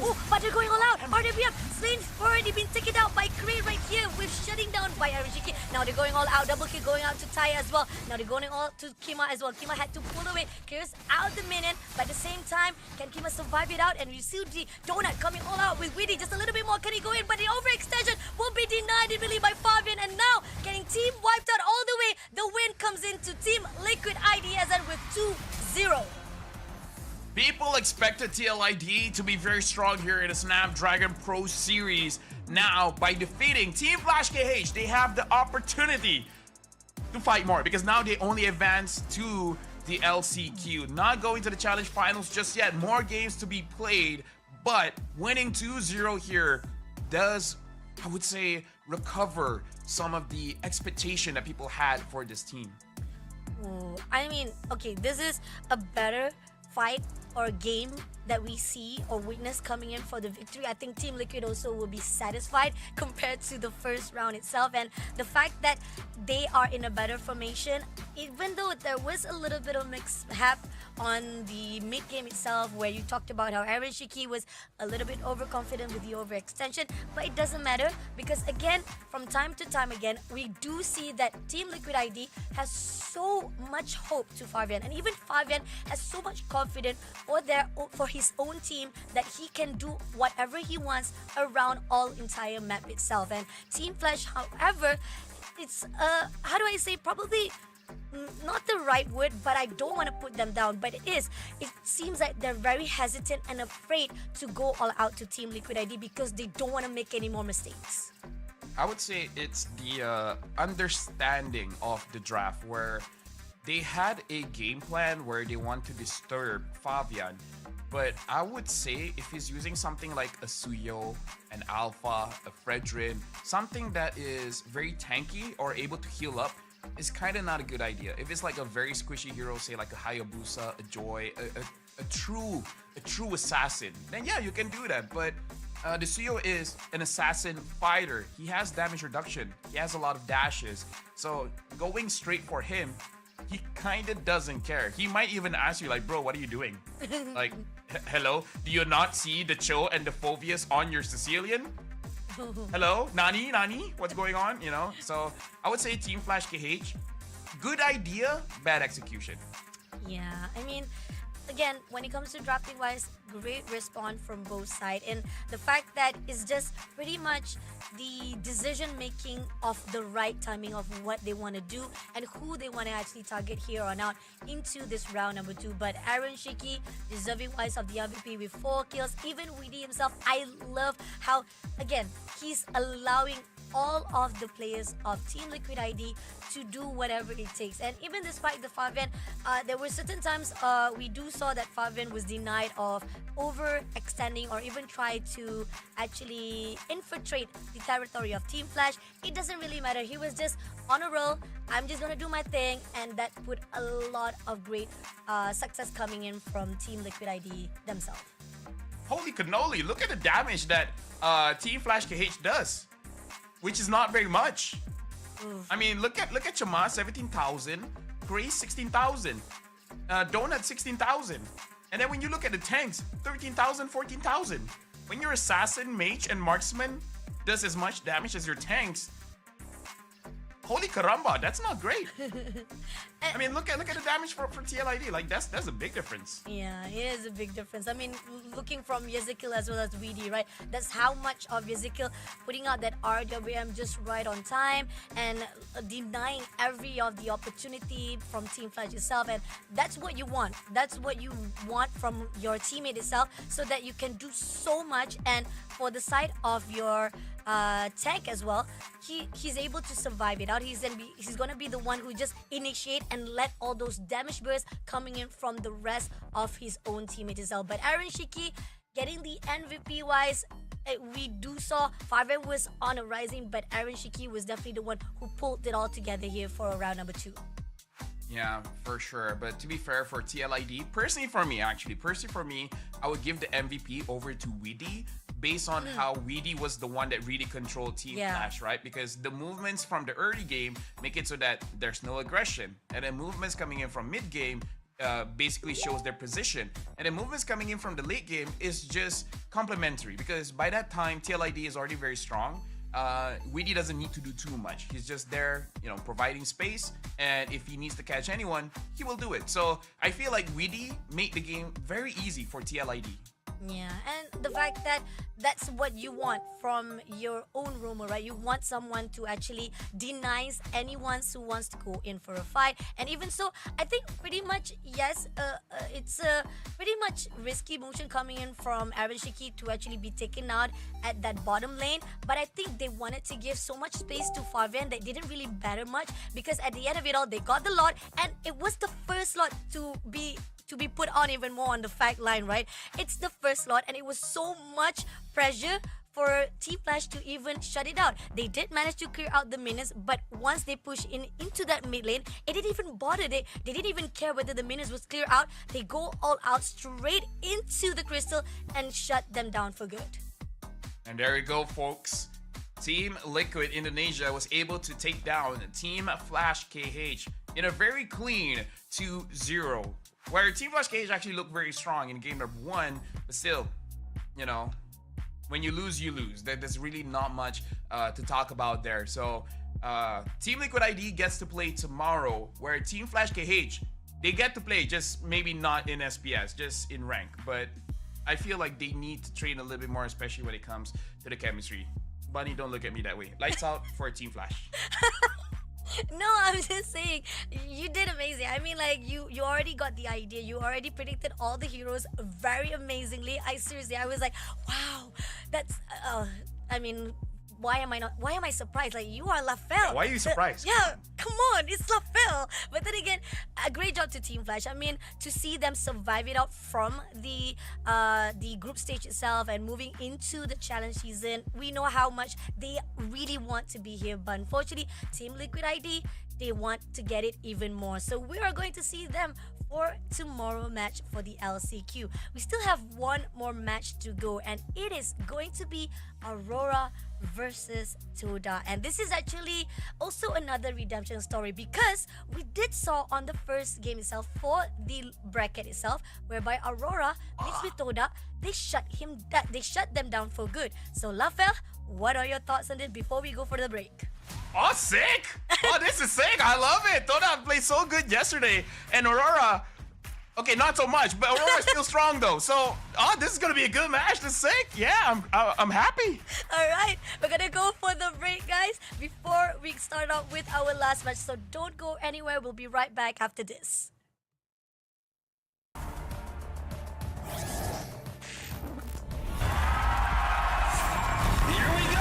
Oh, but they're going all out. RWM, Slane's already been taken out by Cray right here with shutting down by Arishiki. Now they're going all out. Double kill going out to Tai as well. Now they're going all to Kima as well. Kima had to pull away. Clears out the minion. But at the same time, can Kima survive it out? And we see the Donut coming all out with Widdy. Just a little bit more. Can he go in? But the overextension will be denied really by Fabian. And now getting team wiped out all the way. The win comes into Team Liquid IDSN with 2-0. People expected TLID to be very strong here in the Snapdragon Pro Series. Now, by defeating Team Flash KH, they have the opportunity to fight more because now they only advance to the LCQ. Not going to the Challenge Finals just yet. More games to be played, but winning 2-0 here does, I would say, recover some of the expectation that people had for this team. Ooh, I mean, okay, this is a better fight or game that we see or witness coming in for the victory. I think Team Liquid also will be satisfied compared to the first round itself, and the fact that they are in a better formation, even though there was a little bit of mix-hap on the mid game itself where you talked about how Arishiki was a little bit overconfident with the overextension, but it doesn't matter because again, from time to time again, we do see that Team Liquid ID has so much hope to Fabian, and even Fabian has so much confidence for his own team that he can do whatever he wants around all entire map itself. And Team Flash, however, it's how do I say, probably not the right word, but I don't want to put them down, but it seems like they're very hesitant and afraid to go all out to Team Liquid ID because they don't want to make any more mistakes. I would say it's the understanding of the draft where they had a game plan where they want to disturb Fabian, but I would say if he's using something like a Suyo, an Alpha, a Fredrin, something that is very tanky or able to heal up, is kind of not a good idea. If it's like a very squishy hero, say like a Hayabusa, a Joy, a true assassin, then yeah, you can do that. But the Suyo is an assassin fighter. He has damage reduction. He has a lot of dashes. So going straight for him, he kind of doesn't care. He might even ask you like, bro, what are you doing? Like, hello? Do you not see the Cho and the Phobius on your Sicilian? Hello? Nani? What's going on? You know? So I would say Team Flash KH, good idea, bad execution. Yeah, I mean, again, when it comes to drafting wise, great response from both sides, and the fact that it's just pretty much the decision making of the right timing of what they want to do and who they want to actually target here on out into this round number 2. But Aaron Shiki, deserving wise of the MVP with 4 kills, even Weedy himself, I love how, again, he's allowing all of the players of Team Liquid ID to do whatever it takes. And even despite the Fabian, there were certain times we do saw that Fabian was denied of overextending or even try to actually infiltrate the territory of Team Flash. It doesn't really matter. He was just on a roll. I'm just gonna do my thing, and that put a lot of great success coming in from Team Liquid ID themselves. Holy cannoli, look at the damage that Team Flash KH does, which is not very much. Oof. I mean, look at Chama, 17,000, Grace 16,000, Donut 16,000. And then when you look at the tanks, 13,000, 14,000. When your Assassin, Mage, and Marksman does as much damage as your tanks, holy caramba, that's not great. I mean, look at the damage for TLID. Like that's a big difference. Yeah, it is a big difference. I mean, looking from Ezekiel as well as VD, right? That's how much of Ezekiel putting out that RWM just right on time and denying every of the opportunity from Team Flash itself. And that's what you want. That's what you want from your teammate itself, so that you can do so much. And for the side of your tank as well, he's able to survive it out. He's gonna be the one who just initiate and let all those damage bursts coming in from the rest of his own teammates as well. But Aaron Shiki, getting the MVP wise, we do saw Fabian was on a rising, but Aaron Shiki was definitely the one who pulled it all together here for round number 2. Yeah, for sure. But to be fair, for TLID, personally for me, I would give the MVP over to Weedy based on how Weedy was the one that really controlled Team Flash, right? Because the movements from the early game make it so that there's no aggression. And then movements coming in from mid game basically shows their position. And then movements coming in from the late game is just complementary because by that time, TLID is already very strong. Weedy doesn't need to do too much. He's just there, providing space. And if he needs to catch anyone, he will do it. So I feel like Weedy made the game very easy for TLID. Yeah, and the fact that that's what you want from your own roamer, right? You want someone to actually deny anyone who wants to go in for a fight. And even so, I think pretty much, yes, it's a pretty much risky motion coming in from Aaron Shiki to actually be taken out at that bottom lane. But I think they wanted to give so much space to Fabian that didn't really matter much because at the end of it all, they got the lot and it was the first lot to be put on even more on the fact line, right? It's the first lot and it was so much pressure for Team Flash to even shut it out. They did manage to clear out the minions, but once they push into that mid lane, it didn't even bother. They didn't even care whether the minions was clear out. They go all out straight into the crystal and shut them down for good. And there you go, folks. Team Liquid Indonesia was able to take down Team Flash KH in a very clean 2-0. Where Team Flash KH actually looked very strong in game number 1, but still, when you lose, you lose. There's really not much to talk about there. So, Team Liquid ID gets to play tomorrow, where Team Flash KH, they get to play, just maybe not in SPS, just in rank. But I feel like they need to train a little bit more, especially when it comes to the chemistry. Bunny, don't look at me that way. Lights out for Team Flash. No, I'm just saying, you did amazing. I mean, like, you already got the idea. You already predicted all the heroes very amazingly. I was like, wow, that's, why am I surprised? Like, you are LaFell. Why are you surprised? Yeah, come on, it's LaFell. But then again, a great job to Team Flash. I mean, to see them survive it out from the group stage itself and moving into the challenge season, we know how much they really want to be here. But unfortunately, Team Liquid ID, they want to get it even more. So we are going to see them for tomorrow match for the LCQ. We still have one more match to go, and it is going to be Aurora versus Toda. And this is actually also another redemption story because we did saw on the first game itself for the bracket itself, whereby Aurora mixed with Toda, they shut them down for good. So LaFell, what are your thoughts on this before we go for the break? Oh, sick! Oh, this is sick. I love it. Toda played so good yesterday. And Aurora, okay, not so much, but Aurora's still strong though. So, this is gonna be a good match. This is sick. Yeah, I'm happy. All right, we're gonna go for the break, guys, before we start out with our last match. So don't go anywhere. We'll be right back after this. Here we go!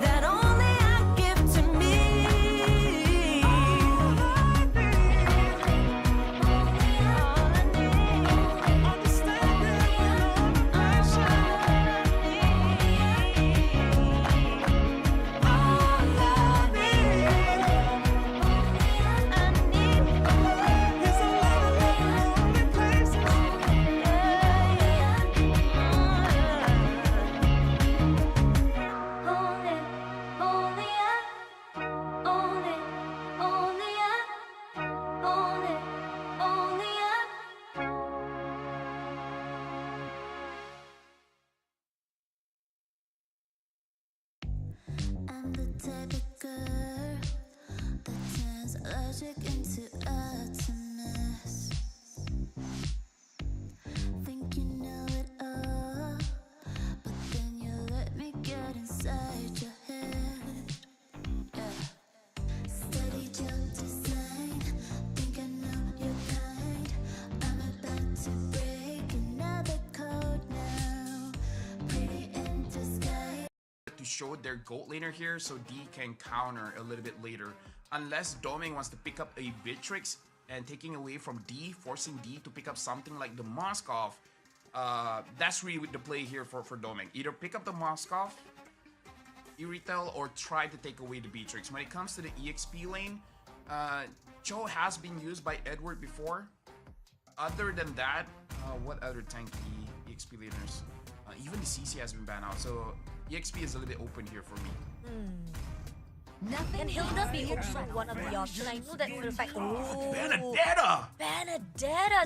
That type of girl that turns logic into atoms. Think you know it all, but then you let me get inside your head. Yeah. Steady jump design, think I know your kind. I'm about to break another code now. Pretty in disguise. To show their gold laner here so D can counter a little bit later. Unless Doming wants to pick up a Bitrix and taking away from D, forcing D to pick up something like the Moskov. That's really the play here for Doming. Either pick up the Moskov, Iritel, or try to take away the Bitrix. When it comes to the EXP lane, Cho has been used by Edward before. Other than that, what other tanky EXP laners? Even the CC has been banned out, so EXP is a little bit open here for me. And Hilda be also one of the options. I know that for a fact. Oh, Benedetta! Benedetta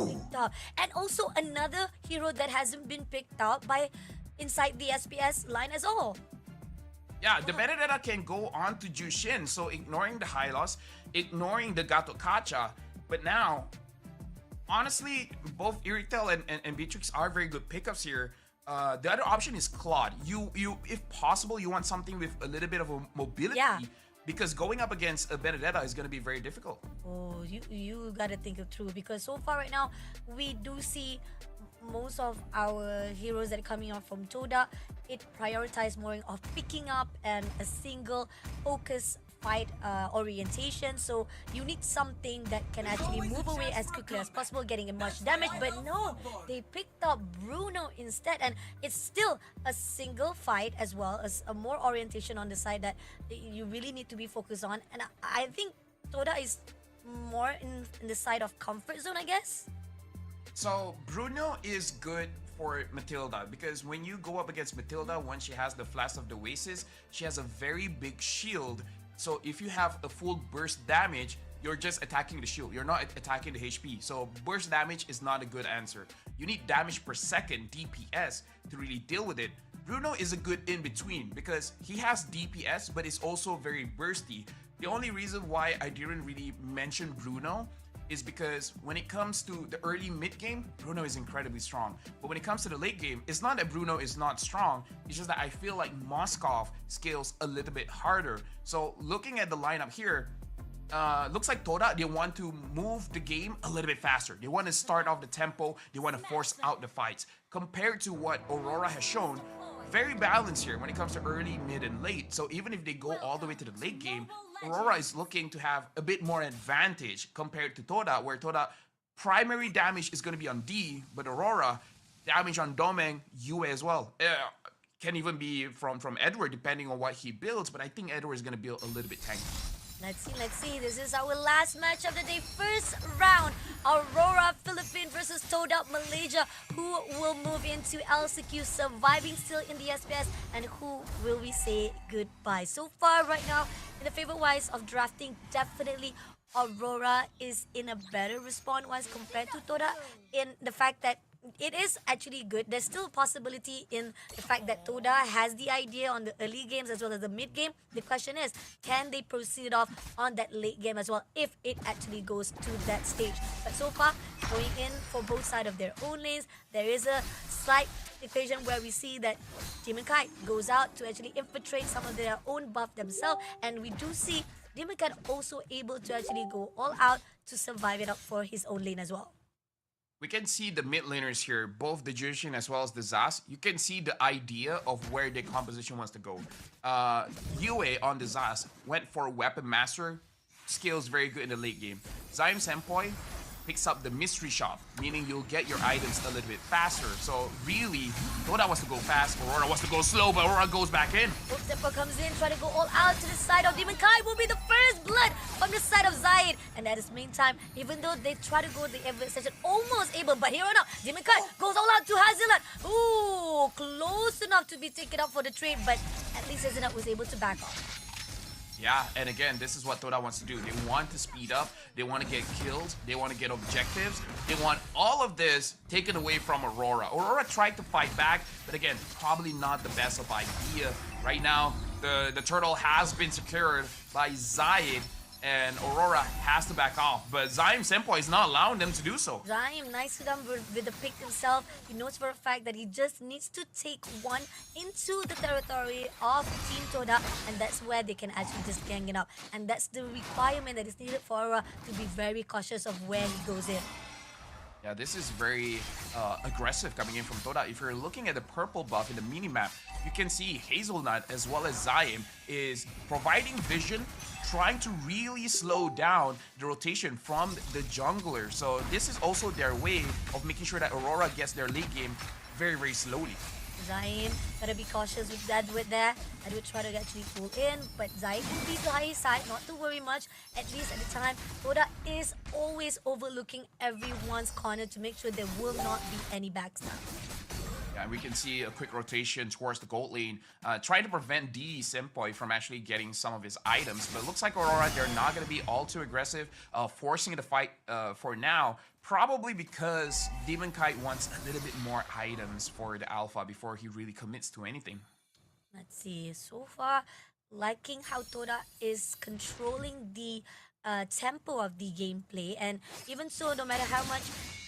picked up. And also another hero that hasn't been picked out by inside the SPS line as all. Yeah, the Benedetta can go on to Jushin, so ignoring the Hylos, ignoring the Gato Kacha. But now, honestly, both Iritel and Beatrix are very good pickups here. The other option is Claude. You, if possible, you want something with a little bit of a mobility. Yeah. Because going up against a Benedetta is going to be very difficult. Oh, you gotta think it through, because so far right now we do see most of our heroes that are coming out from Toda, it prioritizes more of picking up and a single focus fight orientation. So you need something that can actually move away as quickly as possible, getting as much damage. But no, they picked up Bruno instead, and it's still a single fight as well as a more orientation on the side that you really need to be focused on. And I think Toda is more in the side of comfort zone, I guess. So Bruno is good for Matilda, because when you go up against Matilda, once she has the Flash of the Oasis, she has a very big shield. So if you have a full burst damage, you're just attacking the shield. You're not attacking the HP. So burst damage is not a good answer. You need damage per second, DPS, to really deal with it. Bruno is a good in-between because he has DPS, but is also very bursty. The only reason why I didn't really mention Bruno is because when it comes to the early mid game, Bruno is incredibly strong. But when it comes to the late game, it's not that Bruno is not strong, it's just that I feel like Moskov scales a little bit harder. So looking at the lineup here, looks like Toda, they want to move the game a little bit faster. They want to start off the tempo, they want to force out the fights. Compared to what Aurora has shown, very balanced here when it comes to early, mid, and late. So even if they go all the way to the late game, Aurora is looking to have a bit more advantage compared to Toda, where Toda primary damage is going to be on D, but Aurora damage on Domeng, Yue as well. Can even be from Edward depending on what he builds, but I think Edward is going to build a little bit tanky. Let's see. This is our last match of the day. First round, Aurora Philippines versus Toda Malaysia. Who will move into LCQ surviving still in the SPS, and who will we say goodbye? So far right now, in the favor-wise of drafting, definitely Aurora is in a better respawn-wise compared to Toda, in the fact that it is actually good. There's still a possibility in the fact that Toda has the idea on the early games as well as the mid game. The question is, can they proceed off on that late game as well if it actually goes to that stage? But so far, going in for both sides of their own lanes, there is a slight equation where we see that Demon Kite goes out to actually infiltrate some of their own buff themselves, and we do see Demon Kite also able to actually go all out to survive it up for his own lane as well. We can see the mid laners here, both the Jushin as well as the Zas. You can see the idea of where their composition wants to go. Yue on the Zas went for Weapon Master, scales very good in the late game. Zaim Senpoi picks up the Mystery Shop, meaning you'll get your items a little bit faster. So really, Toda wants to go fast, Aurora wants to go slow, but Aurora goes back in. Zeppo comes in, try to go all out to the side of Demon Kai. Will be the first blood from the side of Zaid. And at this meantime, even though they try to go the Everett session, almost able, but here on out, Demon Kai goes all out to Hazelat. Ooh, close enough to be taken up for the trade, but at least Hazelat was able to back off. Yeah, and again, this is what Toda wants to do. They want to speed up, they want to get kills, they want to get objectives, they want all of this taken away from Aurora. Aurora tried to fight back, but again, probably not the best of idea. Right now, The turtle has been secured by Zaid, and Aurora has to back off. But Zaim Senpai is not allowing them to do so. Zaim, nicely done with the pick himself. He knows for a fact that he just needs to take one into the territory of Team Toda, and that's where they can actually just gang it up. And that's the requirement that is needed for Aurora to be very cautious of where he goes in. Yeah, this is very aggressive coming in from Toda. If you're looking at the purple buff in the minimap, you can see Hazelnut as well as Zaim is providing vision, trying to really slow down the rotation from the jungler. So this is also their way of making sure that Aurora gets their late game very, very slowly. Zayn, gotta be cautious with that there. I would try to actually pull in, but Zayn will be by his side, not to worry much. At least at the time, Toda is always overlooking everyone's corner to make sure there will not be any backstab. Yeah, we can see a quick rotation towards the gold lane, trying to prevent D Senpai from actually getting some of his items. But it looks like Aurora, they're not going to be all too aggressive, forcing the fight for now. Probably because Demon Kite wants a little bit more items for the alpha before he really commits to anything. Let's see. So far, liking how Toda is controlling the tempo of the gameplay. And even so, no matter how much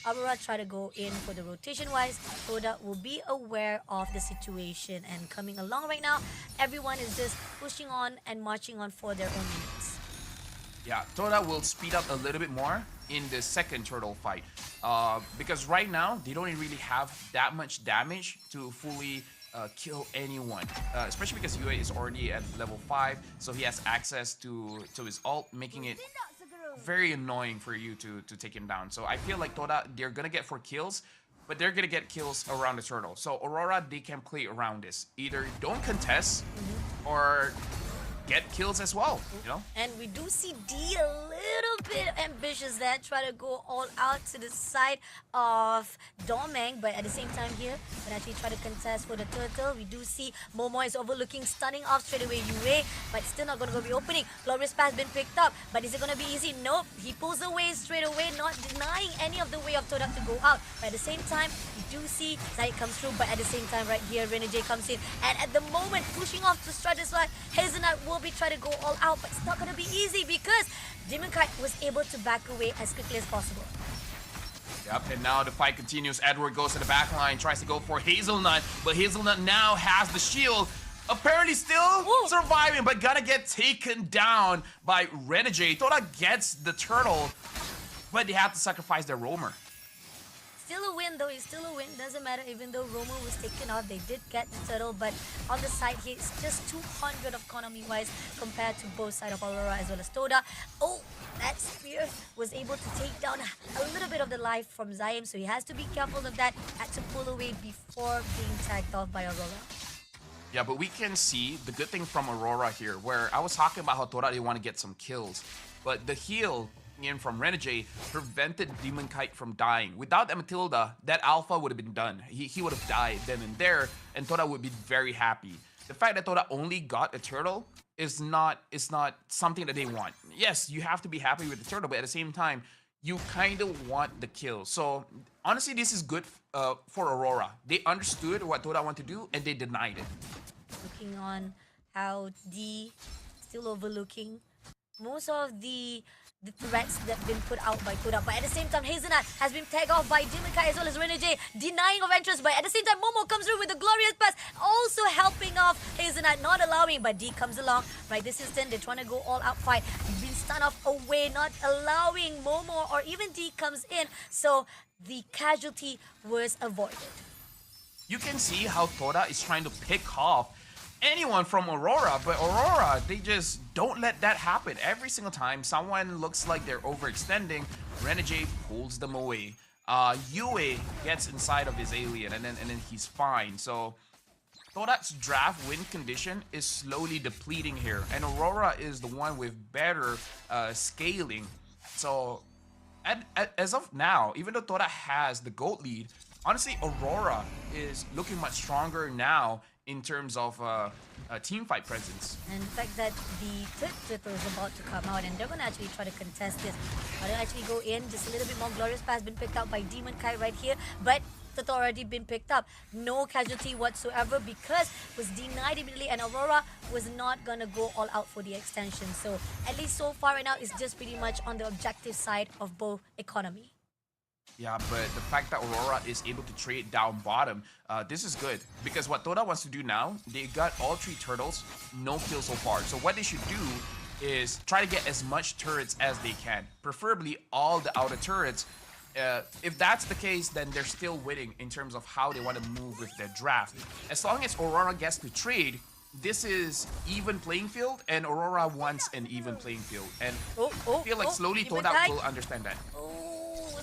Aurora try to go in for the rotation-wise, Toda will be aware of the situation. And coming along right now, everyone is just pushing on and marching on for their own needs. Yeah, Toda will speed up a little bit more in the second turtle fight. Because right now, they don't really have that much damage to fully kill anyone. Especially because Yue is already at level 5, so he has access to his ult, making it very annoying for you to take him down. So I feel like Toda, they're gonna get 4 kills, but they're gonna get kills around the turtle. So Aurora, they can play around this. Either don't contest, or get kills as well, you know? And we do see D a little bit ambitious there, try to go all out to the side of Domeng, but at the same time here, when actually try to contest for the turtle, we do see Momo is overlooking, stunning off straight away Yue, but still not gonna go be opening. Glorious Path been picked up, but is it gonna be easy? Nope, he pulls away straight away, not denying any of the way of Toda to go out. But at the same time, we do see Zaid comes through, but at the same time right here, Renegade comes in, and at the moment, pushing off to Stratusfly, Hazelnut will be trying to go all out, but it's not going to be easy because Demon Kite was able to back away as quickly as possible. Yep, and now the fight continues. Edward goes to the back line, tries to go for Hazelnut, but Hazelnut now has the shield. Apparently still surviving, but gonna get taken down by Renegade. Toda gets the turtle, but they have to sacrifice their roamer. Still a win though, it's still a win, doesn't matter. Even though Romo was taken off, they did get the turtle, but on the side here, it's just 200 of economy wise compared to both sides of Aurora as well as Toda. Oh, that spear was able to take down a little bit of the life from Zaim, so he has to be careful of that, had to pull away before being tagged off by Aurora. Yeah, but we can see the good thing from Aurora here, where I was talking about how Toda, they want to get some kills, but the heal in from Renegade prevented Demon Kite from dying. Without that Matilda, that alpha would have been done. He would have died then and there, and Toda would be very happy. The fact that Toda only got a turtle is not something that they want. Yes, you have to be happy with the turtle, but at the same time, you kind of want the kill. So honestly, this is good for Aurora. They understood what Toda wanted to do, and they denied it. Looking on how D still overlooking most of the threats that have been put out by Toda. But at the same time, Hazelnut has been tagged off by Demon Kite as well as Renegade, denying of entrance. But at the same time, Momo comes through with the Glorious Pass, also helping off Hazelnut, not allowing. But D comes along. Right this instant, they're trying to go all out fight. Being stunned off away, not allowing Momo or even D comes in. So the casualty was avoided. You can see how Toda is trying to pick off anyone from Aurora, but Aurora, they just don't let that happen. Every single time someone looks like they're overextending, Renegade pulls them away. Yue gets inside of his alien, and then he's fine. So Toda's draft win condition is slowly depleting here, and Aurora is the one with better scaling. So as of now, even though Toda has the gold lead, honestly, Aurora is looking much stronger now in terms of team fight presence. And the fact that the third turtle is about to come out and they're going to actually try to contest this. But they'll actually go in, just a little bit more. Glorious Pass has been picked out by Demon Kite right here. But that's already been picked up. No casualty whatsoever because it was denied immediately, and Aurora was not gonna go all out for the extension. So at least so far right now, it's just pretty much on the objective side of both economy. Yeah, but the fact that Aurora is able to trade down bottom, this is good. Because what Toda wants to do now, they got all 3 turtles, no kill so far. So what they should do is try to get as much turrets as they can. Preferably all the outer turrets. If that's the case, then they're still winning in terms of how they want to move with their draft. As long as Aurora gets to trade, this is even playing field, and Aurora wants an even playing field. And I feel like slowly Toda will understand that.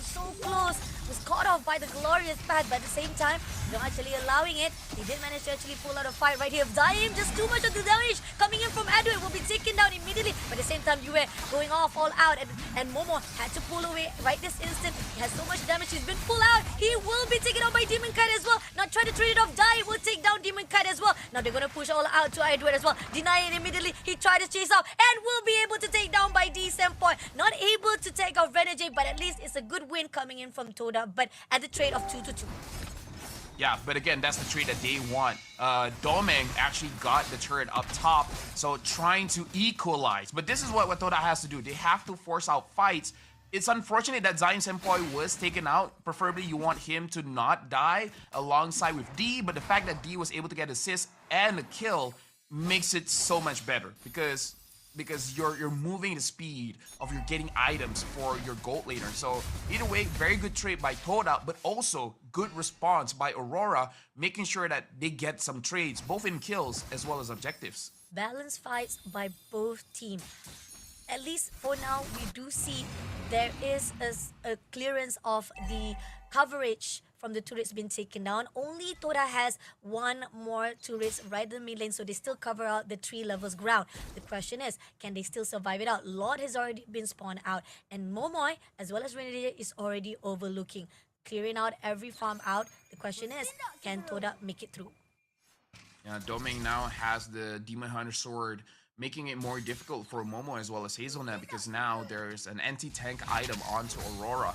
So close, was caught off by the glorious path, but at the same time, not actually allowing it. They did manage to actually pull out a fight right here. Zaim, just too much of the damage coming in from Edward, will be taken down immediately. But at the same time, Yue going off all out, and Momo had to pull away right this instant. He has so much damage, he's been pulled out. He will be taken out by Demon Kite as well. Now try to trade it off. Dai will take down Demon Kite as well. Now they're gonna push all out to Edward as well. Deny it immediately. He tried to chase out and will be able to take down by D Sempoy. Not able to take out Renegade, but at least it's a good win coming in from Toda, but at the trade of 2-2. Yeah, but again, that's the trade that they want. Domeng actually got the turret up top, so trying to equalize. But this is what Toda has to do. They have to force out fights. It's unfortunate that Zion Senpai was taken out. Preferably, you want him to not die alongside with D, but the fact that D was able to get assist and a kill makes it so much better because you're moving the speed of your getting items for your gold laner. So either way, very good trade by Toda, but also good response by Aurora, making sure that they get some trades, both in kills as well as objectives. Balanced fights by both teams. At least for now, we do see there is a clearance of the coverage from the turrets being taken down. Only Toda has one more turrets right in the mid lane, so they still cover out the 3 levels ground. The question is, can they still survive it out? Lord has already been spawned out, and Momoy, as well as Renegade, is already overlooking, clearing out every farm out. The question is, can Toda make it through? Yeah, Domeng now has the Demon Hunter sword, making it more difficult for Momo as well as Hazelnut because now there's an anti-tank item onto Aurora.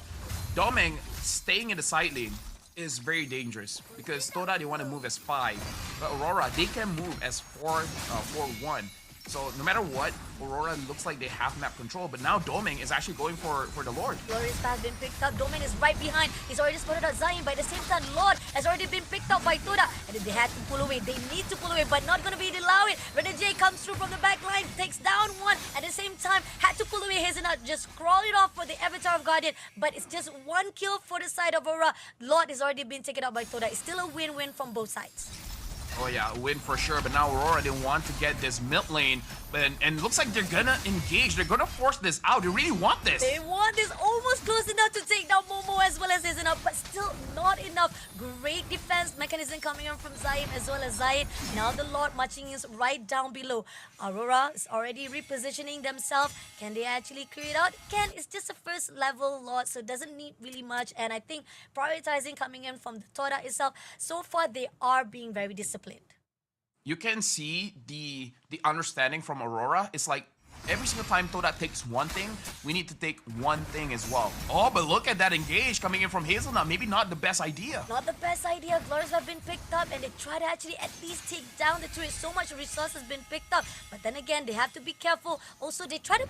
Domeng staying in the side lane is very dangerous because Toda, they want to move as 5, but Aurora, they can move as 4-1. So no matter what, Aurora looks like they have map control, but now Domeng is actually going for the Lord. Glorious path been picked up. Domeng is right behind. He's already spotted out Zion, but at the same time, Lord has already been picked up by Toda. And they had to pull away. They need to pull away, but not going to be allowed it. Renegade comes through from the back line, takes down one. At the same time, had to pull away Hazelnut, just crawl it off for the Avatar of Guardian. But it's just one kill for the side of Aurora. Lord has already been taken out by Toda. It's still a win-win from both sides. Oh yeah, a win for sure, but now Aurora, they want to get this mid lane, and it looks like they're gonna engage, they're gonna force this out, they really want this. They want this almost close enough to take down Momo as well as Hazelnut, but still not enough. Great defense mechanism coming in from Zayn as well as Zayn. Now the Lord marching is right down below. Aurora is already repositioning themselves. Can they actually clear it out? Can. It's just a first level Lord, so it doesn't need really much, and I think prioritizing coming in from the Toda itself, so far they are being very disciplined. You can see the understanding from Aurora. It's like every single time Toda takes one thing, we need to take one thing as well. Oh, but look at that engage coming in from Hazelnut. Maybe not the best idea. Not the best idea. Glorious have been picked up, and they try to actually at least take down the turret. So much resources been picked up, but then again, they have to be careful. Also, they try to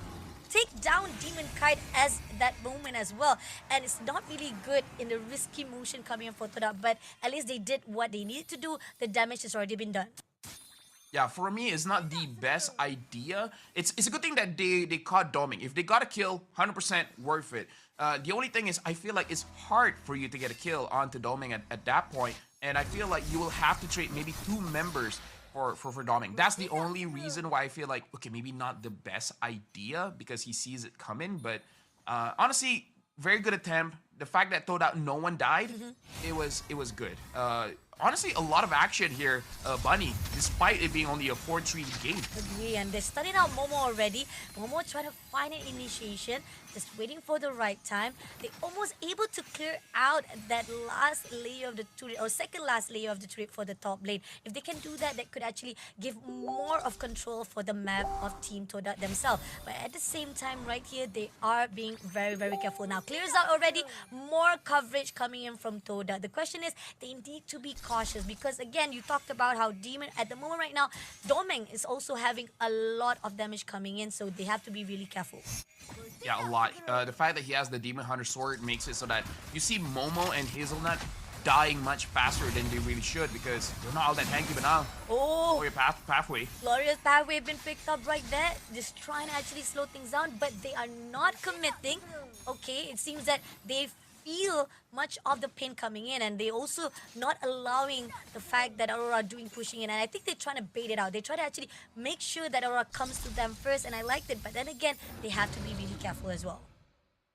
take down Demon Kite as that moment as well, and it's not really good in the risky motion coming in for Toda, but at least they did what they needed to do. The damage has already been done. Yeah, for me, it's not the best idea. It's a good thing that they caught Domeng. If they got a kill, 100% worth it. The only thing is, I feel like it's hard for you to get a kill onto Domeng at that point, and I feel like you will have to trade maybe 2 members for Domeng. That's the only reason why I feel like, okay, maybe not the best idea because he sees it coming, but honestly, very good attempt. The fact that Toda no one died, it was good. honestly a lot of action here, Bunny, despite it being only a 4-3 game. Agree, and they're starting out Momo already. Momo trying to find an initiation, just waiting for the right time. They almost able to clear out that last layer of the turret, or second last layer of the turret for the top lane. If they can do that, that could actually give more of control for the map of Team Toda themselves. But at the same time, right here, they are being very, very careful. Now, clears out already, more coverage coming in from Toda. The question is, they need to be cautious because, again, you talked about how Demon, at the moment right now, Domeng is also having a lot of damage coming in, so they have to be really careful. Yeah, a lot. The fact that he has the Demon Hunter sword makes it so that you see Momo and Hazelnut dying much faster than they really should because they're not all that tanky, but now Oh, your pathway. glorious pathway been picked up right there. Just trying to actually slow things down, but they are not committing. Okay, it seems that they feel much of the pain coming in, and they also not allowing the fact that Aurora doing pushing in, and I think they're trying to bait it out. They try to actually make sure that Aurora comes to them first, and I liked it, but then again, they have to be really careful as well.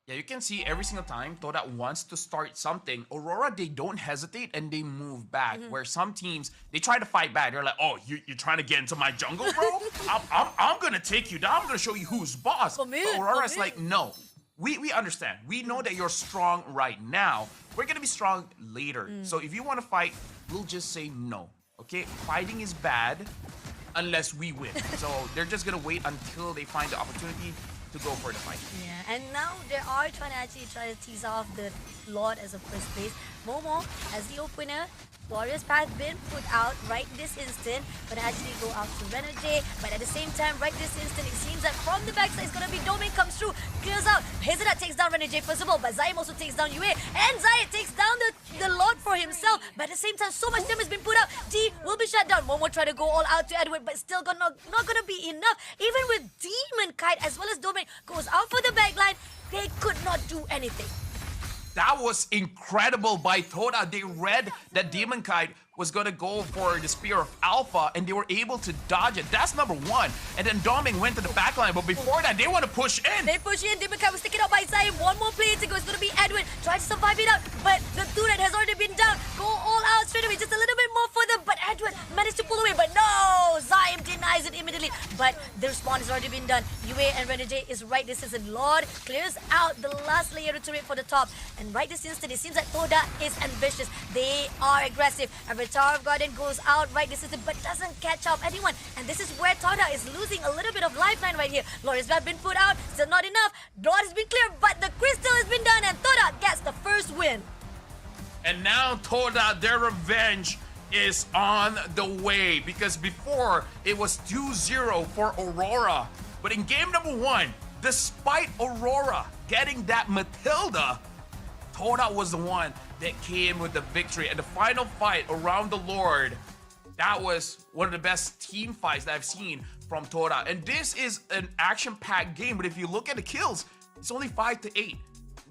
Yeah, you can see every single time Toda wants to start something, Aurora, they don't hesitate and they move back. Where some teams, they try to fight back. They're like, oh, you're trying to get into my jungle, bro? I'm going to take you down. I'm going to show you who's boss. Come in, But Aurora's come in. like, no. We understand. We know that you're strong right now. We're going to be strong later. So if you want to fight, we'll just say no. Okay? Fighting is bad unless we win. So they're just going to wait until they find the opportunity to go for the fight. Yeah, and now they are trying to actually try to tease off the Lord as a first place. Momo, as the opener, Glorious Path been put out right this instant, but actually go out to Renegade. But at the same time, right this instant, it seems that from the backside, it's going to be Domain comes through, clears out. Hazelnut takes down Renegade first of all, but Zaim also takes down Yue, and Zayat takes down the Lord for himself. But at the same time, so much damage has been put out. D will be shut down. Momo try to go all out to Edward, but still not going to be enough. Even with Demon Kite as well as Domain goes out for the backline, they could not do anything. That was incredible by Toda. They read that Demon Kite was going to go for the Spear of Alpha, and they were able to dodge it. That's number one. And then Doming went to the backline, but before that, they want to push in. They push in. Demon Kite was taken out by Zaim. One more player to go. It's going to be Edwin. Try to survive it out, but the turret has already been down. Go all out straight away. Just a little bit more for them, but Edwin managed to pull away. But no! Zaim denies it immediately. But the respawn has already been done. Yue and Renegade is right. This is a Lord. Clears out the last layer of turret for the top. And right this instant, it seems that Toda is ambitious. They are aggressive. Avatar of Garden goes out right this instant, but doesn't catch up anyone. And this is where Toda is losing a little bit of lifeline right here. Lord has been put out. Still not enough. Lord has been cleared, but the crystal has been done, and Toda gets the first win. And now Toda, their revenge is on the way, because before it was 2-0 for Aurora. But in game number one, despite Aurora getting that Matilda, Toda was the one that came with the victory. And the final fight around the Lord, that was one of the best team fights that I've seen from Toda. And this is an action-packed game, but if you look at the kills, it's only 5-8.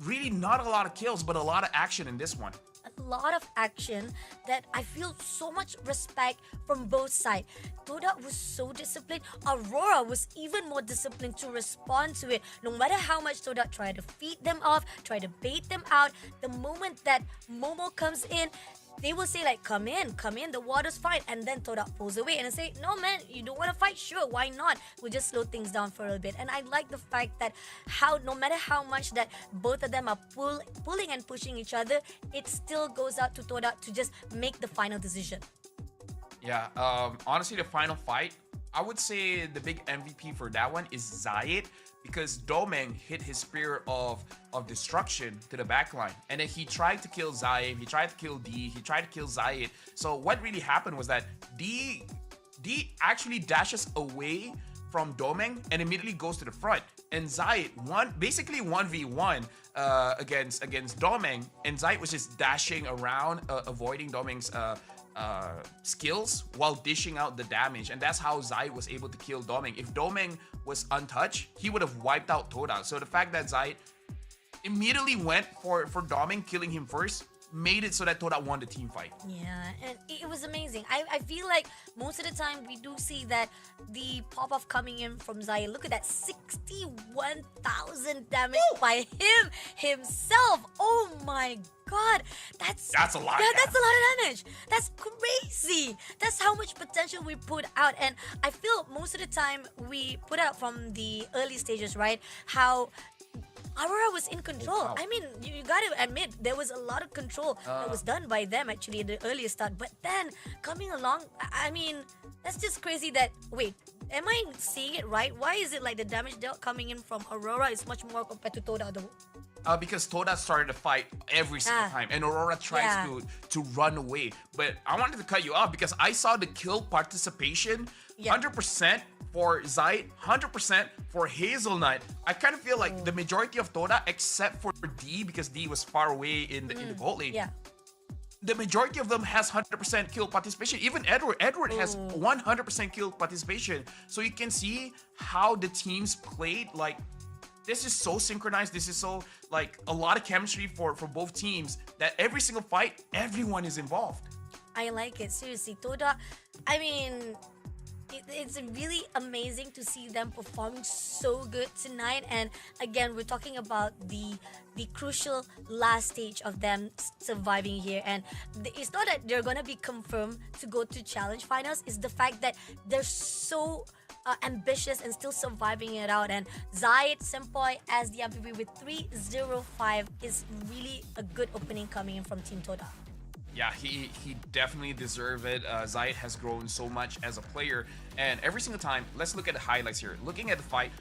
Really not a lot of kills, but a lot of action in this one. A lot of action that I feel so much respect from both sides. Toda was so disciplined. Aurora was even more disciplined to respond to it. No matter how much Toda tried to feed them off, try to bait them out, the moment that Momo comes in, they will say like, come in, the water's fine. And then Toda pulls away and say, no man, you don't want to fight? Sure, why not? We'll just slow things down for a little bit. And I like the fact that no matter how much that both of them are pulling and pushing each other, it still goes out to Toda to just make the final decision. Yeah, honestly, the final fight, I would say the big MVP for that one is Zayat, because Domeng hit his spear of destruction to the backline. And then he tried to kill Zaim, he tried to kill D, he tried to kill Zayat. So what really happened was that D actually dashes away from Domeng and immediately goes to the front. And Zayat basically 1v1 against Domeng, and Zayat was just dashing around, avoiding Domeng's skills while dishing out the damage, and that's how Zayat was able to kill Domeng. If Domeng was untouched, he would have wiped out Toda. So the fact that Zayat immediately went for Domeng, killing him first, made it so that Toda won the team fight. Yeah, and it was amazing. I feel like most of the time we do see that the pop-off coming in from Zaya. Look at that, 61,000 damage by himself. Oh my god, that's a lot. Yeah, that's a lot of damage. That's crazy. That's how much potential we put out. And I feel most of the time we put out from the early stages, right? How Aurora was in control. Wow. I mean, you gotta admit there was a lot of control that was done by them actually at the earliest start. But then coming along, I mean, that's just crazy. That wait, am I seeing it right? Why is it like the damage dealt coming in from Aurora is much more compared to Toda though? Because Toda started the fight every single time, and Aurora tries to run away. But I wanted to cut you off because I saw the kill participation 100% for Zayt, 100% for Hazelnut. I kind of feel like the majority of Toda, except for D, because D was far away in the gold lane. Yeah. The majority of them has 100% kill participation. Even Edward has 100% kill participation. So you can see how the teams played. Like, this is so synchronized. This is so, like, a lot of chemistry for both teams that every single fight, everyone is involved. I like it. Seriously, Toda, I mean, it's really amazing to see them performing so good tonight. And again, we're talking about the crucial last stage of them surviving here. And it's not that they're gonna be confirmed to go to challenge finals. It's the fact that they're so ambitious and still surviving it out. And Zayt Sempoy as the MVP with 305 is really a good opening coming in from Team Toda. Yeah, he definitely deserved it. Zayt has grown so much as a player, and every single time, let's look at the highlights here. Looking at the fight,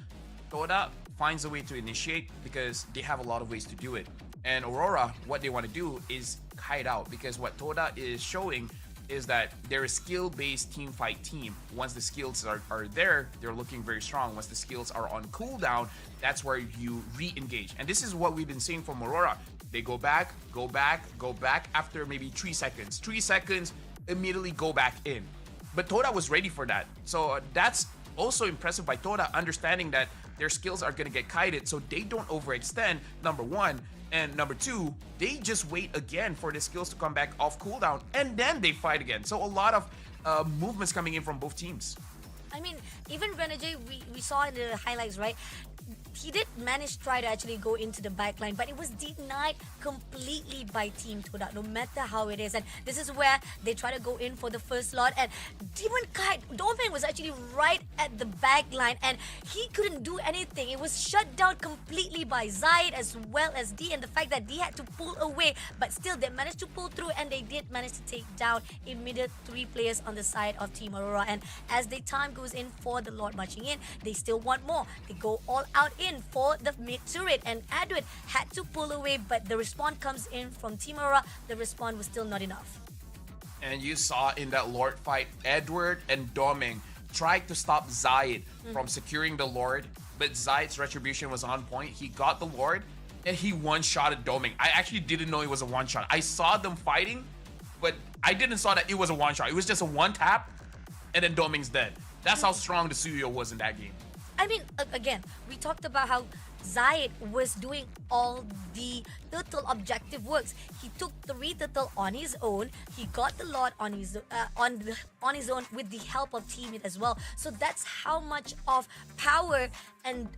Toda finds a way to initiate because they have a lot of ways to do it. And Aurora, what they want to do is kite out, because what Toda is showing is that they're a skill-based team fight team. Once the skills are there, they're looking very strong. Once the skills are on cooldown, that's where you re-engage. And this is what we've been seeing from Aurora. They go back, go back, go back after maybe 3 seconds. 3 seconds, immediately go back in. But Toda was ready for that. So that's also impressive by Toda, understanding that their skills are going to get kited, so they don't overextend, number one. And number two, they just wait again for the skills to come back off cooldown, and then they fight again. So a lot of movements coming in from both teams. I mean, even Renajay, we saw in the highlights, right? He did manage to try to actually go into the backline, but it was denied completely by Team Toda, no matter how it is. And this is where they try to go in for the first lot. And Demon Kite, Domain was actually right at the backline, and he couldn't do anything. It was shut down completely by Zayt as well as D, and the fact that D had to pull away, but still they managed to pull through, and they did manage to take down immediate 3 players on the side of Team Aurora. And as the time goes in for the Lord marching in, they still want more. They go all out in for the mid turret, and Edward had to pull away, but the respawn comes in from Team Aurora. The respawn was still not enough. And you saw in that Lord fight, Edward and Doming tried to stop Zayt from securing the Lord, but Zayt's retribution was on point. He got the Lord, and he one-shotted Doming. I actually didn't know it was a one-shot. I saw them fighting, but I didn't saw that it was a one-shot. It was just a one-tap, and then Doming's dead. That's how strong the Suyo was in that game. I mean, again, we talked about how Zayt was doing all the turtle objective works. He took 3 turtle on his own. He got the lot on his own with the help of teammate as well. So that's how much of power and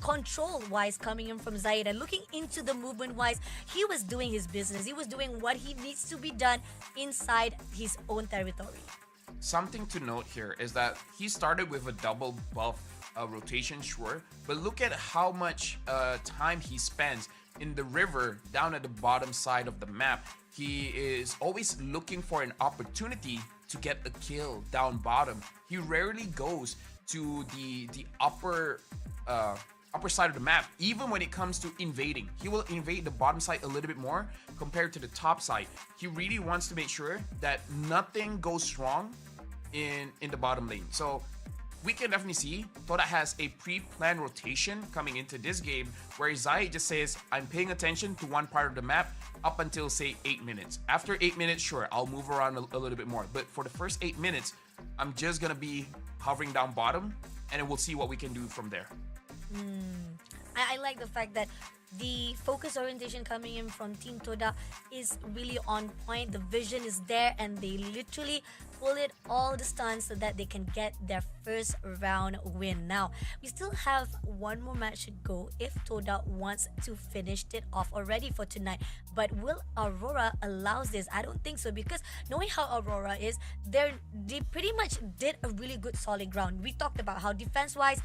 control-wise coming in from Zayt. And looking into the movement-wise, he was doing his business. He was doing what he needs to be done inside his own territory. Something to note here is that he started with a double buff rotation, sure, but look at how much time he spends in the river down at the bottom side of the map. He is always looking for an opportunity to get a kill down bottom. He rarely goes to the upper side of the map. Even when it comes to invading, he will invade the bottom side a little bit more compared to the top side. He really wants to make sure that nothing goes wrong in the bottom lane. So we can definitely see Toda has a pre-planned rotation coming into this game, where Zayt just says, I'm paying attention to one part of the map up until, say, 8 minutes. After 8 minutes, sure, I'll move around a little bit more. But for the first 8 minutes, I'm just gonna be hovering down bottom, and then we'll see what we can do from there. I like the fact that the focus orientation coming in from Team Toda is really on point. The vision is there, and they literally pull it all the stunts so that they can get their first round win. Now, we still have one more match to go if Toda wants to finish it off already for tonight. But will Aurora allows this? I don't think so, because knowing how Aurora is, they pretty much did a really good solid ground. We talked about how defense-wise,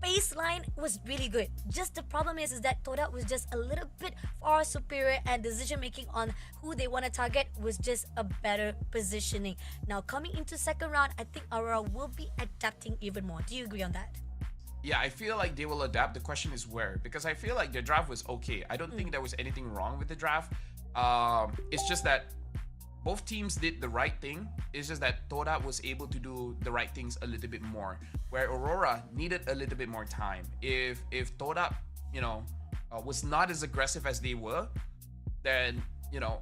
baseline was really good. Just the problem is that Toda was just a little bit far superior, and decision making on who they want to target was just a better positioning. Now coming into second round, I think Aurora will be adapting even more. Do you agree on that? Yeah, I feel like they will adapt. The question is where, because I feel like the draft was okay. I don't think there was anything wrong with the draft. It's just that both teams did the right thing. It's just that Toda was able to do the right things a little bit more, where Aurora needed a little bit more time. If Toda, was not as aggressive as they were, then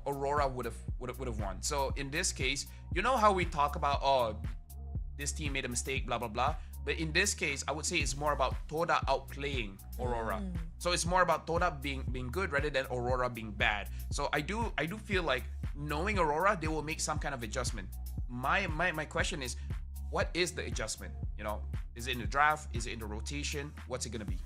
Aurora would have won. So in this case, you know how we talk about, oh, this team made a mistake, blah blah blah. But in this case, I would say it's more about Toda outplaying Aurora. So it's more about Toda being good rather than Aurora being bad. So I do feel like, knowing Aurora, they will make some kind of adjustment. My question is, what is the adjustment? Is it in the draft? Is it in the rotation? What's it gonna be?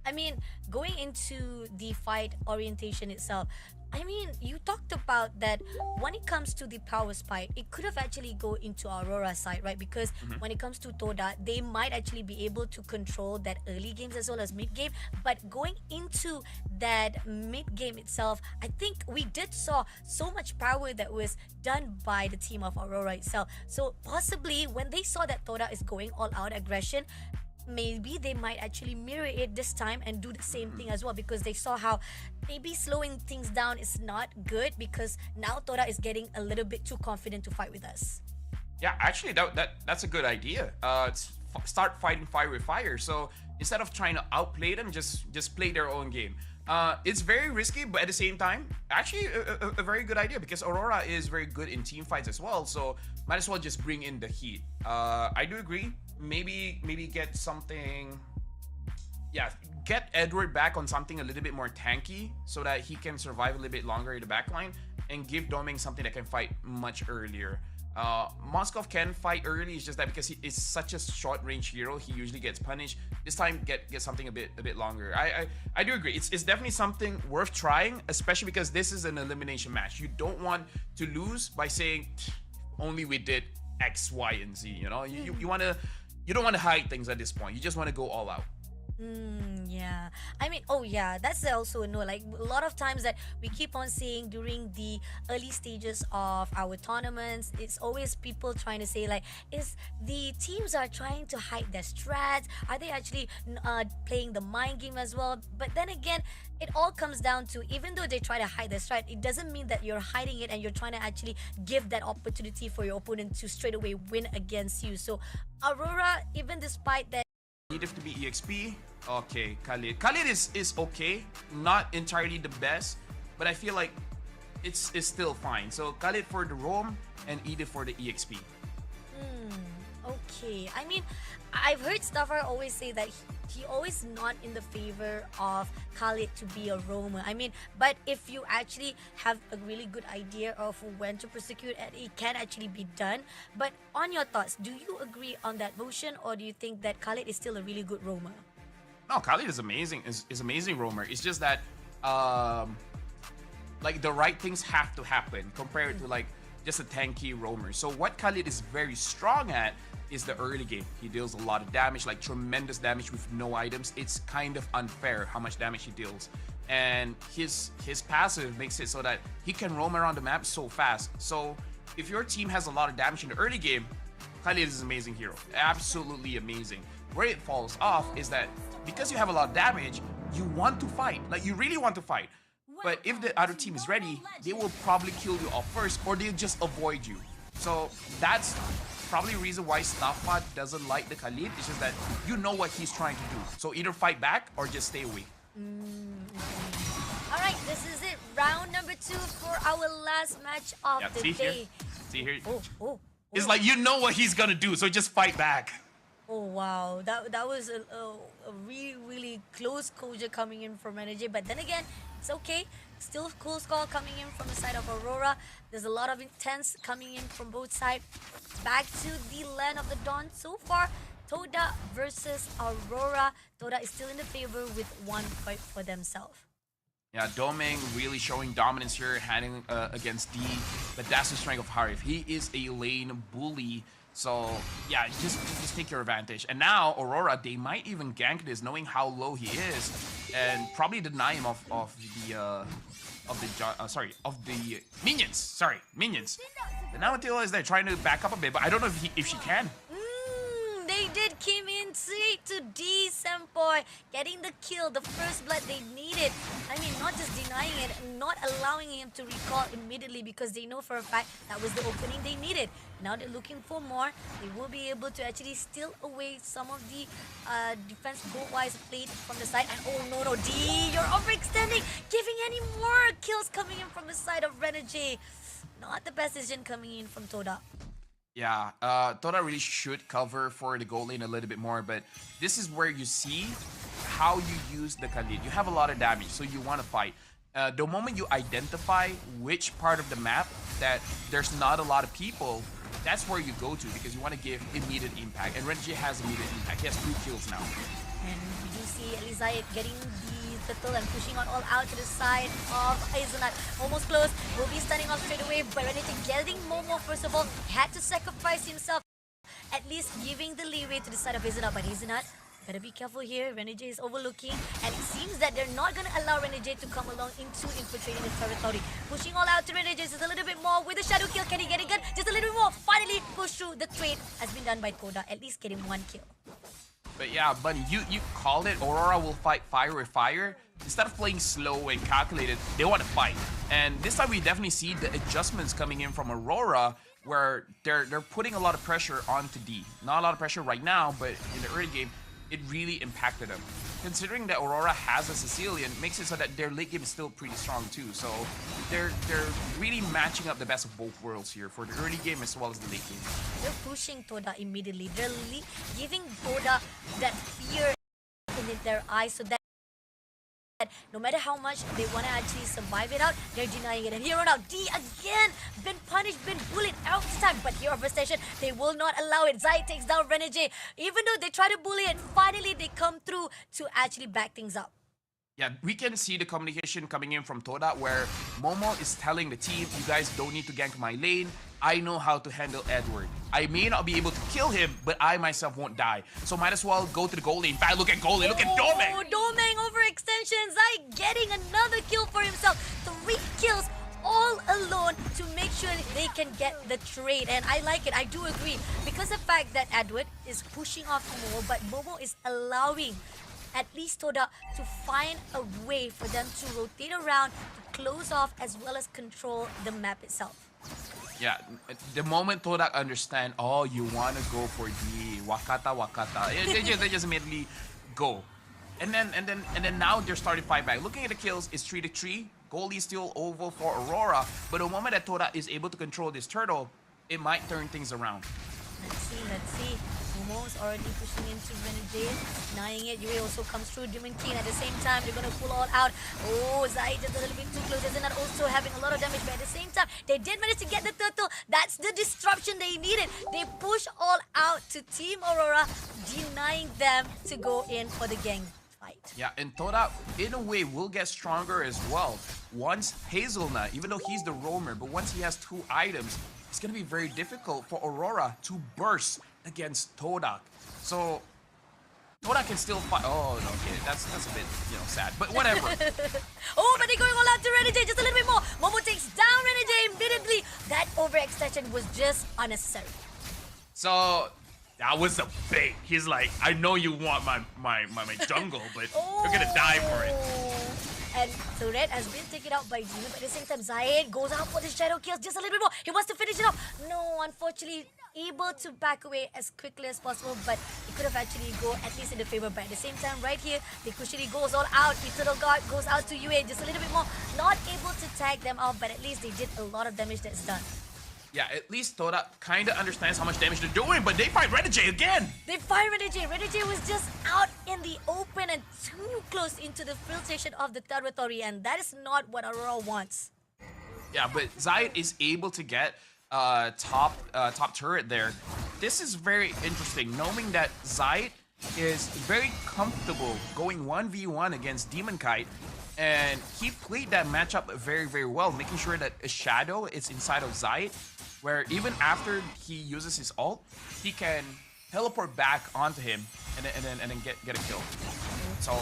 I mean, going into the fight orientation itself, I mean, you talked about that when it comes to the power spike, it could have actually go into Aurora's side, right? Because when it comes to Toda, they might actually be able to control that early games as well as mid game. But going into that mid game itself, I think we did saw so much power that was done by the team of Aurora itself. So possibly when they saw that Toda is going all out aggression, maybe they might actually mirror it this time and do the same thing as well, because they saw how maybe slowing things down is not good, because now Toda is getting a little bit too confident to fight with us. Yeah, actually, that's a good idea. Start fighting fire with fire. So instead of trying to outplay them, just play their own game. It's very risky, but at the same time, actually a very good idea, because Aurora is very good in team fights as well. So might as well just bring in the heat. I do agree. Maybe get something. Yeah, get Edward back on something a little bit more tanky, so that he can survive a little bit longer in the backline, and give Doming something that can fight much earlier. Moskov can fight early. It's just that because he is such a short range hero, he usually gets punished. This time, get something a bit longer. I do agree. It's definitely something worth trying, especially because this is an elimination match. You don't want to lose by saying only we did X, Y, and Z. You don't want to hide things at this point. You just want to go all out. Yeah. I mean, oh yeah, that's also no, like a lot of times that we keep on seeing during the early stages of our tournaments, it's always people trying to say like, is the teams are trying to hide their strats? Are they actually playing the mind game as well? But then again, it all comes down to, even though they try to hide their strat, it doesn't mean that you're hiding it and you're trying to actually give that opportunity for your opponent to straight away win against you. So Aurora, even despite that, Needed to be EXP. Okay, Khalid. Khalid is okay. Not entirely the best, but I feel like it's still fine. So Khalid for the roam and Edith for the EXP. Okay. I mean, I've heard Stuffer always say that he always not in the favor of Khalid to be a roamer. I mean, but if you actually have a really good idea of when to prosecute, and it can actually be done. But on your thoughts, do you agree on that motion, or do you think that Khalid is still a really good roamer? No, Khalid is amazing. Is amazing roamer. It's just that like the right things have to happen compared to like just a tanky roamer. So what Khalid is very strong at is the early game. He deals a lot of damage, like tremendous damage with no items. It's kind of unfair how much damage he deals. And his passive makes it so that he can roam around the map so fast. So if your team has a lot of damage in the early game, Khalid is an amazing hero. Absolutely amazing. Where it falls off is that because you have a lot of damage, you want to fight. Like, you really want to fight. But if the other team is ready, they will probably kill you off first, or they'll just avoid you. So that's probably the reason why Staffbot doesn't like the Khalid. It's just that you know what he's trying to do. So either fight back or just stay away. Alright, this is it. Round number 2 for our last match of the day. See here? Oh. It's like, you know what he's gonna do, so just fight back. Oh wow, that was a really close closure coming in from Energy, but then again, it's okay. Still cool score coming in from the side of Aurora. There's a lot of intense coming in from both sides. Back to the land of the Dawn. So far, Toda versus Aurora. Toda is still in the favor with 1 point for themselves. Yeah, Doming really showing dominance here, handling against D, but that's the strength of Harif. He is a lane bully. So yeah, just take your advantage. And now Aurora, they might even gank this, knowing how low he is, and probably deny him of the minions. Sorry, minions. And now Attila is there trying to back up a bit, but I don't know if she can. They did came in straight to D, Sempoy, getting the kill, the first blood they needed. I mean, not just denying it, not allowing him to recall immediately because they know for a fact that was the opening they needed. Now they're looking for more. They will be able to actually steal away some of the defense goal-wise played from the side. And oh no, D, you're overextending, giving any more kills coming in from the side of Renegade. Not the best decision coming in from Toda. Yeah, Toda really should cover for the goal lane a little bit more, but this is where you see how you use the Khalid. You have a lot of damage, so you want to fight. The moment you identify which part of the map that there's not a lot of people, that's where you go to because you want to give immediate impact. And Renji has immediate impact. He has 2 kills now. And we do see Elizayat getting the turtle and pushing on all out to the side of Aizenat. Almost close. Will be stunning off straight away. But Renji getting Momo first of all. Had to sacrifice himself. At least giving the leeway to the side of Aizenat. But Aizenat, better be careful here. Renegade is overlooking. And it seems that they're not going to allow Renegade to come along into infiltrating the territory. Pushing all out to Renegade just a little bit more with a shadow kill. Can he get it good? Just a little bit more. Finally push through. The trade has been done by Toda. At least getting 1 kill. But yeah, Bunny, you called it. Aurora will fight fire with fire. Instead of playing slow and calculated, they want to fight. And this time we definitely see the adjustments coming in from Aurora, where they're putting a lot of pressure onto D. Not a lot of pressure right now, but in the early game, it really impacted them. Considering that Aurora has a Sicilian, makes it so that their late game is still pretty strong too. So they're really matching up the best of both worlds here for the early game as well as the late game. They're pushing Toda immediately. They're giving Toda that fear in their eyes so that no matter how much they want to actually survive it out, they're denying it. And here on out, D again, been punished, been bullied out this time. But here over station, they will not allow it. Zai takes down Renegade. Even though they try to bully it, finally they come through to actually back things up. Yeah, we can see the communication coming in from Toda where Momo is telling the team, you guys don't need to gank my lane. I know how to handle Edward. I may not be able to kill him, but I myself won't die. So might as well go to the goal lane. Bad, look at goal lane, look at Domeng! Oh, Domeng overextension. Zai getting another kill for himself. 3 kills all alone to make sure they can get the trade. And I like it, I do agree. Because the fact that Edward is pushing off Momo, but Momo is allowing at least Toda to find a way for them to rotate around, to close off as well as control the map itself. Yeah, the moment Toda understand, oh, you want to go for the Wakata, they just immediately go. And then now they're starting to fight back. Looking at the kills, it's 3-3. Goalie is still over for Aurora, but the moment that Toda is able to control this turtle, it might turn things around. Let's see. Momo is already pushing into Renegade, denying it. Yue also comes through. Demon King at the same time. They're going to pull all out. Oh, Zai just a little bit too close. Isn't that also having a lot of damage? But at the same time, they did manage to get the turtle. That's the disruption they needed. They push all out to Team Aurora, denying them to go in for the gang fight. Yeah, and Toda, in a way, will get stronger as well. Once Hazelnut, even though he's the roamer, but once he has 2 items, it's going to be very difficult for Aurora to burst against Todak. So Todak can still fight. Oh, no, okay, that's a bit, sad. But whatever. Oh, but they're going all out to Renegade just a little bit more. Momo takes down Renegade immediately. That overextension was just unnecessary. So that was a bait. He's like, I know you want my jungle, but you're gonna die for it. And so Red has been taken out by Demon, but at the same time, Zayed goes out for the shadow kills just a little bit more. He wants to finish it off. No, unfortunately, able to back away as quickly as possible, but he could have actually go at least in the favor. But at the same time, right here, the Kushiri goes all out. Eternal Guard goes out to Yue just a little bit more. Not able to tag them out, but at least they did a lot of damage that's done. Yeah, at least Toda kind of understands how much damage they're doing, but they find Renegade again. They find Renegade. Renegade was just out in the open and too close into the filtration of the territory, and that is not what Aurora wants. Yeah, but Zayed is able to get top turret there. This is very interesting, knowing that Zayed is very comfortable going 1v1 against Demon Kite, and he played that matchup very, very well, making sure that a shadow is inside of Zayed, where even after he uses his ult, he can teleport back onto him and then get a kill. So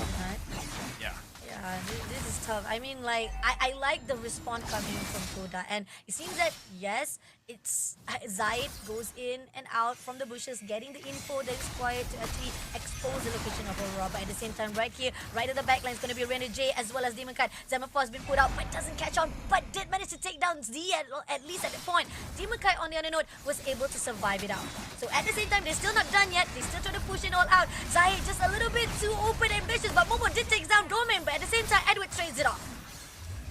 yeah. Yeah, this is tough. I mean, like, I like the respawn coming in from Toda, and it seems that, yes, it's Zayed goes in and out from the bushes, getting the info that is required to actually expose the location of Aurora. But at the same time, right here, right at the back line is going to be Renegade as well as Demon Kite. Zemaphore has been put out, but doesn't catch on, but did manage to take down Z at least at the point. Demon Kite, on the other note, was able to survive it out. So at the same time, they're still not done yet. They still try to push it all out. Zayed just a little bit too open and ambitious, but Momo did take down Domain, but at the same time, Edward trades it off.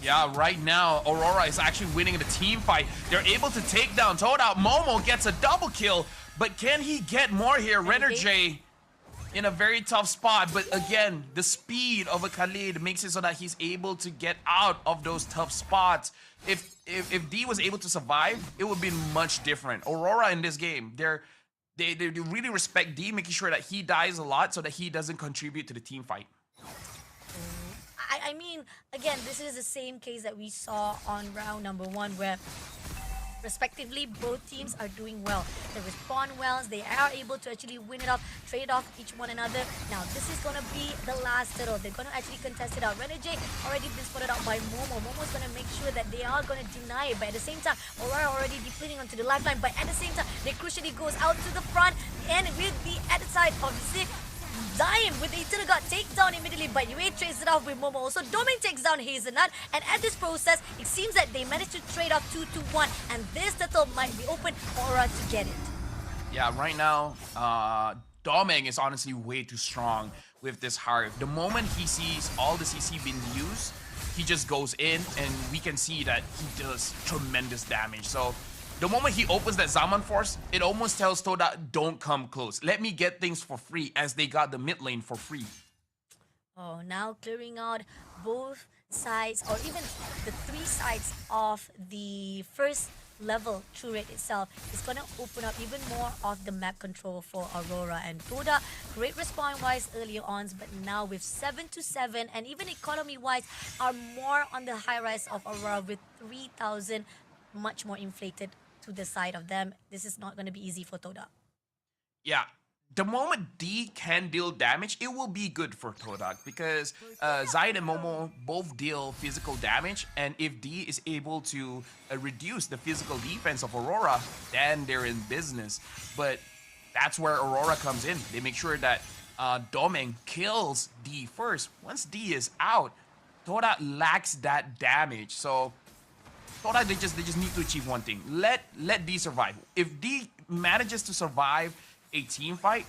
Yeah, right now, Aurora is actually winning the team fight. They're able to take down Toad out. Momo gets a double kill, but can he get more here? Renegade in a very tough spot, but again, the speed of a Khalid makes it so that he's able to get out of those tough spots. If D was able to survive, it would be much different. Aurora in this game, they really respect D, making sure that he dies a lot so that he doesn't contribute to the team fight. I mean, again, this is the same case that we saw on round number 1, where respectively both teams are doing well. They respond well, they are able to actually win it off, trade off each one another. Now this is going to be the last hurdle. They're going to actually contest it out. Renegade already been spotted out by Momo. Momo's going to make sure that they are going to deny it, but at the same time, Aurora already depleting onto the lifeline, but at the same time, they crucially goes out to the front, and with the other side of the Zion with the Eternal God takes down immediately, but Yue trades it off with Momo. Also, Domain takes down Hazelnut, and at this process, it seems that they managed to trade off 2-1, and this turtle might be open for Aura to get it. Yeah, right now, Domeng is honestly way too strong with this Harv. The moment he sees all the CC being used, he just goes in, and we can see that he does tremendous damage. So the moment he opens that Zaman Force, it almost tells Toda, don't come close. Let me get things for free, as they got the mid lane for free. Oh, now clearing out both sides, or even the 3 sides of the first level turret itself is going to open up even more of the map control for Aurora and Toda. Great respawn wise earlier on, but now with 7-7 and even economy wise are more on the high rise of Aurora with 3,000 much more inflated to the side of them. This is not going to be easy for Toda. Yeah, the moment D can deal damage, it will be good for Todak, because Zayed and Momo both deal physical damage, and if D is able to reduce the physical defense of Aurora, then they're in business. But that's where Aurora comes in. They make sure that Domeng kills D first. Once D is out, Todak lacks that damage. So Todak, they just need to achieve one thing. Let D survive. If D manages to survive a team fight,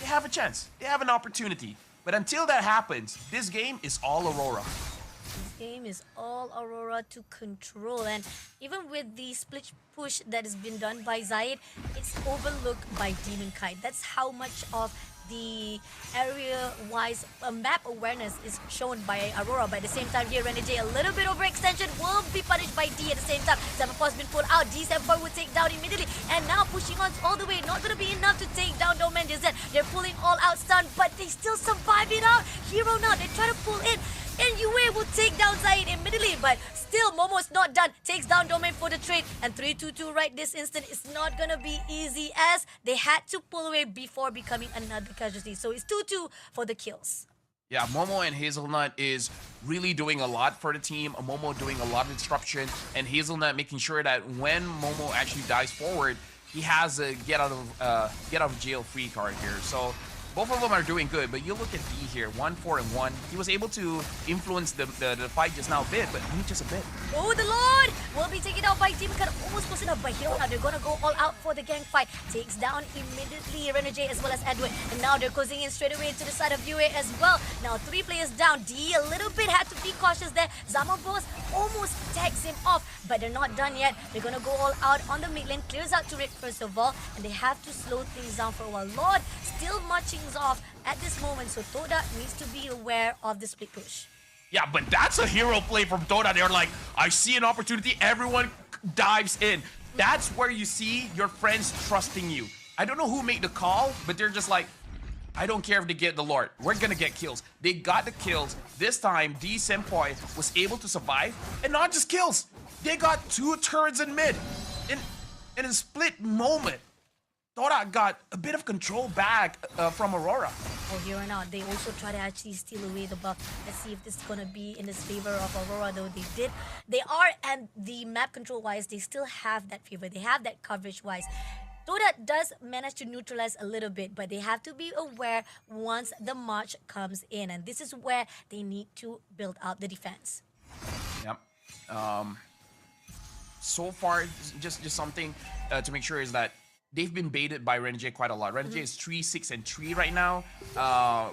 they have a chance. They have an opportunity. But until that happens, this game is all Aurora. This game is all Aurora to control, and even with the split push that has been done by Zayed, it's overlooked by Demon Kite. That's how much of the area-wise map awareness is shown by Aurora. But at the same time here, Renegade, a little bit overextension will be punished by D at the same time. Semaphore has been pulled out. D7 will take down immediately, and now pushing on all the way. Not going to be enough to take down Domain. They're pulling all out stun, but they still survive it out. Hero now, they try to pull in, and Yue will take down Zayed immediately, but still Momo's not done. Takes down Domain for the trade, and 3-2-2 right this instant is not gonna be easy, as they had to pull away before becoming another casualty. So it's 2-2 for the kills. Yeah, Momo and Hazelnut is really doing a lot for the team. Momo doing a lot of disruption, and Hazelnut making sure that when Momo actually dives forward, he has a get out of jail free card here. So both of them are doing good, but you look at D here, 1-4-1. He was able to influence the fight just now a bit, but only just a bit. Oh, the Lord will be taken out by Demon Cut, almost close enough, but here now they're gonna go all out for the gang fight. Takes down immediately Renegade as well as Edwin, and now they're closing in straight away to the side of UA as well. Now 3 players down. D a little bit had to be cautious there. Zama Boss almost tags him off, but they're not done yet. They're gonna go all out on the mid lane, clears out turret first of all, and they have to slow things down for a while. Lord still marching off at this moment, so Toda needs to be aware of the split push. Yeah, but that's a hero play from Toda. They're like, I see an opportunity, everyone dives in. That's where you see your friends trusting you. I don't know who made the call, but they're just like, I don't care if they get the Lord. We're gonna get kills. They got the kills. This time, D Senpai was able to survive, and not just kills. They got 2 turrets in mid. In a split moment, Toda got a bit of control back from Aurora. Oh, here and now, they also try to actually steal away the buff. Let's see if this is gonna be in this favor of Aurora, though they did. They are, and the map control-wise, they still have that favor. They have that coverage-wise. Toda does manage to neutralize a little bit, but they have to be aware once the march comes in, and this is where they need to build out the defense. Yep. So far, just something to make sure is that they've been baited by Renegade quite a lot. Renegade is 3, 6, and 3 right now,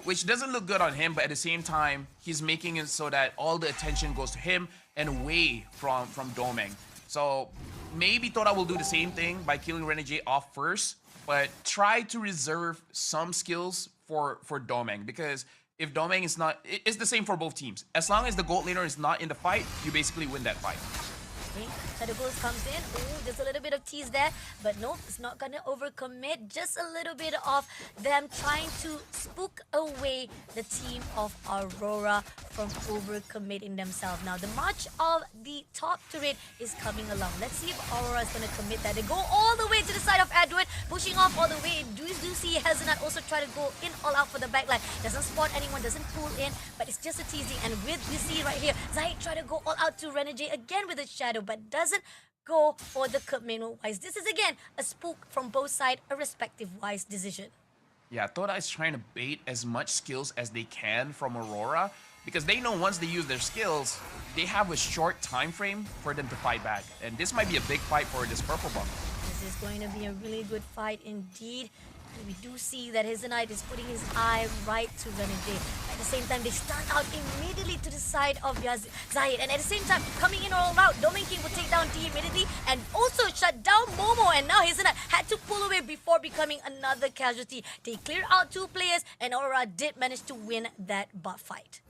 which doesn't look good on him, but at the same time, he's making it so that all the attention goes to him and away from Domeng. So maybe Toda will do the same thing by killing Renegade off first, but try to reserve some skills for Domeng, because if Domeng is not, it's the same for both teams. As long as the gold laner is not in the fight, you basically win that fight. Okay, Shadow Ghost comes in. Oh, there's a little bit of tease there, but no, it's not gonna overcommit. Just a little bit of them trying to spook away the team of Aurora from overcommitting themselves. Now, the march of the top turret is coming along. Let's see if Aurora is gonna commit that. They go all the way to the side of Edward, pushing off all the way. Do see Hazelnut also try to go in all out for the backline. Doesn't spot anyone, doesn't pull in, but it's just a teasing. And with, you see right here, Zahid try to go all out to Renegade again with a shadow, but doesn't go for the commitment wise. This is again a spook from both sides, a respective wise decision. Yeah, Toda is trying to bait as much skills as they can from Aurora, because they know once they use their skills, they have a short time frame for them to fight back. And this might be a big fight for this purple buff. This is going to be a really good fight indeed. And we do see that Hazelnut is putting his eye right to Renegade. At the same time, they start out immediately to the side of Zahid. And at the same time, coming in all out, Domain King will take down D immediately and also shut down Momo. And now Hazelnut had to pull away before becoming another casualty. They clear out 2 players, and Aurora did manage to win that buff fight.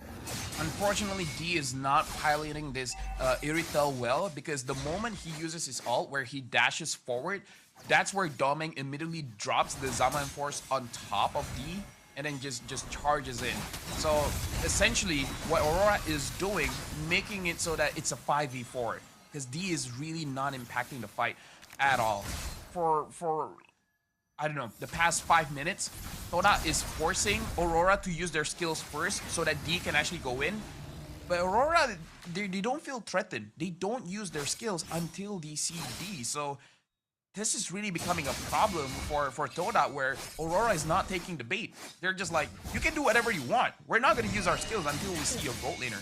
Unfortunately, D is not piloting this Irithel well, because the moment he uses his ult where he dashes forward, that's where Domeng immediately drops the Zama Enforce on top of D and then just charges in. So essentially what Aurora is doing, making it so that it's a 5v4, because D is really not impacting the fight at all. For I don't know, the past 5 minutes, Toda is forcing Aurora to use their skills first so that D can actually go in. But Aurora, they don't feel threatened. They don't use their skills until they see D. So this is really becoming a problem for Toda, where Aurora is not taking the bait. They're just like, you can do whatever you want. We're not going to use our skills until we see your gold laner.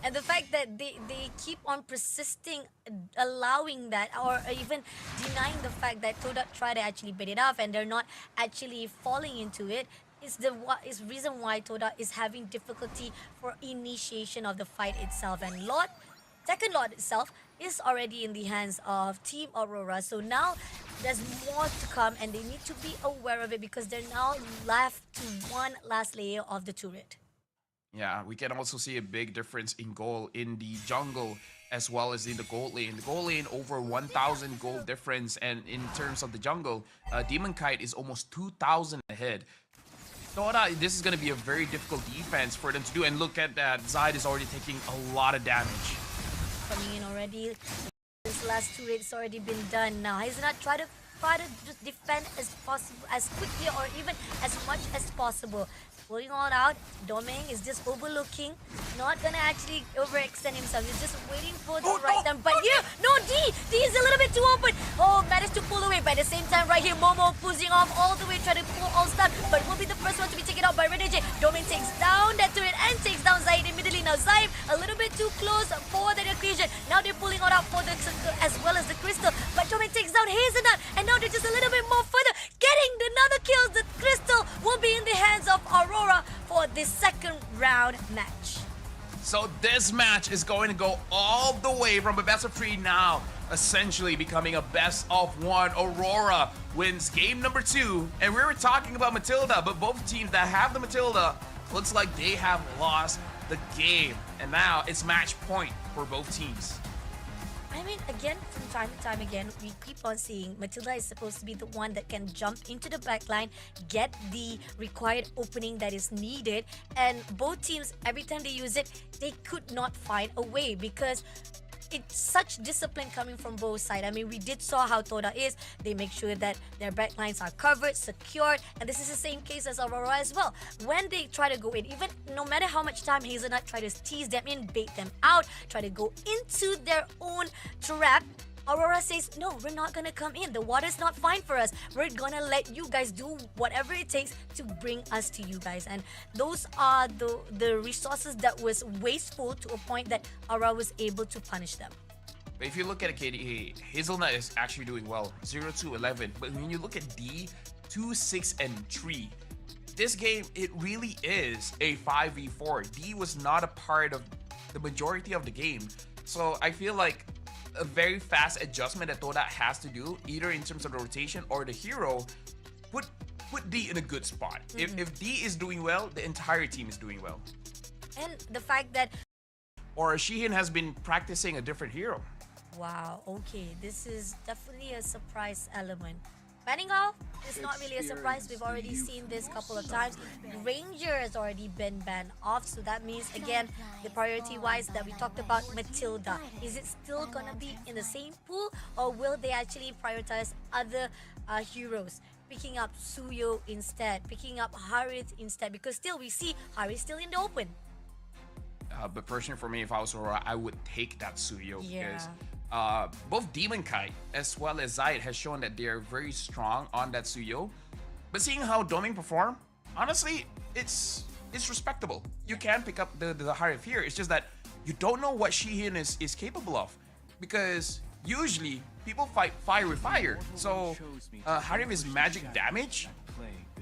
And the fact that they keep on persisting, allowing that, or even denying the fact that Toda try to actually bait it off and they're not actually falling into it, is the reason why Toda is having difficulty for initiation of the fight itself. And second Lord itself is already in the hands of Team Aurora. So now there's more to come, and they need to be aware of it, because they're now left to one last layer of the turret. Yeah, we can also see a big difference in gold in the jungle as well as in the gold lane. The gold lane over 1,000 gold difference, and in terms of the jungle, Demon Kite is almost 2,000 ahead. Toda, this is going to be a very difficult defense for them to do, and look at that, Zahid is already taking a lot of damage. Coming in already, this last turret's already been done. Now Hazelnut try to just defend as possible, as quickly or even as much as possible. pulling all out. Doming is just overlooking, not gonna actually overextend himself. He's just waiting for the right time. But here, no, D is a little bit too open. Oh, managed to pull away. But at the same time, right here, Momo pushing off all the way, trying to pull all stun, but will be the first one to be taken out by Renege. Doming takes down that turret and takes down Zaid immediately. Now Zaid a little bit too close for the equation. Now they're pulling all out for the as well as the crystal. But Doming takes down Hazelnut, and now they're just a little bit more further, getting another kill. The crystal will be in the hands of Aurora for this second round match. So this match is going to go all the way from a best of 3 now, essentially becoming a best of 1. Aurora wins game number 2, and we were talking about Matilda, but both teams that have the Matilda looks like they have lost the game, and now it's match point for both teams. I mean, again, from time to time again, we keep on seeing Matilda is supposed to be the one that can jump into the backline, get the required opening that is needed, and both teams, every time they use it, they could not find a way because it's such discipline coming from both sides. I mean, we did saw how Toda is. They make sure that their backlines are covered, secured, and this is the same case as Aurora as well. When they try to go in, even no matter how much time Hazelnut try to tease them in, bait them out, try to go into their own trap, Aurora says, no, we're not gonna come in. The water's not fine for us. We're gonna let you guys do whatever it takes to bring us to you guys. And those are the resources that was wasteful to a point that Aurora was able to punish them. But if you look at KDA, Hazelnut is actually doing well, 0-11. But when you look at D, 2-6-3. This game, it really is a 5v4. D was not a part of the majority of the game. So I feel like a very fast adjustment that Toda has to do, either in terms of the rotation or the hero, put D in a good spot. If D is doing well, the entire team is doing well. And the fact that... Or Sheehan has been practicing a different hero. Wow, okay, this is definitely a surprise element. Banning off is not really a surprise. We've already seen this a couple of times. Ranger has already been banned off, so that means again the priority wise that we talked about, Matilda. Is it still gonna be in the same pool, or will they actually prioritize other heroes? Picking up Suyo instead, picking up Harith instead, because still we see Harith still in the open. But personally for me, if I was Aurora, I would take that Suyo because both Demon Kite as well as Zaid has shown that they are very strong on that Suyo. But seeing how Doming perform, honestly, it's respectable. You can pick up the Harith here. It's just that you don't know what Sheehan is capable of, because usually people fight fire with fire. So Harith is magic damage.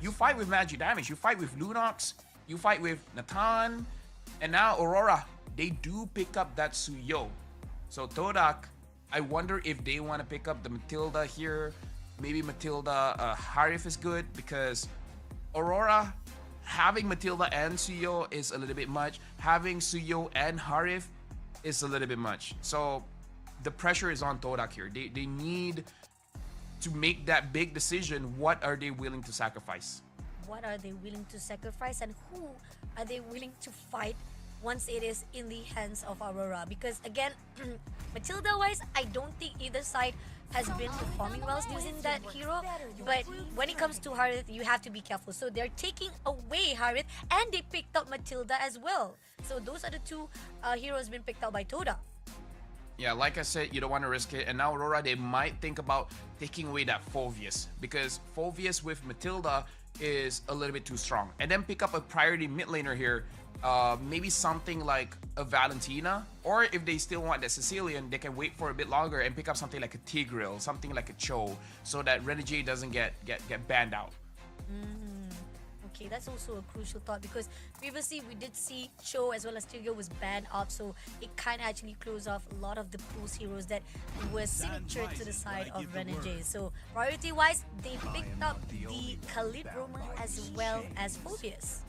You fight with magic damage. You fight with Lunox. You fight with Nathan. And now Aurora, they do pick up that Suyo. So Todak, I wonder if they want to pick up the Matilda here. Maybe Matilda Harith is good, because Aurora having Matilda and Suyo is a little bit much. Having Suyo and Harith is a little bit much. So the pressure is on Todak here. They need to make that big decision. What are they willing to sacrifice? What are they willing to sacrifice, and who are they willing to fight once it is in the hands of Aurora? Because again, Matilda wise, I don't think either side has been performing well using that hero. But when it comes to Harith, you have to be careful. So they're taking away Harith, and they picked up Matilda as well. So those are the two heroes being picked up by Toda. Yeah, like I said, you don't want to risk it. And now Aurora, they might think about taking away that Phoveus, because Phoveus with Matilda is a little bit too strong. And then pick up a priority mid laner here. Maybe something like a Valentina, or if they still want that Sicilian, they can wait for a bit longer and pick up something like a Tigreal, something like a Cho, so that Renegade doesn't get banned out. Okay, that's also a crucial thought, because previously we did see Cho as well as Tigreal was banned off, so it kind of actually closed off a lot of the pool's heroes that were signature to the side of Renegade. So priority wise, they picked up the Khalid Roman as well as Phoveus.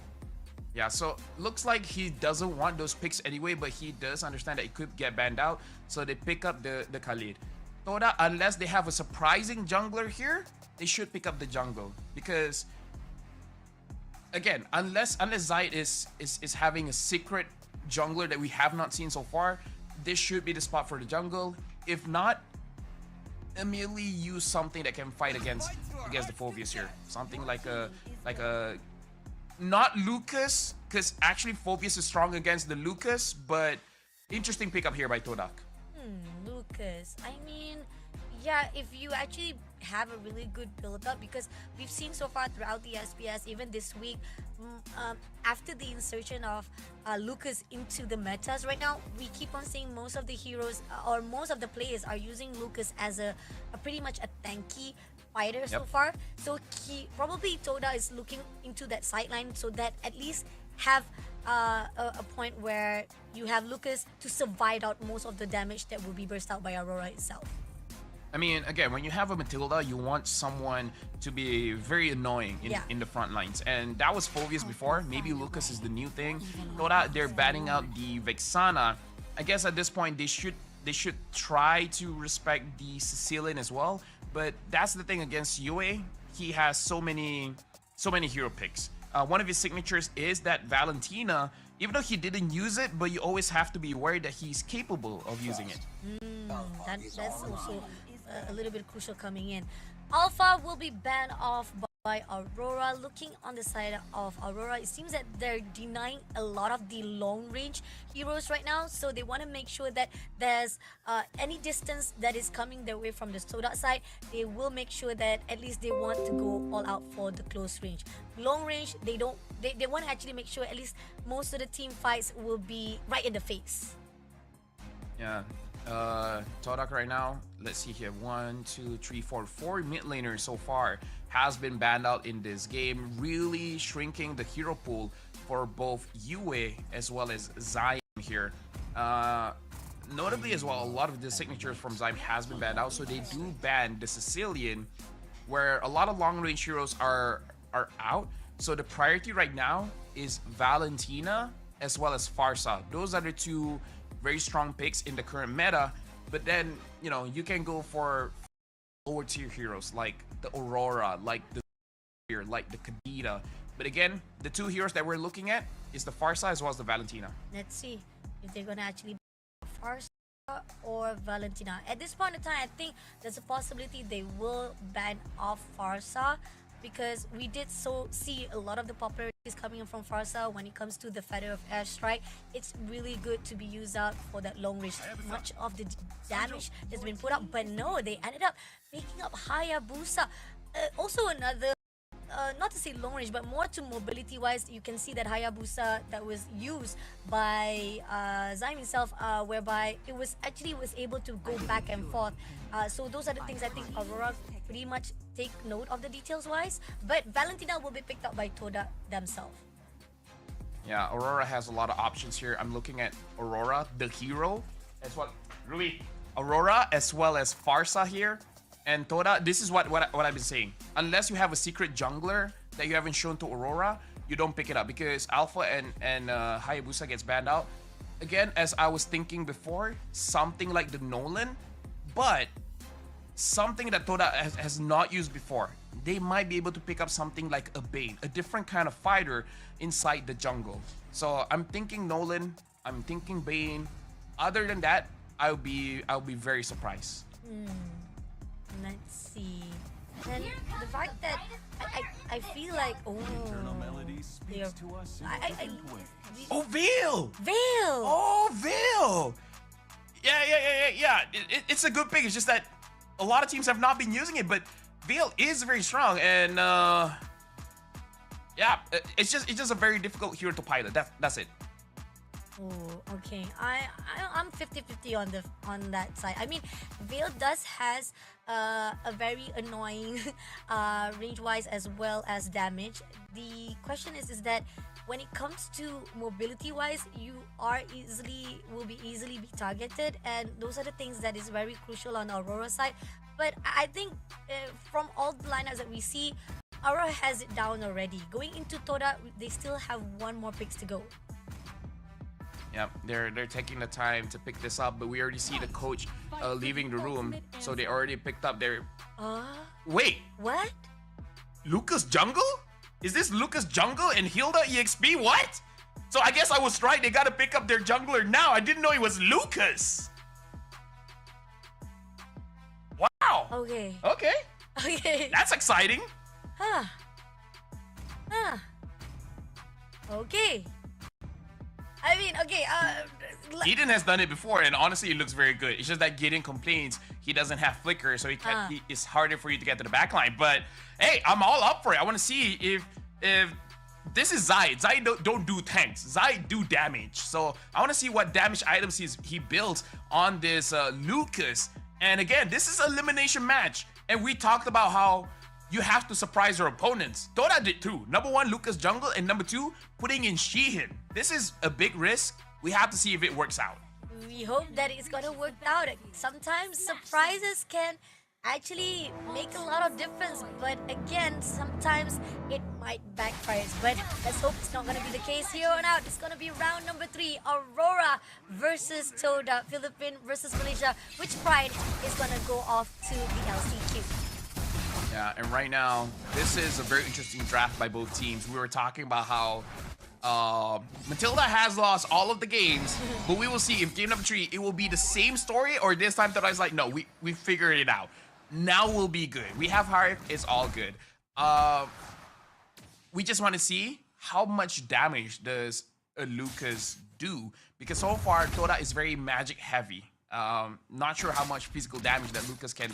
Yeah, so looks like he doesn't want those picks anyway, but he does understand that it could get banned out, so they pick up the Khalid. Toda, unless they have a surprising jungler here, they should pick up the jungle, because again, unless Zaid is having a secret jungler that we have not seen so far, this should be the spot for the jungle. If not, immediately use something that can fight against the Phoveus here. Something like a not Lucas, because actually Phobius is strong against the Lucas, but interesting pickup here by Todak. Lucas. I mean, yeah, if you actually have a really good build-up, because we've seen so far throughout the SPS, even this week, after the insertion of Lucas into the metas right now, we keep on seeing most of the heroes or most of the players are using Lucas as a pretty much a tanky fighter so far. So he probably Toda is looking into that sideline so that at least have a point where you have Lucas to survive out most of the damage that will be burst out by Aurora itself. I mean, again, when you have a Matilda, you want someone to be very annoying in the front lines. And that was Phobius before. Maybe Lucas is the new thing. Toda, they're banning out the Vexana. I guess at this point, they should try to respect the Sicilian as well. But that's the thing against Yue. He has so many hero picks. One of his signatures is that Valentina, even though he didn't use it, but you always have to be worried that he's capable of using it. That's also a little bit crucial coming in. Alpha will be banned off by Aurora. Looking on the side of Aurora, it seems that they're denying a lot of the long range heroes right now, so they want to make sure that there's any distance that is coming their way from the Soda side, they will make sure that at least they want to go all out for the close range. Long range, they want to actually make sure at least most of the team fights will be right in the face. Yeah. Todak right now, let's see here, 1, 2, 3, 4 mid laners so far has been banned out in this game, really shrinking the hero pool for both Yue as well as Zyme here. Notably as well, a lot of the signatures from Zyme has been banned out, so they do ban the Sicilian, where a lot of long range heroes are out. So the priority right now is Valentina as well as Farsa. Those are the two very strong picks in the current meta, but then, you know, you can go for lower tier heroes like the Aurora, like the Kadita. But again, the two heroes that we're looking at is the Farsa as well as the Valentina. Let's see if they're gonna actually ban Farsa or Valentina. At this point in time, I think there's a possibility they will ban off Farsa, because we did see a lot of the popularity is coming in from Farsa when it comes to the Feather of Airstrike. It's really good to be used out for that long range. Much of the damage has been put up, but no, they ended up picking up Hayabusa. Also another, not to say long range, but more to mobility wise, you can see that Hayabusa that was used by Zyme himself, whereby it was able to go back and forth. So those are the things I think Aurora pretty much take note of the details wise, but Valentina will be picked up by Toda themselves. Yeah, Aurora has a lot of options here. I'm looking at Aurora, the hero, as well, Rui, Aurora as well as Farsa here, and Toda. This is what I've been saying. Unless you have a secret jungler that you haven't shown to Aurora, you don't pick it up, because Alpha and Hayabusa gets banned out. Again, as I was thinking before, something like the Nolan, but something that Toda has not used before. They might be able to pick up something like a Bane, a different kind of fighter inside the jungle. So I'm thinking Nolan, I'm thinking Bane. Other than that, I'll be very surprised. Let's see. And the fact that I feel like, oh, they're, Oh, Veil! Veil! Oh, Veil! Yeah. It's a good pick. It's just that a lot of teams have not been using it, but Veil is very strong, and yeah, it's just a very difficult hero to pilot. That's it. Oh, okay. I'm 50-50 on that side. I mean, Veil has a very annoying range-wise as well as damage. The question is that when it comes to mobility-wise, you will be easily be targeted, and those are the things that is very crucial on Aurora side. But I think from all the lineups that we see, Aurora has it down already. Going into Toda, they still have one more picks to go. Yeah, they're taking the time to pick this up, but we already see the coach leaving the room, so they already picked up their. Wait, What? Lucas Jungle? Is this Lucas Jungle and Hilda EXP? What? So I guess I was right. They gotta pick up their jungler now. I didn't know it was Lucas. Wow. Okay. Okay. Okay. That's exciting. Okay. I mean, okay, Eden has done it before, and honestly, it looks very good. It's just that Gideon complains he doesn't have flicker, so he can't. It's harder for you to get to the back line. But hey, I'm all up for it. I want to see if this is Zayed. Zayed don't do tanks. Zayed do damage. So I want to see what damage items he builds on this Lucas. And again, this is an elimination match, and we talked about how you have to surprise your opponents. Dota did too. Number 1, Lucas jungle, and number 2, putting in Sheehan. This is a big risk. We have to see if it works out. we hope that it's gonna work out. Sometimes surprises can actually make a lot of difference, but again, sometimes it might backfire. But let's hope it's not gonna be the case here on out. It's gonna be round number 3, Aurora versus Toda, Philippines versus Malaysia. Which pride is gonna go off to the LCQ? Yeah, and right now, this is a very interesting draft by both teams. We were talking about how Matilda has lost all of the games, but we will see if game number 3, it will be the same story, or this time Toda is like, no, we figured it out. Now we'll be good. We have heart, it's all good. We just want to see how much damage does a Lucas do, because so far Toda is very magic heavy. Not sure how much physical damage that Lucas can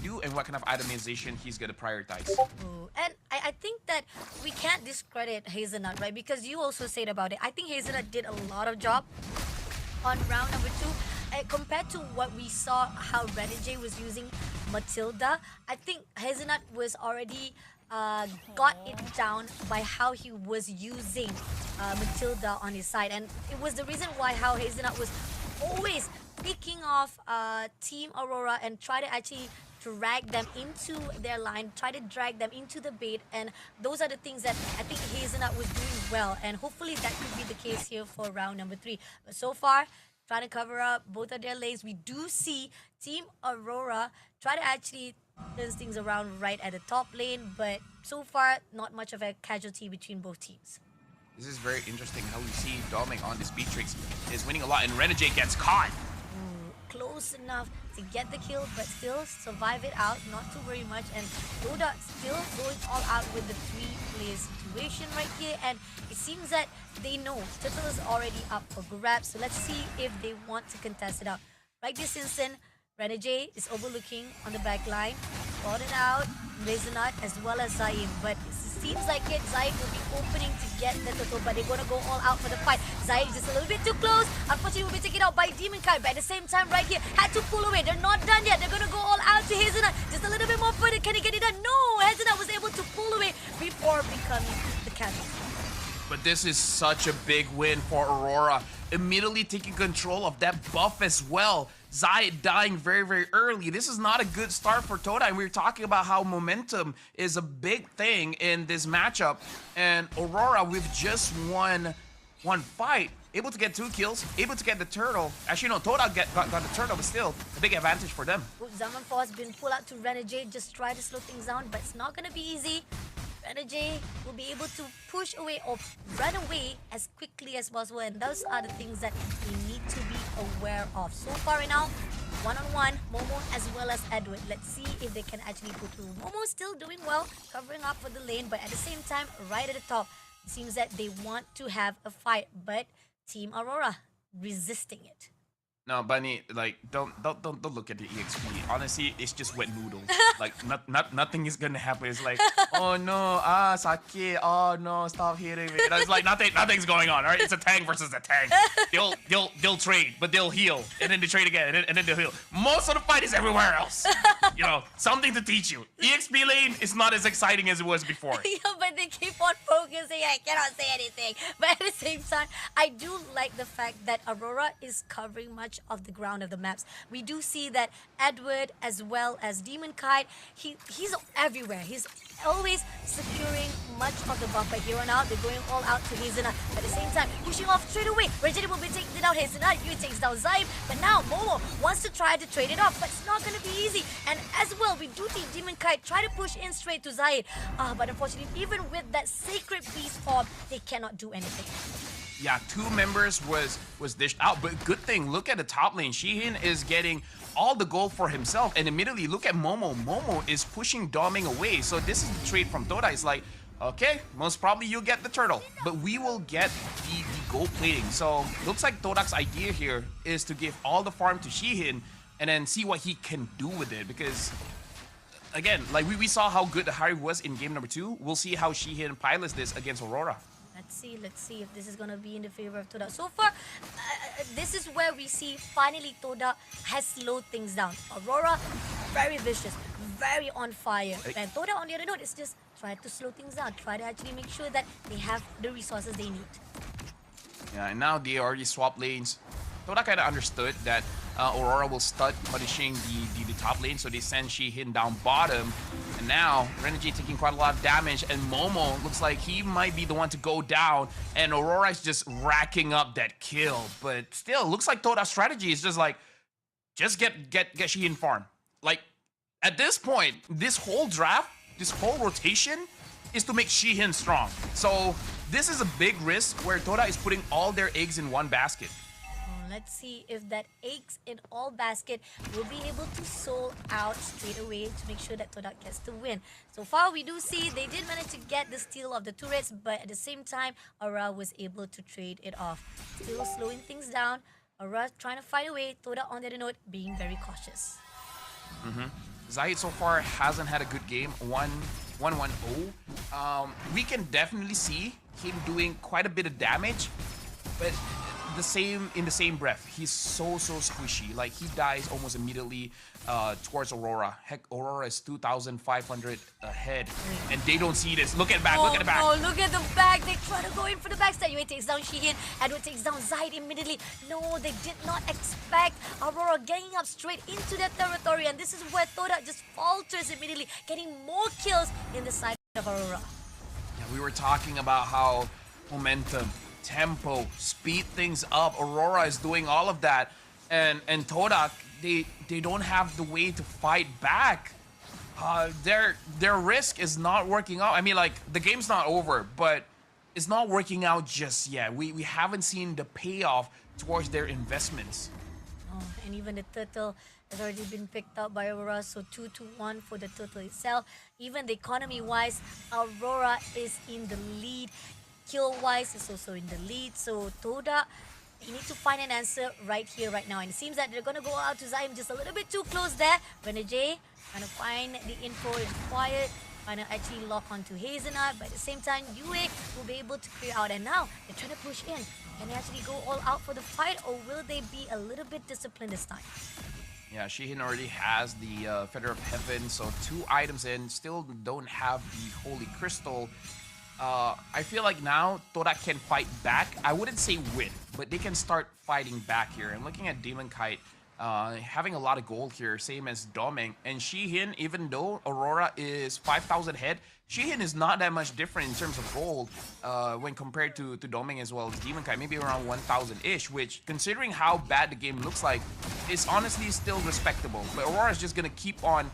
do and what kind of itemization he's gonna prioritize. Ooh, and I think that we can't discredit Hazelnut, right? Because you also said about it. I think Hazelnut did a lot of job on round number 2. Compared to what we saw, how Renegade was using Matilda, I think Hazelnut was already got it down by how he was using Matilda on his side. And it was the reason why how Hazelnut was always picking off Team Aurora and try to actually drag them into their line, try to drag them into the bait, and those are the things that I think Hazelnut was doing well, and hopefully that could be the case here for round number 3. But so far, trying to cover up both of their lanes, we do see Team Aurora try to actually turn things around right at the top lane, but so far, not much of a casualty between both teams. This is very interesting how we see Doming on this Beatrix is winning a lot, and Renegade gets caught. Close enough to get the kill, but still survive it out, not to worry much. And Toda still going all out with the 3-player situation right here, and it seems that they know Turtle is already up for grabs, so let's see if they want to contest it out. Right this instant, Renegade is overlooking on the back line, brought it out, Hazelnut as well as Zayn, but it seems like Zayn will be opening to get the Turtle, but they're gonna go all out for the fight. Zayn is just a little bit too close. Unfortunately, will be taken out by Demon Kite, but at the same time, right here, had to pull away. They're not done yet. They're gonna go all out to Hazelnut. Just a little bit more further. Can he get it done? No! Hazelnut was able to pull away before becoming the casualty. But this is such a big win for Aurora. Immediately taking control of that buff as well. Zayed dying very, very early. This is not a good start for Toda, and we were talking about how momentum is a big thing in this matchup. And Aurora, with just one fight, able to get 2 kills, able to get the turtle. Actually, no, Toda got the turtle, but still a big advantage for them. Zaman Force been pulled out to Renegade, just try to slow things down, but it's not gonna be easy. Renegade will be able to push away or run away as quickly as possible, and those are the things that we need to be aware of. So far right now, one-on-one, Momo as well as Edward. Let's see if they can actually go through. Momo still doing well, covering up for the lane, but at the same time, right at the top, it seems that they want to have a fight, but Team Aurora resisting it. No, Bunny, like don't look at the EXP. Honestly, it's just wet noodles. Like nothing is gonna happen. It's like, oh no, sakit. Oh no, stop hitting me. It's like nothing's going on. All right, it's a tank versus a tank. They'll trade, but they'll heal, and then they trade again, and then they'll heal. Most of the fight is everywhere else. You know, something to teach you. EXP lane is not as exciting as it was before. Yeah, but they keep on focusing. I cannot say anything. But at the same time, I do like the fact that Aurora is covering much of the ground of the maps. We do see that Edward as well as Demon Kite, he's everywhere. He's always securing much of the buff. But here on out, they're going all out to Hazelnut. At the same time, pushing off straight away. Reggie will be taking down Hazelnut. You takes down Zayn. But now Momo wants to try to trade it off, but it's not going to be easy. And as well, we do see Demon Kite try to push in straight to Zayn. But unfortunately, even with that Sacred Beast form, they cannot do anything. Yeah, 2 members was dished out, but good thing, look at the top lane. Sheehan is getting all the gold for himself, and immediately look at Momo. Momo is pushing Doming away, so this is the trade from Toda. It's like, Okay, most probably you'll get the turtle, but we will get the gold plating. So looks like Todak's idea here is to give all the farm to Shihin and then see what he can do with it. Because again, like we saw how good the Harry was in game number 2. We'll see how Shihin pilots this against Aurora. Let's see if this is gonna be in the favor of Toda. So far, this is where we see finally Toda has slowed things down. Aurora, very vicious, very on fire. And Toda, on the other note, is just try to slow things down. Try to actually make sure that they have the resources they need. Yeah, and now they already swapped lanes. Toda kind of understood that Aurora will start punishing the top lane, so they send Shihin down bottom. And now, Renegade taking quite a lot of damage, and Momo looks like he might be the one to go down, and Aurora is just racking up that kill. But still, looks like Toda's strategy is just like, just get Shihin farm. Like, at this point, this whole draft, this whole rotation is to make Shihin strong. So, this is a big risk where Toda is putting all their eggs in one basket. Let's see if that eggs in all basket will be able to sold out straight away to make sure that Todak gets the win. So far, we do see they did manage to get the steal of the turrets, but at the same time, Aura was able to trade it off. Still slowing things down. Aura trying to find a way. Todak, on the other note, being very cautious. Zahid so far hasn't had a good game. 1-1-0. We can definitely see him doing quite a bit of damage, but in the same breath, he's so squishy. Like, he dies almost immediately towards Aurora. Heck, Aurora is 2,500 ahead, and they don't see this. Look at the back, look at the back. Oh, look at the back. They try to go in for the backstab. Yue takes down Shihin. Edward takes down Zahid immediately. No, they did not expect Aurora getting up straight into their territory, and this is where Toda just falters immediately, getting more kills in the side of Aurora. Yeah, we were talking about how momentum, tempo, speed things up. Aurora is doing all of that, and Todak, they don't have the way to fight back. Their risk is not working out. I mean, like, the game's not over, but it's not working out just yet. We haven't seen the payoff towards their investments. Oh, and even the turtle has already been picked up by Aurora, so 2-1 for the turtle itself. Even the economy-wise, Aurora is in the lead. Kill-wise is also in the lead, so Toda, you need to find an answer right here, right now. And it seems that they're going to go out to Zaim just a little bit too close there. Renegade trying to find the info is quiet, trying to actually lock onto Hazelnut, but at the same time, Yue will be able to clear out. And now, they're trying to push in. Can they actually go all out for the fight, or will they be a little bit disciplined this time? Yeah, Shihin already has the Feather of Heaven, so 2 items in, still don't have the Holy Crystal. I feel like now Todak can fight back. I wouldn't say win, but they can start fighting back here. And looking at Demon Kite, having a lot of gold here, same as Domeng. And Shihin, even though Aurora is 5,000 head, Shihin is not that much different in terms of gold when compared to Domeng as well as Demon Kite, maybe around 1,000-ish, which, considering how bad the game looks like, is honestly still respectable. But Aurora is just going to keep on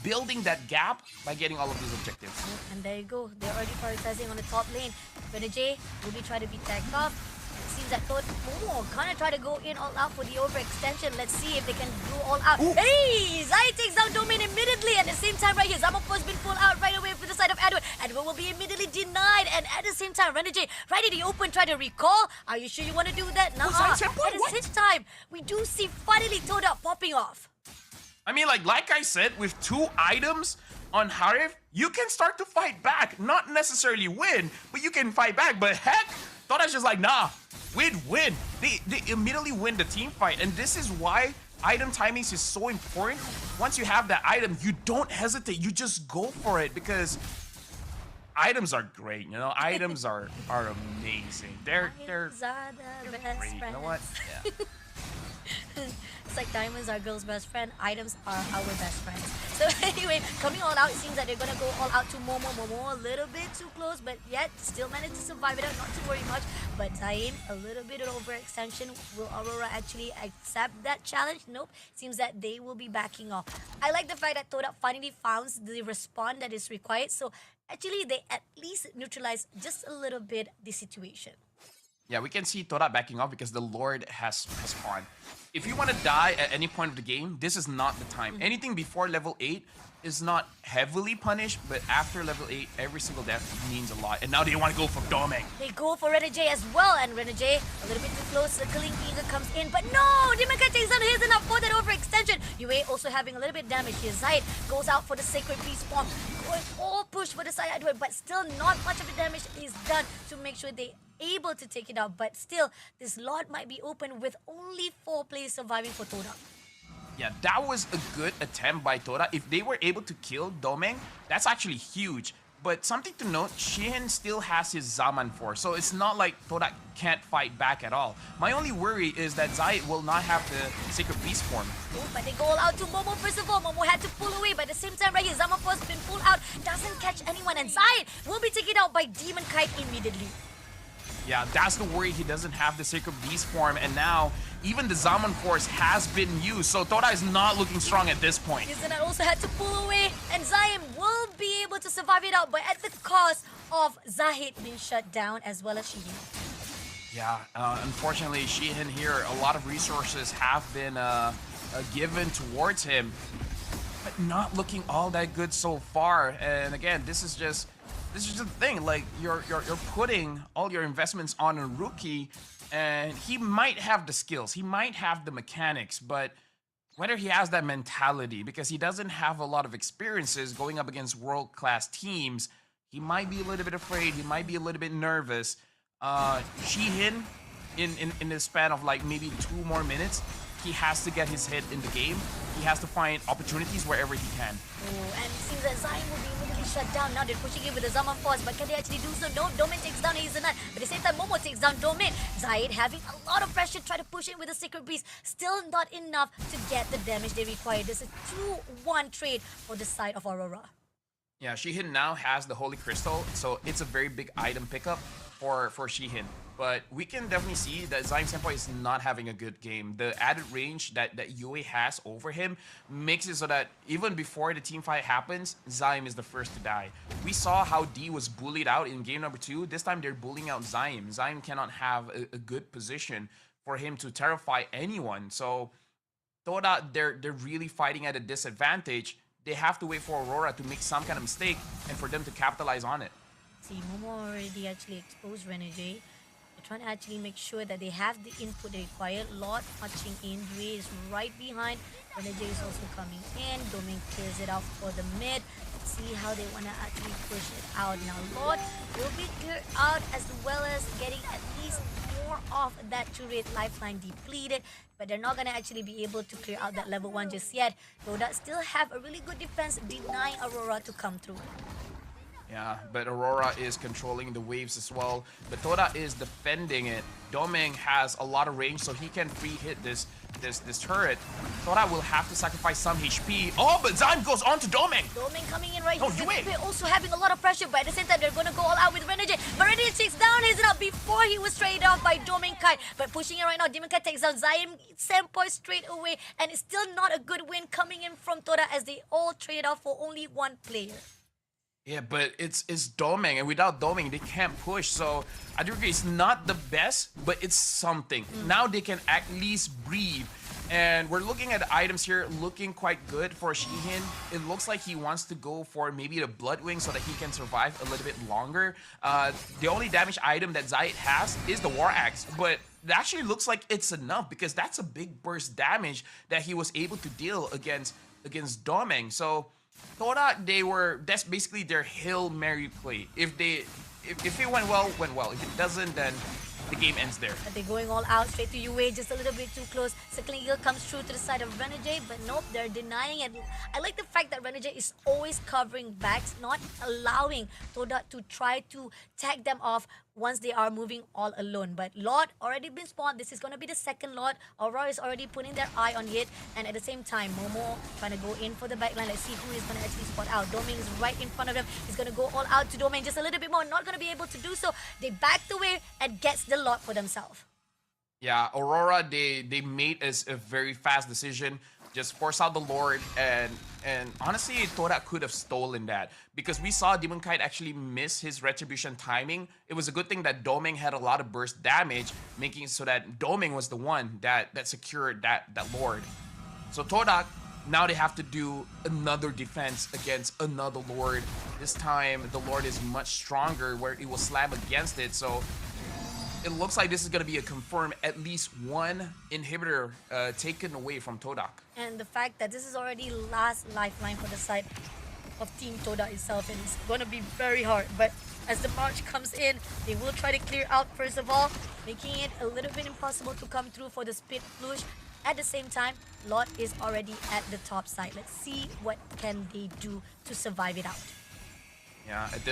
building that gap by getting all of these objectives. And there you go. They're already prioritizing on the top lane. Renegade will be trying to be tagged off. It seems that Momo kind of try to go in all out for the overextension. Let's see if they can go all out. Ooh. Hey! Zai takes down Domain immediately. At the same time right here, Zamopo's been pulled out right away from the side of Edward. Edward will be immediately denied. And at the same time, Renegade right in the open try to recall. Are you sure you want to do that? Nah. At the same time, we do see finally Toda popping off. I mean, like I said, with 2 items on Harif, you can start to fight back. Not necessarily win, but you can fight back. But heck, Toda's just like, nah, win. They immediately win the team fight. And this is why item timings is so important. Once you have that item, you don't hesitate. You just go for it, because items are great, you know? Items are amazing. They're Items are the best great. You know what? Yeah. It's like diamonds are girls' best friend, items are our best friends. So anyway, coming all out, it seems that they're gonna go all out to Momo. Momo a little bit too close, but yet still managed to survive it out, not to worry much. But Zain, a little bit of overextension. Will Aurora actually accept that challenge? Nope. Seems that they will be backing off. I like the fact that Toda finally found the respawn that is required. So actually, they at least neutralize just a little bit the situation. Yeah, we can see Tora backing off because the Lord has spawned. If you want to die at any point of the game, this is not the time. Anything before level 8 is not heavily punished, but after level 8, every single death means a lot. And now they want to go for Domeng. They go for Renegade as well, and Renegade a little bit too close. Circling Eagle comes in, but no! Dimenka takes down his enough for that overextension. UA also having a little bit damage here. Zayed goes out for the Sacred Beast form, going all push for the side Edward, but still not much of the damage is done to make sure they able to take it out. But still, this lot might be open with only 4 players surviving for Tora. Yeah, that was a good attempt by Tora. If they were able to kill Domeng, that's actually huge. But something to note, Shihin still has his Zaman Force, so it's not like Tora can't fight back at all. My only worry is that Zayed will not have the Sacred Beast form. Oh, but they go all out to Momo first of all. Momo had to pull away, but at the same time right here, Zaman Force been pulled out, doesn't catch anyone, and Zayed will be taken out by Demon Kite immediately. Yeah, that's the worry. He doesn't have the Sacred Beast form, and now even the Zaman Force has been used, so Tora is not looking strong at this point. Kizuna also had to pull away, and Zaim will be able to survive it out, but at the cost of Zahid being shut down as well as Shihin. Yeah, unfortunately, Shihin here, a lot of resources have been given towards him, but not looking all that good so far. And again, this is just the thing. Like you're putting all your investments on a rookie, and he might have the skills, he might have the mechanics, but whether he has that mentality, because he doesn't have a lot of experiences going up against world-class teams, he might be a little bit afraid, he might be a little bit nervous. Shihin, in the span of like maybe 2 more minutes, he has to get his head in the game. He has to find opportunities wherever he can. Oh, and it seems that Zayn will be immediately shut down. Now they're pushing it with the Zaman Force, but can they actually do so? No, Domain takes down Hazelnut, but at the same time, Momo takes down Domain. Zayn having a lot of pressure, try to push in with the Sacred Beast. Still not enough to get the damage they require. This is a 2-1 trade for the side of Aurora. Yeah, Shihin now has the Holy Crystal, so it's a very big item pickup for Shihin. But we can definitely see that Zaim Senpai is not having a good game. The added range that Yue has over him makes it so that even before the team fight happens, Zaim is the first to die. We saw how D was bullied out in game number 2. This time they're bullying out Zaim. Zaim cannot have a good position for him to terrify anyone. So Tora, they're really fighting at a disadvantage. They have to wait for Aurora to make some kind of mistake and for them to capitalize on it. See, Momo already actually exposed Renegade. They're trying to actually make sure that they have the input they require. Lot touching in. Dway is right behind. Renegade is also coming in. Domain clears it out for the mid. Let's see how they want to actually push it out. Now, Lot will be cleared out as well as getting at least more of that turret lifeline depleted. But they're not going to actually be able to clear out that level 1 just yet. Doda still have a really good defense, denying Aurora to come through. Yeah, but Aurora is controlling the waves as well. But Tora is defending it. Domeng has a lot of range, so he can free hit this turret. Tora will have to sacrifice some HP. Oh, but Zaim goes on to Domeng. Domeng coming in right Oh, here. Yue. Also having a lot of pressure, but at the same time, they're going to go all out with Renegade. But Renegade takes down his up before he was traded off by Domeng Kite. But pushing it right now, Demon Kite takes down Zaim Senpai straight away. And it's still not a good win coming in from Tora as they all traded off for only 1 player. Yeah, but it's Domeng, and without Domeng, they can't push. So I do agree, it's not the best, but it's something. Now they can at least breathe. And we're looking at the items here, looking quite good for Shihin. It looks like he wants to go for maybe the Bloodwing so that he can survive a little bit longer. The only damage item that Zayed has is the War Axe, but it actually looks like it's enough because that's a big burst damage that he was able to deal against Domeng. So Tora, that's basically their Hail Mary play. If it went well, went well. If it doesn't, then the game ends there. But they're going all out straight to UA, just a little bit too close. Circling Eagle comes through to the side of Renegade, but nope, they're denying it. I like the fact that Renegade is always covering backs, not allowing Toda to try to tag them off once they are moving all alone. But Lot already been spawned. This is going to be the second Lot. Aurora is already putting their eye on it. And at the same time, Momo trying to go in for the backline. Let's see who is going to actually spot out. Domain is right in front of them. He's going to go all out to Domain just a little bit more. Not going to be able to do so. They backed away and gets the Lot for themselves. Yeah, Aurora, they made a very fast decision. just force out the Lord, and honestly, Torak could have stolen that because we saw Demon Kite actually miss his retribution timing. It was a good thing that Doming had a lot of burst damage, making it so that Doming was the one that secured that Lord. So Torak, now they have to do another defense against another Lord. This time, the Lord is much stronger where it will slam against it. So it looks like this is going to be a confirmed at least one inhibitor taken away from Todak. And the fact that this is already last lifeline for the side of Team Toda itself, and it's going to be very hard. But as the march comes in, they will try to clear out first of all, making it a little bit impossible to come through for the split flush. At the same time, Lot is already at the top side. Let's see what can they do to survive it out. Yeah, at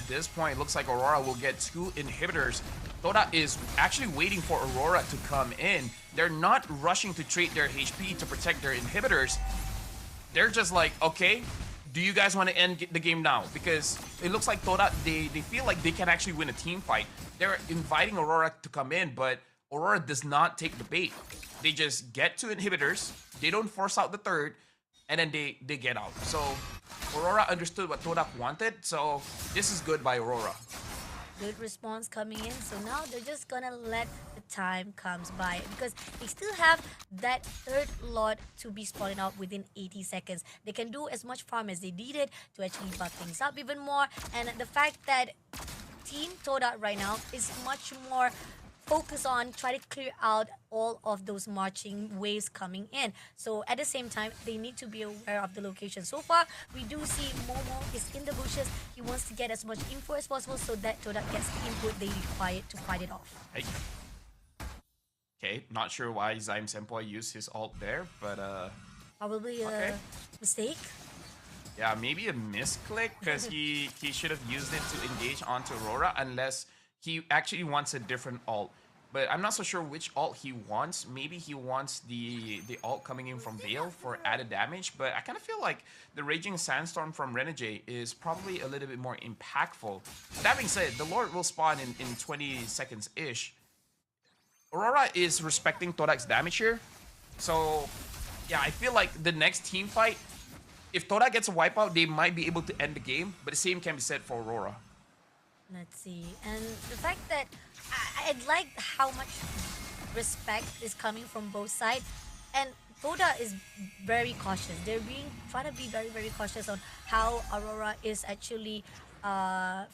this point, it looks like Aurora will get 2 inhibitors. Toda is actually waiting for Aurora to come in. They're not rushing to trade their HP to protect their inhibitors. They're just like, okay, do you guys want to end the game now? Because it looks like Toda, they feel like they can actually win a team fight. They're inviting Aurora to come in, but Aurora does not take the bait. They just get 2 inhibitors, they don't force out the third, and then they get out. So Aurora understood what Todak wanted, so this is good by Aurora. Good response coming in, so now they're just gonna let the time comes by because they still have that third lot to be spawning out within 80 seconds. They can do as much farm as they needed to actually buff things up even more, and the fact that Team Toda right now is much more focus on try to clear out all of those marching waves coming in. So at the same time, they need to be aware of the location. So far, we do see Momo is in the bushes. He wants to get as much info as possible so that Toda gets the input they require to fight it off. Hey. Okay, not sure why Zaim Senpai used his ult there, but Probably a mistake. yeah, maybe a misclick because he should have used it to engage onto Aurora unless he actually wants a different ult. But I'm not so sure which ult he wants. Maybe he wants the ult coming in from Veil for added damage. But I kind of feel like the Raging Sandstorm from Renegade is probably a little bit more impactful. That being said, the Lord will spawn in 20 seconds-ish. Aurora is respecting Todak's damage here. So, yeah, I feel like the next team fight, if Todak gets a wipeout, they might be able to end the game. But the same can be said for Aurora. Let's see. And the fact that I like how much respect is coming from both sides. And Toda is very cautious. They're trying to be very, very cautious on how Aurora is actually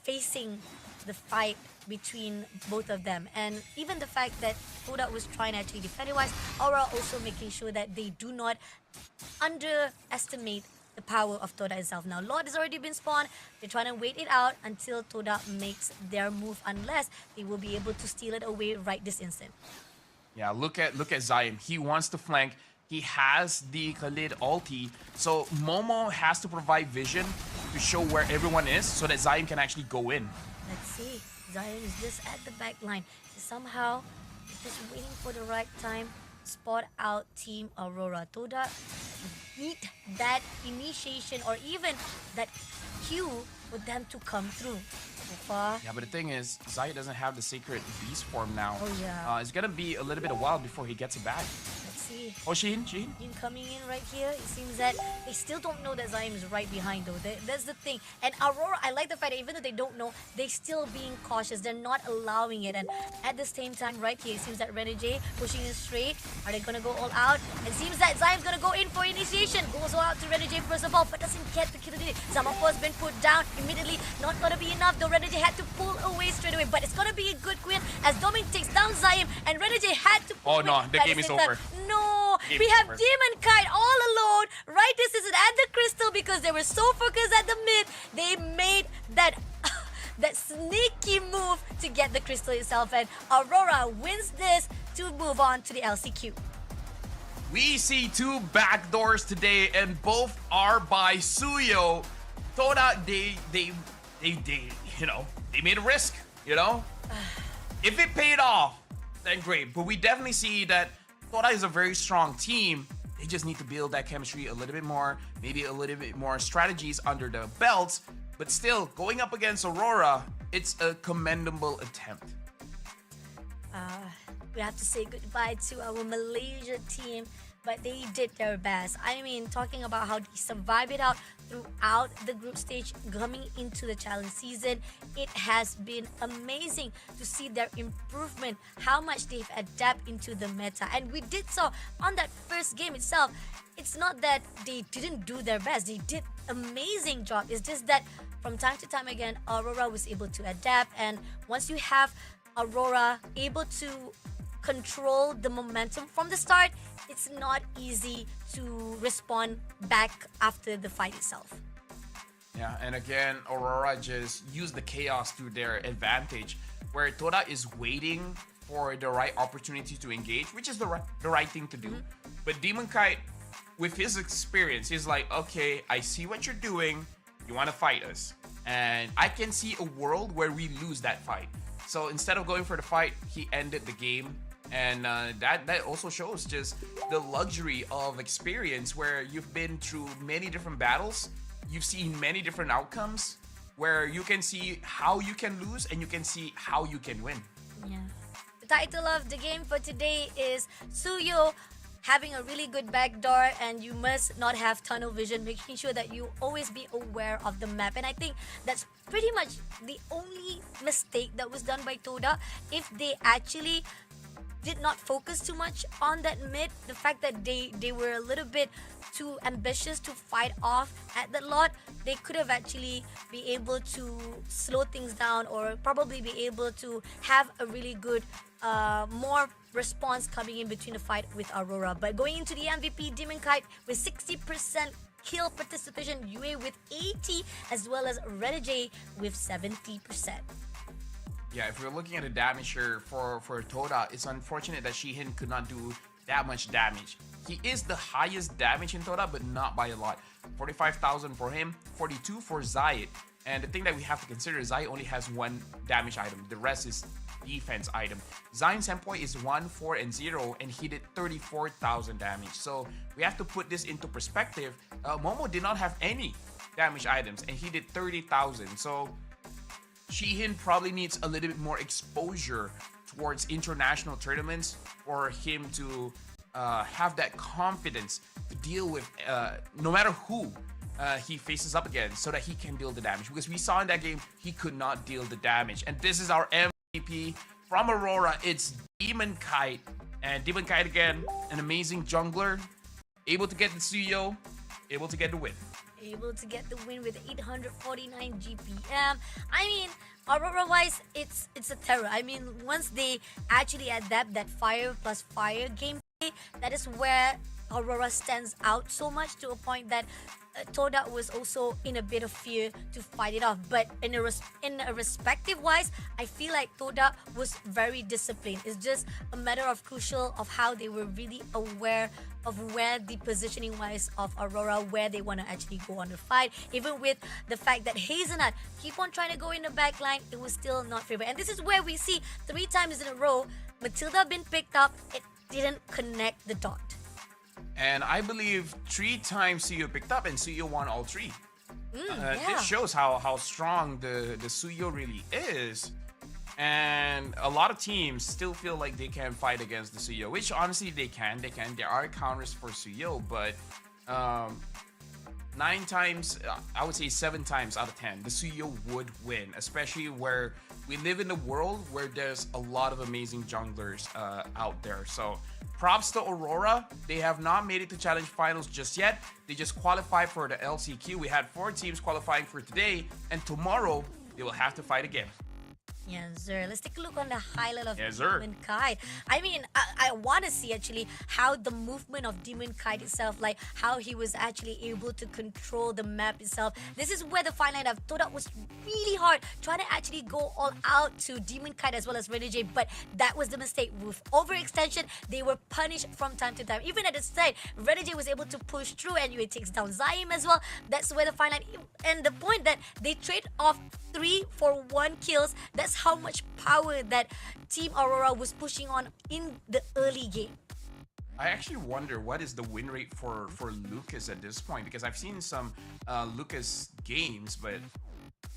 facing the fight between both of them. And even the fact that Toda was trying to actually defend it wise, Aurora also making sure that they do not underestimate the power of Toda itself. Now, Lord has already been spawned. They're trying to wait it out until Toda makes their move, unless they will be able to steal it away right this instant. Yeah, look at Zaim. He wants to flank. He has the Khalid ulti. So Momo has to provide vision to show where everyone is so that Zaim can actually go in. Let's see. Zion is just at the back line. Somehow, just waiting for the right time. Spot out Team Aurora. Toda need that initiation or even that cue for them to come through. So far. Yeah, but the thing is, Zaya doesn't have the sacred beast form now. Oh, yeah. It's gonna be a little bit of while before he gets it back. Let's see. Oh, Sheen. Yin coming in right here. It seems that they still don't know that Zaim is right behind though. That's the thing. And Aurora, I like the fact that even though they don't know, they still being cautious. They're not allowing it. And at the same time, right here, it seems that Renegade pushing in straight. Are they gonna go all out? It seems that Zaim's gonna go in for initiation. Goes all out to Renegade first of all, but doesn't get the kill. Zamapo's been put down immediately. Not gonna be enough though. Renegade had to pull away straight away, but it's gonna be a good win as Dominic takes down Zaim and Renegade had to pull Oh no, the game is over. No, we have Demon Kite all alone. Right, this is at the crystal because they were so focused at the mid. They made that that sneaky move to get the crystal itself, and Aurora wins this to move on to the LCQ. We see 2 backdoors today, and both are by Suyo. Toda, they you know, they made a risk, you know? If it paid off, then great. But we definitely see that Toda is a very strong team. They just need to build that chemistry a little bit more, maybe a little bit more strategies under the belts. But still, going up against Aurora, it's a commendable attempt. We have to say goodbye to our Malaysia team. but they did their best. I mean, talking about how they survived it out throughout the group stage coming into the challenge season, it has been amazing to see their improvement, how much they've adapted into the meta. And we did so on that first game itself. It's not that they didn't do their best, they did amazing job. It's just that from time to time again, Aurora was able to adapt, and once you have Aurora able to control the momentum from the start, it's not easy to respond back after the fight itself. Yeah, and again, Aurora just used the chaos to their advantage, where Toda is waiting for the right opportunity to engage, which is the right thing to do. But Demon Kite, with his experience, he's like, okay, I see what you're doing. You want to fight us. And I can see a world where we lose that fight. So instead of going for the fight, he ended the game. And that also shows just the luxury of experience, where you've been through many different battles. You've seen many different outcomes, where you can see how you can lose and you can see how you can win. Yeah. The title of the game for today is Suyo having a really good backdoor, and you must not have tunnel vision, making sure that you always be aware of the map. And I think that's pretty much the only mistake that was done by Toda. If they actually did not focus too much on that mid, the fact that they were a little bit too ambitious to fight off at that lot, they could have actually be able to slow things down, or probably be able to have a really good more response coming in between the fight with Aurora. But going into the MVP, Demon Kite with 60% kill participation, UA with 80, as well as Renegade with 70%. Yeah, if we're looking at the damage here for Toda, it's unfortunate that Shihin could not do that much damage. He is the highest damage in Toda, but not by a lot. 45,000 for him, 42 for Zayat. And the thing that we have to consider is Zayat only has one damage item. The rest is defense item. Zion Senpoi is 1, 4, and 0, and he did 34,000 damage. So we have to put this into perspective. Momo did not have any damage items, and he did 30,000. So Shihin probably needs a little bit more exposure towards international tournaments for him to have that confidence to deal with no matter who he faces up against, so that he can deal the damage. Because we saw in that game, he could not deal the damage. And this is our MVP from Aurora. It's Demon Kite. And Demon Kite, again, an amazing jungler. Able to get the Suyo, able to get the win. Able to get the win with 849 GPM. I mean, Aurora-wise, it's a terror. I mean, once they actually adapt that fire plus fire gameplay, that is where Aurora stands out so much, to a point that Toda was also in a bit of fear to fight it off. But in a respective wise, I feel like Toda was very disciplined. It's just a matter of crucial of how they were really aware of where the positioning wise of Aurora, where they want to actually go on the fight. Even with the fact that Hazelnut keep on trying to go in the back line, it was still not favored. And this is where we see 3 times in a row Matilda been picked up, it didn't connect the dot. And I believe 3 times Suyo picked up, and Suyo won all 3. Yeah. This shows how strong the Suyo really is. And a lot of teams still feel like they can fight against the Suyo, which honestly they can. There are counters for Suyo, but 9 times, I would say 7 times out of 10, the Suyo would win, especially where we live in a world where there's a lot of amazing junglers out there. So props to Aurora. They have not made it to challenge finals just yet. They just qualified for the LCQ. We had 4 teams qualifying for today, and tomorrow they will have to fight again. Yes, sir. Let's take a look on the highlight of Yes, sir. Demon Kite. I mean, I want to see actually how the movement of Demon Kite itself, like how he was actually able to control the map itself. This is where the fine line of Toda was really hard, trying to actually go all out to Demon Kite as well as Renegade, but that was the mistake. With overextension, they were punished from time to time. Even at the start, Renegade was able to push through, and it takes down Zaim as well. That's where the fine line, and the point that they trade off 3 for 1 kills. That's how much power that Team Aurora was pushing on in the early game. I actually wonder what is the win rate for Lucas at this point, because I've seen some Lucas games, but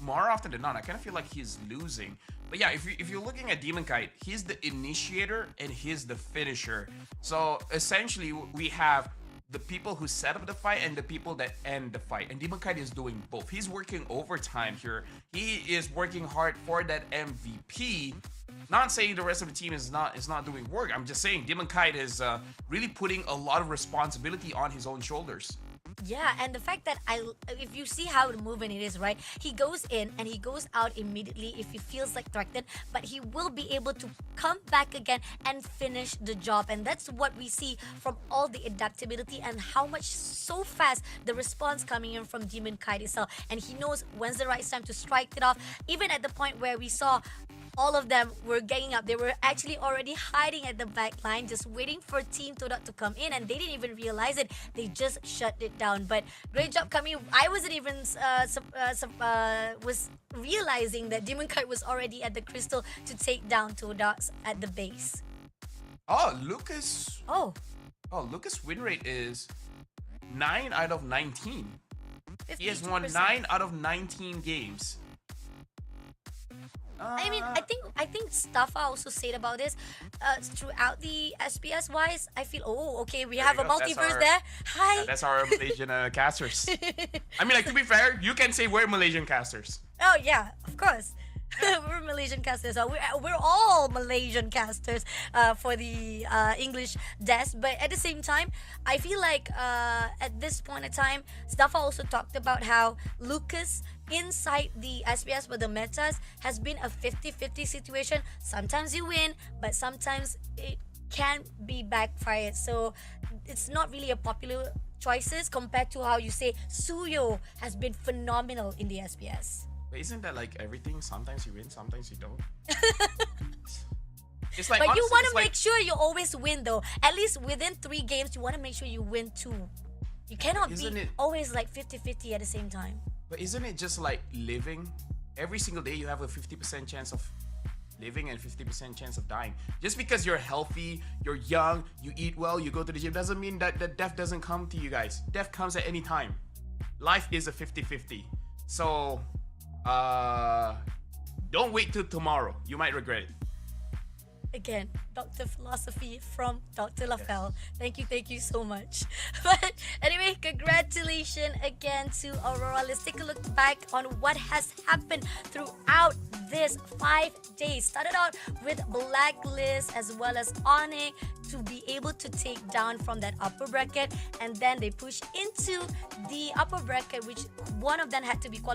more often than not, I kind of feel like he's losing. But yeah, if you're looking at Demon Kite, he's the initiator and he's the finisher. So essentially, we have the people who set up the fight and the people that end the fight. And Demon Kite is doing both. He's working overtime here. He is working hard for that MVP. Not saying the rest of the team is not doing work. I'm just saying Demon Kite is really putting a lot of responsibility on his own shoulders. Yeah, and the fact that if you see how the movement it is, right? He goes in and he goes out immediately if he feels like threatened, but he will be able to come back again and finish the job. And that's what we see from all the adaptability and how much so fast the response coming in from Demon Kite itself. And he knows when's the right time to strike it off. Even at the point where we saw all of them were ganging up. They were actually already hiding at the back line, just waiting for Team Todak to come in, and they didn't even realize it. They just shut it down. But great job, Kami. I wasn't even was realizing that Demon Kite was already at the crystal to take down Todak at the base. Oh, Lucas. Oh, Lucas' win rate is 9 out of 19. He has won 52%. 9 out of 19 games. I mean, I think Staffa also said about this throughout the SPS wise. I feel okay, we have a you go. multiverse there. Hi. That's our Malaysian casters. I mean, like, to be fair, you can say we're Malaysian casters. Oh yeah, of course. We're Malaysian casters. We're all Malaysian casters for the English desk. But at the same time, I feel like at this point in time, Staffa also talked about how Lucas inside the SPS with the metas has been a 50-50 situation. Sometimes you win, but sometimes it can be backfired. So it's not really a popular choices compared to how you say Suyo has been phenomenal in the SPS. But isn't that like everything? Sometimes you win, sometimes you don't. It's like, But you honestly, want it's to like- make sure you always win though. At least within 3 games, you want to make sure you win 2. You cannot Isn't be it- always like 50-50 at the same time. But isn't it just like living? Every single day you have a 50% chance of living and 50% chance of dying. Just because you're healthy, you're young, you eat well, you go to the gym, doesn't mean that death doesn't come to you guys. Death comes at any time. Life is a 50-50. So, don't wait till tomorrow. You might regret it. Again, Dr. Philosophy from Dr. LaFell. Thank you so much. But anyway, congratulations again to Aurora. Let's take a look back on what has happened throughout this 5 days. Started out with Blacklist as well as Onyx to be able to take down from that upper bracket, and then they pushed into the upper bracket, which one of them had to be qualified